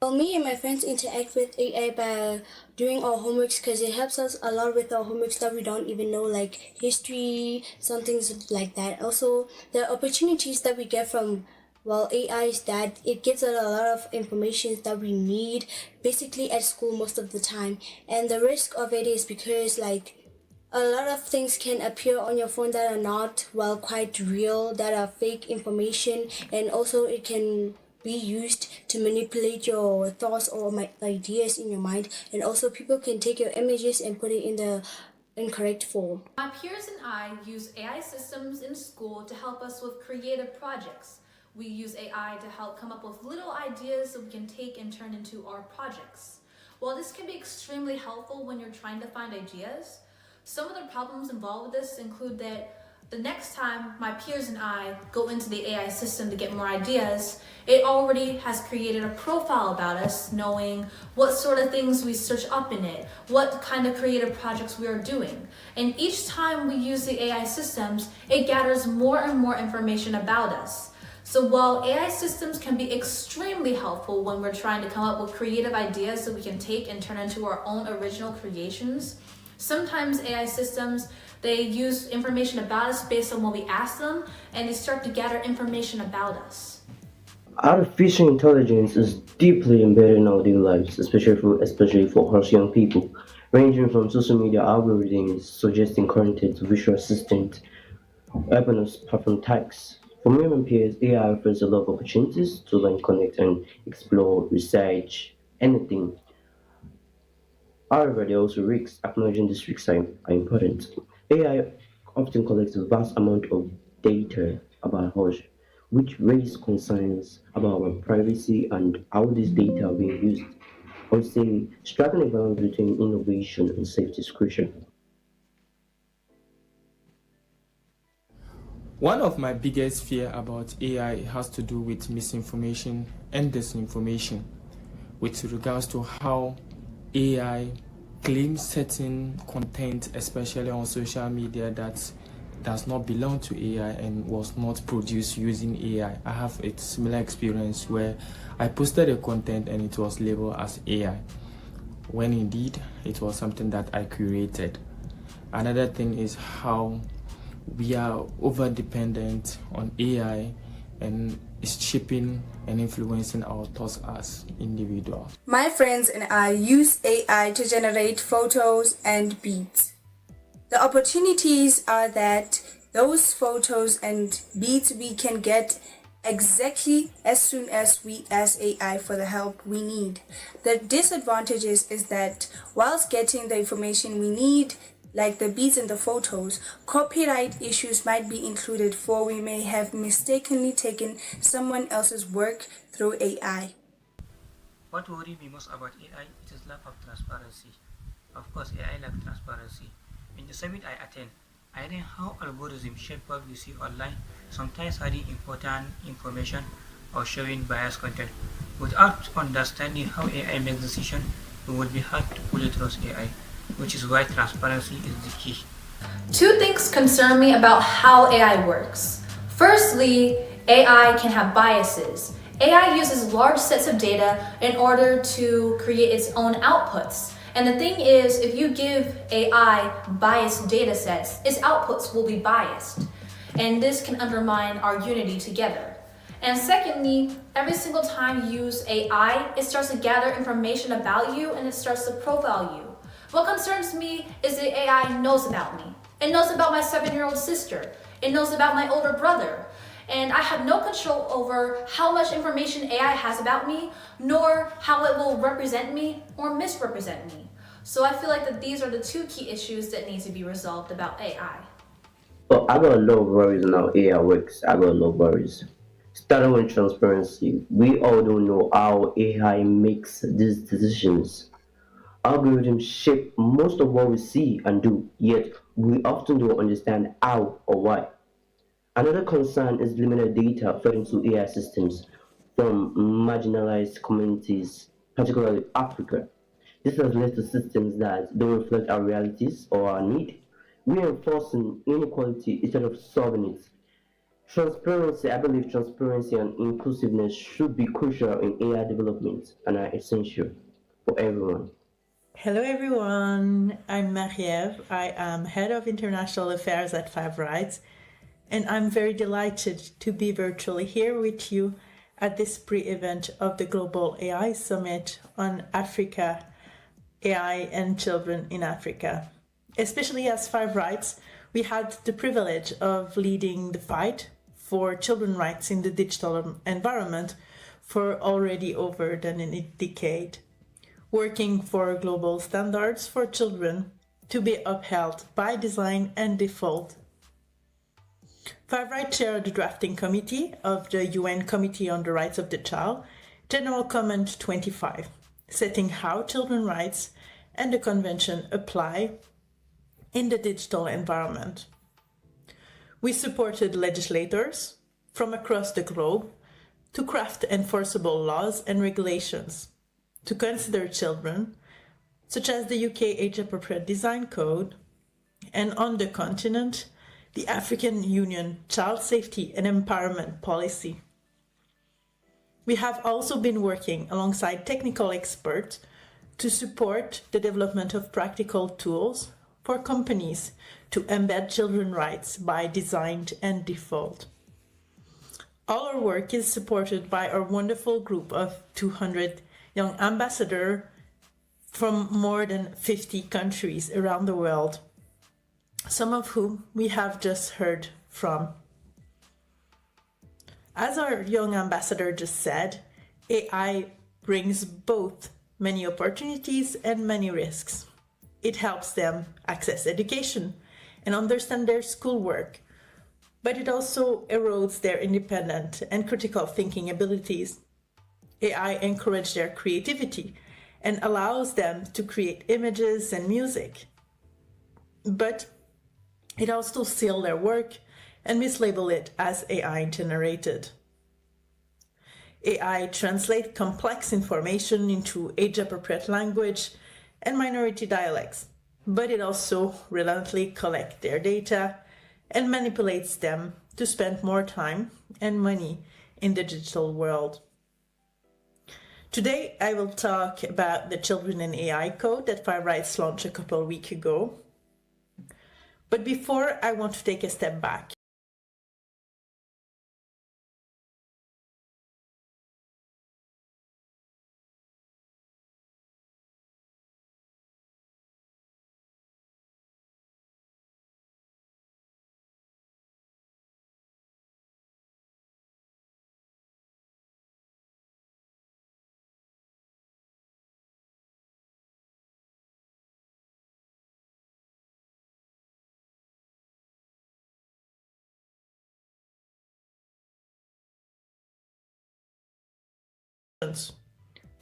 Well, me and my friends interact with AI by doing our homeworks because it helps us a lot with our homeworks that we don't even know, like history, some things like that. Also, the opportunities that we get from AI is that it gives us a lot of information that we need basically at school most of the time. And the risk of it is because a lot of things can appear on your phone that are not quite real, that are fake information, and also it can be used to manipulate your thoughts or ideas in your mind, and also people can take your images and put it in the incorrect form. My peers and I use AI systems in school to help us with creative projects. We use AI to help come up with little ideas that we can take and turn into our projects. While this can be extremely helpful when you're trying to find ideas, some of the problems involved with this include that the next time my peers and I go into the AI system to get more ideas, it already has created a profile about us, knowing what sort of things we search up in it, what kind of creative projects we are doing. And each time we use the AI systems, it gathers more and more information about us. So while AI systems can be extremely helpful when we're trying to come up with creative ideas that we can take and turn into our own original creations, sometimes AI systems, they use information about us based on what we ask them, and they start to gather information about us. Artificial intelligence is deeply embedded in our daily lives, especially for us young people, ranging from social media algorithms suggesting content to visual assistant, helping us perform tasks. For me and peers, AI offers a lot of opportunities to learn, connect, and explore, research, anything. However, there are also risks. Acknowledging these risks are important. AI often collects a vast amount of data about us, which raise concerns about our privacy and how this data are being used. I would say striking a balance between innovation and safety is crucial. One of my biggest fear about AI has to do with misinformation and disinformation with regards to how AI claims certain content, especially on social media, that does not belong to AI and was not produced using AI. I have a similar experience where I posted a content and it was labeled as AI, when indeed it was something that I created. Another thing is how we are over dependent on AI and it's shaping and influencing our thoughts as individuals. My friends and I use AI to generate photos and beats. The opportunities are that those photos and beats we can get exactly as soon as we ask AI for the help we need. The disadvantages is that whilst getting the information we need, like the beats and the photos, copyright issues might be included, for we may have mistakenly taken someone else's work through AI. What worries me most about AI is lack of transparency. Of course, AI lacks transparency. In the summit I attend, I learned how algorithms shape what we see online, sometimes hiding important information or showing biased content. Without understanding how AI makes decisions, it will be hard to fully trust AI, which is why transparency is the key. Two things concern me about how AI works. Firstly, AI can have biases. AI uses large sets of data in order to create its own outputs. And the thing is, if you give AI biased data sets, its outputs will be biased. And this can undermine our unity together. And secondly, every single time you use AI, it starts to gather information about you and it starts to profile you. What concerns me is that AI knows about me. It knows about my 7-year-old sister. It knows about my older brother. And I have no control over how much information AI has about me, nor how it will represent me or misrepresent me. So I feel like that these are the two key issues that need to be resolved about AI. Well, I got a lot of worries on how AI works. I got a lot of worries. Starting with transparency, we all don't know how AI makes these decisions. Algorithms shape most of what we see and do, yet we often don't understand how or why. Another concern is limited data fed into AI systems from marginalized communities, particularly Africa. This has led to systems that don't reflect our realities or our need, reinforcing inequality instead of solving it. Transparency, I believe transparency and inclusiveness should be crucial in AI development and are essential for everyone. Hello everyone, I'm Marie-Ève. I am Head of International Affairs at Five Rights, and I'm very delighted to be virtually here with you at this pre-event of the Global AI Summit on Africa, AI and Children in Africa. Especially as Five Rights, we had the privilege of leading the fight for children's rights in the digital environment for already over than a decade, working for global standards for children to be upheld by design and default. Five Rights chaired the drafting committee of the UN Committee on the Rights of the Child, General Comment 25, setting how children's rights and the convention apply in the digital environment. We supported legislators from across the globe to craft enforceable laws and regulations to consider children, such as the UK Age-Appropriate Design Code, and on the continent, the African Union Child Safety and Empowerment Policy. We have also been working alongside technical experts to support the development of practical tools for companies to embed children's rights by design and default. All our work is supported by our wonderful group of 200 young ambassadors from more than 50 countries around the world, some of whom we have just heard from. As our young ambassador just said, AI brings both many opportunities and many risks. It helps them access education and understand their schoolwork, but it also erodes their independent and critical thinking abilities. AI encourages their creativity and allows them to create images and music, but it also steals their work and mislabels it as AI generated. AI translates complex information into age-appropriate language and minority dialects, but it also reluctantly collects their data and manipulates them to spend more time and money in the digital world. Today, I will talk about the Children in AI Code that Five Rights launched a couple of weeks ago. But before, I want to take a step back.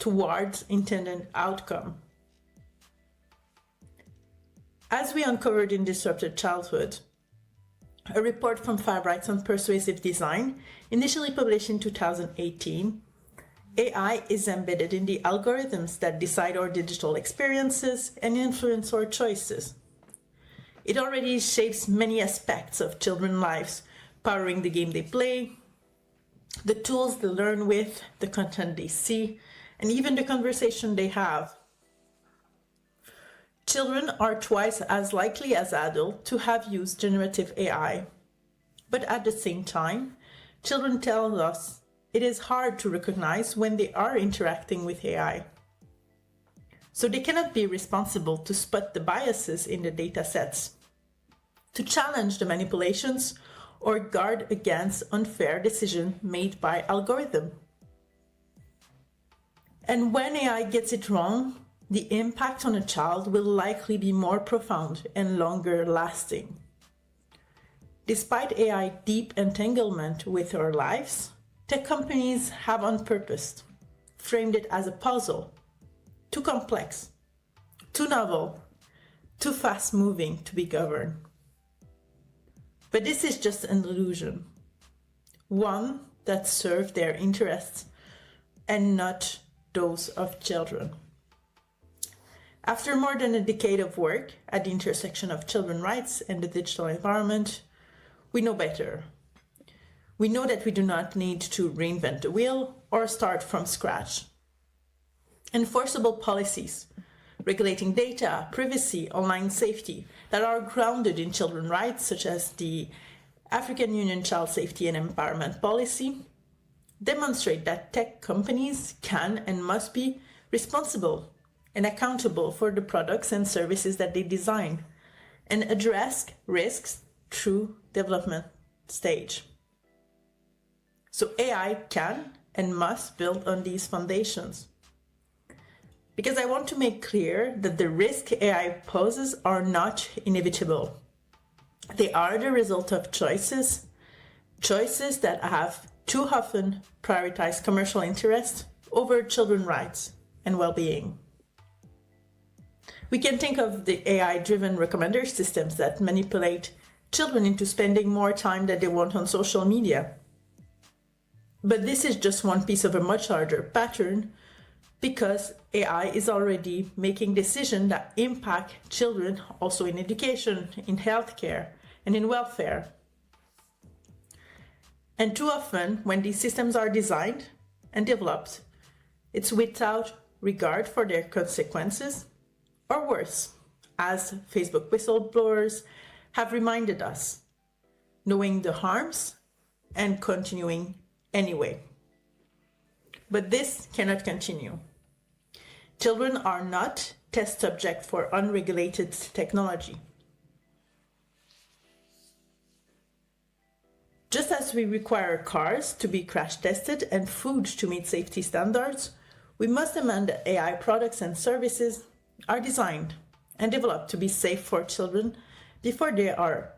Towards intended outcome. As we uncovered in Disrupted Childhood, a report from Five Rights on Persuasive Design, initially published in 2018, AI is embedded in the algorithms that decide our digital experiences and influence our choices. It already shapes many aspects of children's lives, powering the game they play, the tools they learn with, the content they see, and even the conversation they have. Children are twice as likely as adults to have used generative AI. But at the same time, children tell us it is hard to recognize when they are interacting with AI. So they cannot be responsible to spot the biases in the data sets, to challenge the manipulations, or guard against unfair decisions made by algorithm. And when AI gets it wrong, the impact on a child will likely be more profound and longer lasting. Despite AI deep entanglement with our lives, tech companies have on purpose framed it as a puzzle, too complex, too novel, too fast-moving to be governed. But this is just an illusion, one that serves their interests and not those of children. After more than a decade of work at the intersection of children's rights and the digital environment, we know better. We know that we do not need to reinvent the wheel or start from scratch. Enforceable policies regulating data, privacy, online safety that are grounded in children's rights, such as the African Union Child Safety and Empowerment Policy, demonstrate that tech companies can and must be responsible and accountable for the products and services that they design and address risks through development stage. So AI can and must build on these foundations. Because I want to make clear that the risk AI poses are not inevitable. They are the result of choices that have too often prioritized commercial interests over children's rights and well-being. We can think of the AI-driven recommender systems that manipulate children into spending more time than they want on social media. But this is just one piece of a much larger pattern, because AI is already making decisions that impact children also in education, in healthcare, and in welfare. And too often, when these systems are designed and developed, it's without regard for their consequences, or worse, as Facebook whistleblowers have reminded us, knowing the harms and continuing anyway. But this cannot continue. Children are not test subject for unregulated technology. Just as we require cars to be crash tested and food to meet safety standards, we must demand that AI products and services are designed and developed to be safe for children before they are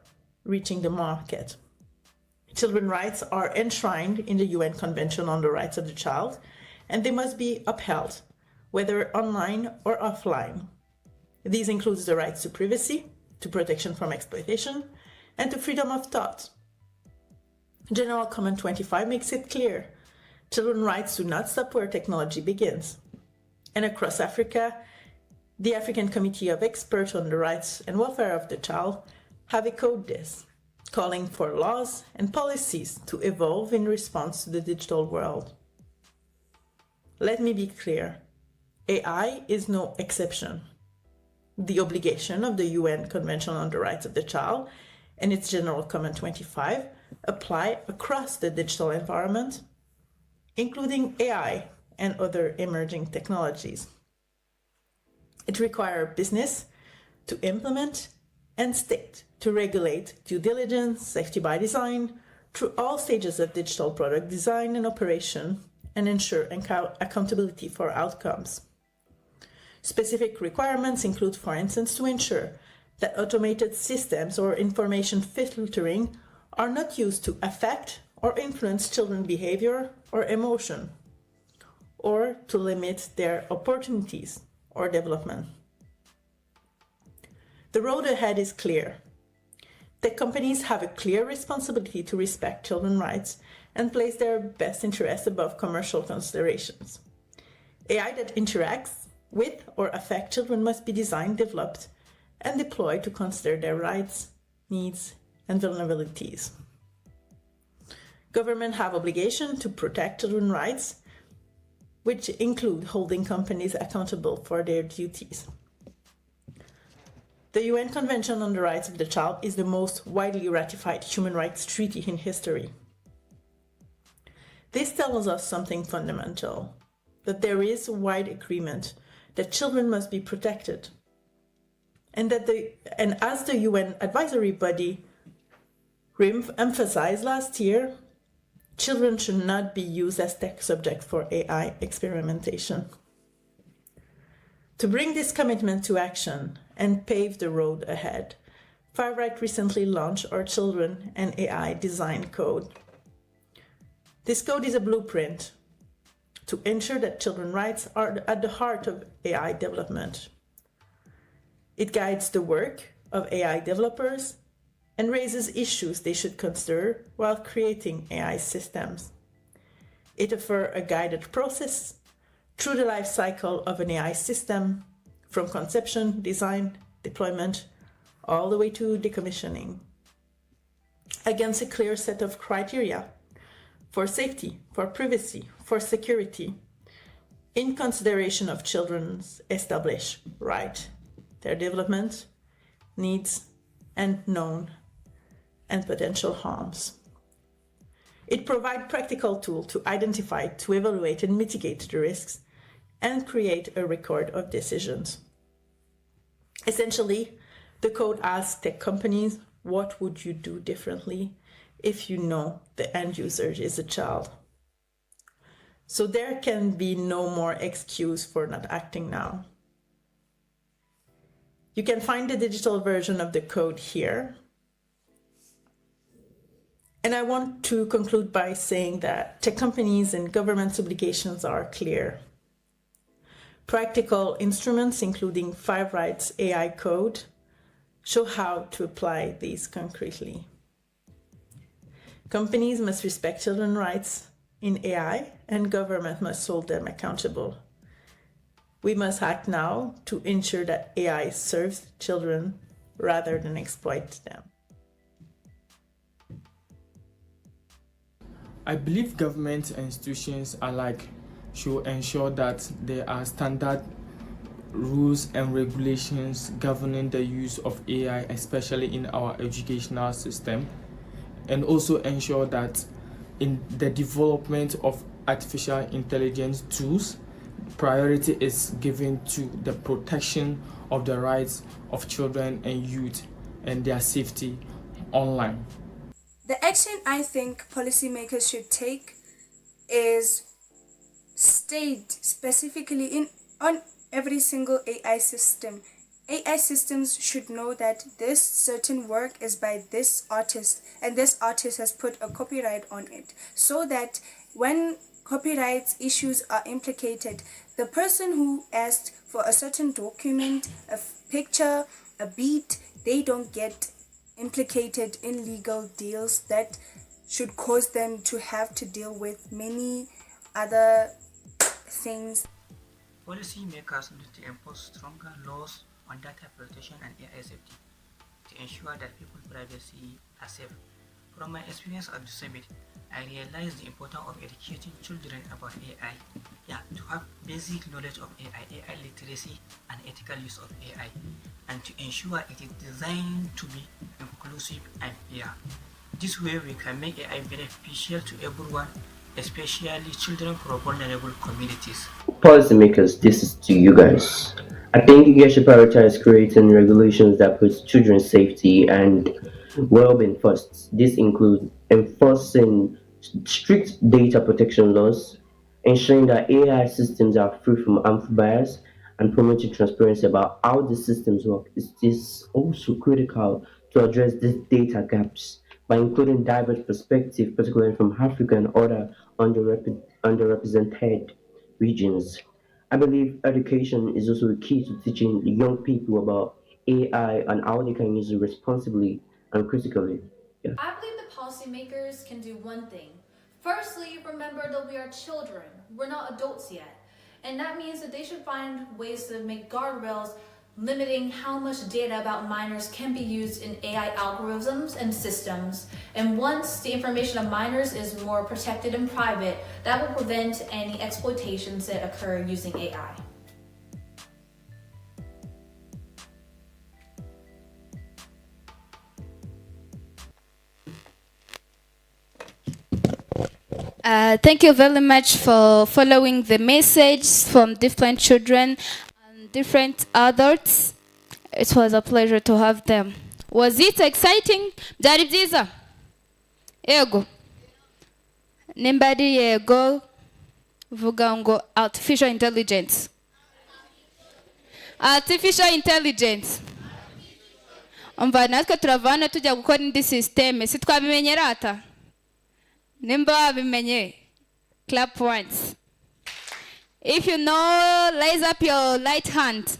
reaching the market. Children's rights are enshrined in the UN Convention on the Rights of the Child, and they must be upheld, whether online or offline. These include the rights to privacy, to protection from exploitation, and to freedom of thought. General Comment 25 makes it clear: children's rights do not stop where technology begins. And across Africa, the African Committee of Experts on the Rights and Welfare of the Child have echoed this, calling for laws and policies to evolve in response to the digital world. Let me be clear. AI is no exception. The obligation of the UN Convention on the Rights of the Child and its General Comment 25 apply across the digital environment, including AI and other emerging technologies. It requires business to implement and state to regulate due diligence, safety by design, through all stages of digital product design and operation, and ensure accountability for outcomes. Specific requirements include, for instance, to ensure that automated systems or information filtering are not used to affect or influence children's behavior or emotion, or to limit their opportunities or development. The road ahead is clear. Tech companies have a clear responsibility to respect children's rights and place their best interests above commercial considerations. AI that interacts with or affects children must be designed, developed, and deployed to consider their rights, needs, and vulnerabilities. Governments have obligation to protect children's rights, which include holding companies accountable for their duties. The UN Convention on the Rights of the Child is the most widely ratified human rights treaty in history. This tells us something fundamental, that there is wide agreement that children must be protected, and as the UN advisory body emphasized last year, children should not be used as test subjects for AI experimentation. To bring this commitment to action and pave the road ahead, FiveRight recently launched our Children and AI Design Code. This code is a blueprint to ensure that children's rights are at the heart of AI development. It guides the work of AI developers and raises issues they should consider while creating AI systems. It offers a guided process through the life cycle of an AI system, from conception, design, deployment, all the way to decommissioning, against a clear set of criteria for safety, for privacy, for security, in consideration of children's established right, their development, needs, and known and potential harms. It provides practical tools to identify, to evaluate, and mitigate the risks, and create a record of decisions. Essentially, the code asks tech companies, what would you do differently if you know the end user is a child? So there can be no more excuse for not acting now. You can find the digital version of the code here. And I want to conclude by saying that tech companies and governments' obligations are clear. Practical instruments, including FiveRight's AI code, show how to apply these concretely. Companies must respect children's rights in AI, and government must hold them accountable. We must act now to ensure that AI serves children rather than exploit them. I believe governments and institutions alike should ensure that there are standard rules and regulations governing the use of AI, especially in our educational system, and also ensure that in the development of artificial intelligence tools, priority is given to the protection of the rights of children and youth and their safety online. The action I think policymakers should take is state specifically on every single AI system. AI systems should know that this certain work is by this artist and this artist has put a copyright on it, so that when copyright issues are implicated, the person who asked for a certain document, a picture, a beat, they don't get implicated in legal deals that should cause them to have to deal with many other things. Policymakers need to impose stronger laws on data protection and AI safety to ensure that people's privacy are safe. From my experience at the summit, I realized the importance of educating children about AI. To have basic knowledge of AI literacy and ethical use of AI, and to ensure it is designed to be inclusive and fair. This way we can make AI beneficial to everyone, especially children from vulnerable communities. Policymakers, this is to you guys. I think you guys should prioritize creating regulations that put children's safety and well-being first. This includes enforcing strict data protection laws, ensuring that AI systems are free from harmful bias, and promoting transparency about how the systems work. It is also critical to address these data gaps by including diverse perspectives, particularly from Africa and other underrepresented regions. I believe education is also the key to teaching young people about AI and how they can use it responsibly and critically. I believe that policymakers can do one thing: Firstly, remember that we are children. We're not adults yet. And that means that they should find ways to make guardrails limiting how much data about minors can be used in AI algorithms and systems. And once the information of minors is more protected and private, that will prevent any exploitations that occur using AI. Thank you very much for following the message from different children and different adults. It was a pleasure to have them. Was it exciting? Byari byiza? Yego. Nimba ari yego, vuga ngo artificial intelligence. Artificial intelligence. Umva natwe turavana tujya gukora indi system, si twabimenyera ata? Nimba wabimenye, clap once. If you know, raise up your right hand.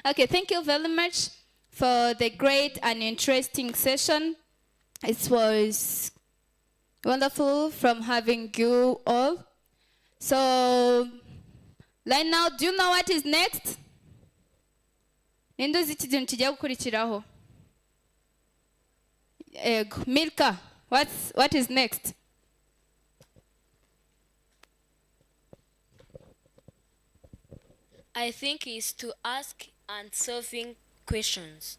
Okay, thank you very much for the great and interesting session. It was wonderful from having you all. So, right now, do you know what is next? Ninde uzi ikintu kigiye gukurikiraho? Milka, what is next? I think it's to ask and solving questions.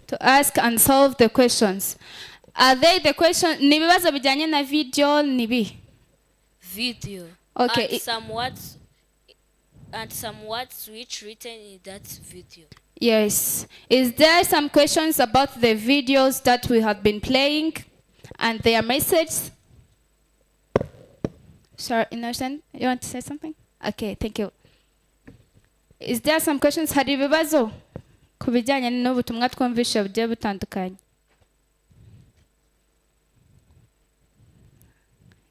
To ask and solve the questions. Are they the questions? Ni bibazo bijyanye na video nibi? Video. Okay. And some words which written in that video. Yes. Is there some questions about the videos that we have been playing and their message? Sorry, Innocent, you want to say something? Okay, thank you. Is there some questions? Hari ibibazo ku bijyanye n'ubutumwa twumvishe bugiye butandukanye?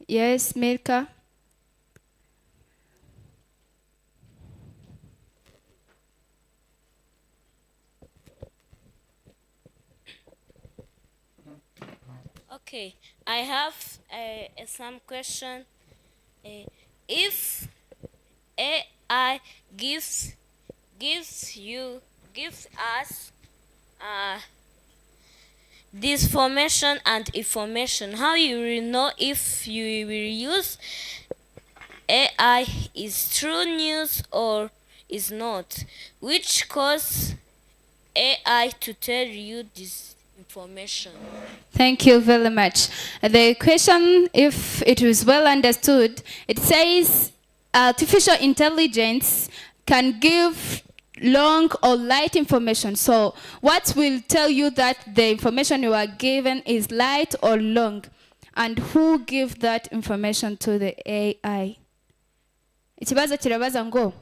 Yes, Milka. Okay, I have some question. If AI gives us this information and information, how you will know if you will use AI is true news or is not? Which cause AI to tell you this information? Thank you very much. The question, if it was well understood, it says artificial intelligence can give long or light information. So what will tell you that the information you are given is light or long? And who give that information to the AI? Ikibazo kirabaza ngo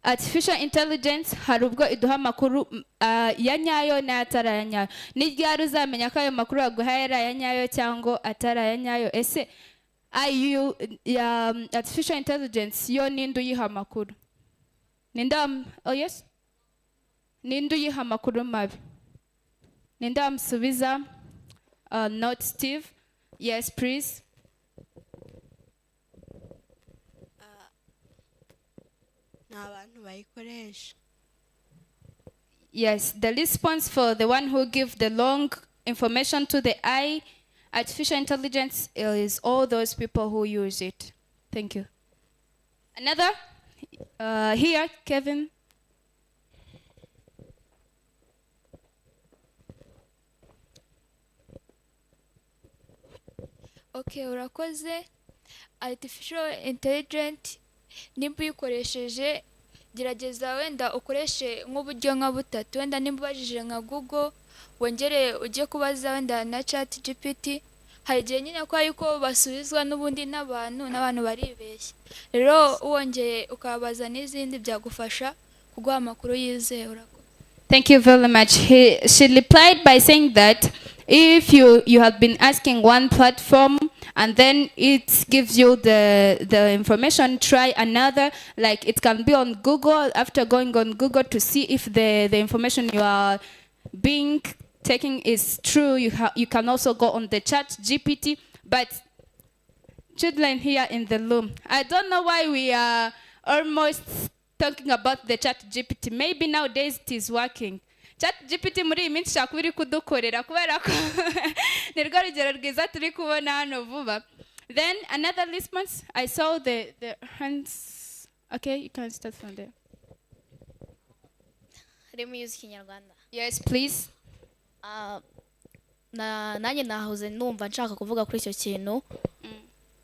artificial intelligence hari ubwo iduha amakuru ya nyayo n'atari aya nyayo. Ni ryari uzamenya ko ayo makuru yaguhaye ari aya nyayo cyangwa atari aya nyayo? Ese artificial intelligence yo ninde uyiha amakuru? Oh yes? Ninde uyiha amakuru mabi? Ninde amusubiza? Not Steve. Yes, please. Yes, the response for the one who gives the long information to the AI, artificial intelligence, is all those people who use it. Thank you. Another? Here, Kevin. Okay, urakoze. Artificial intelligence nimba uyikoresheje gerageza wenda ukoreshe nk'uburyo nka butatu, wenda nimba ubajije nka Google wongere ujye kubaza wenda na ChatGPT. Hari igihe nyine ko yuko basubizwa n'ubundi n'abantu baribeshya, rero wongeye ukabaza n'izindi byagufasha kuguha amakuru yizewe. Thank you very much. She replied by saying that if you have been asking one platform and then it gives you the information. Try another, like it can be on Google. After going on Google to see if the information you are being taking is true, you can also go on the ChatGPT. But children here in the room, I don't know why we are almost talking about the ChatGPT. Maybe nowadays it is working. ChatGPT muri iyi minsi ishaka iri kudukorera kubera ko ni rwo rugero rwiza turi kubona hano vuba. Then another response, I saw the hands. Okay, you can start from there. Let me use Kinyarwanda. Yes, please. Nanjye nahoze numva nshaka kuvuga kuri icyo kintu.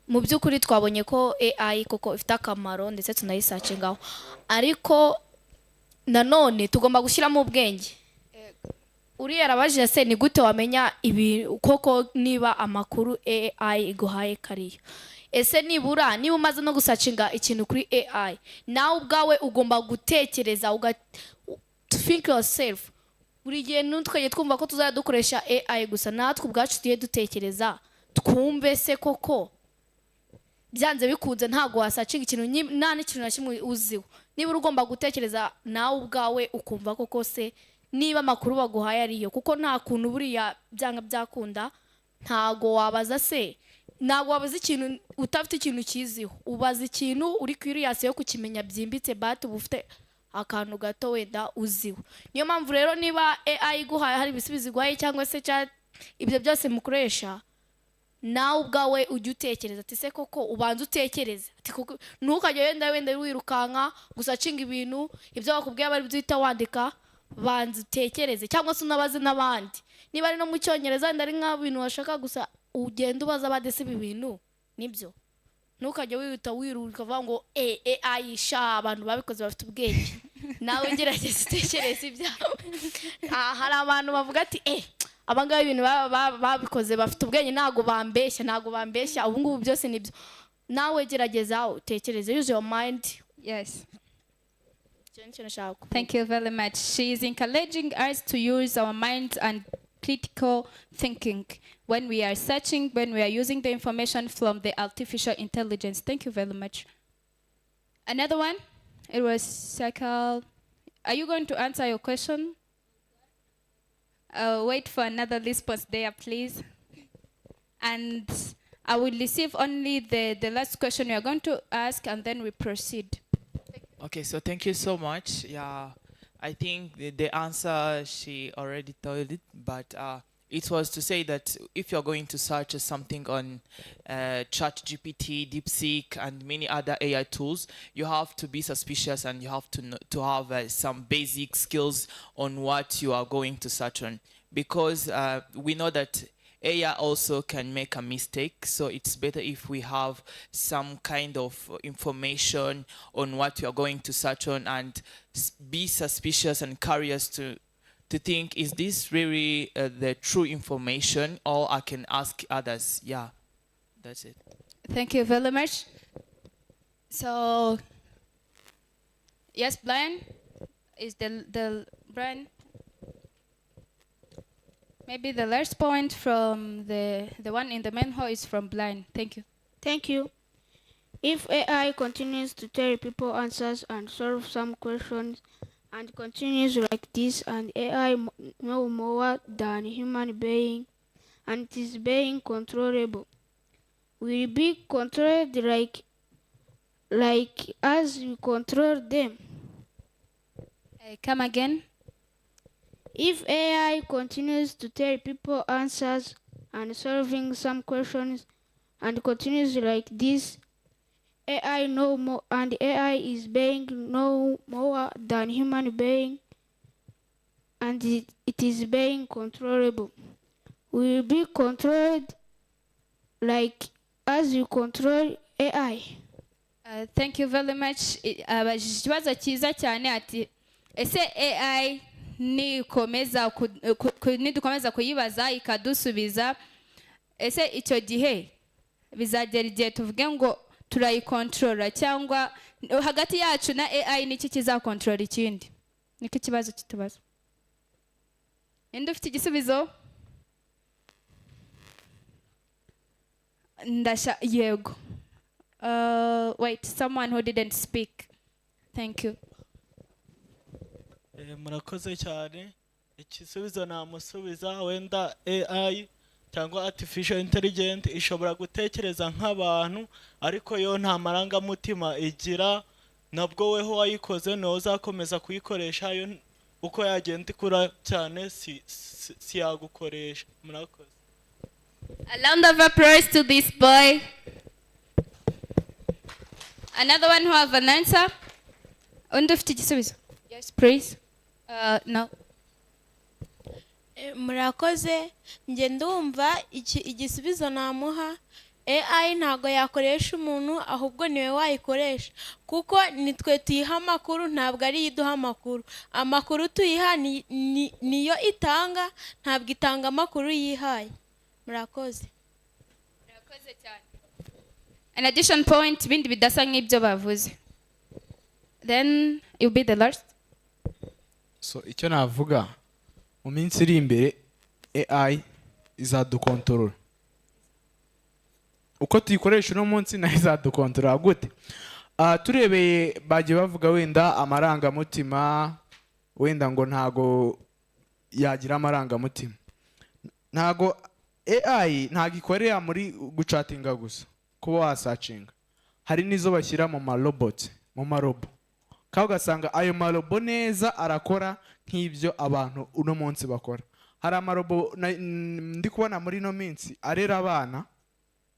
Mu by'ukuri twabonye ko AI koko ifite akamaro ndetse tunayisacingaho, ariko nanone tugomba gushyiramo ubwenge. Uriya arabajije se ni gute wamenya ibi koko niba amakuru AI iguhaye kariyo? Ese niba umaze no gusacinga ikintu kuri AI, nawe ubwawe ugomba gutekereza, think yourself. Buri gihe nutwe twumva ko tuzajya dukoresha AI gusa, natwe ubwacu tugiye dutekereza twumve se koko byanze bikunze ntago wasacinga ikintu nta n'ikintu na kimwe uziho. Niba ugomba gutekereza nawe ubwawe ukumva koko se niba amakuru baguhaye ariyo, kuko nta kuntu buriya byanga byakunda ntago wabaza se, ntago wabaza ikintu utafite ikintu kiziho, ubaza ikintu uri curious yo kukimenya byimbitse, but ubufite akantu gato wenda uziho. Niyo mpamvu rero niba AI iguhaye hari ibisubizo iguhaye cyangwa se ibyo byose mukoresha, nawe ubwawe ujye utekereza ati se koko ubanza utekereza ati koko ntukajya wenda wirukanka gusacinga ibintu ibyo bakubwiye bari byita wandika, banza utekereze cyangwa se unabaze n'abandi. Niba ari no mu Cyongereza ndari nka bintu washaka gusa ugenda ubaza abadese ibi bintu nibyo. Ntukajya wiruka uvuga ngo AI sha abantu babikoze bafite ubwenge. Nawe gerageza utekereze ibyawe. Hari abantu bavuga ati abangaba ibintu babikoze bafite ubwenge, ntago bambeshya ubu ngubu byose nibyo. Nawe gerageza utekereze, use your mind. Yes. Thank you very much. She is encouraging us to use our minds and critical thinking when we are searching, when we are using the information from the artificial intelligence. Thank you very much. Another one? It was Sakal. Are you going to answer your question? Wait for another response there, please. And I will receive only the last question you are going to ask, and then we proceed. Okay, so thank you so much. Yeah, I think the answer she already told it, but it was to say that if you're going to search something on ChatGPT, DeepSeek, and many other AI tools, you have to be suspicious and you have to have some basic skills on what you are going to search on, because we know that AI also can make a mistake, so it's better if we have some kind of information on what you are going to search on and be suspicious and curious to think, is this really the true information, or I can ask others. Yeah, that's it. Thank you very much. So, yes, Brian? Is the Brian? Maybe the last point from the one in the main hall is from Blind. Thank you. Thank you. If AI continues to tell people answers and solve some questions and continues like this, and AI know more than human being and it is being controllable, will be controlled like as we control them. Come again. If AI continues to tell people answers and solving some questions and continues like this, AI know more and AI is being no more than human being and it is being controllable. We will be controlled like as you control AI. Thank you very much. Ikibazo cyiza cyane ati ese AI nidukomeza kuyibaza ikadusubiza, ese icyo gihe bizagera igihe tuvuge ngo turayikontorora, cyangwa hagati yacu na AI niki kizakontorora ikindi? Niko kibazo kitubaza. Ende ufite igisubizo? Yego. Wait, someone who didn't speak. Thank you. Murakoze cyane. Igisubizo namusubiza wenda AI cyangwa artificial intelligence ishobora gutekereza nk'abantu ariko yo nta marangamutima igira, nabwo weho wayikoze no uzakomeza kuyikoresha yo uko yagenda ikura cyane si yagukoresha. Murakoze. A round of applause to this boy. Another one who have an answer? Undi ufite igisubizo? Yes, please. No. Murakoze, nge ndumva igisubizo namuha AI ntago yakoresha umuntu ahubwo niwe wayikoresha kuko nitwe tuyiha amakuru ntabwo ari iduha amakuru. Amakuru tuyiha niyo itanga, ntabwo itanga amakuru yihaye. Murakoze. Murakoze cyane. An addition point bindi bidasa nk'ibyo bavuze. Then you'll be the last. So icyo navuga mu minsi iri imbere AI izadukontorora. Uko tuyikoresha uno munsi nayo izadukontorora gute? Turebeye bagiye bavuga wenda amarangamutima, wenda ngo ntago yagira amarangamutima. Ntago AI ntago ikorera muri gucatinga gusa, kuba wasacinga. Hari nizo bashyira mu marobot, mu marobo. Kandi ugasanga ayo marobo neza arakora nk'ibyo abantu uno munsi bakora. Hari amarobo ndi kubona muri no minsi arera abana,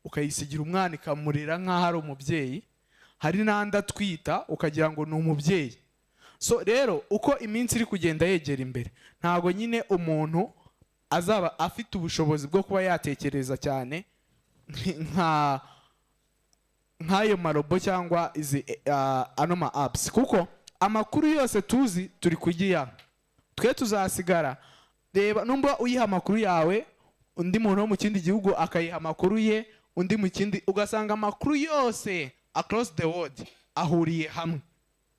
ukayisigira umwana ikamurera nk'aho ari umubyeyi. Hari n'andi atwita ukagira ngo ni umubyeyi. So rero uko iminsi iri kugenda yegera imbere, ntago nyine umuntu azaba afite ubushobozi bwo kuba yatekereza cyane nk'ayo marobo cyangwa izi anoma apps, kuko amakuru yose tuzi turi kugiya. Twe tuzasigara reba numba uyiha amakuru yawe, undi muntu wo mu kindi gihugu akayiha amakuru ye, undi mu kindi, ugasanga amakuru yose across the world ahuriye hamwe.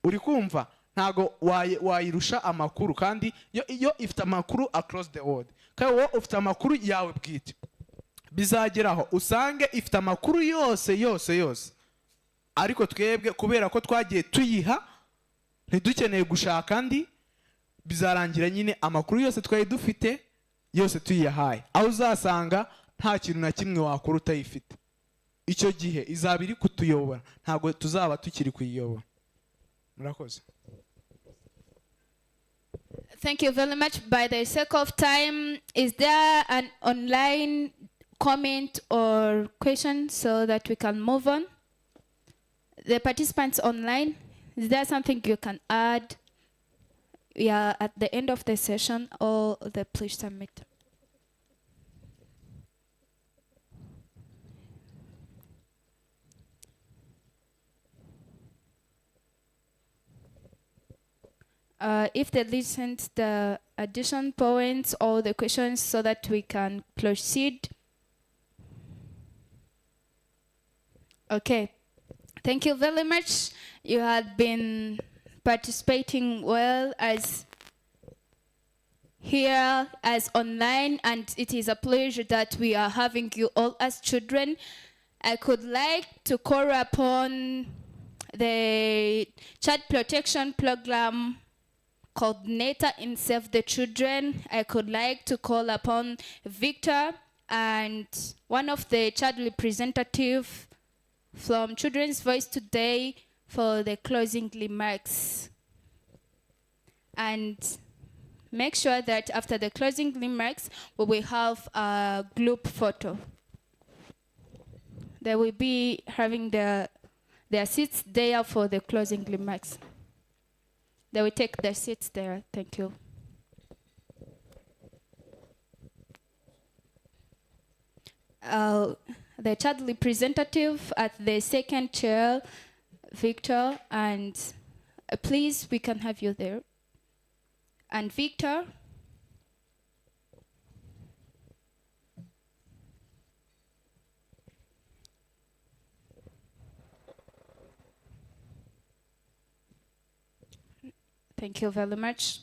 Uri kumva ntago wayirusha amakuru, kandi yo ifite amakuru across the world. Kandi wowe ufite amakuru yawe bwite, bizageraho usange ifite amakuru yose. Ariko twebwe kubera ko twagiye tuyiha ntidukeneye gushaka andi, bizarangira nyine amakuru yose twari dufite yose tuyihaye, aho uzasanga nta kintu na kimwe wakora utayifite. Icyo gihe izaba iri kutuyobora, ntabwo tuzaba tukiri kuyiyobora. Murakoze. Thank you very much. By the sake of time, is there an online comment or question so that we can move on? The participants online, is there something you can add? We are at the end of the session, or the please submit. If they listen the addition points or the questions so that we can proceed. Okay. Thank you very much. You have been participating well as here as online, and it is a pleasure that we are having you all as children. I could like to call upon the Child Protection Program coordinator in Save the Children. I could like to call upon Victor and one of the child representative from Children's Voice today for the closing remarks. And make sure that after the closing remarks, we will have a group photo. They will be having their seats there for the closing remarks. They will take their seats there. Thank you. The child representative at the second chair, Victor, and please, we can have you there. And Victor. Thank you very much.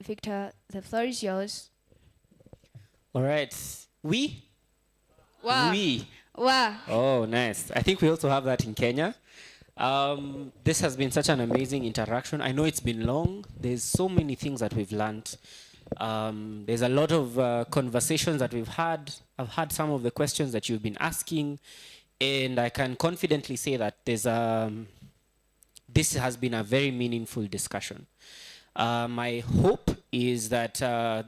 Victor, the floor is yours. All right. We? Wow. We. Wow. Oh, nice. I think we also have that in Kenya. This has been such an amazing interaction. I know it's been long. There's so many things that we've learned. There's a lot of conversations that we've had. I've had some of the questions that you've been asking, and I can confidently say that this has been a very meaningful discussion. My hope is that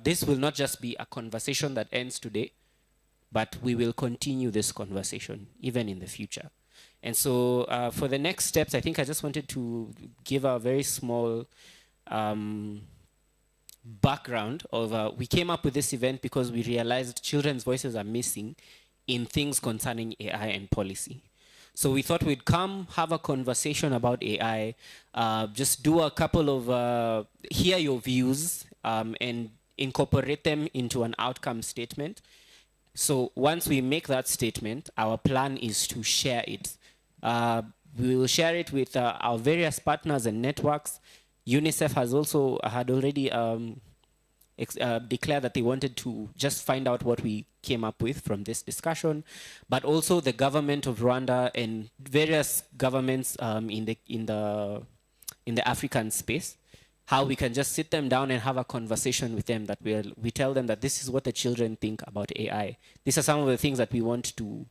this will not just be a conversation that ends today, but we will continue this conversation even in the future. And so for the next steps, I think I just wanted to give a very small background of we came up with this event because we realized children's voices are missing in things concerning AI and policy. So we thought we'd come have a conversation about AI, just do a couple of, hear your views and incorporate them into an outcome statement. So once we make that statement, our plan is to share it. We will share it with our various partners and networks. UNICEF had already declared that they wanted to just find out what we came up with from this discussion, but also the government of Rwanda and various governments in the African space, how we can just sit them down and have a conversation with them, that we tell them that this is what the children think about AI. These are some of the things that we want to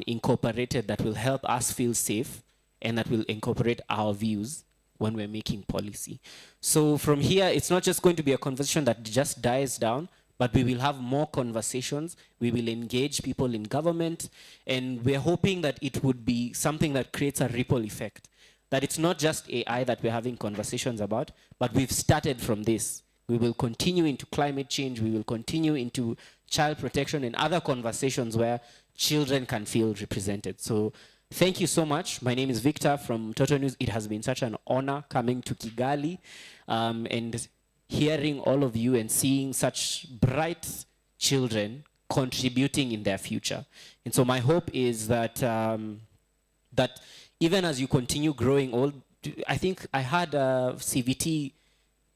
incorporate that will help us feel safe and that will incorporate our views when we're making policy. So from here, it's not just going to be a conversation that just dies down, but we will have more conversations. We will engage people in government, and we're hoping that it would be something that creates a ripple effect. That it's not just AI that we're having conversations about, but we've started from this. We will continue into climate change. We will continue into child protection and other conversations where children can feel represented. So thank you so much. My name is Victor from Total News. It has been such an honor coming to Kigali and hearing all of you and seeing such bright children contributing in their future. And so my hope is that that even as you continue growing old, I think I had CVT,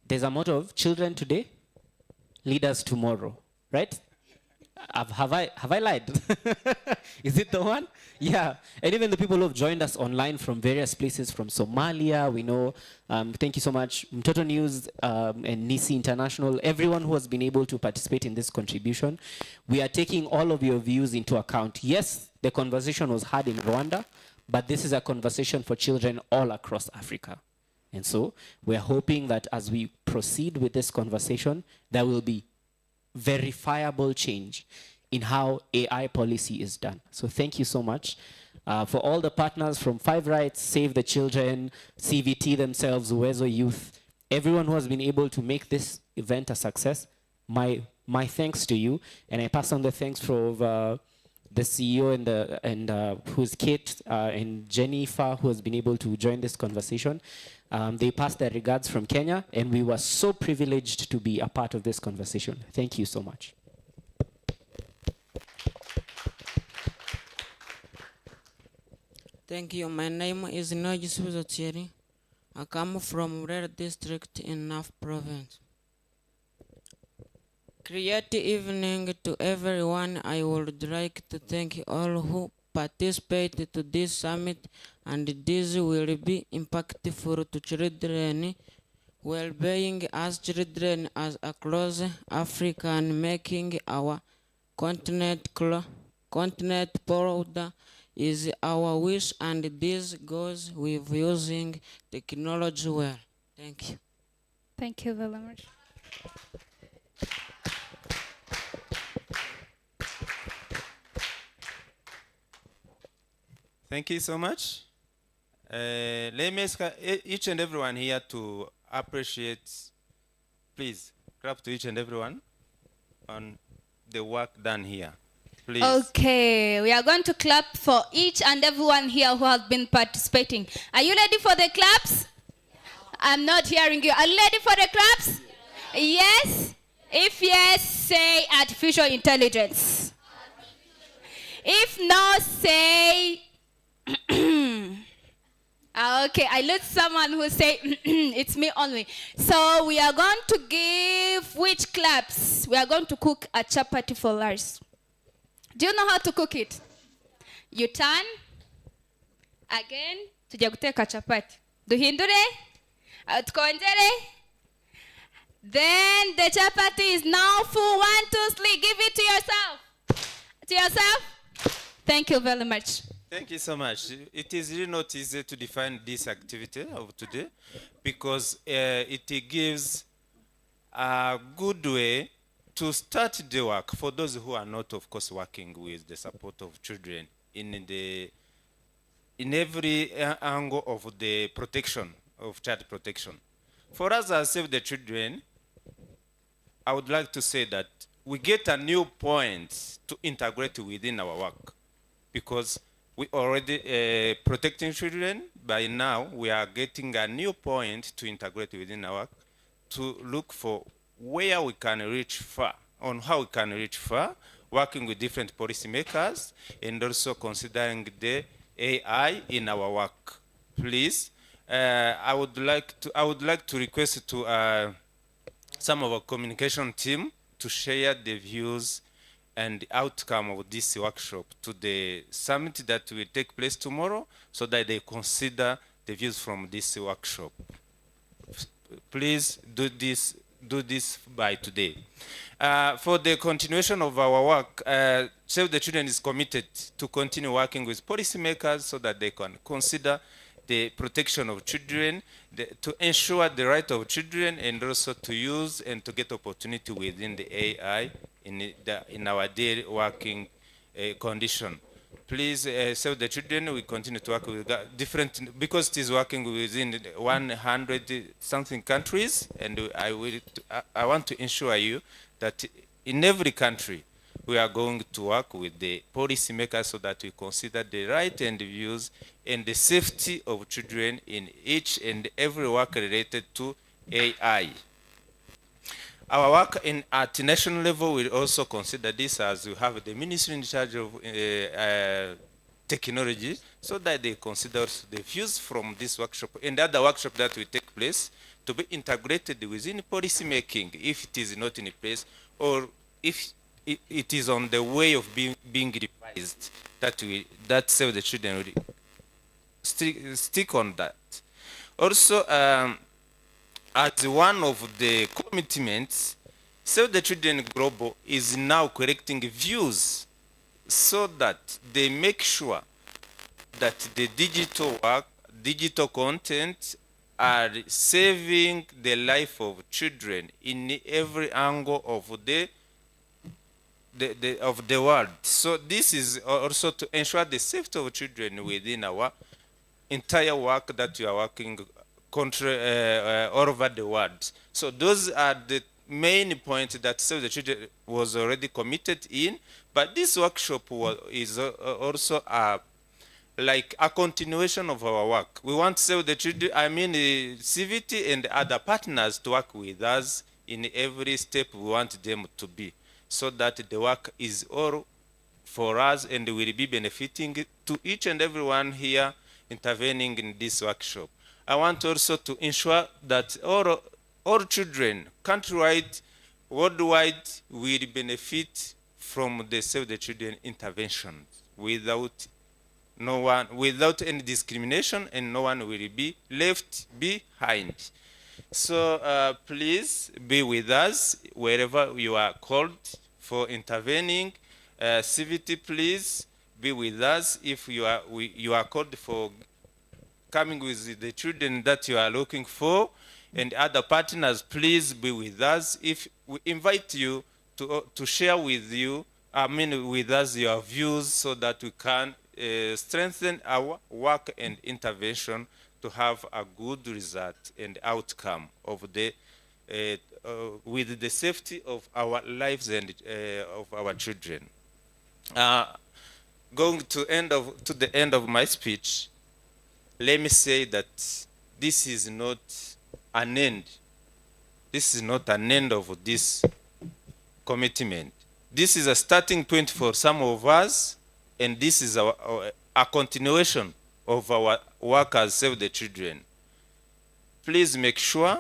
there's a motto of children today, leaders tomorrow, right? Have I lied? Is it the one? Yeah. And even the people who have joined us online from various places, from Somalia, we know. Thank you so much, Mtoto News and Nisi International, everyone who has been able to participate in this contribution. We are taking all of your views into account. Yes, the conversation was had in Rwanda, but this is a conversation for children all across Africa. And so we're hoping that as we proceed with this conversation, there will be verifiable change in how AI policy is done. So thank you so much for all the partners from Five Rights, Save the Children, CVT themselves, Uwezo Youth, everyone who has been able to make this event a success. My thanks to you, and I pass on the thanks for the CEO and who's Kate and Jennifer, who has been able to join this conversation. They passed their regards from Kenya, and we were so privileged to be a part of this conversation. Thank you so much. Thank you. My name is Noji Suzotieri. I come from Rare District in Naf Province. Creative evening to everyone. I would like to thank all who participated to this summit, and this will be impactful to children well-being as children as across Africa, and making our continent prouder is our wish, and this goes with using technology well. Thank you. Thank you very much. Thank you so much. Let me ask each and everyone here to appreciate, please, clap to each and everyone on the work done here. Please. Okay, we are going to clap for each and everyone here who has been participating. Are you ready for the claps? I'm not hearing you. Are you ready for the claps? Yes? If yes, say artificial intelligence. If no, say Okay, I lost someone who say it's me only. So we are going to give which clubs? We are going to cook a chapati for Lars. Do you know how to cook it? You turn again. Tujya guteka chapati. Duhindure. Tukongere. Then the chapati is now full. 1, 2, 3. Give it to yourself. To yourself. Thank you very much. Thank you so much. It is really not easy to define this activity of today because it gives a good way to start the work for those who are not, of course, working with the support of children in every angle of the protection of child protection. For us as Save the Children, I would like to say that we get a new point to integrate within our work because we already protecting children. By now, we are getting a new point to integrate within our work to look for where we can reach far, on how we can reach far, working with different policymakers, and also considering the AI in our work. Please, I would like to request to some of our communication team to share the views and the outcome of this workshop to the summit that will take place tomorrow so that they consider the views from this workshop. Please do this by today. For the continuation of our work, Save the Children is committed to continue working with policymakers so that they can consider the protection of children, to ensure the right of children, and also to use and to get opportunity within the AI in our daily working condition. Please, Save the Children, we continue to work with different, because it is working within 100 something countries, and I want to ensure you that in every country, we are going to work with the policymakers so that we consider the right and views and the safety of children in each and every work related to AI. Our work at national level will also consider this, as we have the ministry in charge of technology, so that they consider the views from this workshop and other workshop that will take place to be integrated within policy making if it is not in place, or if it is on the way of being revised, that Save the Children will stick on that. Also, as one of the commitments, Save the Children Global is now collecting views so that they make sure that the digital work, digital content are saving the life of children in every angle of the world. So this is also to ensure the safety of children within our entire work that we are working all over the world. So those are the main points that Save the Children was already committed in, but this workshop is also like a continuation of our work. We want Save the Children, CVT and other partners to work with us in every step we want them to be, so that the work is all for us and will be benefiting to each and everyone here intervening in this workshop. I want also to ensure that all children, countrywide, worldwide, will benefit from the Save the Children intervention without any discrimination, and no one will be left behind. So please be with us wherever you are called for intervening. CVT, please be with us if you are called for coming with the children that you are looking for, and other partners, please be with us. If we invite you to share with us your views, so that we can strengthen our work and intervention to have a good result and outcome of with the safety of our lives and of our children. Going to the end of my speech, let me say that this is not an end. This is not an end of this commitment. This is a starting point for some of us, and this is a continuation of our workers Save the Children. Please make sure,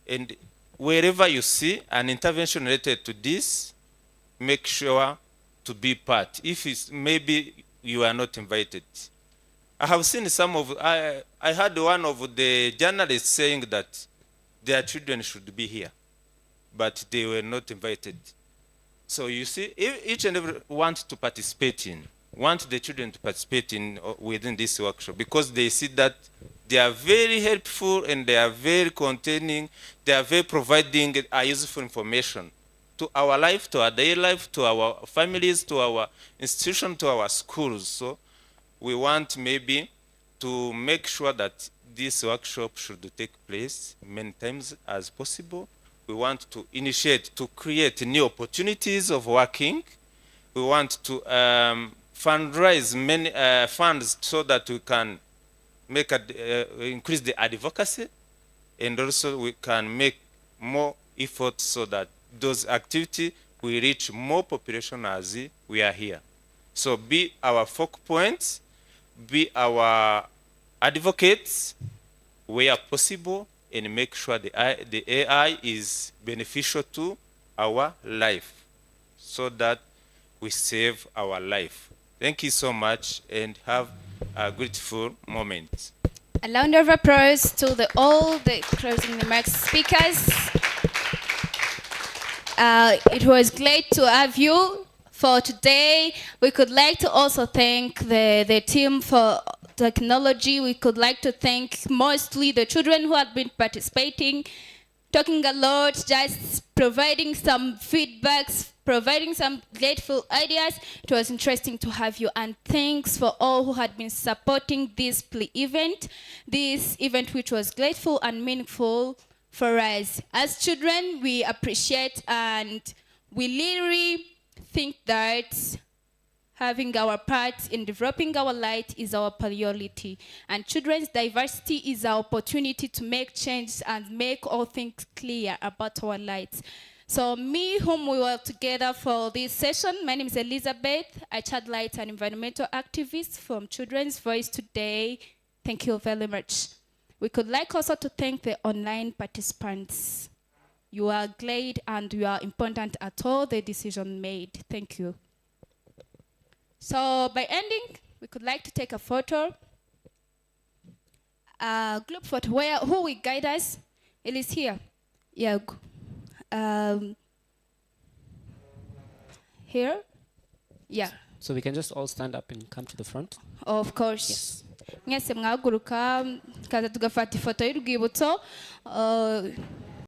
and wherever you see an intervention related to this, make sure to be part. If it's maybe you are not invited. I have seen some of, I heard one of the journalists saying that their children should be here, but they were not invited. So you see, each and every want to participate want the children to participate within this workshop, because they see that they are very helpful and they are very containing, they are very providing useful information to our life, to our daily life, to our families, to our institution, to our schools. So we want maybe to make sure that this workshop should take place many times as possible. We want to initiate, to create new opportunities of working. We want to fundraise many funds so that we can make increase the advocacy, and also we can make more efforts so that those activities will reach more population as we are here. So be our focal points, be our advocates where possible, and make sure the AI is beneficial to our life so that we save our life. Thank you so much and have a grateful moment. A round of applause to all the closing remarks speakers. It was great to have you for today. We could like to also thank the team for technology. We could like to thank mostly the children who have been participating, talking a lot, just providing some feedbacks, providing some grateful ideas. It was interesting to have you, and thanks for all who had been supporting this event which was grateful and meaningful for us. As children, we appreciate and we literally think that having our part in developing our light is our priority, and children's diversity is our opportunity to make change and make all things clear about our light. So me, whom we were together for this session, my name is Elizabeth, a child light and environmental activist from Children's Voice today. Thank you very much. We could like also to thank the online participants. You are great and you are important at all the decision made. Thank you. So by ending, we could like to take a photo, a group photo where who will guide us. It is here. Yeah. Here? Yeah. So we can just all stand up and come to the front? Of course. Yes. Mwese mwaguruka kaza tugafata ifoto y'urwibutso.